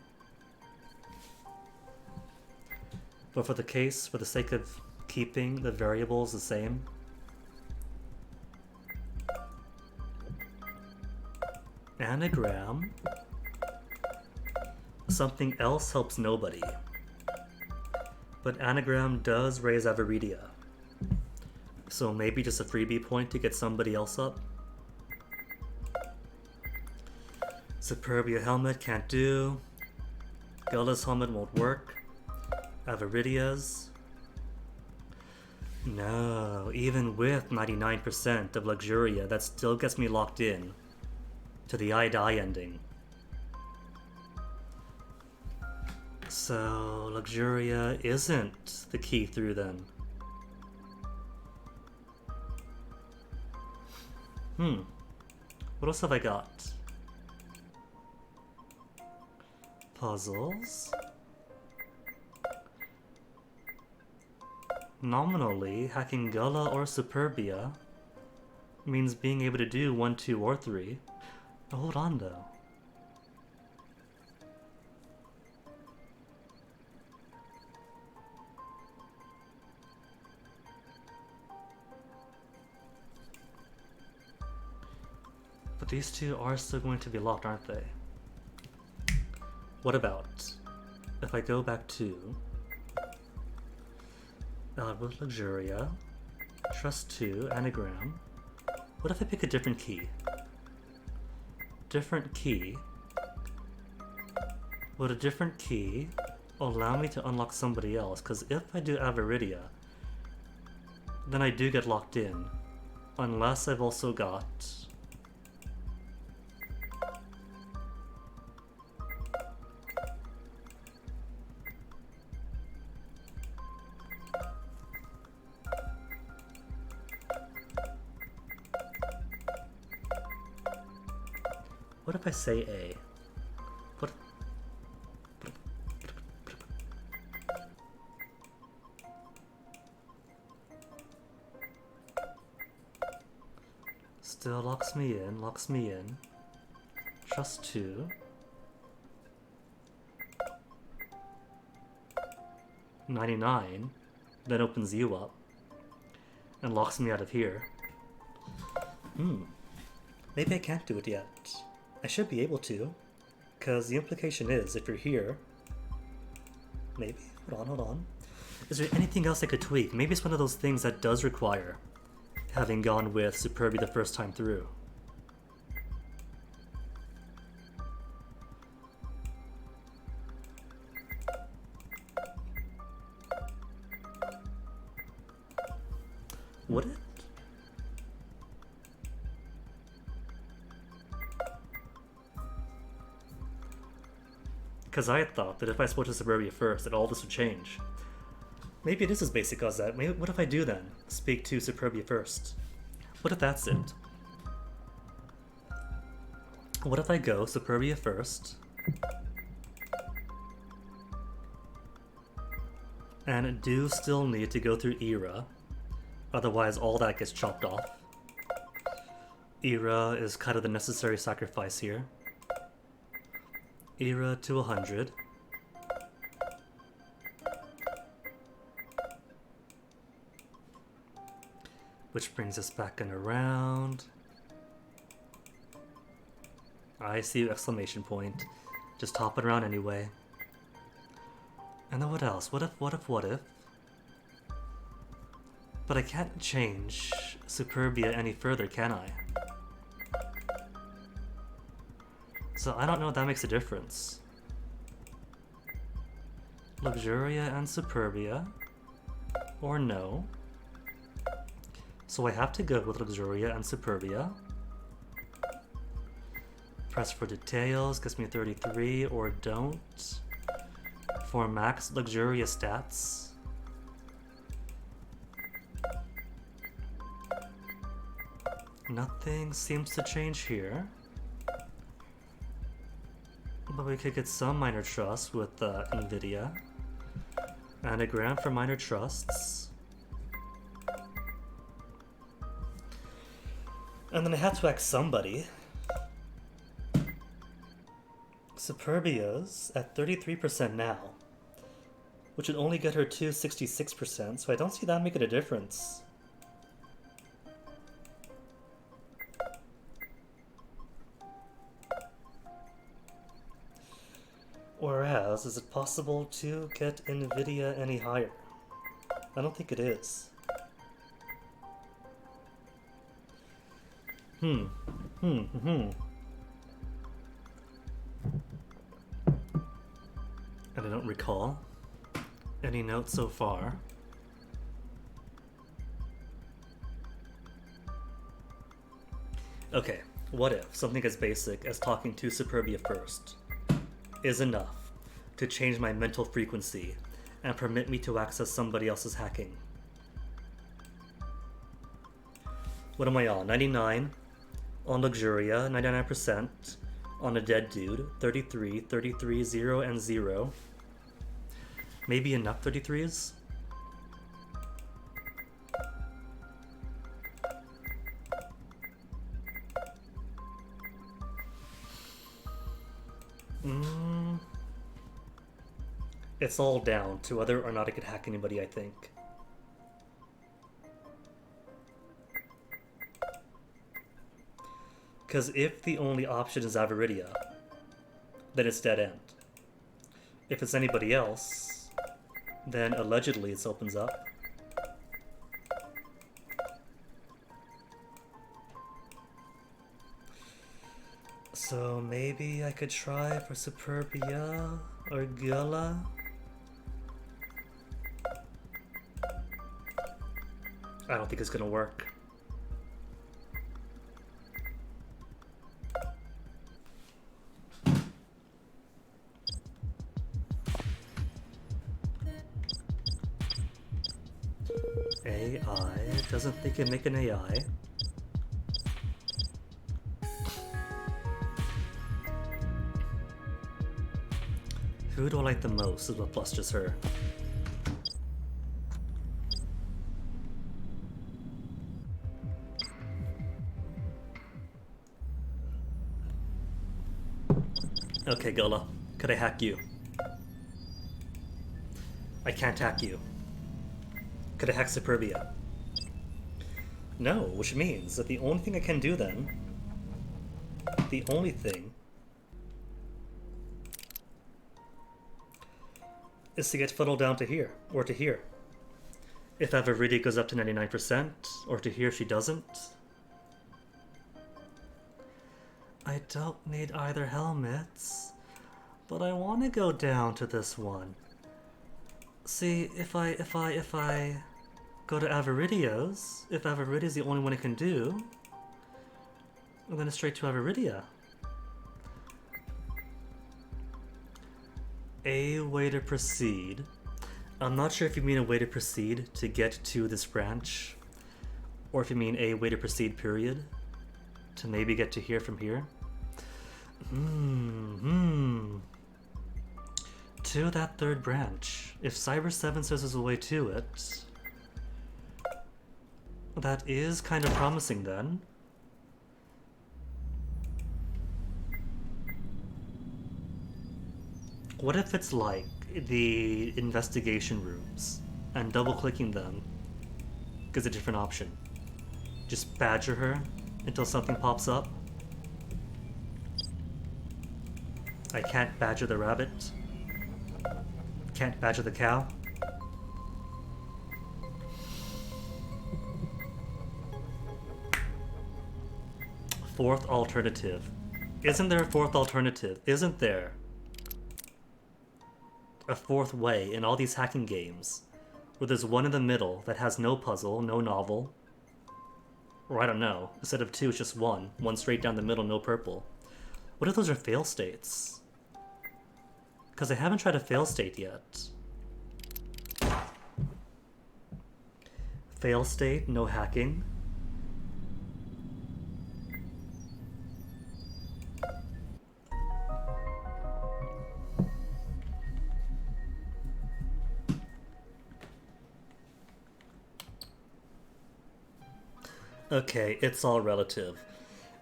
But for the sake of keeping the variables the same, anagram, something else helps nobody. But anagram does raise Avaridia. So maybe just a freebie point to get somebody else up. Superbia helmet can't do. Gullah's helmet won't work. Avaridia's. No, even with 99% of Luxuria, that still gets me locked in to the I die ending. So Luxuria isn't the key through then. What else have I got? Puzzles. Nominally, hacking Gullah or Superbia means being able to do 1, 2, or 3. But hold on though. But these two are still going to be locked, aren't they? What about if I go back to with Luxuria, Trust 2, anagram. What if I pick a different key? Different key. Would a different key allow me to unlock somebody else? Because if I do Aviridia, then I do get locked in. Unless I've also got... What if I say A? What? Still locks me in, locks me in. Trust 2. $99, then opens you up and locks me out of here. Maybe I can't do it yet. I should be able to, because the implication is if you're here, maybe, hold on. Is there anything else I could tweak? Maybe it's one of those things that does require having gone with Superbia the first time through. Would it? Because I thought that if I spoke to Superbia first, that all this would change. Maybe it is as basic as that. Maybe, what if I do then? Speak to Superbia first. What if that's it? What if I go Superbia first? And do still need to go through Era. Otherwise all that gets chopped off. Era is kind of the necessary sacrifice here. Era to 100. Which brings us back and around. I see you, exclamation point. Just hopping around anyway. And then what else? What if? But I can't change Superbia any further, can I? So I don't know if that makes a difference. Luxuria and Superbia. Or no. So I have to go with Luxuria and Superbia. Press for details, gets me 33, or don't. For max Luxuria stats. Nothing seems to change here. But we could get some minor trusts with NVIDIA. Anagram for minor trusts. And then I have to ask somebody. Superbia's at 33% now, which would only get her to 66%, so I don't see that making a difference. Whereas, is it possible to get NVIDIA any higher? I don't think it is. And I don't recall any notes so far. Okay, what if something as basic as talking to Superbia first is enough to change my mental frequency and permit me to access somebody else's hacking? What am I on? 99 on Luxuria, 99% on a dead dude, 33, 33, 0, and 0. Maybe enough 33s? It's all down to whether or not I could hack anybody, I think. Because if the only option is Aviridia, then it's dead end. If it's anybody else, then allegedly it opens up. So maybe I could try for Superbia or Gula? I don't think it's gonna work. AI doesn't think it make an AI. Who do I like the most is what blusters her. Okay, Gola, could I hack you? I can't hack you. Could I hack Superbia? No, which means that the only thing I can do then, the only thing, is to get funneled down to here, or to here. If Avaridia goes up to 99%, or to here she doesn't. I don't need either helmets, but I want to go down to this one. See, if I go to Avaridia's, if Avaridia's the only one it can do, I'm going straight to Avaridia. A way to proceed. I'm not sure if you mean a way to proceed to get to this branch, or if you mean a way to proceed period, to maybe get to here from here. To that third branch. If Cyber 7 says there's a way to it, that is kind of promising then. What if it's like the investigation rooms and double clicking them gives a different option? Just badger her until something pops up. I can't badger the rabbit. Can't badger the cow. Fourth alternative. Isn't there a fourth alternative? Isn't there a fourth way in all these hacking games where there's one in the middle that has no puzzle, no novel? Or I don't know, instead of two, it's just one. One straight down the middle, no purple. What if those are fail states? Because I haven't tried a fail state yet. Fail state, no hacking. Okay, it's all relative.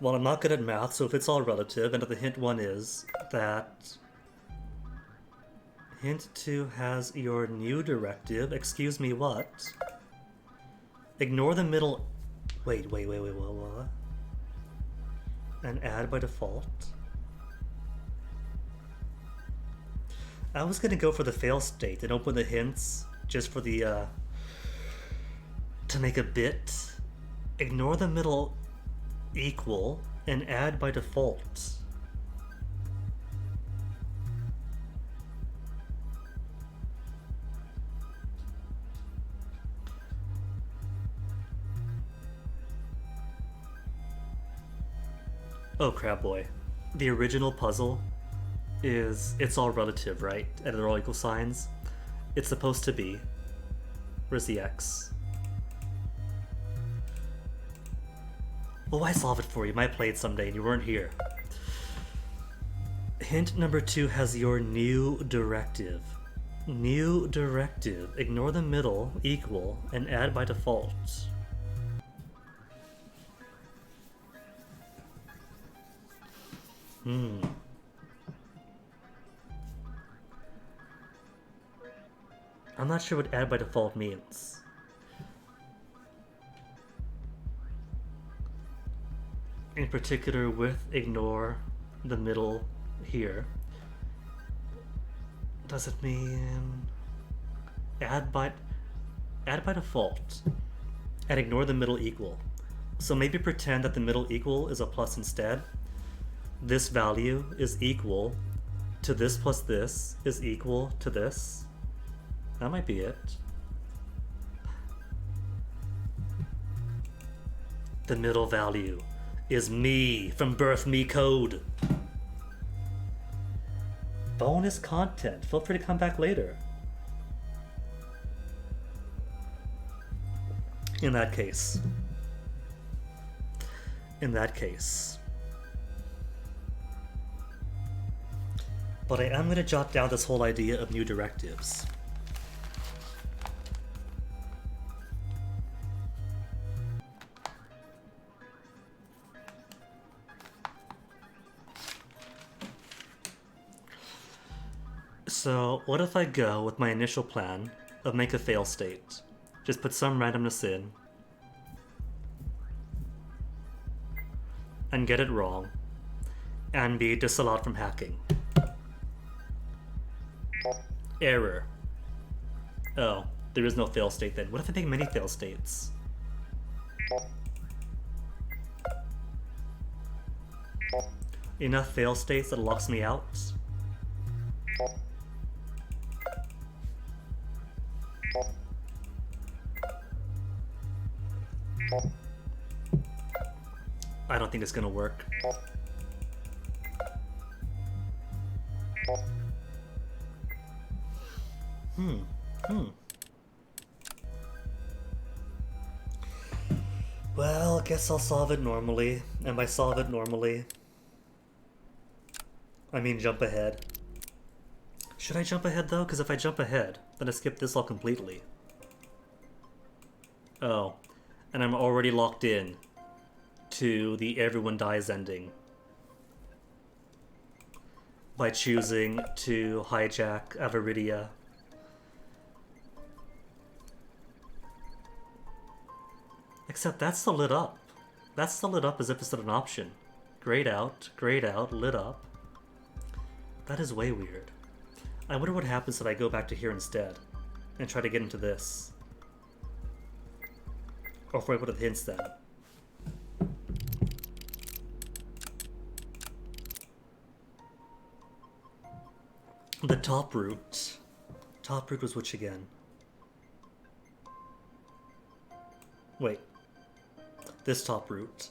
Well, I'm not good at math, so if it's all relative, and the hint one is that hint 2 has your new directive. Excuse me, what? Ignore the middle. Wait, what? And add by default. I was gonna go for the fail state and open the hints just for the, to make a bit. Ignore the middle equal and add by default. Oh, crap boy. The original puzzle is, it's all relative, right? And they're all equal signs. It's supposed to be. Where's the X? Well, why solve it for you? Might play it someday and you weren't here. Hint number 2 has your new directive. New directive. Ignore the middle, equal, and add by default. I'm not sure what add by default means. In particular with ignore the middle here. Does it mean add by default and ignore the middle equal? So maybe pretend that the middle equal is a plus instead. this value is equal to this plus this is equal to this. That might be it. The middle value is me from Birth Me Code. Bonus content. Feel free to come back later. In that case. But I am going to jot down this whole idea of new directives. So what if I go with my initial plan of make a fail state? Just put some randomness in and get it wrong and be disallowed from hacking. Error. Oh, there is no fail state then. What if I make many fail states? Enough fail states that locks me out? I don't think it's gonna work. Well, I guess I'll solve it normally. And by solve it normally, I mean jump ahead. Should I jump ahead though? Because if I jump ahead, then I skip this all completely. Oh, and I'm already locked in to the everyone dies ending by choosing to hijack Avaridia. Except that's still lit up. That's still lit up as if it's not an option. Grayed out, lit up. That is way weird. I wonder what happens if I go back to here instead and try to get into this. Or if I put hints then. The top route. Top route was which again? Wait. This top route.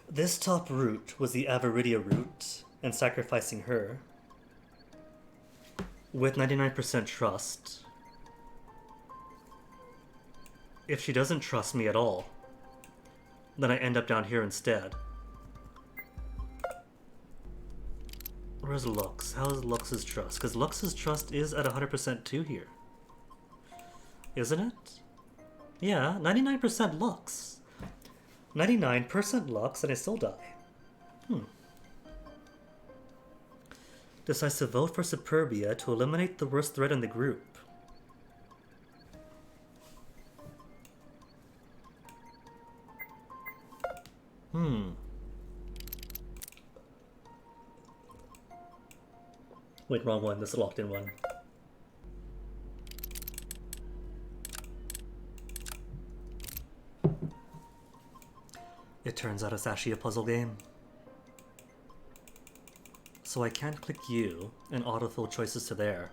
This top route was the Avaridia route, and sacrificing her with 99% trust. If she doesn't trust me at all, then I end up down here instead. Where's Lux? How is Lux's trust? Because Lux's trust is at 100% too here. Isn't it? Yeah, 99% Lux. 99% Lux and I still die. Decides to vote for Superbia to eliminate the worst threat in the group. Wait, wrong one. This is a locked in one. It turns out it's actually a puzzle game. So I can't click you and autofill choices to there.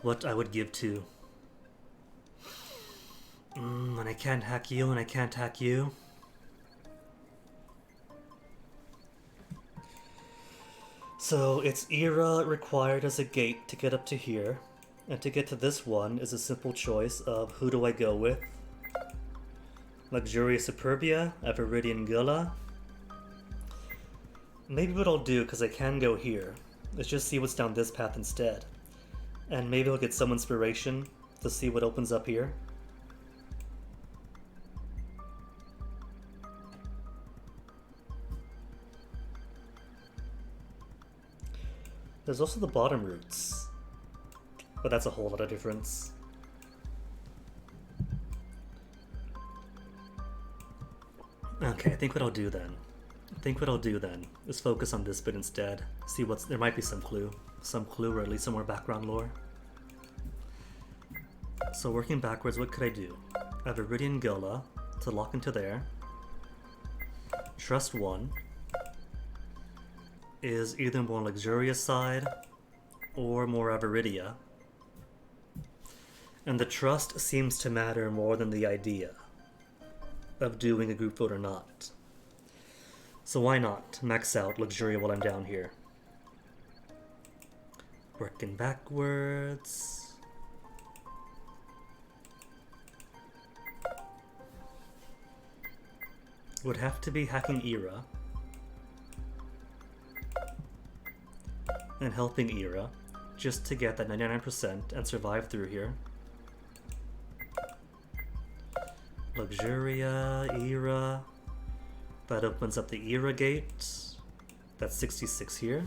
What I would give to... and I can't hack you and I can't hack you. So it's era required as a gate to get up to here. And to get to this one is a simple choice of who do I go with. Luxurious Superbia, Avaridian Gula. Maybe what I'll do, because I can go here, is just see what's down this path instead. And maybe I'll get some inspiration to see what opens up here. There's also the bottom routes, but that's a whole lot of difference. Okay, I think what I'll do then is focus on this bit instead. See what's, there might be some clue or at least some more background lore. So working backwards, what could I do? I have Iridian Gila to lock into there. Trust 1. is either more luxurious side or more Aviridia. And the trust seems to matter more than the idea of doing a group vote or not. So why not max out Luxuria while I'm down here? Working backwards. Would have to be hacking Era. And helping Era, just to get that 99% and survive through here. Luxuria, Era. That opens up the Era gate. That's 66 here.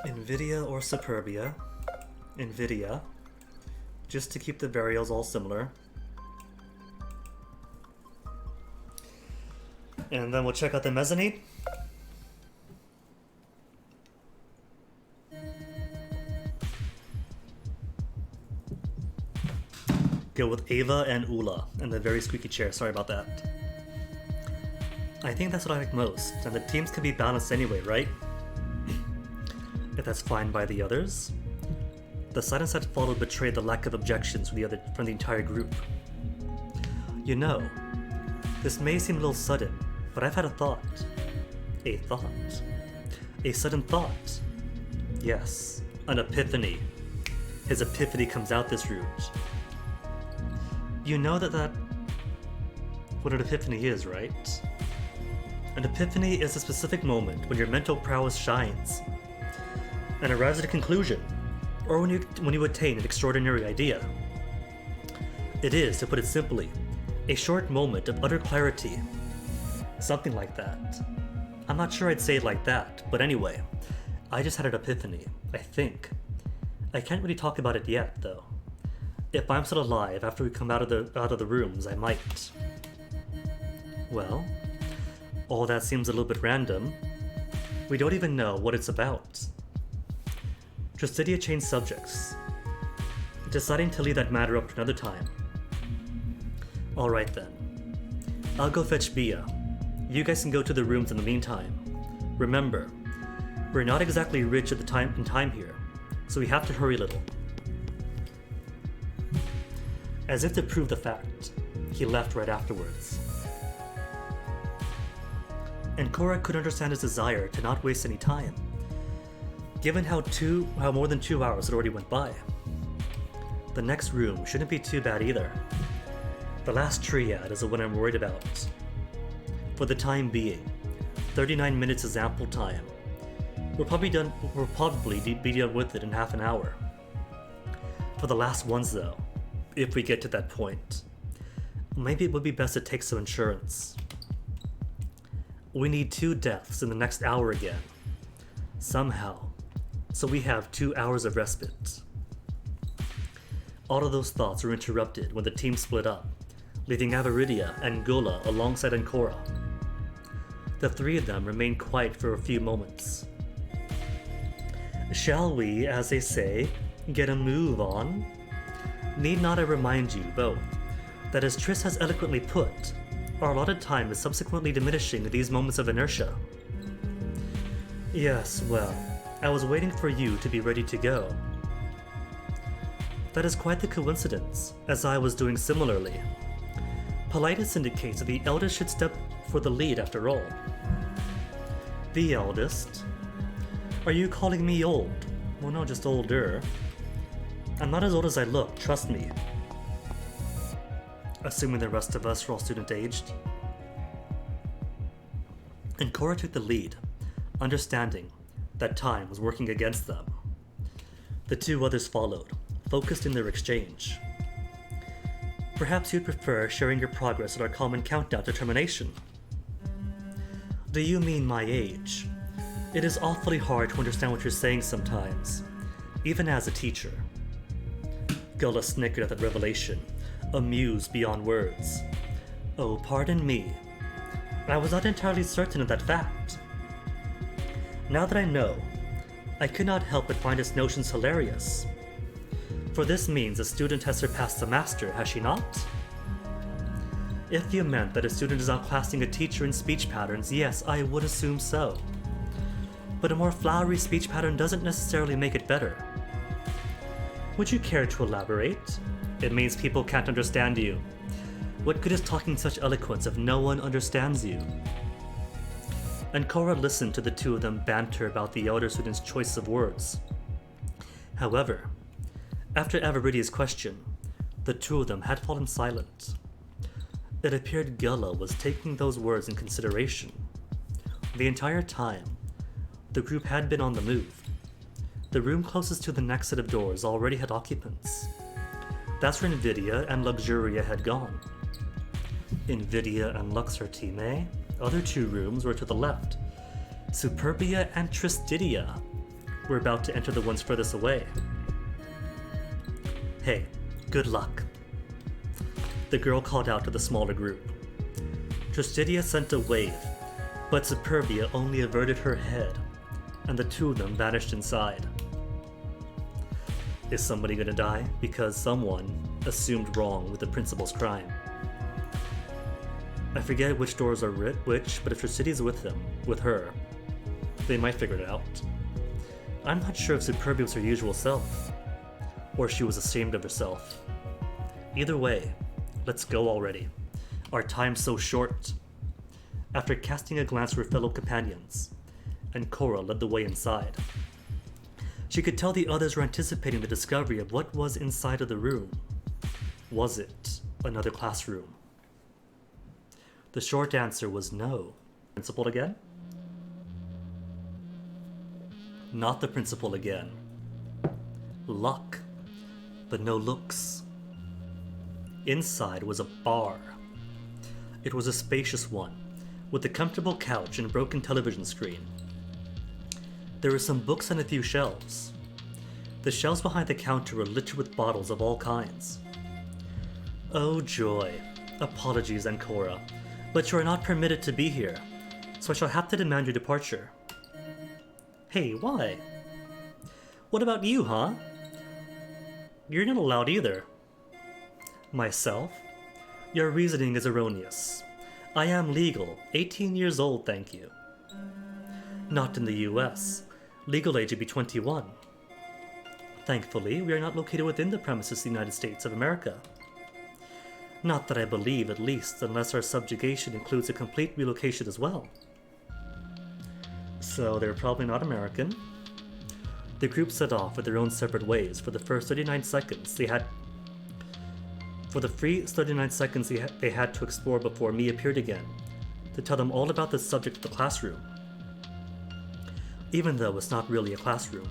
Nvidia or Superbia? Nvidia, just to keep the variables all similar. And then we'll check out the mezzanine. Go with Ava and Ula and the very squeaky chair. Sorry about that. I think that's what I like most, and the teams can be balanced anyway, right? If that's fine by the others. The silence that followed betrayed the lack of objections from the entire group. You know, this may seem a little sudden, but I've had a thought. A thought. A sudden thought. Yes, an epiphany. His epiphany comes out this route. You know what an epiphany is, right? An epiphany is a specific moment when your mental prowess shines and arrives at a conclusion, or when you attain an extraordinary idea. It is, to put it simply, a short moment of utter clarity. Something like that. I'm not sure I'd say it like that, but anyway, I just had an epiphany, I think. I can't really talk about it yet, though. If I'm still alive after we come out of the rooms, I might. Well, all that seems a little bit random. We don't even know what it's about. Tristidia changed subjects, deciding to leave that matter up to another time. Alright then. I'll go fetch Bia. You guys can go to the rooms in the meantime. Remember, we're not exactly rich at the time here, so we have to hurry a little. As if to prove the fact, he left right afterwards. And Cora could understand his desire to not waste any time, given how more than 2 hours had already went by. The next room shouldn't be too bad either. The last triad is the one I'm worried about. For the time being, 39 minutes is ample time. We'll probably be done with it in half an hour. For the last ones though, if we get to that point, maybe it would be best to take some insurance. We need 2 deaths in the next hour again. Somehow. So we have 2 hours of respite. All of those thoughts were interrupted when the team split up, leaving Aviridia and Gula alongside Ancora. The 3 of them remained quiet for a few moments. Shall we, as they say, get a move on? Need not I remind you, both, that as Triss has eloquently put, our allotted time is subsequently diminishing in these moments of inertia. Yes, well, I was waiting for you to be ready to go. That is quite the coincidence, as I was doing similarly. Politeness indicates that the eldest should step for the lead after all. The eldest? Are you calling me old? Well, no, just older. I'm not as old as I look, trust me. Assuming the rest of us are all student-aged. And Cora took the lead, understanding that time was working against them. The 2 others followed, focused in their exchange. Perhaps you'd prefer sharing your progress at our common countdown to termination. Do you mean my age? It is awfully hard to understand what you're saying sometimes, even as a teacher. Gula snickered at that revelation, amused beyond words. Oh, pardon me. I was not entirely certain of that fact. Now that I know, I could not help but find his notions hilarious. For this means a student has surpassed the master, has she not? If you meant that a student is outclassing a teacher in speech patterns, yes, I would assume so. But a more flowery speech pattern doesn't necessarily make it better. Would you care to elaborate? It means people can't understand you. What good is talking such eloquence if no one understands you? And Cora listened to the two of them banter about the elder student's choice of words. However, after Averidia's question, the two of them had fallen silent. It appeared Gella was taking those words in consideration. The entire time, the group had been on the move. The room closest to the next set of doors already had occupants. That's where Invidia and Luxuria had gone. Invidia and Luxartime, other two rooms were to the left. Superbia and Tristidia were about to enter the ones furthest away. Hey, good luck. The girl called out to the smaller group. Tristidia sent a wave, but Superbia only averted her head, and the two of them vanished inside. Is somebody gonna die because someone assumed wrong with the principal's crime? I forget which doors are which, but if Tristidia's with her, they might figure it out. I'm not sure if Superbia was her usual self, or she was ashamed of herself. Either way, let's go already. Our time's so short. After casting a glance at her fellow companions, and Cora led the way inside. She could tell the others were anticipating the discovery of what was inside of the room. Was it another classroom? The short answer was no. Principal again? Not the principal again. Luck, but no looks. Inside was a bar. It was a spacious one, with a comfortable couch and broken television screen. There were some books on a few shelves. The shelves behind the counter were littered with bottles of all kinds. Oh joy. Apologies, Ancora, but you are not permitted to be here, so I shall have to demand your departure. Hey, why? What about you, huh? You're not allowed either. Myself? Your reasoning is erroneous. I am legal, 18 years old, thank you. Not in the US. Legal age would be 21. Thankfully, we are not located within the premises of the United States of America. Not that I believe, at least, unless our subjugation includes a complete relocation as well. So they're probably not American. The group set off with their own separate ways. For the first 39 seconds, they had to explore before me appeared again, to tell them all about the subject of the classroom. Even though it's not really a classroom.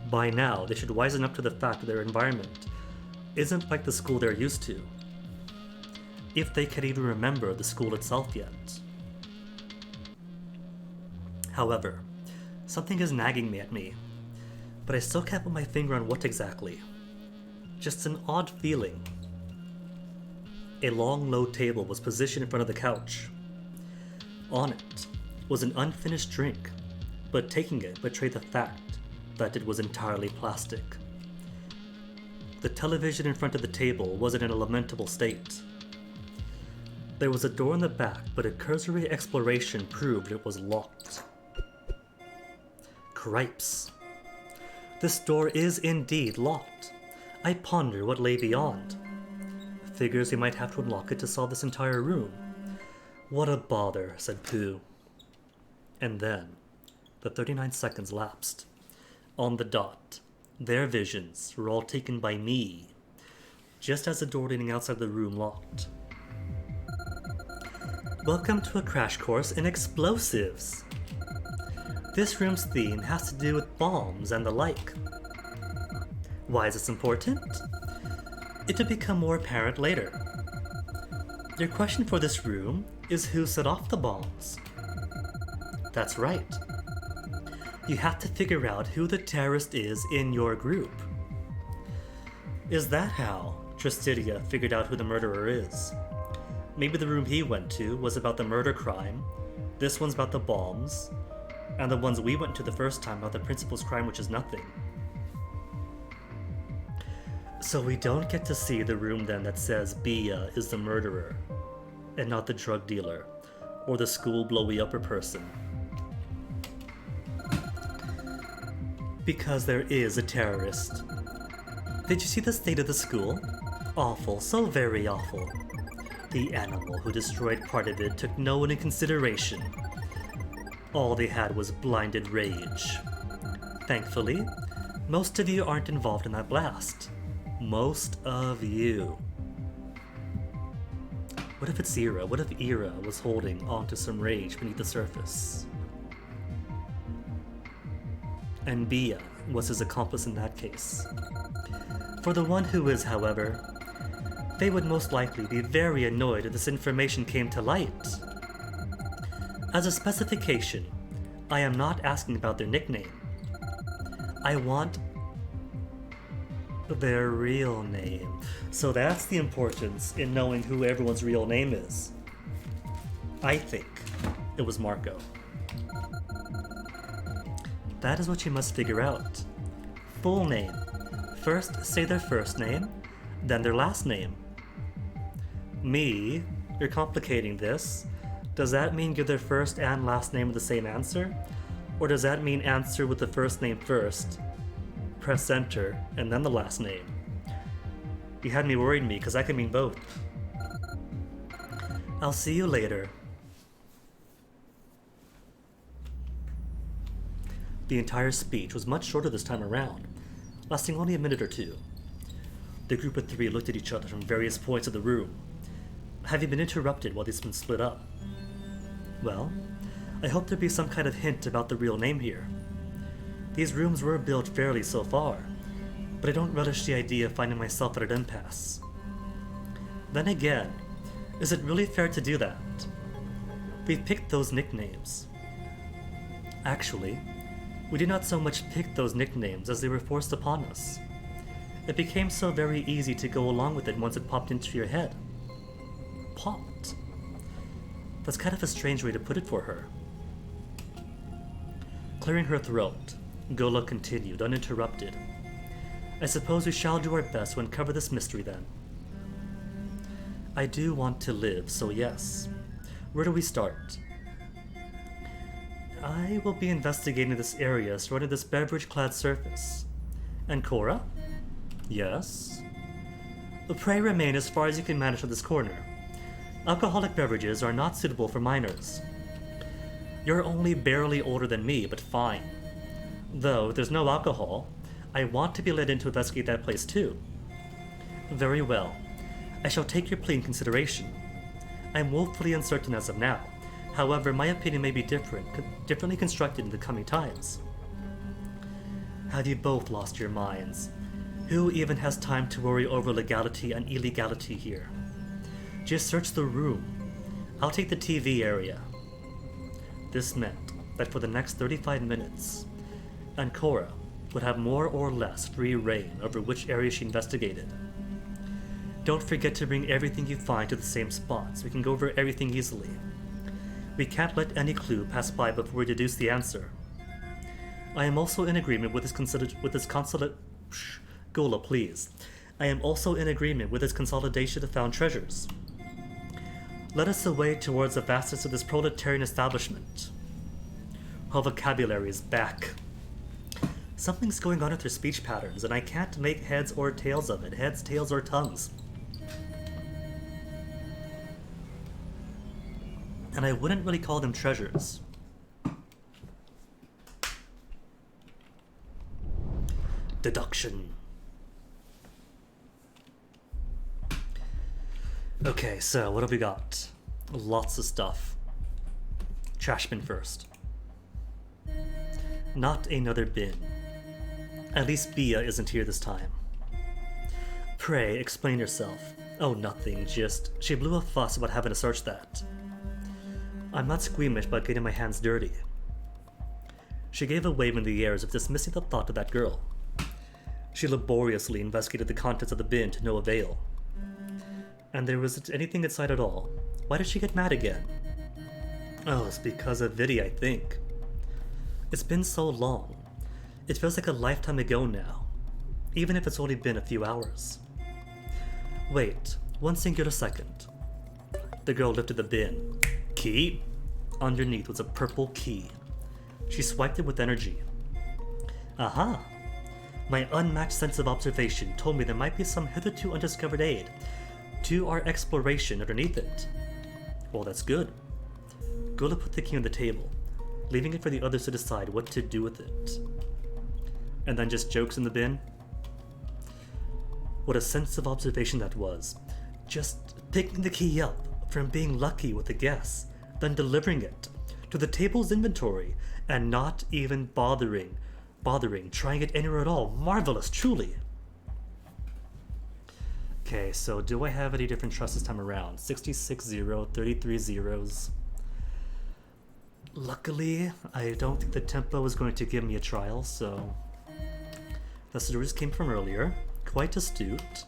By now, they should wisen up to the fact that their environment isn't like the school they're used to. If they can even remember the school itself yet. However, something is nagging me at me, but I still can't put my finger on what exactly. Just an odd feeling. A long, low table was positioned in front of the couch. On it was an unfinished drink, but taking it betrayed the fact that it was entirely plastic. The television in front of the table was in a lamentable state. There was a door in the back, but a cursory exploration proved it was locked. Cripes. This door is indeed locked. I ponder what lay beyond. Figures we might have to unlock it to solve this entire room. What a bother, said Pooh. And then, the 39 seconds lapsed. On the dot, their visions were all taken by me, just as the door leading outside the room locked. Welcome to a crash course in explosives. This room's theme has to do with bombs and the like. Why is this important? It will become more apparent later. Your question for this room is who set off the bombs? That's right. You have to figure out who the terrorist is in your group. Is that how Tristidia figured out who the murderer is? Maybe the room he went to was about the murder crime, this one's about the bombs, and the ones we went to the first time about the principal's crime, which is nothing. So we don't get to see the room then that says Bia is the murderer. and not the drug dealer or the school blowy-upper person. Because there is a terrorist. Did you see the state of the school? Awful, so very awful. The animal who destroyed part of it took no one in consideration. All they had was blinded rage. Thankfully, most of you aren't involved in that blast. Most of you. What if it's Ira? What if Ira was holding onto some rage beneath the surface? And Bia was his accomplice in that case. For the one who is, however, they would most likely be very annoyed if this information came to light. As a specification, I am not asking about their nickname. I want their real name. So that's the importance in knowing who everyone's real name is. I think it was Marco. That is what you must figure out. Full name. First say their first name, then their last name. Me, you're complicating this. Does that mean give their first and last name with the same answer? Or does that mean answer with the first name first, press enter, and then the last name? You had me worried because I can mean both. I'll see you later. The entire speech was much shorter this time around, lasting only a minute or two. The group of three looked at each other from various points of the room, having been interrupted while they've been split up. Well, I hope there'd be some kind of hint about the real name here. These rooms were built fairly so far, but I don't relish the idea of finding myself at an impasse. Then again, is it really fair to do that? We've picked those nicknames. Actually, we did not so much pick those nicknames as they were forced upon us. It became so very easy to go along with it once it popped into your head. Popped? That's kind of a strange way to put it for her. Clearing her throat, Gola continued, uninterrupted. I suppose we shall do our best to uncover this mystery then. I do want to live, so yes. Where do we start? I will be investigating this area surrounding this beverage-clad surface. And Cora? Yes? Pray remain as far as you can manage from this corner. Alcoholic beverages are not suitable for minors. You're only barely older than me, but fine. Though, if there's no alcohol, I want to be let in to investigate that place too. Very well. I shall take your plea in consideration. I am woefully uncertain as of now. However, my opinion may be differently constructed in the coming times. Have you both lost your minds? Who even has time to worry over legality and illegality here? Just search the room. I'll take the TV area. This meant that for the next 35 minutes, Ancora would have more or less free reign over which area she investigated. Don't forget to bring everything you find to the same spot so we can go over everything easily. We can't let any clue pass by before we deduce the answer. I am also in agreement with this Gola, please. I am also in agreement with this consolidation of found treasures. Let us away towards the vastness of this proletarian establishment. Her vocabulary is back. Something's going on with her speech patterns, and I can't make heads or tails of it. Heads, tails, or tongues. And I wouldn't really call them treasures. Deduction. Okay, so what have we got? Lots of stuff. Trash bin first. Not another bin. At least Bia isn't here this time. Pray, explain yourself. Oh, nothing, just she blew a fuss about having to search that. I'm not squeamish about getting my hands dirty. She gave a wave in the air as if dismissing the thought of that girl. She laboriously investigated the contents of the bin to no avail. And there wasn't anything inside at all. Why did she get mad again? Oh, it's because of Viddy, I think. It's been so long. It feels like a lifetime ago now, even if it's only been a few hours. Wait, one singular second. The girl lifted the bin. Key? Underneath was a purple key. She swiped it with energy. Aha! My unmatched sense of observation told me there might be some hitherto undiscovered aid to our exploration underneath it. Well, that's good. Gula put the key on the table, leaving it for the others to decide what to do with it. And then just jokes in the bin. What a sense of observation that was. Just picking the key up from being lucky with a guess, then delivering it to the table's inventory, and not even bothering trying it anywhere at all. Marvelous, truly. Okay, so do I have any different trusts this time around? 66 0, 33 zeros. Luckily, I don't think the tempo is going to give me a trial, so that's where this came from earlier. Quite astute.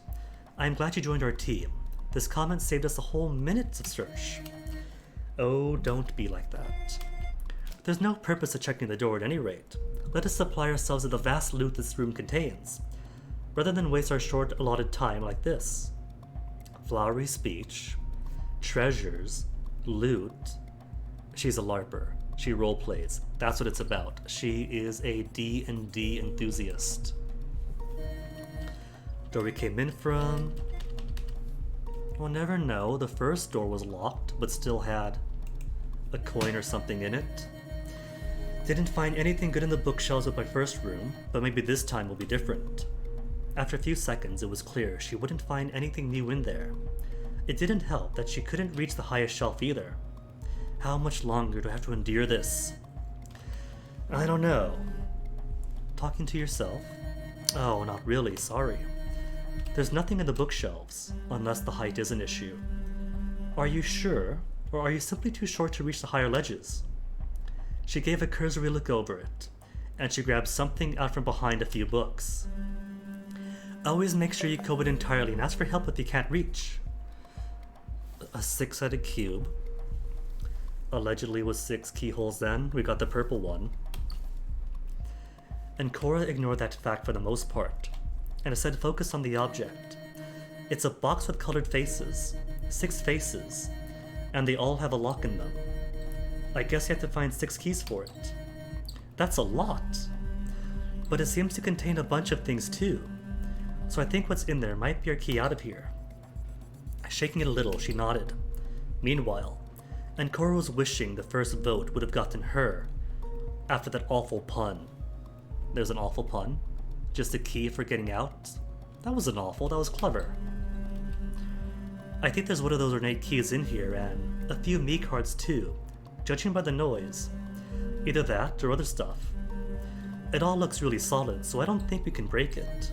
I'm glad you joined our team. This comment saved us a whole minute of search. Oh, don't be like that. There's no purpose to checking the door at any rate. Let us supply ourselves with the vast loot this room contains, rather than waste our short allotted time like this. Flowery speech, treasures, loot. She's a LARPer. She roleplays. That's what it's about. She is a D&D enthusiast. Door we came in from... We'll never know. The first door was locked, but still had a coin or something in it. Didn't find anything good in the bookshelves of my first room, but maybe this time will be different. After a few seconds, it was clear she wouldn't find anything new in there. It didn't help that she couldn't reach the highest shelf either. How much longer do I have to endure this? I don't know. Talking to yourself? Oh, not really, sorry. There's nothing in the bookshelves, unless the height is an issue. Are you sure, or are you simply too short to reach the higher ledges? She gave a cursory look over it, and she grabbed something out from behind a few books. Always make sure you cover it entirely and ask for help if you can't reach. A 6-sided cube. Allegedly with 6 keyholes then. We got the purple one. And Cora ignored that fact for the most part, and instead focused on the object. It's a box with colored faces. 6 faces. And they all have a lock in them. I guess you have to find 6 keys for it. That's a lot. But it seems to contain a bunch of things too. So I think what's in there might be our key out of here. Shaking it a little, she nodded. Meanwhile, Ancora was wishing the first vote would have gotten her after that awful pun. There's an awful pun? Just a key for getting out? That wasn't awful, that was clever. I think there's one of those ornate keys in here, and a few me cards too, judging by the noise. Either that or other stuff. It all looks really solid, so I don't think we can break it.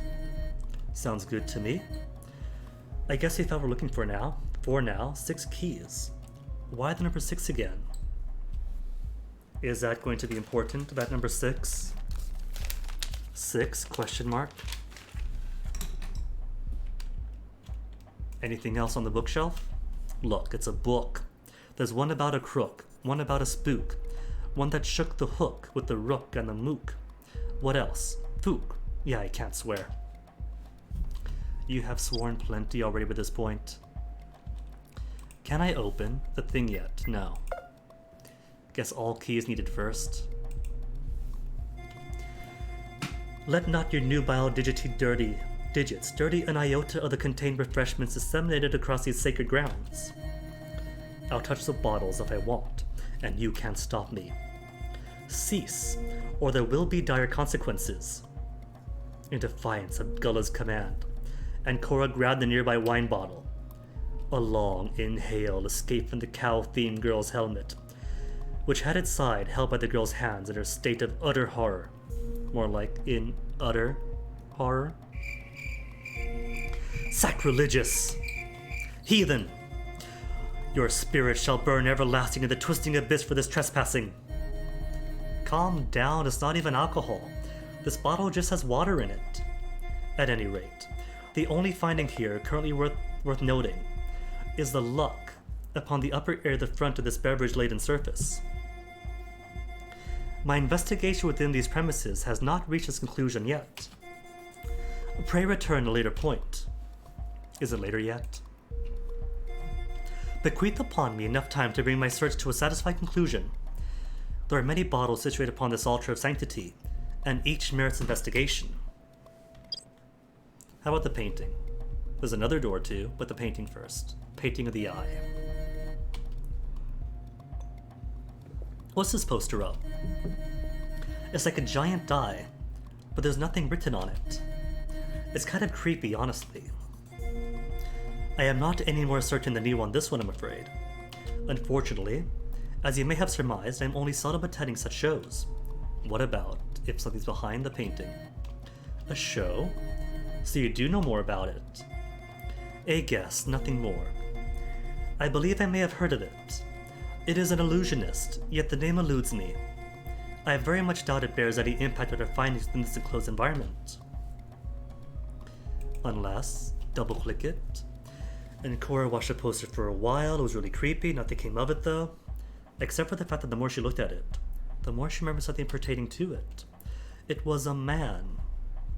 Sounds good to me. I guess we found what we're looking for now. 6 keys. Why the number 6 again? Is that going to be important, that number 6? 6, question mark. Anything else on the bookshelf? Look, it's a book. There's one about a crook, one about a spook, one that shook the hook with the rook and the mook. What else? Fook. Yeah, I can't swear. You have sworn plenty already by this point. Can I open the thing yet? No. Guess all keys needed first. Let not your nubile digits dirty an iota of the contained refreshments disseminated across these sacred grounds. I'll touch the bottles if I want, and you can't stop me. Cease, or there will be dire consequences. In defiance of Gulla's command, Ancora grabbed the nearby wine bottle. A long inhale escaped from the cow-themed girl's helmet, which had its side held by the girl's hands in her state of utter horror. More like in utter horror. Sacrilegious! Heathen! Your spirit shall burn everlasting in the twisting abyss for this trespassing. Calm down, it's not even alcohol. This bottle just has water in it. At any rate, the only finding here currently worth noting is the luck upon the upper area of the front of this beverage-laden surface. My investigation within these premises has not reached its conclusion yet. Pray return at a later point. Is it later yet? bequeath upon me enough time to bring my search to a satisfied conclusion. There are many bottles situated upon this altar of sanctity, and each merits investigation. How about the painting? There's another door too, but the painting first. Painting of the eye. What's this poster of? It's like a giant eye, but there's nothing written on it. It's kind of creepy, honestly. I am not any more certain than you on this one, I'm afraid. Unfortunately, as you may have surmised, I'm only seldom attending such shows. What about if something's behind the painting? A show? So you do know more about it. A guess, nothing more. I believe I may have heard of it. It is an illusionist, yet the name eludes me. I very much doubt it bears any impact on our findings in this enclosed environment. Unless, double-click it. And Cora watched the poster for a while. It was really creepy, nothing came of it though. Except for the fact that the more she looked at it, the more she remembered something pertaining to it. It was a man,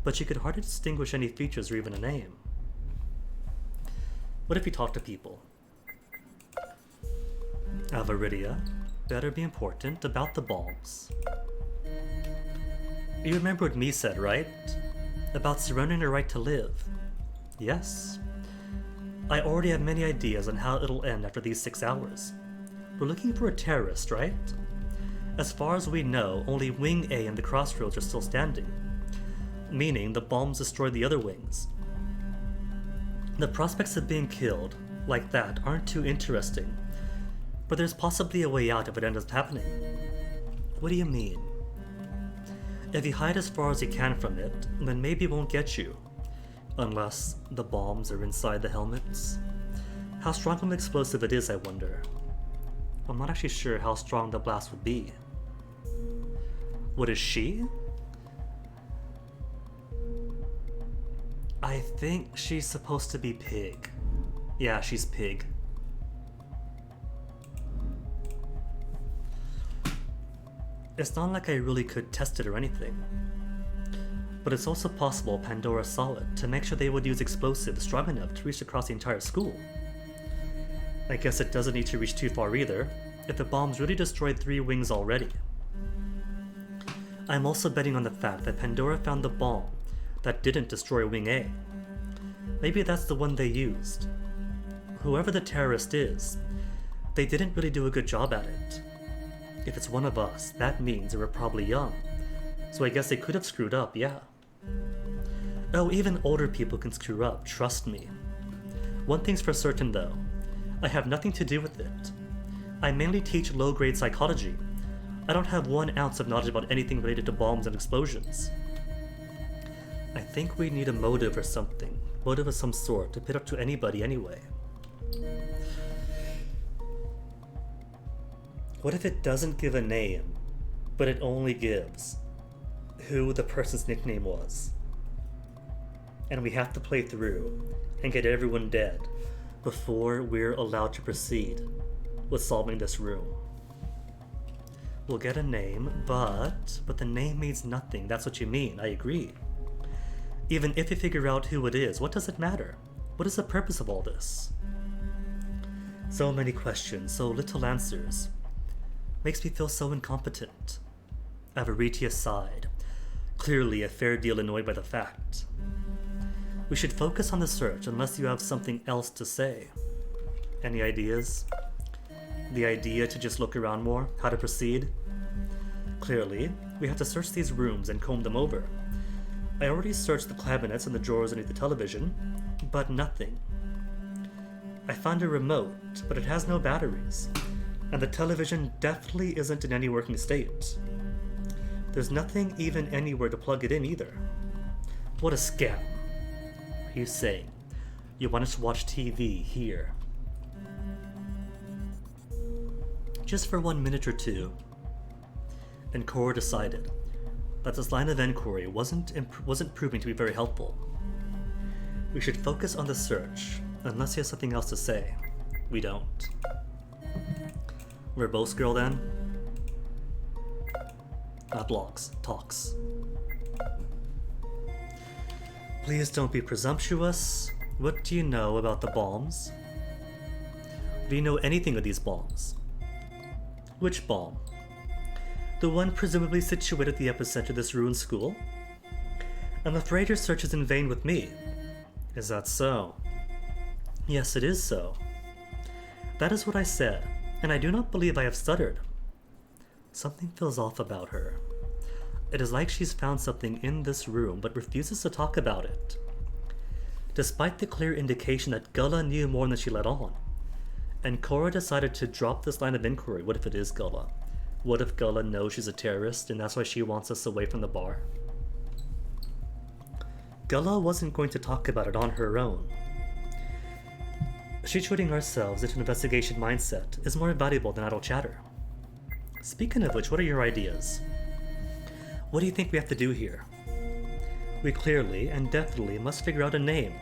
but she could hardly distinguish any features or even a name. What if we talk to people? Avaridia, better be important, about the bombs. You remember what me said, right? About surrendering the right to live. Yes. I already have many ideas on how it'll end after these 6 hours. We're looking for a terrorist, right? As far as we know, only Wing A and the Crossroads are still standing. Meaning the bombs destroyed the other wings. The prospects of being killed, like that, aren't too interesting. But there's possibly a way out if it ends up happening. What do you mean? If you hide as far as you can from it, then maybe it won't get you. Unless the bombs are inside the helmets. How strong of an explosive it is, I wonder. I'm not actually sure how strong the blast would be. What is she? I think she's supposed to be Pig. Yeah, she's Pig. It's not like I really could test it or anything. But it's also possible Pandora saw it to make sure they would use explosives strong enough to reach across the entire school. I guess it doesn't need to reach too far either, if the bombs really destroyed 3 wings already. I'm also betting on the fact that Pandora found the bomb that didn't destroy Wing A. Maybe that's the one they used. Whoever the terrorist is, they didn't really do a good job at it. If it's one of us, that means they were probably young, so I guess they could have screwed up, yeah. Oh, even older people can screw up, trust me. One thing's for certain though, I have nothing to do with it. I mainly teach low-grade psychology. I don't have 1 ounce of knowledge about anything related to bombs and explosions. I think we need a motive or something. Motive of some sort to pit up to anybody anyway. What if it doesn't give a name, but it only gives who the person's nickname was? And we have to play through and get everyone dead before we're allowed to proceed with solving this room. We'll get a name, but the name means nothing. That's what you mean, I agree. Even if you figure out who it is, what does it matter? What is the purpose of all this? So many questions, so little answers. Makes me feel so incompetent. Avaritia sighed, clearly a fair deal annoyed by the fact. We should focus on the search unless you have something else to say. Any ideas? The idea to just look around more? How to proceed? Clearly, we have to search these rooms and comb them over. I already searched the cabinets and the drawers underneath the television, but nothing. I found a remote, but it has no batteries, and the television definitely isn't in any working state. There's nothing even anywhere to plug it in either. What a scam. Are you saying you want us to watch TV here? Just for 1 minute or two. And Cora decided that this line of inquiry wasn't proving to be very helpful. We should focus on the search, unless he has something else to say. We don't. Verbose girl then? Not blogs, talks. Please don't be presumptuous. What do you know about the bombs? Do you know anything of these bombs? Which bomb? The one presumably situated at the epicenter of this ruined school? I'm afraid your search is in vain with me. Is that so? Yes, it is so. That is what I said, and I do not believe I have stuttered. Something feels off about her. It is like she's found something in this room but refuses to talk about it. Despite the clear indication that Gullah knew more than she let on, and Cora decided to drop this line of inquiry. What if it is Gullah? What if Gullah knows she's a terrorist and that's why she wants us away from the bar? Gullah wasn't going to talk about it on her own. Situating ourselves into an investigation mindset is more valuable than idle chatter. Speaking of which, what are your ideas? What do you think we have to do here? We clearly and definitely must figure out a name,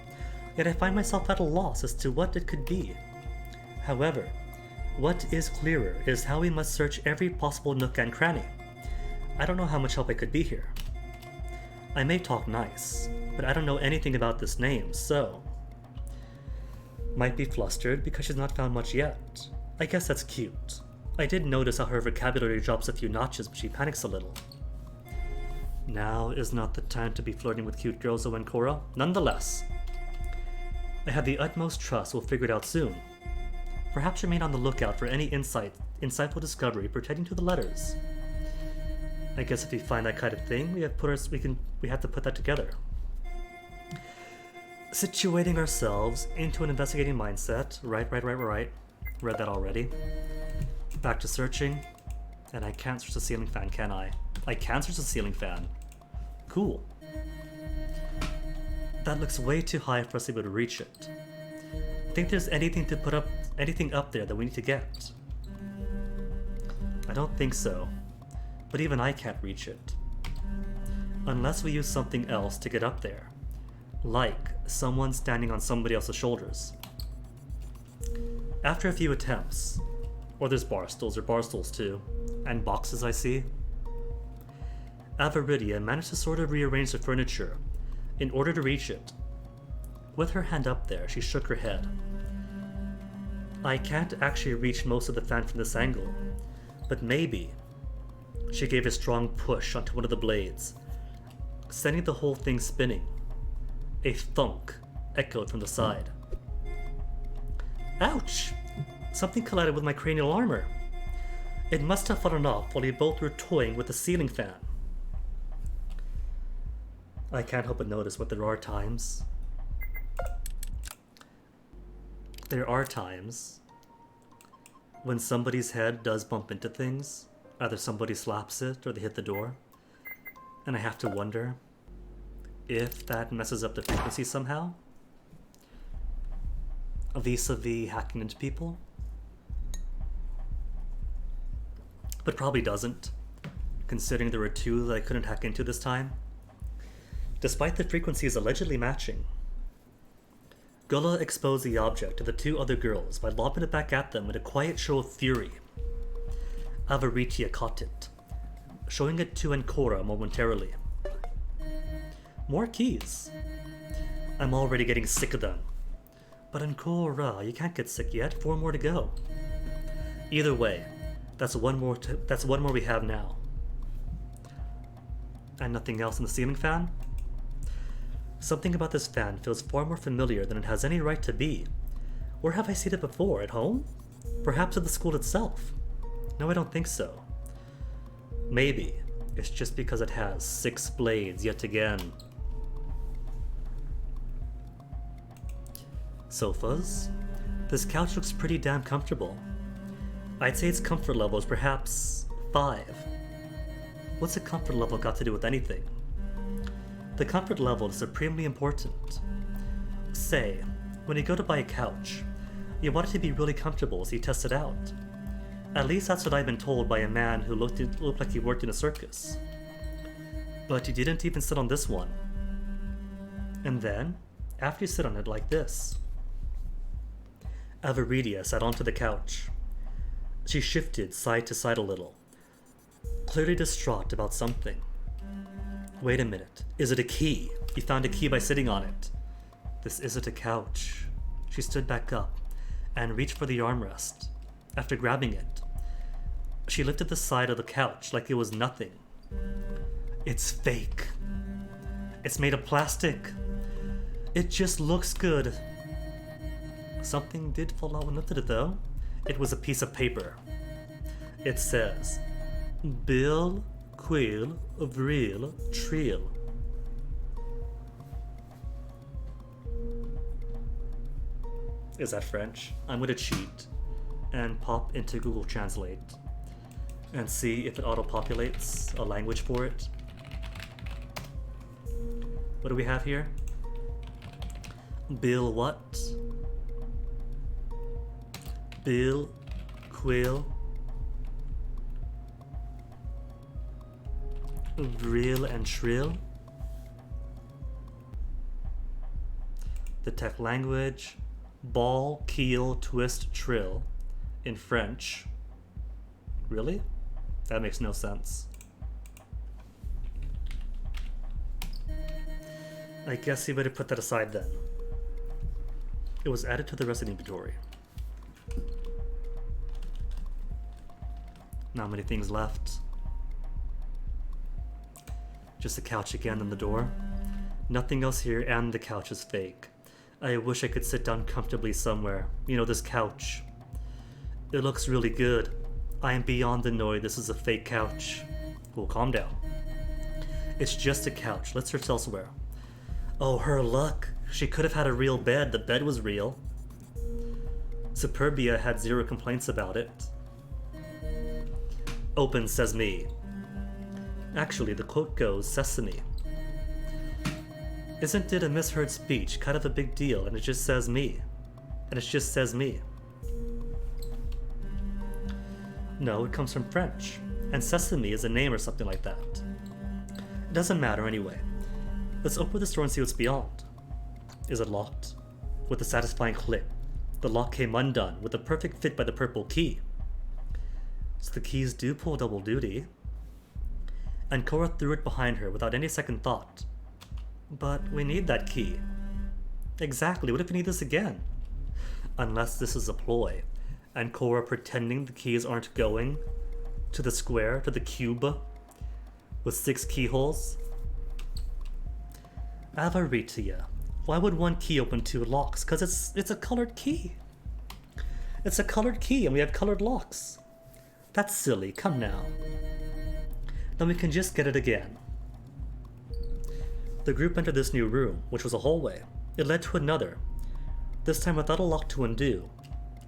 yet I find myself at a loss as to what it could be. However, what is clearer is how we must search every possible nook and cranny. I don't know how much help I could be here. I may talk nice, but I don't know anything about this name, so... Might be flustered because she's not found much yet. I guess that's cute. I did notice how her vocabulary drops a few notches, but she panics a little. Now is not the time to be flirting with cute girls, though, and Cora. Nonetheless, I have the utmost trust we'll figure it out soon. Perhaps remain on the lookout for any insightful discovery pertaining to the letters. I guess if we find that kind of thing, we have to put that together. Situating ourselves into an investigating mindset. Right. Read that already. Back to searching. And I can't search the ceiling fan, can I? I can search the ceiling fan. Cool. That looks way too high for us to be able to reach it. Think there's anything up there that we need to get? I don't think so. But even I can't reach it. Unless we use something else to get up there. Like someone standing on somebody else's shoulders. After a few attempts, or there's bar stools too, and boxes I see, Avaridia managed to sort of rearrange the furniture in order to reach it. With her hand up there, she shook her head. I can't actually reach most of the fan from this angle, but maybe. She gave a strong push onto one of the blades, sending the whole thing spinning. A thunk echoed from the side. Ouch! Something collided with my cranial armor. It must have fallen off while we both were toying with the ceiling fan. I can't help but notice what there are times when somebody's head does bump into things. Either somebody slaps it or they hit the door. And I have to wonder if that messes up the frequency somehow. Vis-a-vis hacking into people. But probably doesn't, considering there were two that I couldn't hack into this time. Despite the frequencies allegedly matching, Gullah exposed the object to the two other girls by lobbing it back at them in a quiet show of fury. Avaritia caught it, showing it to Ancora momentarily. More keys. I'm already getting sick of them. But Ancora, you can't get sick yet. 4 more to go. Either way, that's one more we have now. And nothing else in the ceiling fan? Something about this fan feels far more familiar than it has any right to be. Where have I seen it before? At home? Perhaps at the school itself? No, I don't think so. Maybe it's just because it has 6 blades yet again. Sofas. This couch looks pretty damn comfortable. I'd say its comfort level is perhaps 5. What's a comfort level got to do with anything? The comfort level is supremely important. Say, when you go to buy a couch, you want it to be really comfortable so you test it out. At least that's what I've been told by a man who looked like he worked in a circus. But he didn't even sit on this one. And then, after you sit on it like this, Avaridia sat onto the couch. She shifted side to side a little, clearly distraught about something. Wait a minute, is it a key? You found a key by sitting on it. This isn't a couch. She stood back up and reached for the armrest. After grabbing it, she lifted the side of the couch like it was nothing. It's fake. It's made of plastic. It just looks good. Something did fall out when lifted it though. It was a piece of paper. It says, Bill Quill Vril Trill. Is that French? I'm gonna cheat and pop into Google Translate and see if it auto-populates a language for it. What do we have here? Bill what? Bill Quill Vril and Trill. The tech language, ball, keel, twist, trill in French. Really? That makes no sense. I guess you better put that aside then. It was added to the rest of the inventory. Not many things left. Just the couch again and the door. Nothing else here, and the couch is fake. I wish I could sit down comfortably somewhere. You know, this couch. It looks really good. I am beyond annoyed this is a fake couch. Well, calm down. It's just a couch. Let's search elsewhere. Oh, her luck. She could have had a real bed. The bed was real. Superbia had zero complaints about it. Open Sesame. Actually, the quote goes, Sesame. Isn't it a misheard speech? Kind of a big deal, and it just says me. And it just says me. No, it comes from French. And Sesame is a name or something like that. It doesn't matter anyway. Let's open this door and see what's beyond. Is it locked? With a satisfying click, the lock came undone with a perfect fit by the purple key. So the keys do pull double duty. And Cora threw it behind her without any second thought. But we need that key. Exactly, what if we need this again? Unless this is a ploy, and Cora pretending the keys aren't going to the square, to the cube, with 6 keyholes? Avaritia. Why would one key open 2 locks? Because it's a colored key. It's a colored key and we have colored locks. That's silly, come now. Then we can just get it again. The group entered this new room, which was a hallway. It led to another, this time without a lock to undo,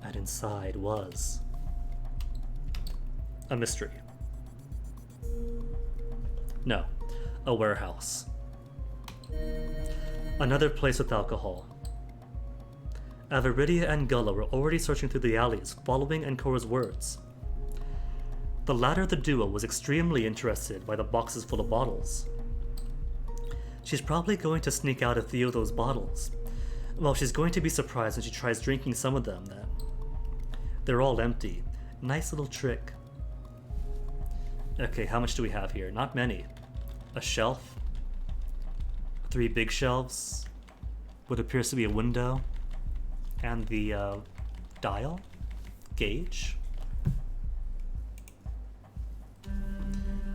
and inside was a mystery. No, a warehouse. Another place with alcohol. Avaritia and Gullah were already searching through the alleys, following Ancora's words. The latter of the duo was extremely interested by the boxes full of bottles. She's probably going to sneak out a few of those bottles. Well, she's going to be surprised when she tries drinking some of them then. They're all empty. Nice little trick. Okay, how much do we have here? Not many. A shelf. 3 big shelves. What appears to be a window. And the dial? Gauge?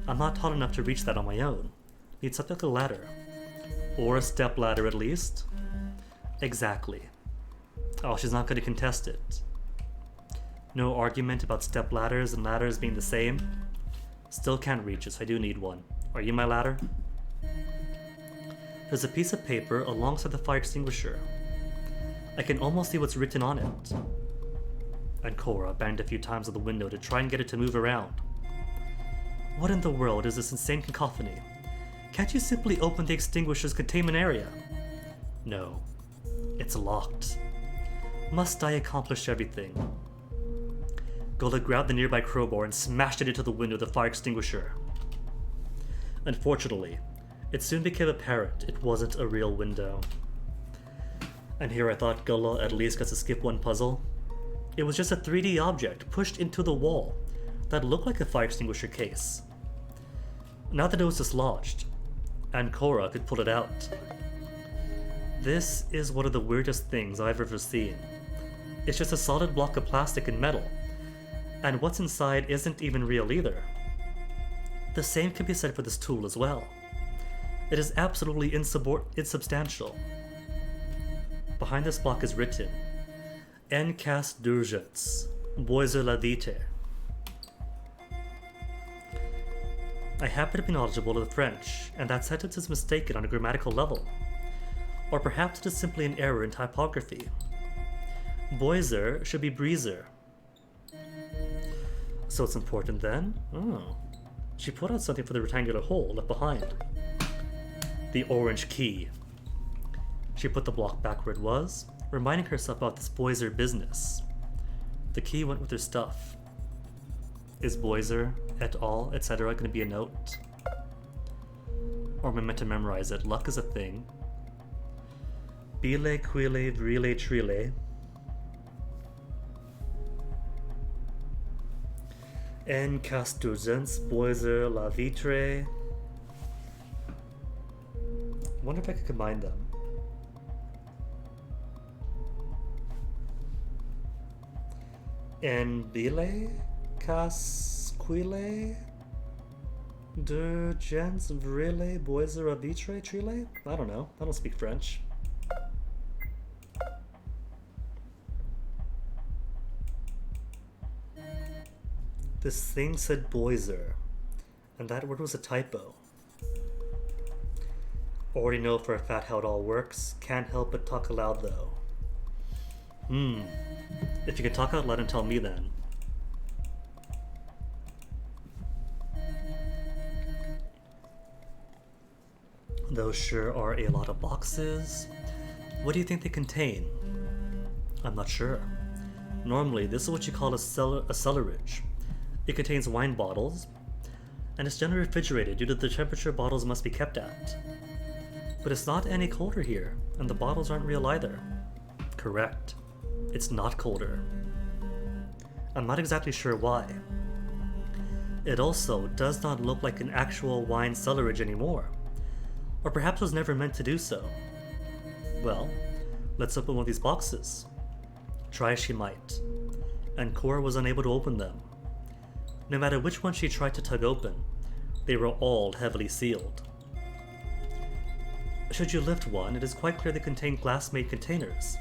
I'm not tall enough to reach that on my own. Need something like a ladder. Or a step ladder at least. Exactly. Oh, she's not going to contest it. No argument about step ladders and ladders being the same. Still can't reach it, so I do need one. Are you my ladder? There's a piece of paper alongside the fire extinguisher. I can almost see what's written on it. And Cora banged a few times on the window to try and get it to move around. What in the world is this insane cacophony? Can't you simply open the extinguisher's containment area? No. It's locked. Must I accomplish everything? Gullah grabbed the nearby crowbar and smashed it into the window of the fire extinguisher. Unfortunately, it soon became apparent it wasn't a real window. And here I thought Gullah at least got to skip one puzzle. It was just a 3D object pushed into the wall that looked like a fire extinguisher case. Now that it was dislodged, and Cora could pull it out. This is one of the weirdest things I've ever seen. It's just a solid block of plastic and metal. And what's inside isn't even real either. The same can be said for this tool as well. It is absolutely insubstantial. Behind this block is written, En cas d'urgence, Boiser la vite. I happen to be knowledgeable of the French, and that sentence is mistaken on a grammatical level. Or perhaps it is simply an error in typography. Boiser should be breezer. So it's important then? Oh. She put out something for the rectangular hole left behind. The orange key. She put the block back where it was, reminding herself about this Boiser business. The key went with her stuff. Is Boiser, et al., etc. going to be a note? Or am I meant to memorize it? Luck is a thing. Bile, quile, vrile, trile. En cas d'urgence, Boiser la vitre. Wonder if I could combine them. En bile, cas quile, d'urgence, vrile, Boiser la vitre, trile? I don't know. I don't speak French. This thing said Boiser, and that word was a typo. Already know for a fact how it all works. Can't help but talk aloud though. If you can talk out loud and tell me then. Those sure are a lot of boxes. What do you think they contain? I'm not sure. Normally, this is what you call a cellarage. It contains wine bottles, and it's generally refrigerated due to the temperature bottles must be kept at. But it's not any colder here, and the bottles aren't real either. Correct. It's not colder. I'm not exactly sure why. It also does not look like an actual wine cellarage anymore. Or perhaps was never meant to do so. Well, let's open one of these boxes. Try as she might. And Cora was unable to open them. No matter which one she tried to tug open, they were all heavily sealed. Should you lift one, it is quite clear they contain glass-made containers.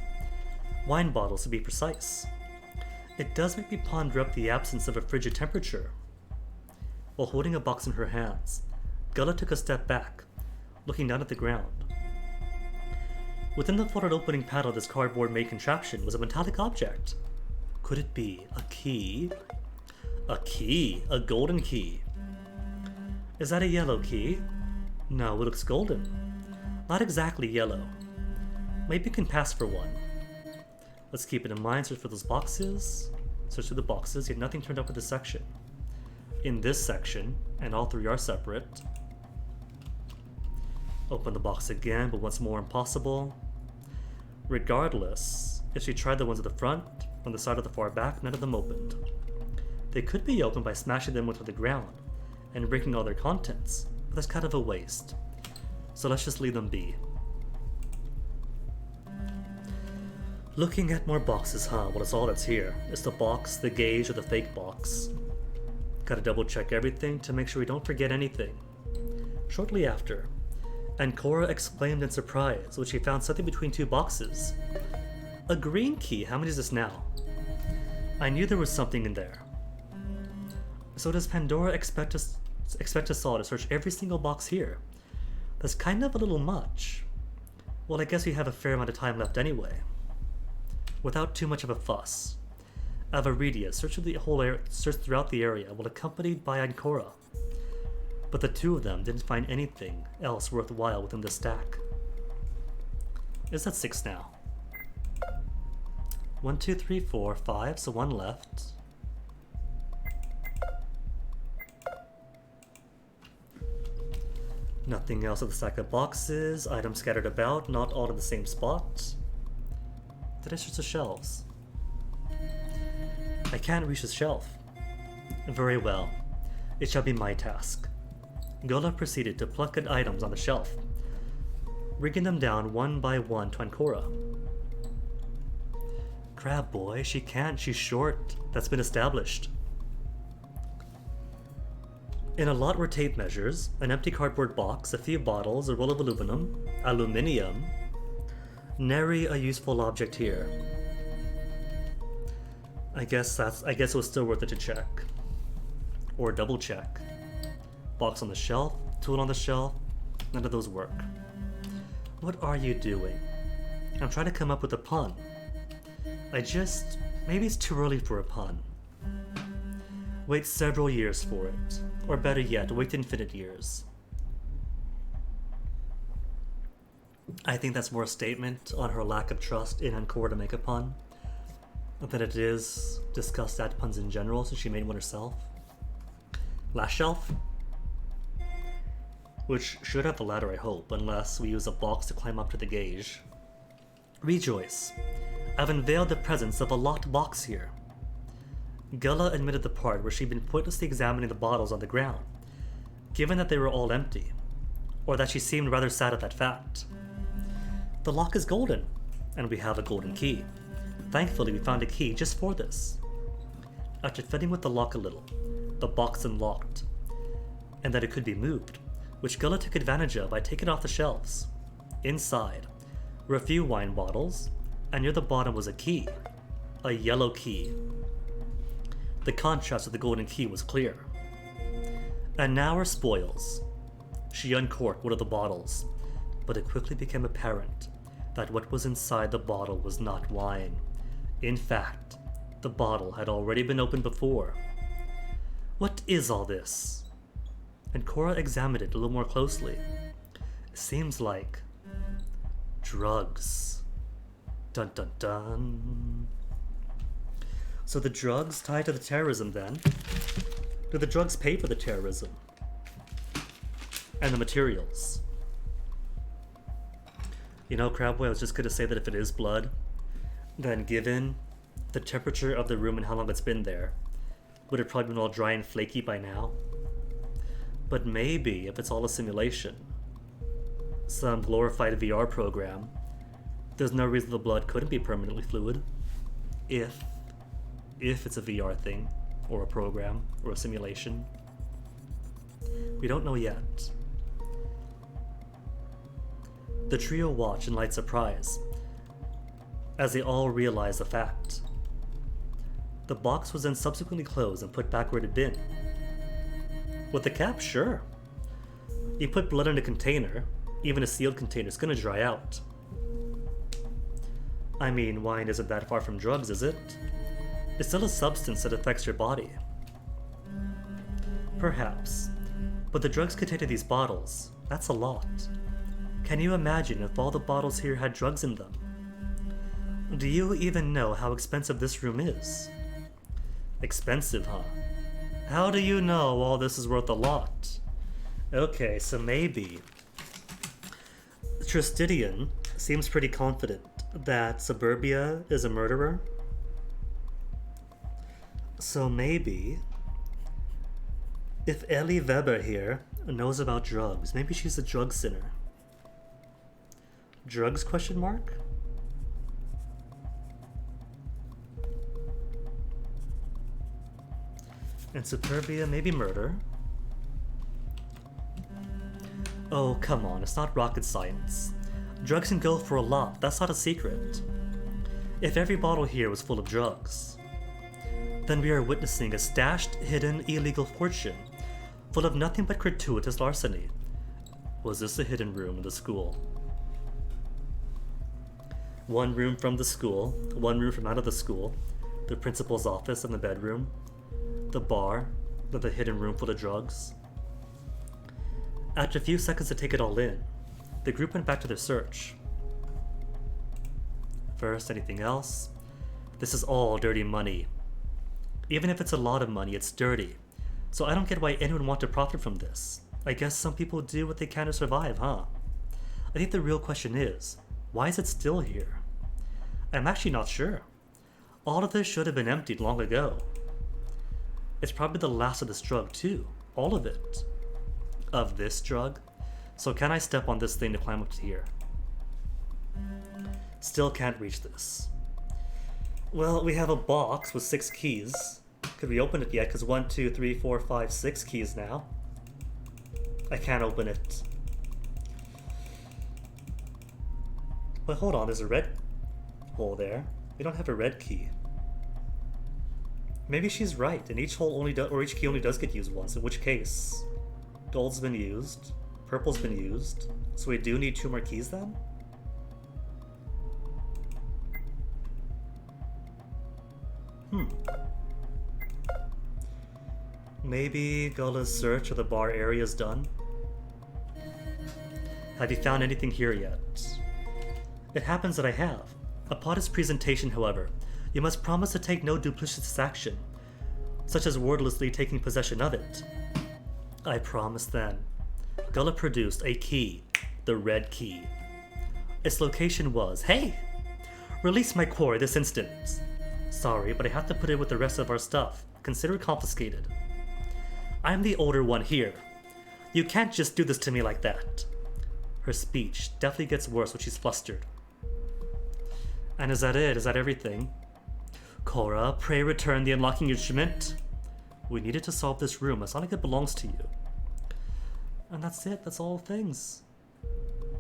Wine bottles, to be precise. It does make me ponder up the absence of a frigid temperature. While holding a box in her hands, Gullah took a step back, looking down at the ground. Within the folded opening panel of this cardboard-made contraption was a metallic object. Could it be a key? A key? A golden key. Is that a yellow key? No, it looks golden. Not exactly yellow. Maybe it can pass for one. Let's keep it in mind, search for those boxes. Search through the boxes, yet nothing turned up with this section. In this section, and all three are separate. Open the box again, but once more impossible. Regardless, if she tried the ones at the front, on the side or the far back, none of them opened. They could be opened by smashing them into the ground and breaking all their contents, but that's kind of a waste. So let's just leave them be. Looking at more boxes, huh? Well, that's all that's here. It's the box, the gauge, or the fake box. Gotta double check everything to make sure we don't forget anything. Shortly after, and Cora exclaimed in surprise when she found something between two boxes. A green key. How many is this now? I knew there was something in there. So does Pandora expect us all to search every single box here? That's kind of a little much. Well, I guess we have a fair amount of time left anyway. Without too much of a fuss, Avaridia searched throughout the area while accompanied by Ancora. But the two of them didn't find anything else worthwhile within the stack. Is that 6 now? 1, 2, 3, 4, 5, so 1 left. Nothing else with the stack of boxes, items scattered about, not all in the same spot. Did I search the shelves? I can't reach the shelf. Very well. It shall be my task. Gullah proceeded to pluck at items on the shelf, rigging them down one by one to Ancora. Crab boy, she can't. She's short. That's been established. In a lot were tape measures, an empty cardboard box, a few bottles, a roll of aluminium. Nary a useful object here. I guess it was still worth it to check. Or double check. Box on the shelf, tool on the shelf, none of those work. What are you doing? I'm trying to come up with a pun. Maybe it's too early for a pun. Wait several years for it. Or better yet, wait infinite years. I think that's more a statement on her lack of trust in Encore to make a pun than it is discussed at puns in general, so she made one herself. Last shelf? Which should have the ladder, I hope, unless we use a box to climb up to the gauge. Rejoice! I've unveiled the presence of a locked box here. Gullah admitted the part where she'd been pointlessly examining the bottles on the ground, given that they were all empty, or that she seemed rather sad at that fact. The lock is golden, and we have a golden key. Thankfully, we found a key just for this. After fiddling with the lock a little, the box unlocked, and that it could be moved, which Gullah took advantage of by taking it off the shelves. Inside were a few wine bottles, and near the bottom was a key. A yellow key. The contrast of the golden key was clear. And now her spoils. She uncorked one of the bottles, but it quickly became apparent that what was inside the bottle was not wine. In fact, the bottle had already been opened before. What is all this? And Cora examined it a little more closely. It seems like drugs. Dun dun dun. So the drugs tied to the terrorism then? Do the drugs pay for the terrorism? And the materials? You know, Crabboy, I was just gonna say that if it is blood, then given the temperature of the room and how long it's been there, would it probably been all dry and flaky by now? But maybe if it's all a simulation, some glorified VR program, there's no reason the blood couldn't be permanently fluid. If it's a VR thing, or a program, or a simulation. We don't know yet. The trio watch in light surprise, as they all realize the fact. The box was then subsequently closed and put back where it had been. With the cap, sure. You put blood in a container, even a sealed container, it's gonna dry out. I mean, wine isn't that far from drugs, is it? It's still a substance that affects your body. Perhaps. But the drugs contained in these bottles, that's a lot. Can you imagine if all the bottles here had drugs in them? Do you even know how expensive this room is? Expensive, huh? How do you know all this is worth a lot? Okay, so maybe Tristidion seems pretty confident that Suburbia is a murderer. So maybe if Ellie Weber here knows about drugs, maybe she's a drug sinner. Drugs, question mark? And Superbia, maybe murder. Oh, come on, it's not rocket science. Drugs can go for a lot, that's not a secret. If every bottle here was full of drugs, then we are witnessing a stashed, hidden, illegal fortune, full of nothing but gratuitous larceny. Was this a hidden room in the school? One room from the school, one room from out of the school, the principal's office and the bedroom, the bar, then the hidden room full of drugs. After a few seconds to take it all in, the group went back to their search. First, anything else? This is all dirty money. Even if it's a lot of money, it's dirty. So I don't get why anyone would want to profit from this. I guess some people do what they can to survive, huh? I think the real question is, why is it still here? I'm actually not sure. All of this should have been emptied long ago. It's probably the last of this drug too. All of it. Of this drug. So can I step on this thing to climb up to here? Still can't reach this. Well, we have a box with 6 keys. Could we open it yet? Because 1, 2, 3, 4, 5, 6 keys now. I can't open it. But hold on, there's a red hole there. We don't have a red key. Maybe she's right, and each hole only or each key only does get used once, in which case gold's been used, purple's been used, so we do need 2 more keys then? Maybe Gulla's search of the bar area is done? Have you found anything here yet? It happens that I have. Upon his presentation, however, you must promise to take no duplicitous action, such as wordlessly taking possession of it. I promised then. Gulla produced a key, the red key. Its location was, hey! Release my quarry this instant. Sorry, but I have to put it with the rest of our stuff. Consider it confiscated. I'm the older one here. You can't just do this to me like that. Her speech definitely gets worse when she's flustered. And is that it? Is that everything? Cora, pray return the unlocking instrument. We needed to solve this room. It's not like it belongs to you. And that's it. That's all things.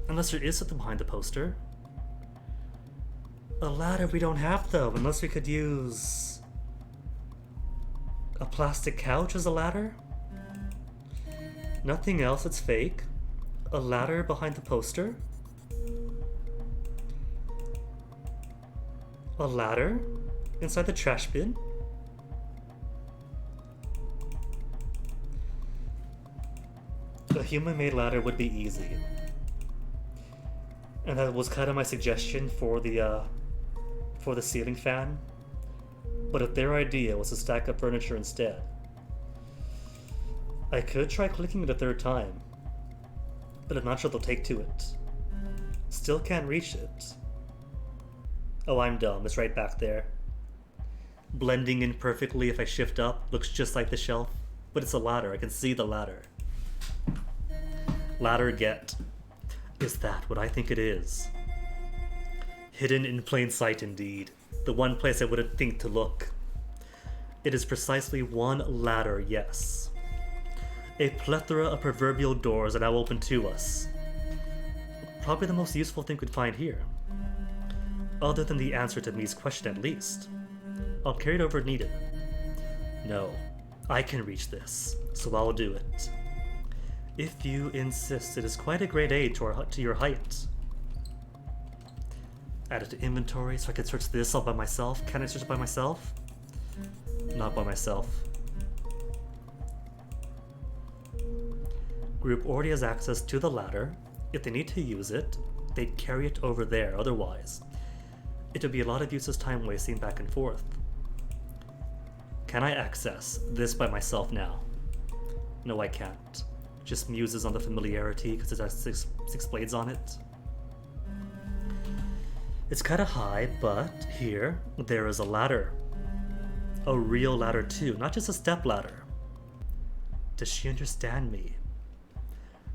Unless there is something behind the poster. A ladder we don't have though, unless we could use a plastic couch as a ladder. Nothing else, it's fake. A ladder behind the poster. A ladder inside the trash bin. A human-made ladder would be easy. And that was kind of my suggestion for the ceiling fan. But if their idea was to stack up furniture instead, I could try clicking it a third time, but I'm not sure they'll take to it. Still can't reach it. Oh, I'm dumb. It's right back there. Blending in perfectly if I shift up. Looks just like the shelf, but it's a ladder. I can see the ladder. Ladder get. Is that what I think it is? Hidden in plain sight indeed. The one place I wouldn't think to look. It is precisely one ladder, yes. A plethora of proverbial doors are now open to us. Probably the most useful thing we'd find here. Other than the answer to Mii's question at least. I'll carry it over if needed. No, I can reach this, so I'll do it. If you insist, it is quite a great aid to your height. Add it to inventory so I can search this all by myself. Can I search it by myself? Not by myself. Group already has access to the ladder. If they need to use it, they'd carry it over there. Otherwise, it would be a lot of useless time wasting back and forth. Can I access this by myself now? No, I can't. Just muses on the familiarity because it has six blades on it. It's kind of high, but here, there is a ladder. A real ladder too, not just a step ladder. Does she understand me?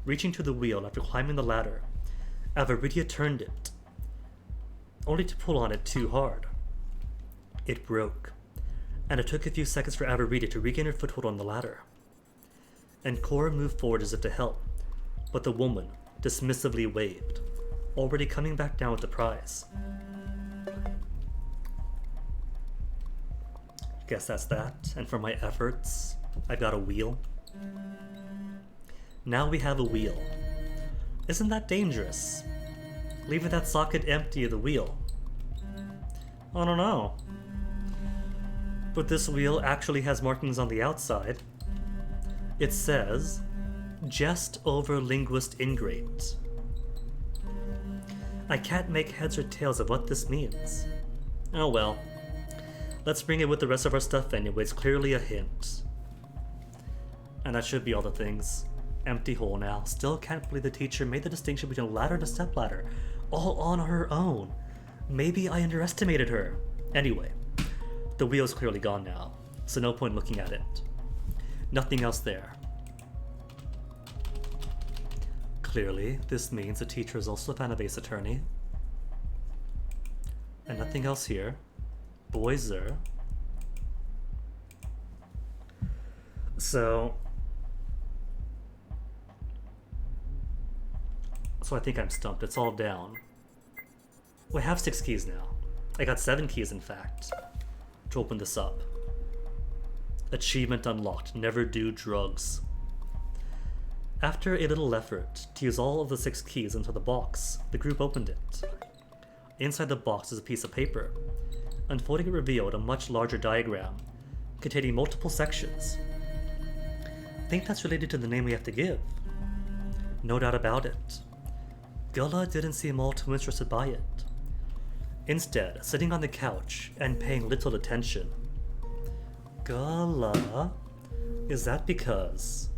Reaching to the wheel after climbing the ladder, Avaridia turned it, only to pull on it too hard. It broke, and it took a few seconds for Avaridia to regain her foothold on the ladder. And Cora moved forward as if to help, but the woman dismissively waved, already coming back down with the prize. Guess that's that, and for my efforts, I got a wheel. Now we have a wheel. Isn't that dangerous? Leaving that socket empty of the wheel. I don't know. But this wheel actually has markings on the outside. It says, Jest over Linguist Ingrate. I can't make heads or tails of what this means. Oh well. Let's bring it with the rest of our stuff anyway. It's clearly a hint. And that should be all the things. Empty hole now. Still can't believe the teacher made the distinction between a ladder and a stepladder. All on her own. Maybe I underestimated her. Anyway, the wheel's clearly gone now, so no point looking at it. Nothing else there. Clearly, this means the teacher is also a fan of Ace Attorney. And nothing else here. Boiser. So I think I'm stumped. It's all down. Well, I have 6 keys now. I got 7 keys, in fact, to open this up. Achievement unlocked. Never do drugs. After a little effort to use all of the 6 keys into the box, the group opened it. Inside the box is a piece of paper. Unfolding it revealed a much larger diagram, containing multiple sections. I think that's related to the name we have to give. No doubt about it. Gullah didn't seem all too interested by it. Instead, sitting on the couch and paying little attention. Gullah? Is that because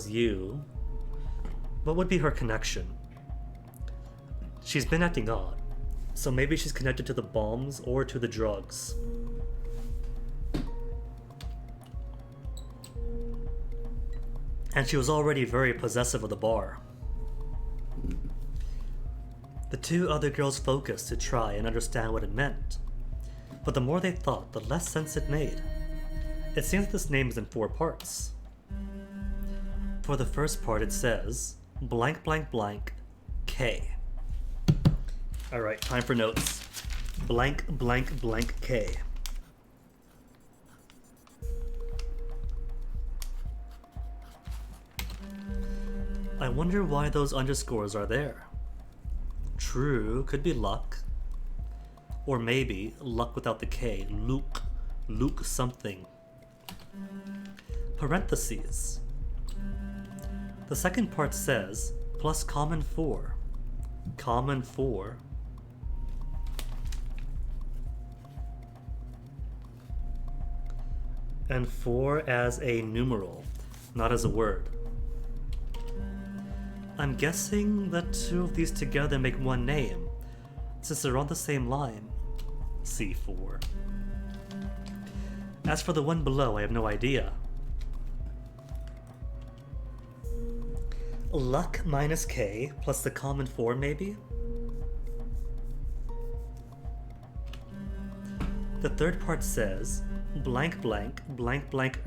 you... What would be her connection? She's been acting odd, so maybe she's connected to the bombs or to the drugs. And she was already very possessive of the bar. The 2 other girls focused to try and understand what it meant, but the more they thought, the less sense it made. It seems that this name is in 4 parts. For the first part it says, blank blank blank, K. Alright, time for notes. Blank blank blank K. I wonder why those underscores are there. True, could be luck. Or maybe luck without the K. Luke something. Parentheses. The second part says, plus common 4. Common 4. And 4 as a numeral, not as a word. I'm guessing that 2 of these together make one name, since they're on the same line. C4. As for the one below, I have no idea. Luck minus K plus the common 4, maybe? The third part says, blank blank blank blank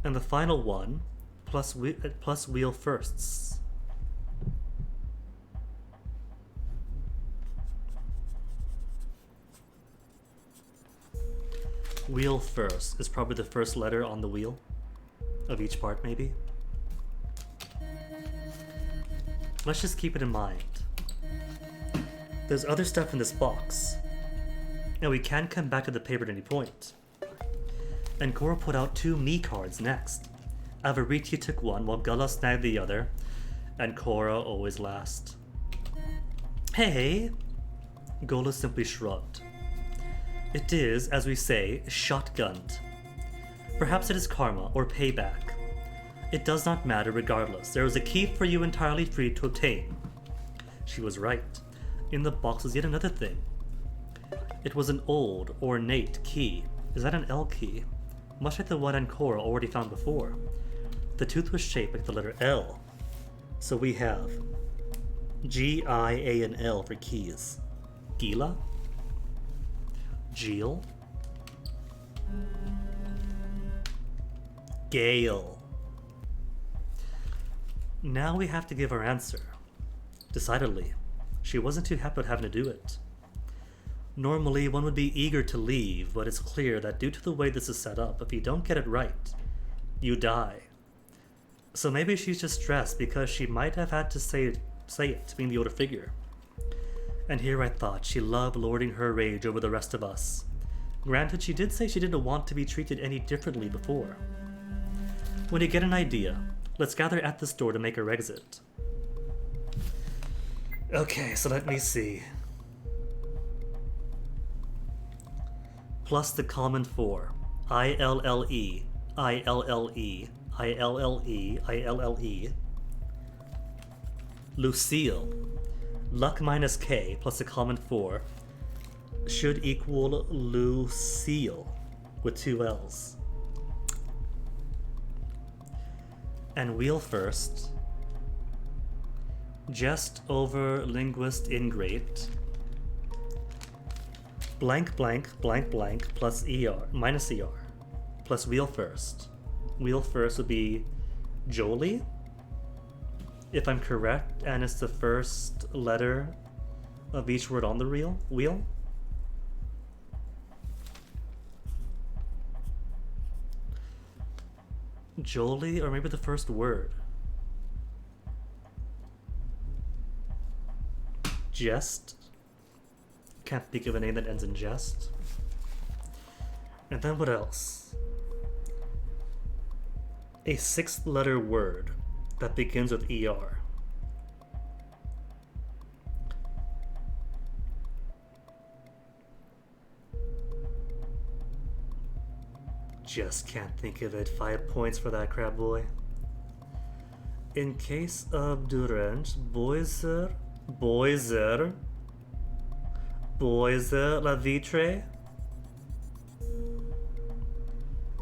And the final one, plus wheel firsts. Wheel first is probably the first letter on the wheel of each part, maybe. Let's just keep it in mind. There's other stuff in this box, and we can come back to the paper at any point. And Cora put out 2 me cards next. Avaritia took one while Gullah snagged the other, and Cora always last. Hey! Gullah simply shrugged. It is, as we say, shotgunned. Perhaps it is karma or payback. It does not matter regardless. There is a key for you entirely free to obtain. She was right. In the box was yet another thing. It was an old, ornate key. Is that an L key? Much like the one Ancora already found before. The tooth was shaped like the letter L. So we have G, I, A, and L for keys. Gila? Geel? Gale. Now we have to give our answer. Decidedly, she wasn't too happy with having to do it. Normally, one would be eager to leave, but it's clear that due to the way this is set up, if you don't get it right, you die. So maybe she's just stressed because she might have had to say it being the older figure. And here I thought she loved lording her rage over the rest of us. Granted, she did say she didn't want to be treated any differently before. When you get an idea, let's gather at this door to make our exit. Okay, so let me see. Plus the common 4. I-L-L-E, I-L-L-E, I-L-L-E, I-L-L-E. Lucille. Luck minus K plus the common 4 should equal Lucille with 2 L's. and wheel first, just over linguist ingrate, blank blank blank blank plus er minus er plus wheel first. Wheel first would be Jolie, if I'm correct, and it's the first letter of each word on the wheel. Jolie, or maybe the first word. Jest. Can't think of a name that ends in jest. And then what else? A 6th letter word that begins with ER. Just can't think of it. 5 points for that, crab boy. In case of Durand, Boiser La Vitre.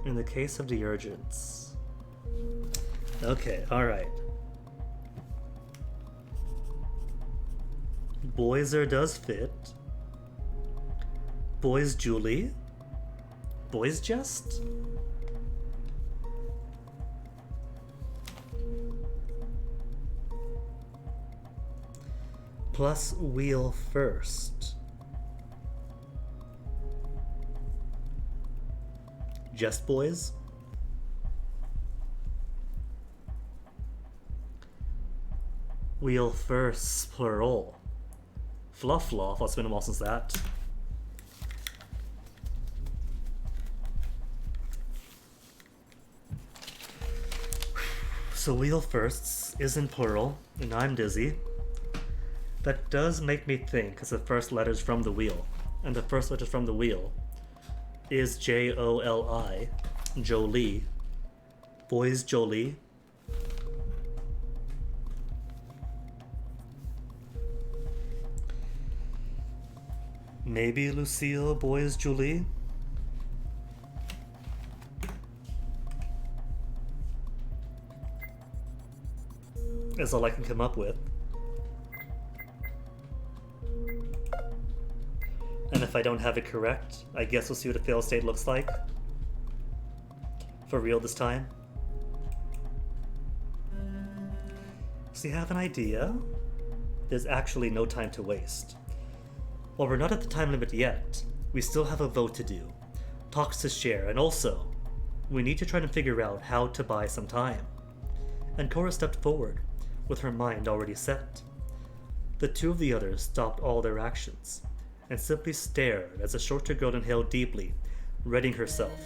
In the case of Deurgence. Okay, alright. Boiser does fit. Boys Julie. Boys Jest? Plus wheel first. Just boys? Wheel first, plural. Fluff fluff, it's been a while since that. So wheel firsts is in plural, and I'm dizzy. That does make me think, because the first letter's from the wheel. And the first letter from the wheel is Joli, Jolie. Boys Jolie. Maybe Lucille, Boys Julie. Is all I can come up with. And if I don't have it correct, I guess we'll see what a fail state looks like. For real this time. So you have an idea? There's actually no time to waste. While we're not at the time limit yet, we still have a vote to do. Talks to share, and also, we need to try to figure out how to buy some time. And Cora stepped forward, with her mind already set. The two of the others stopped all their actions, and simply stared as the shorter girl inhaled deeply, readying herself.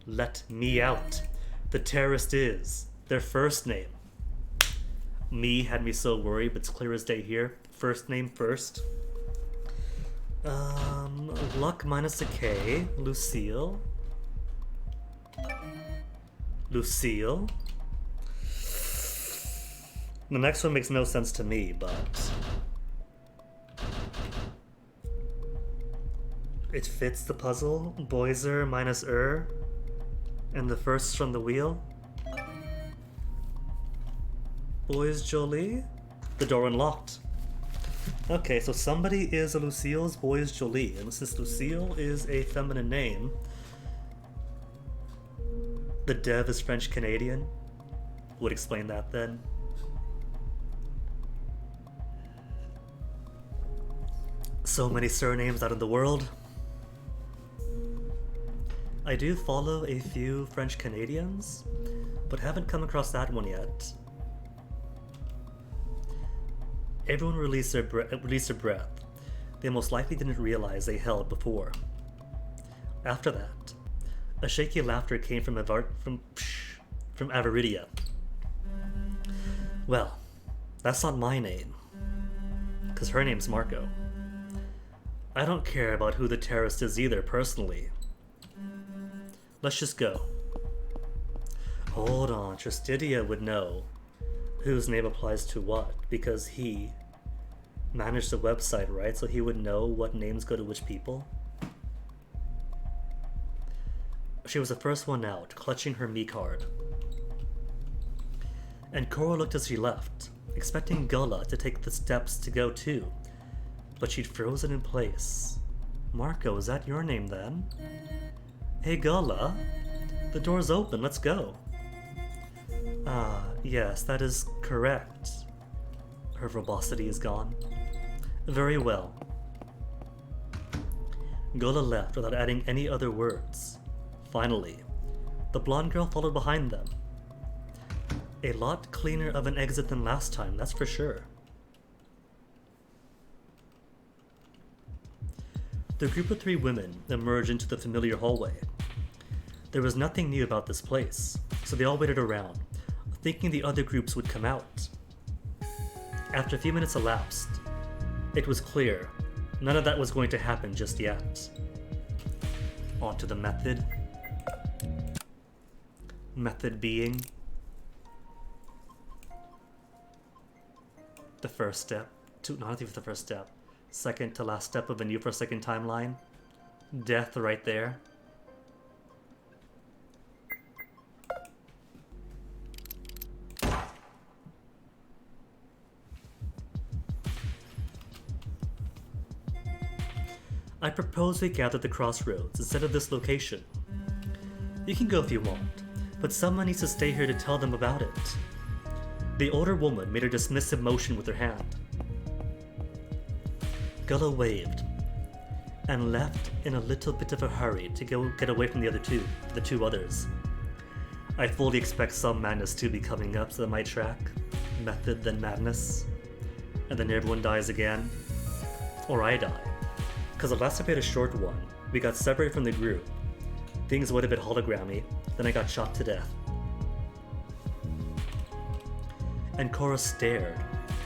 Let me out. The terrorist is their first name. Me had me so worried, but it's clear as day here. First name first. Luck minus a K. Lucille. Lucille. The next one makes no sense to me, but it fits the puzzle. Boiser minus and the first from the wheel. Boys Jolie. The door unlocked. Okay, so somebody is a Lucille's Boys Jolie, and since Lucille is a feminine name, the dev is French Canadian. Would explain that then. So many surnames out in the world. I do follow a few French Canadians, but haven't come across that one yet. Everyone released their breath. They most likely didn't realize they held before. After that, a shaky laughter came from Avaridia. Well, that's not my name, because her name's Marco. I don't care about who the terrorist is either, personally. Let's just go. Hold on, Tristidia would know whose name applies to what, because he managed the website, right? So he would know what names go to which people. She was the first one out, clutching her me card. and Cora looked as she left, expecting Gullah to take the steps to go too, but she'd frozen in place. Marco, is that your name then? Hey Gullah, the door's open, let's go. Ah, yes, that is correct. Her verbosity is gone. Very well. Gullah left without adding any other words. Finally, the blonde girl followed behind them. A lot cleaner of an exit than last time, that's for sure. The group of 3 women emerged into the familiar hallway. There was nothing new about this place, so they all waited around, thinking the other groups would come out. After a few minutes elapsed, it was clear none of that was going to happen just yet. On to the method. Method being the first step, not even the first step, second to last step of a New for a Second timeline. Death right there. I propose we gather at the crossroads instead of this location. You can go if you want, but someone needs to stay here to tell them about it. The older woman made a dismissive motion with her hand. Gullah waved and left in a little bit of a hurry to get away from the two others. I fully expect some madness to be coming up, so that might track. Method, then madness. And then everyone dies again. Or I die. Because the last time we had a short one, we got separated from the group. Things went a bit hologrammy, then I got shot to death. And Cora stared,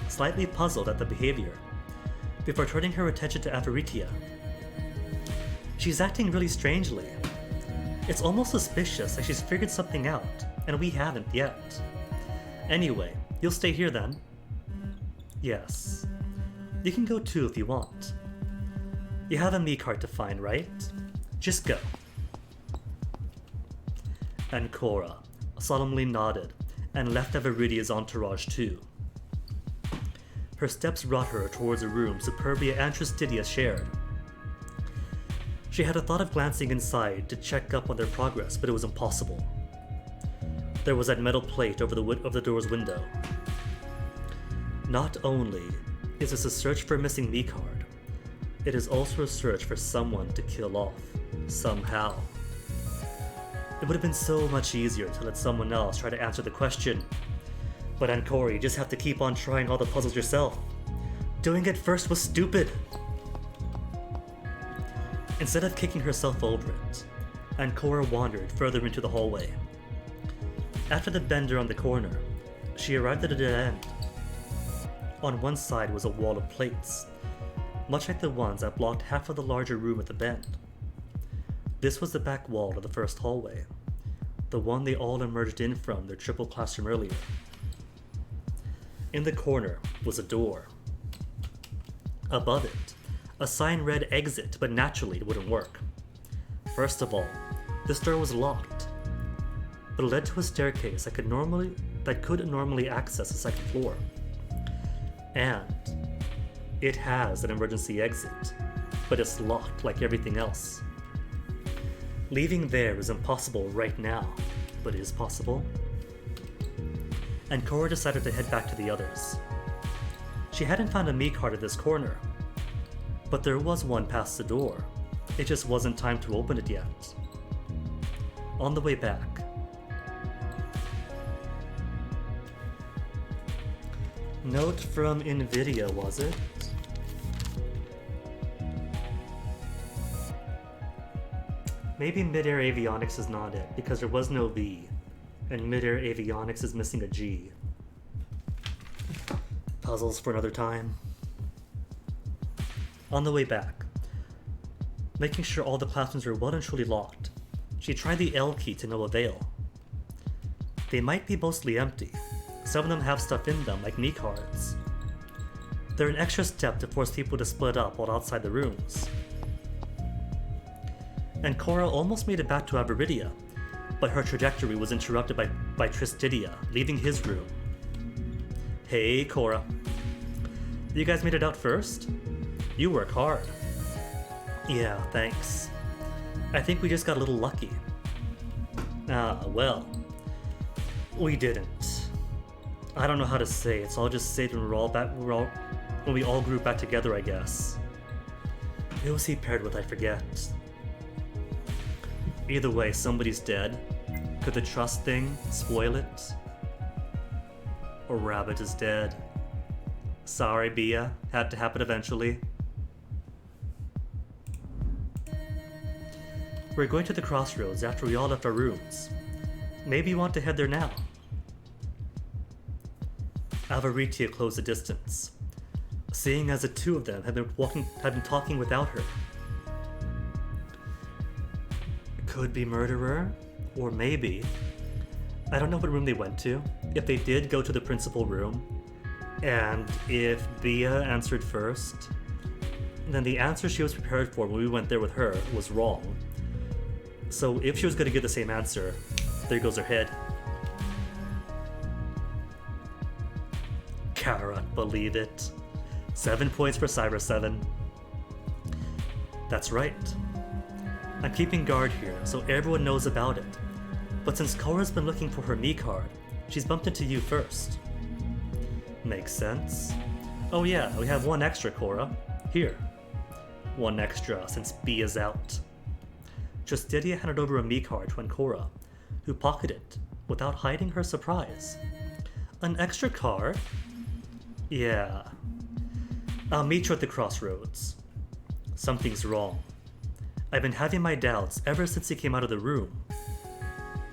slightly puzzled at the behavior, before turning her attention to Avaritia. She's acting really strangely. It's almost suspicious, like she's figured something out, and we haven't yet. Anyway, you'll stay here then? Yes. You can go too if you want. You have a me card to find, right? Just go. And Cora solemnly nodded and left Avaritia's entourage too. Her steps brought her towards a room Superbia and Tristidia shared. She had a thought of glancing inside to check up on their progress, but it was impossible. There was that metal plate over the door's window. Not only is this a search for a missing me card, it is also a search for someone to kill off, somehow. It would have been so much easier to let someone else try to answer the question. But Ancora, you just have to keep on trying all the puzzles yourself. Doing it first was stupid. Instead of kicking herself over it, Ancora wandered further into the hallway. After the bender on the corner, she arrived at a dead end. On one side was a wall of plates, much like the ones that blocked half of the larger room at the bend. This was the back wall of the first hallway, the one they all emerged in from their triple classroom earlier. In the corner was a door. Above it, a sign read exit, but naturally it wouldn't work. First of all, this door was locked, but it led to a staircase that could normally access the second floor. And it has an emergency exit, but it's locked like everything else. Leaving there is impossible right now, but it is possible. And Cora decided to head back to the others. She hadn't found a me card at this corner, but there was one past the door. It just wasn't time to open it yet. On the way back, note from NVIDIA, was it? Maybe Midair Avionics is not it, because there was no V, and Midair Avionics is missing a G. Puzzles for another time. On the way back, making sure all the classrooms were well and truly locked, she tried the L key to no avail. They might be mostly empty. Some of them have stuff in them, like me cards. They're an extra step to force people to split up while outside the rooms. And Cora almost made it back to Avaritia, but her trajectory was interrupted by Tristidia, leaving his room, Hey, Cora. You guys made it out first? You work hard. Yeah, thanks. I think we just got a little lucky. Well. We didn't. I don't know how to say it, so I'll just say it when when we all grew back together, I guess. Who was he paired with, I forget. Either way, somebody's dead. Could the trust thing spoil it? Or Rabbit is dead. Sorry, Bia. Had to happen eventually. We're going to the crossroads after we all left our rooms. Maybe you want to head there now. Avaritia closed the distance, seeing as the two of them had been talking without her. Could be murderer, or maybe. I don't know what room they went to. If they did go to the principal room, and if Bia answered first, then the answer she was prepared for when we went there with her was wrong. So if she was going to give the same answer, there goes her head. Cannot believe it. 7 points for Cyber 7. That's right. I'm keeping guard here, so everyone knows about it. But since Cora's been looking for her me card, she's bumped into you first. Makes sense. Oh yeah, we have one extra, Cora. Here. One extra, since B is out. Justitia handed over a me card to Ancora, who pocketed it without hiding her surprise. An extra card? Yeah. I'll meet you at the crossroads. Something's wrong. I've been having my doubts ever since he came out of the room.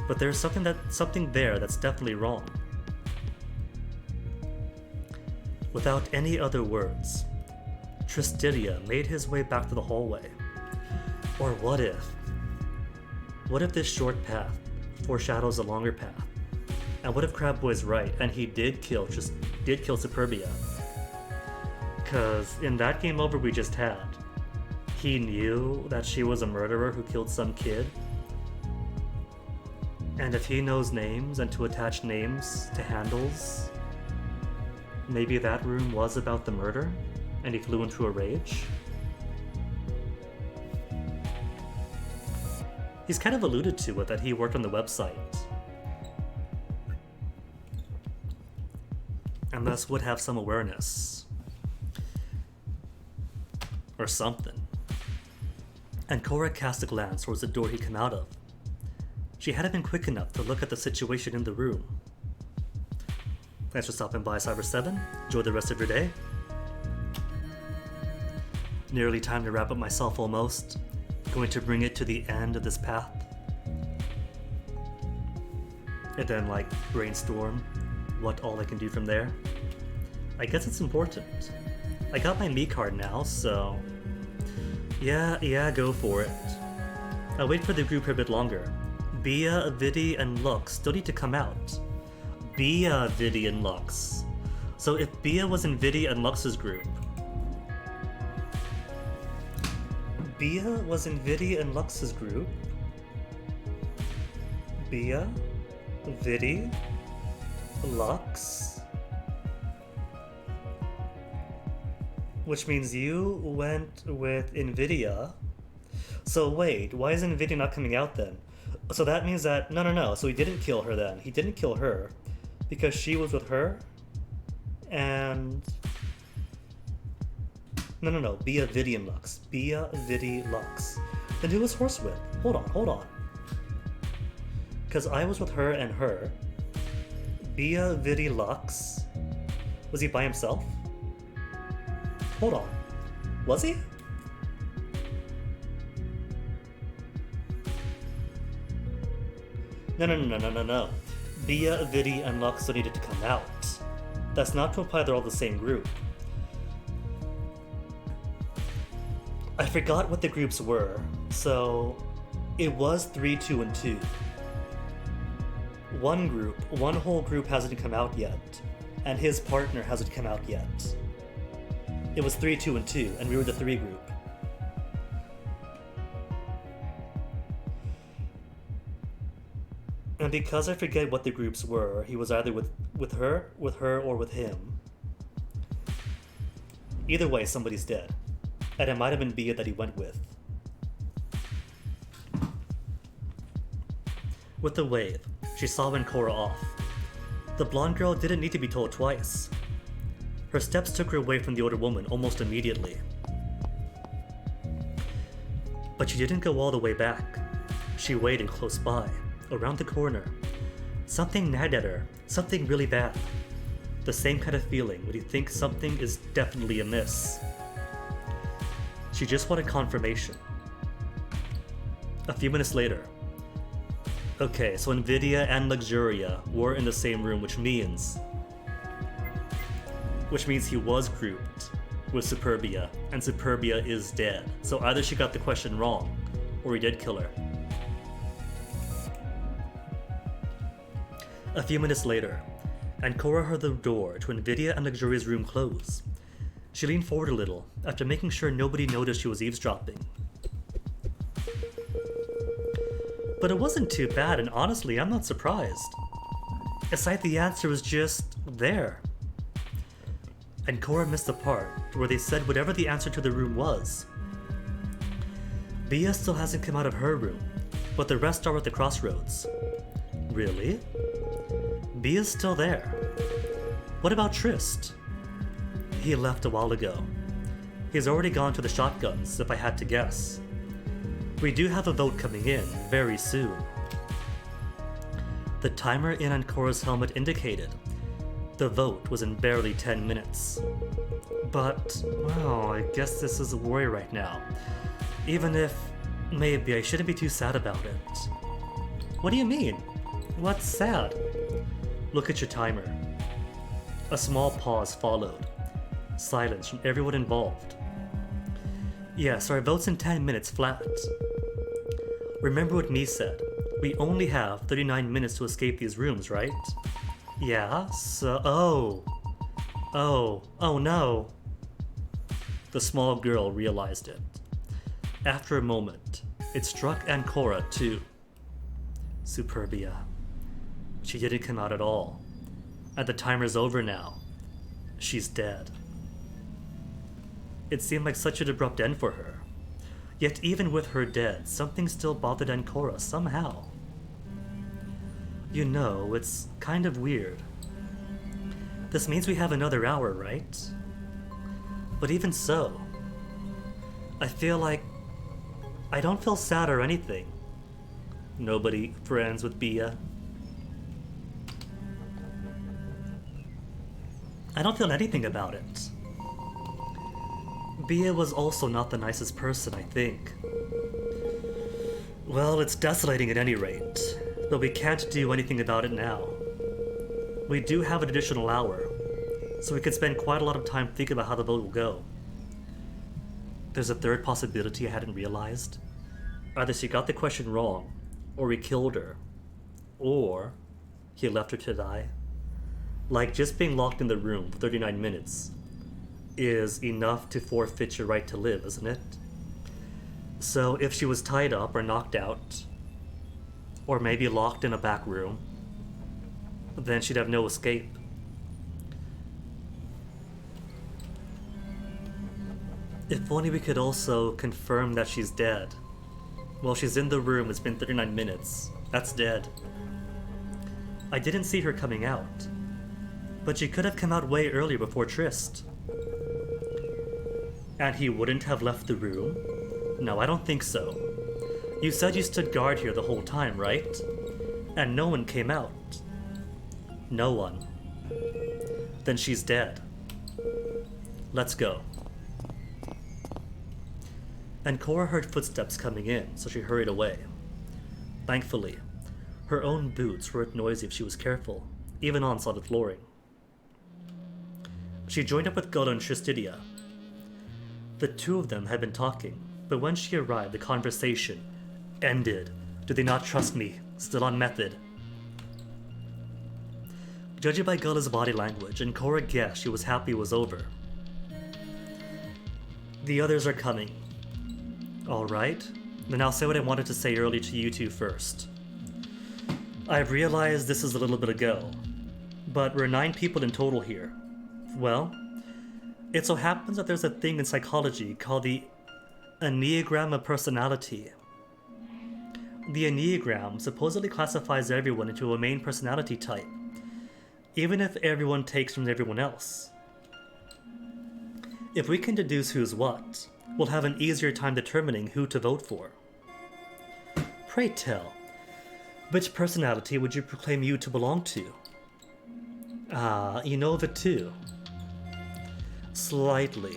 But there's something there that's definitely wrong. Without any other words, Justitia made his way back to the hallway. Or what if? What if this short path foreshadows a longer path? And what if Crabboy's right and he did kill Superbia? Cause in that game over we just had, he knew that she was a murderer who killed some kid. And if he knows names and to attach names to handles, maybe that room was about the murder and he flew into a rage? He's kind of alluded to it that he worked on the website. And thus would have some awareness. Or something. And Cora cast a glance towards the door he came out of. She hadn't been quick enough to look at the situation in the room. Thanks for stopping by, Cyber 7. Enjoy the rest of your day. Nearly time to wrap up myself almost. Going to bring it to the end of this path. And then, brainstorm what all I can do from there. I guess it's important. I got my me card now, so... Yeah, go for it. I'll wait for the group for a bit longer. Bia, Vidi, and Lux still need to come out. Bia, Vidi, and Lux. So if Bia was in Vidi and Lux's group... Bia was in Vidi and Lux's group. Bia, Vidi, Lux. Which means you went with Nvidia. So wait, why is Nvidia not coming out then? So that means that, no. So he didn't kill her then. He didn't kill her because she was with her and... No. Bia, Vidi, and Lux. Bia, Vidi, Lux. Then who was Horse with? Hold on. Because I was with her and her. Bia, Vidi, Lux. Was he by himself? Hold on. Was he? No. Bia, Vidi, and Lux still needed to come out. That's not to imply they're all the same group. I forgot what the groups were, so it was 3, 2, and 2. One whole group hasn't come out yet, and his partner hasn't come out yet. It was 3, 2, and 2, and we were the 3 group. And because I forget what the groups were, he was either with With her, or with him. Either way, somebody's dead. And it might have been Bia that he went with. With the wave, she saw Ancora off. The blonde girl didn't need to be told twice. Her steps took her away from the older woman almost immediately. But she didn't go all the way back. She waited close by, around the corner. Something nagged at her, something really bad. The same kind of feeling when you think something is definitely amiss. She just wanted confirmation. A few minutes later. Okay, so Nvidia and Luxuria were in the same room, which means he was grouped with Superbia, and Superbia is dead. So either she got the question wrong, or he did kill her. A few minutes later, Ancora heard the door to Nvidia and Luxuria's room close. She leaned forward a little, after making sure nobody noticed she was eavesdropping. But it wasn't too bad, and honestly, I'm not surprised. It's like the answer was just there. Ancora missed the part where they said whatever the answer to the room was. Bia still hasn't come out of her room, but the rest are at the crossroads. Really? Bia's still there. What about Trist? He left a while ago. He's already gone to the shotguns, if I had to guess. We do have a vote coming in very soon. The timer in Ancora's helmet indicated the vote was in barely 10 minutes. But, well, I guess this is a worry right now. Even if, maybe I shouldn't be too sad about it. What do you mean? What's sad? Look at your timer. A small pause followed. Silence from everyone involved. Yes, our vote's in 10 minutes flat. Remember what me said. We only have 39 minutes to escape these rooms, right? Yeah, so... Oh no. The small girl realized it. After a moment, it struck Ancora too. Superbia. She didn't come out at all. And the timer's over now. She's dead. It seemed like such an abrupt end for her. Yet even with her dead, something still bothered Ancora somehow. You know, it's kind of weird. This means we have another hour, right? But even so, I feel like I don't feel sad or anything. Nobody friends with Bia. I don't feel anything about it. Bia was also not the nicest person, I think. Well, it's desolating at any rate, but we can't do anything about it now. We do have an additional hour, so we can spend quite a lot of time thinking about how the vote will go. There's a third possibility I hadn't realized. Either she got the question wrong, or we killed her, or he left her to die. Like, just being locked in the room for 39 minutes is enough to forfeit your right to live, isn't it? So if she was tied up or knocked out, or maybe locked in a back room, then she'd have no escape. If only we could also confirm that she's dead. Well, she's in the room, it's been 39 minutes. That's dead. I didn't see her coming out. But she could have come out way earlier before Trist. And he wouldn't have left the room? No, I don't think so. You said you stood guard here the whole time, right? And no one came out. No one. Then she's dead. Let's go. Ancora heard footsteps coming in, so she hurried away. Thankfully, her own boots weren't noisy if she was careful, even on solid flooring. She joined up with Gullo and Tristidia. The two of them had been talking, but when she arrived, the conversation ended. Do they not trust me? Still on method. Judging by Gullo's body language, Ancora guessed she was happy it was over. The others are coming. Alright, then I'll say what I wanted to say earlier to you two first. I've realized this is a little bit ago, but we're 9 people in total here. Well, it so happens that there's a thing in psychology called the Enneagram of Personality. The Enneagram supposedly classifies everyone into a main personality type, even if everyone takes from everyone else. If we can deduce who's what, we'll have an easier time determining who to vote for. Pray tell, which personality would you proclaim you to belong to? Ah, you know of it too. Slightly.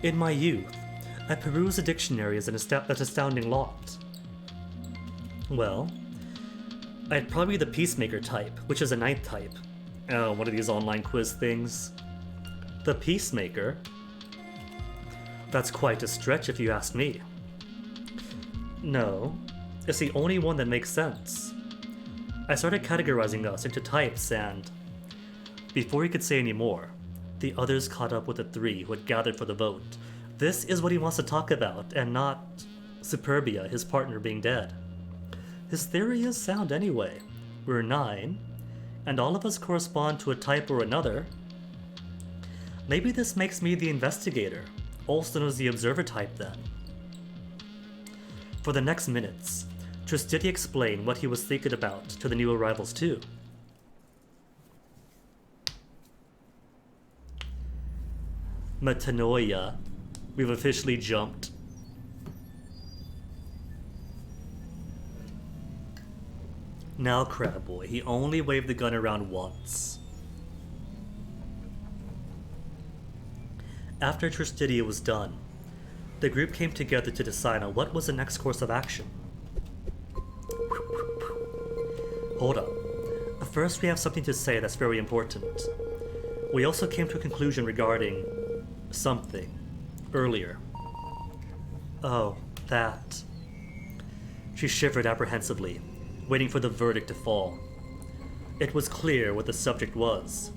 In my youth, I perused a dictionary as an astounding lot. Well, I'd probably be the peacemaker type, which is a 9th type. Oh, one of these online quiz things. The peacemaker? That's quite a stretch if you ask me. No, it's the only one that makes sense. I started categorizing us into types and, before he could say any more, the others caught up with the 3 who had gathered for the vote. This is what he wants to talk about, and not Superbia, his partner, being dead. His theory is sound anyway. We're 9, and all of us correspond to a type or another. Maybe this makes me the investigator, also known as the observer type then. For the next minutes, Tristidia explained what he was thinking about to the new arrivals too. Metanoia. We've officially jumped. Now, Crab Boy, he only waved the gun around once. After Tristidia was done, the group came together to decide on what was the next course of action. Hold up. First, we have something to say that's very important. We also came to a conclusion regarding something earlier. Oh, that. She shivered apprehensively, waiting for the verdict to fall. It was clear what the subject was,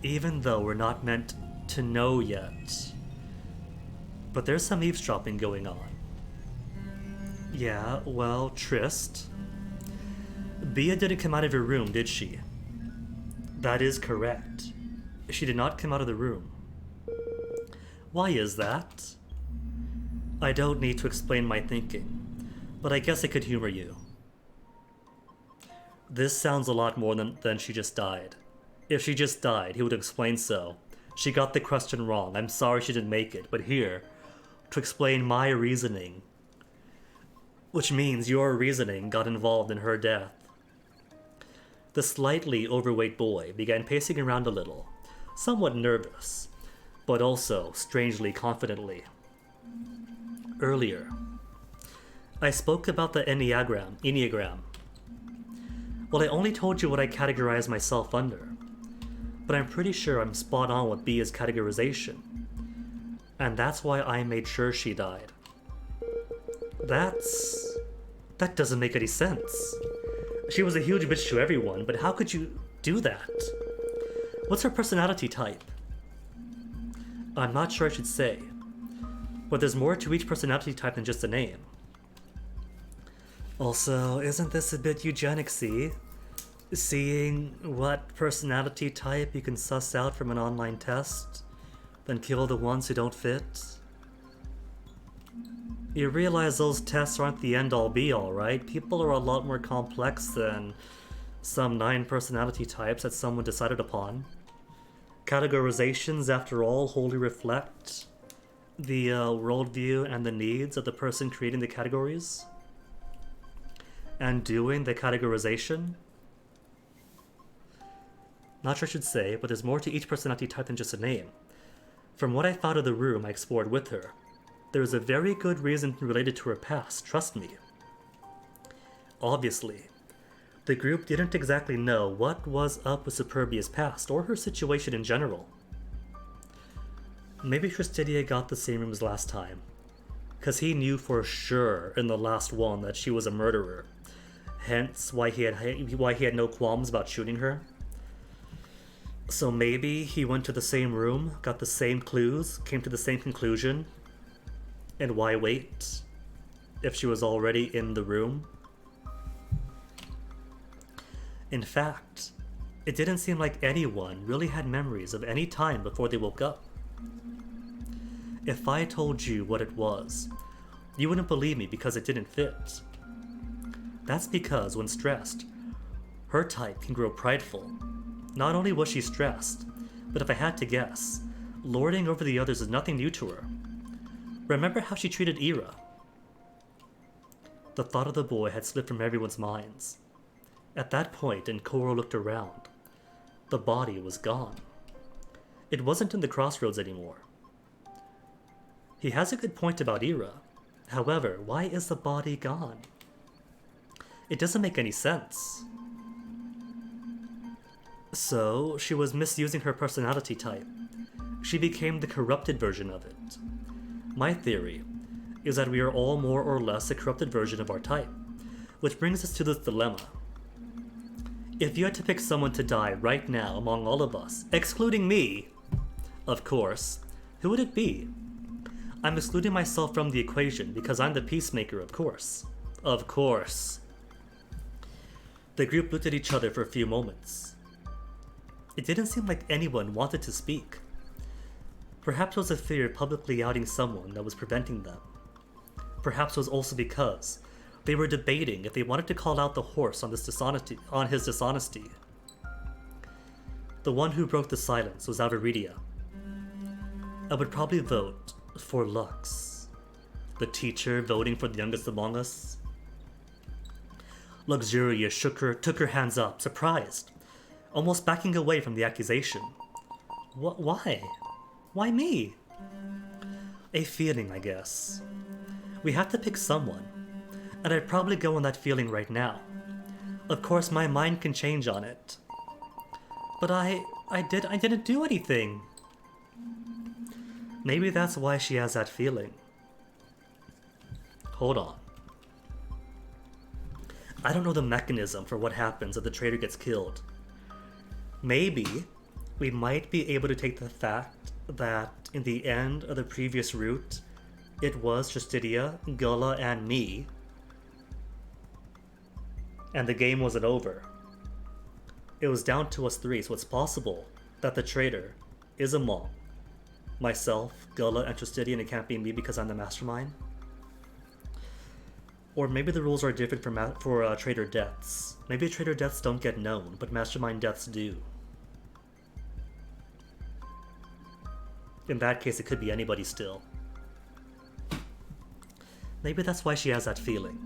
even though we're not meant to know yet. But there's some eavesdropping going on. Yeah, well, Trist. Bia didn't come out of her room, did she? That is correct. She did not come out of the room. Why is that? I don't need to explain my thinking, but I guess I could humor you. This sounds a lot more than she just died. If she just died, he would explain so. She got the question wrong. I'm sorry she didn't make it, but here, to explain my reasoning. Which means your reasoning got involved in her death. The slightly overweight boy began pacing around a little, somewhat nervous, but also strangely confidently. Earlier, I spoke about the Enneagram. Well, I only told you what I categorize myself under, but I'm pretty sure I'm spot on with Bia's categorization, and that's why I made sure she died. That doesn't make any sense. She was a huge bitch to everyone, but how could you do that? What's her personality type? I'm not sure I should say, but there's more to each personality type than just a name. Also, isn't this a bit eugenicsy? Seeing what personality type you can suss out from an online test, then kill the ones who don't fit? You realize those tests aren't the end-all be-all, right? People are a lot more complex than some 9 personality types that someone decided upon. Categorizations, after all, wholly reflect the worldview and the needs of the person creating the categories and doing the categorization. Not sure I should say, but there's more to each personality type than just a name. From what I found of the room I explored with her, there is a very good reason related to her past, trust me. Obviously, the group didn't exactly know what was up with Superbia's past or her situation in general. Maybe Tristidia got the same room as last time, because he knew for sure in the last one that she was a murderer, hence why he had no qualms about shooting her. So maybe he went to the same room, got the same clues, came to the same conclusion. And why wait if she was already in the room? In fact, It didn't seem like anyone really had memories of any time before they woke up. If I told you what it was, you wouldn't believe me because it didn't fit. That's because when stressed, her type can grow prideful. Not only was she stressed, but if I had to guess, lording over the others is nothing new to her. Remember how she treated Ira? The thought of the boy had slipped from everyone's minds. At that point, Nkoro looked around. The body was gone. It wasn't in the crossroads anymore. He has a good point about Ira. However, why is the body gone? It doesn't make any sense. So, she was misusing her personality type. She became the corrupted version of it. My theory is that we are all more or less a corrupted version of our type, which brings us to this dilemma. If you had to pick someone to die right now among all of us, excluding me, of course, who would it be? I'm excluding myself from the equation because I'm the peacemaker, of course. Of course. The group looked at each other for a few moments. It didn't seem like anyone wanted to speak. Perhaps it was a fear of publicly outing someone that was preventing them. Perhaps it was also because they were debating if they wanted to call out the horse on his dishonesty. The one who broke the silence was Avaridia. I would probably vote for Lux, the teacher voting for the youngest among us. Luxuria took her hands up, surprised, almost backing away from the accusation. Why? Why me? A feeling, I guess. We have to pick someone, and I'd probably go on that feeling right now. Of course, my mind can change on it. But I didn't do anything. Maybe that's why she has that feeling. Hold on. I don't know the mechanism for what happens if the traitor gets killed. Maybe we might be able to take the fact that in the end of the previous route, it was Justitia, Gullah, and me, and the game wasn't over. It was down to us three, so it's possible that the traitor is among myself, Gullah, and Justitia, and it can't be me because I'm the mastermind. Or maybe the rules are different for traitor deaths. Maybe traitor deaths don't get known, but mastermind deaths do. In that case, it could be anybody still. Maybe that's why she has that feeling.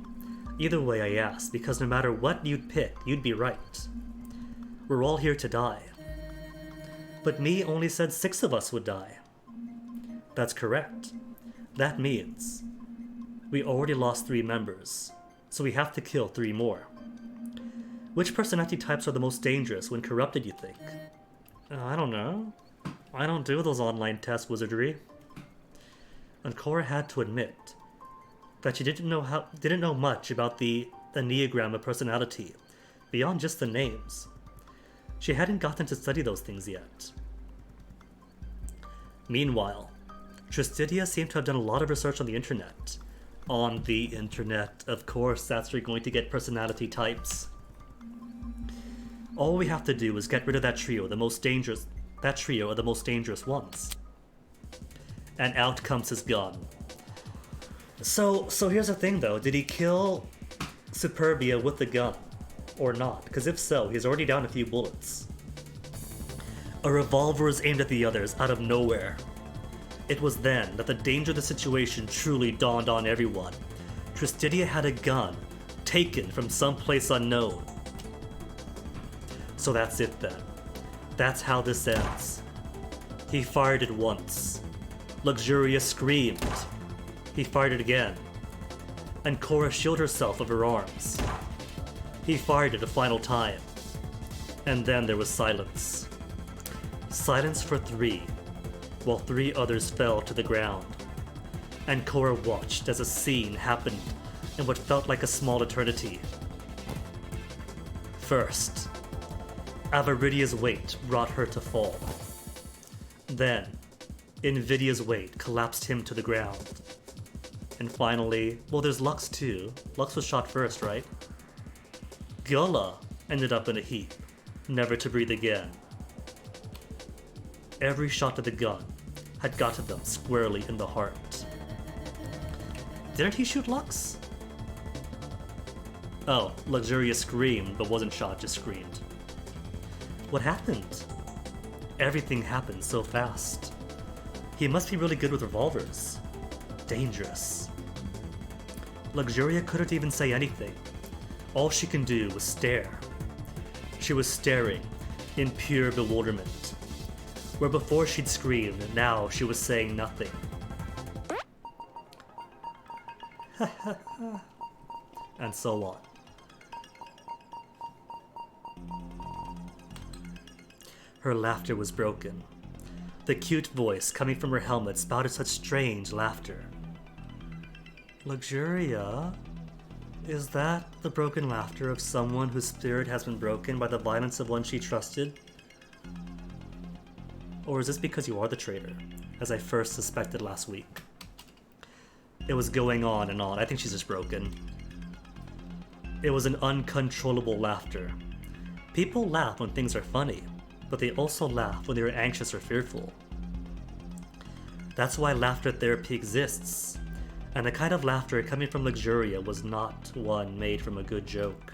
Either way, I ask, because no matter what you'd pick, you'd be right. We're all here to die. But me only said 6 of us would die. That's correct. That means we already lost 3 members, so we have to kill 3 more. Which personality types are the most dangerous when corrupted, you think? I don't know. I don't do those online test wizardry. And Cora had to admit that she didn't know much about the Enneagram of personality, beyond just the names. She hadn't gotten to study those things yet. Meanwhile, Justitia seemed to have done a lot of research on the internet. On the internet, of course, that's where you're going to get personality types. All we have to do is get rid of that trio of the most dangerous ones. And out comes his gun. So here's the thing though, did he kill Superbia with the gun? Or not? Because if so, he's already down a few bullets. A revolver is aimed at the others out of nowhere. It was then that the danger of the situation truly dawned on everyone. Justitia had a gun, taken from someplace unknown. So that's it then. That's how this ends. He fired it once. Luxuria screamed. He fired it again. And Cora shielded herself of her arms. He fired it a final time. And then there was silence. Silence for 3, while 3 others fell to the ground. And Cora watched as a scene happened in what felt like a small eternity. First, Avaridia's weight brought her to fall. Then, Invidia's weight collapsed him to the ground. And finally, well, there's Lux too. Lux was shot first, right? Gullah ended up in a heap. never to breathe again. Every shot of the gun had gotten them squarely in the heart. Didn't he shoot Lux? Oh, Luxuria screamed, but wasn't shot, just screamed. What happened? Everything happened so fast. He must be really good with revolvers. Dangerous. Luxuria couldn't even say anything. All she can do was stare. She was staring in pure bewilderment. Where before she'd screamed, now she was saying nothing. And so on. Her laughter was broken. The cute voice coming from her helmet spouted such strange laughter. Luxuria? Is that the broken laughter of someone whose spirit has been broken by the violence of one she trusted? Or is this because you are the traitor, as I first suspected last week? It was going on and on. I think she's just broken. It was an uncontrollable laughter. People laugh when things are funny, but they also laugh when they are anxious or fearful. That's why laughter therapy exists. And the kind of laughter coming from Luxuria was not one made from a good joke.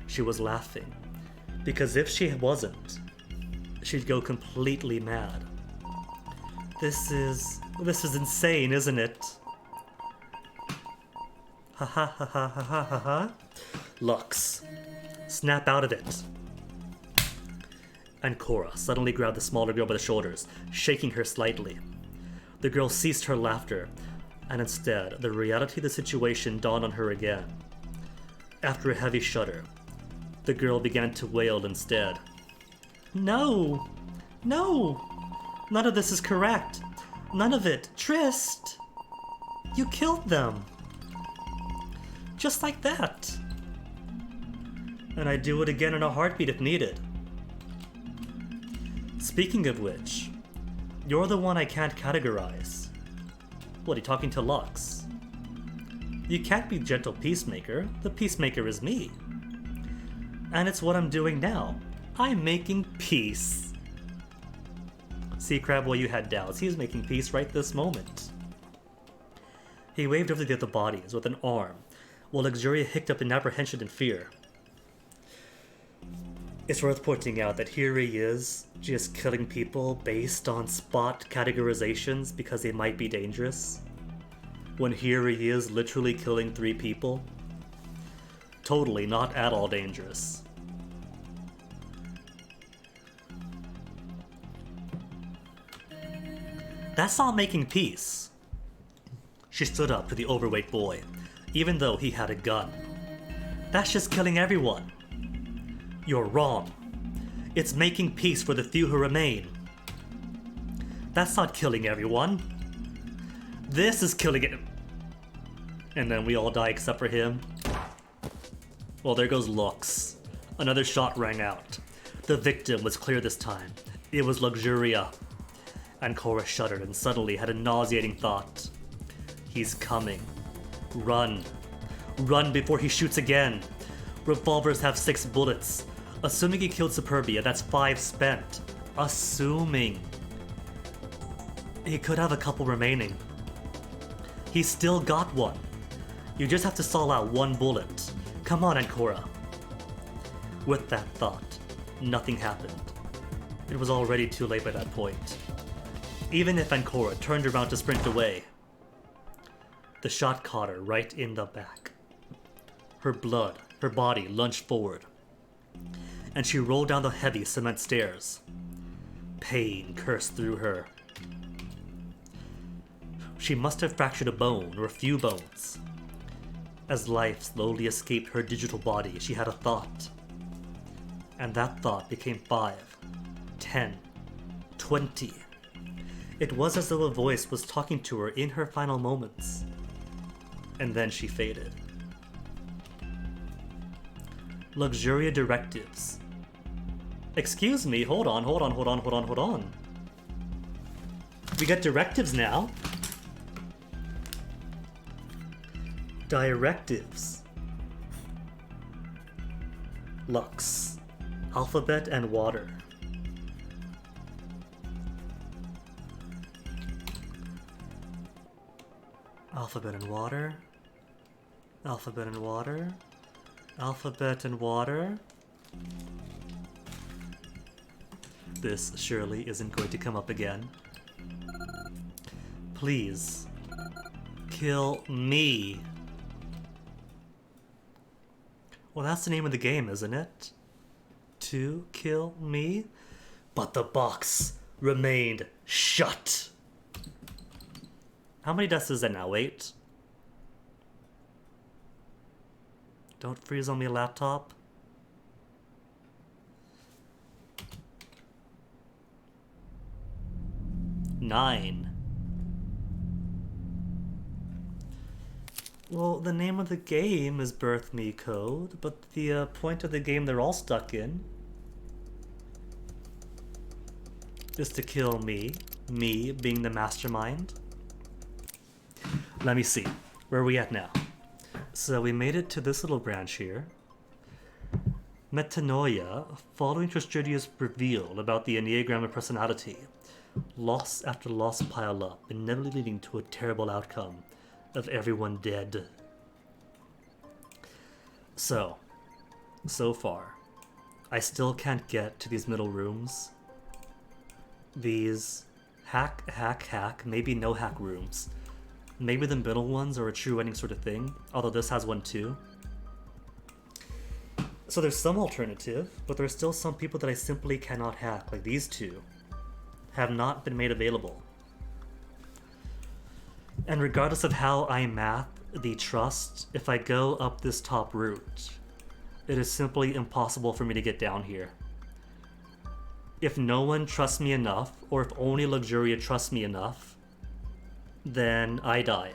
She was laughing, because if she wasn't, she'd go completely mad. This is insane, isn't it? Ha ha ha ha ha ha ha ha. Lux, snap out of it. And Cora suddenly grabbed the smaller girl by the shoulders, shaking her slightly. The girl ceased her laughter, and instead, the reality of the situation dawned on her again. After a heavy shudder, the girl began to wail instead. No! No! None of this is correct! None of it! Trist! You killed them! Just like that! And I'd do it again in a heartbeat if needed. Speaking of which, you're the one I can't categorize. What, are you talking to Lux? You can't be gentle peacemaker. The peacemaker is me. And it's what I'm doing now. I'm making peace. See, Crabboy, you had doubts. He's making peace right this moment. He waved over the other bodies with an arm, while Luxuria hiccuped up in apprehension and fear. It's worth pointing out that here he is, just killing people based on spot categorizations because they might be dangerous. When here he is literally killing 3 people. Totally not at all dangerous. That's not making peace. She stood up to the overweight boy, even though he had a gun. That's just killing everyone. You're wrong. It's making peace for the few who remain. That's not killing everyone. This is killing it. And then we all die except for him. Well, there goes Lux. Another shot rang out. The victim was clear this time. It was Luxuria. And Cora shuddered and suddenly had a nauseating thought. He's coming. Run. Run before he shoots again. Revolvers have 6 bullets. Assuming he killed Superbia, that's 5 spent. Assuming. He could have a couple remaining. He's still got one. You just have to stall out 1 bullet. Come on, Ancora. With that thought, nothing happened. It was already too late by that point. Even if Ancora turned around to sprint away, the shot caught her right in the back. Her body lunged forward, and she rolled down the heavy cement stairs. Pain coursed through her. She must have fractured a bone or a few bones. As life slowly escaped her digital body, she had a thought. And that thought became 5, 10, 20. It was as though a voice was talking to her in her final moments. And then she faded. Luxuria directives. Excuse me, hold on. We got directives now. Directives. Lux. Alphabet and water. Alphabet and water. Alphabet and water. Alphabet and water. This surely isn't going to come up again. Please. Kill me. Well, that's the name of the game, isn't it? To kill me? But the box remained shut. How many deaths is that now? 8? Don't freeze on me, laptop. Nine. Well, the name of the game is Birth Me Code, but the point of the game they're all stuck in is to kill me. Me being the mastermind. Let me see. Where are we at now? So we made it to this little branch here. Metanoia, following Tristidia's reveal about the Enneagram of personality. Loss after loss pile up, inevitably leading to a terrible outcome of everyone dead. So far, I still can't get to these middle rooms. These hack, maybe no hack rooms. Maybe the middle ones are a true ending sort of thing, although this has one too. So there's some alternative, but there's still some people that I simply cannot hack, like these two have not been made available. And regardless of how I math the trust, if I go up this top route, it is simply impossible for me to get down here. If no one trusts me enough, or if only Luxuria trusts me enough, then I die.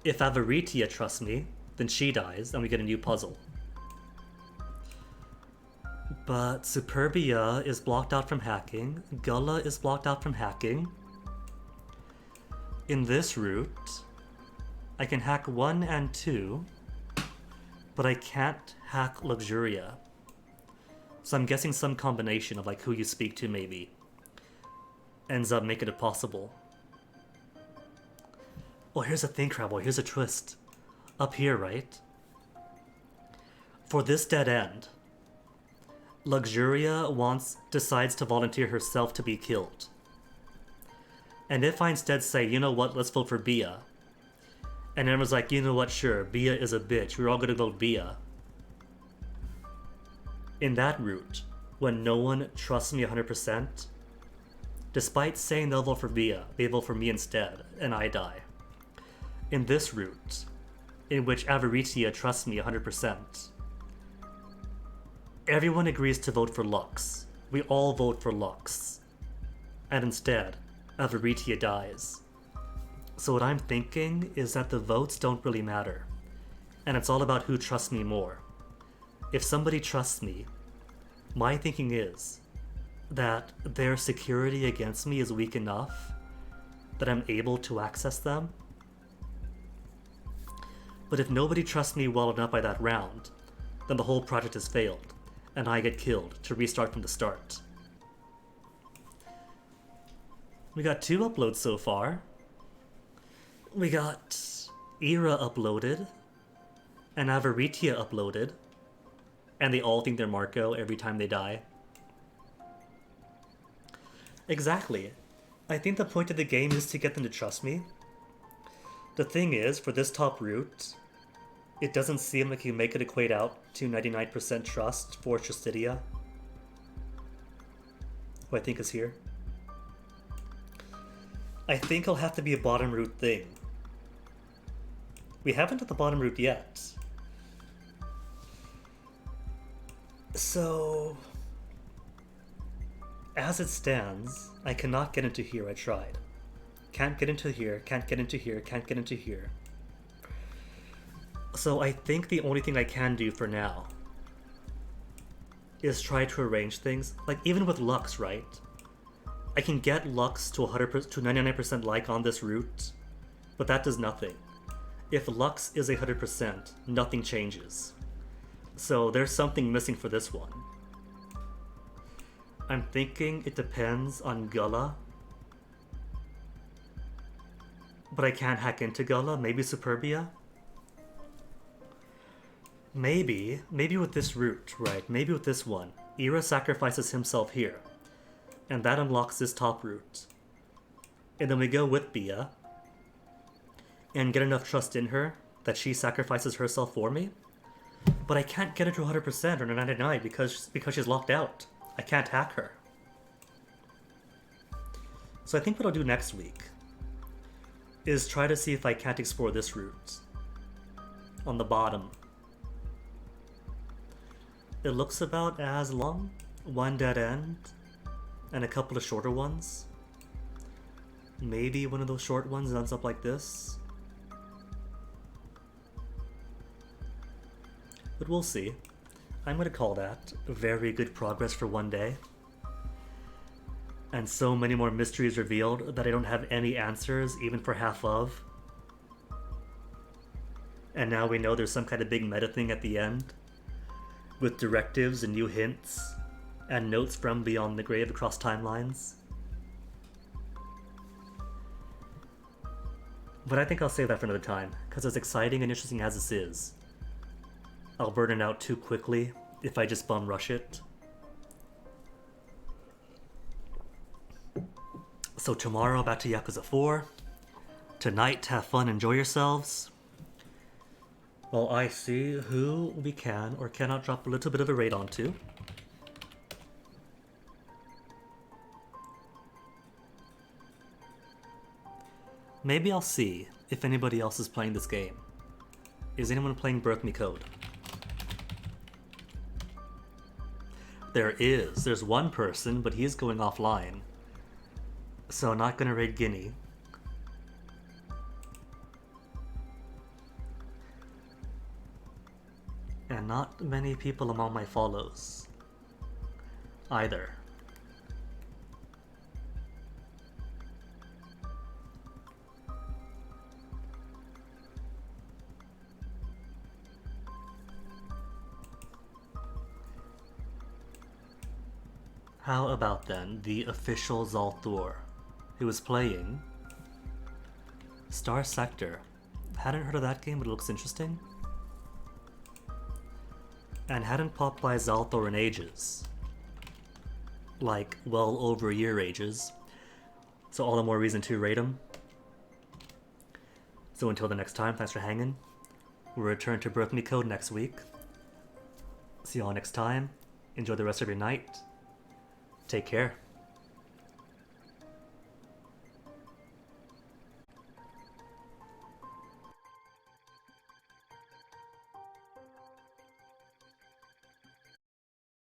If Avaritia trusts me, then she dies, and we get a new puzzle. But Superbia is blocked out from hacking, Gullah is blocked out from hacking. In this route, I can hack 1 and 2, but I can't hack Luxuria. So I'm guessing some combination of like who you speak to maybe ends up making it possible. Oh, here's a thing, Crabboy, here's a twist. Up here, right? For this dead end, Luxuria decides to volunteer herself to be killed. And if I instead say, you know what, let's vote for Bia. And everyone's like, you know what, sure, Bia is a bitch, we're all gonna vote Bia. In that route, when no one trusts me 100%, despite saying they'll vote for Bia, they vote for me instead, and I die. In this route, in which Avaritia trusts me 100%, everyone agrees to vote for Lux. We all vote for Lux. And instead, Avaritia dies. So what I'm thinking is that the votes don't really matter. And it's all about who trusts me more. If somebody trusts me, my thinking is that their security against me is weak enough that I'm able to access them. But if nobody trusts me well enough by that round, then the whole project has failed, and I get killed to restart from the start. We got 2 uploads so far. We got Era uploaded, and Avaritia uploaded, and they all think they're Marco every time they die. Exactly. I think the point of the game is to get them to trust me. The thing is, for this top route, it doesn't seem like you make it equate out to 99% trust for Tristidia, who I think is here. I think it'll have to be a bottom route thing. We haven't at the bottom route yet. So, as it stands, I cannot get into here. I tried. Can't get into here, can't get into here, can't get into here. So I think the only thing I can do for now is try to arrange things. Like, even with Lux, right? I can get Lux to 100% to 99% like on this route, but that does nothing. If Lux is 100%, nothing changes. So there's something missing for this one. I'm thinking it depends on Gullah. But I can't hack into Gullah. Maybe Superbia? Maybe with this route, right? Maybe with this one. Ira sacrifices himself here. And that unlocks this top route. And then we go with Bia. And get enough trust in her that she sacrifices herself for me. But I can't get her to 100% or 99 because she's locked out. I can't hack her. So I think what I'll do next week is try to see if I can't explore this route. On the bottom. It looks about as long. One dead end. And a couple of shorter ones. Maybe one of those short ones ends up like this. But we'll see. I'm gonna call that very good progress for one day. And so many more mysteries revealed that I don't have any answers, even for half of. And now we know there's some kind of big meta thing at the end, with directives and new hints, and notes from beyond the grave across timelines. But I think I'll save that for another time, because as exciting and interesting as this is, I'll burn it out too quickly if I just bum rush it. So tomorrow, back to Yakuza 4. Tonight, have fun, enjoy yourselves. While I see who we can or cannot drop a little bit of a raid onto. Maybe I'll see if anybody else is playing this game. Is anyone playing Birth Me Code? There is. There's one person, but he's going offline. So not gonna raid Guinea. And not many people among my follows either. How about then the official Zalthor, who is playing Star Sector. Hadn't heard of that game, but it looks interesting. And hadn't popped by Zalthor in ages. Like, well over a year ages. So all the more reason to rate him. So until the next time, thanks for hanging. We'll return to Birth Me Code next week. See y'all next time. Enjoy the rest of your night. Take care.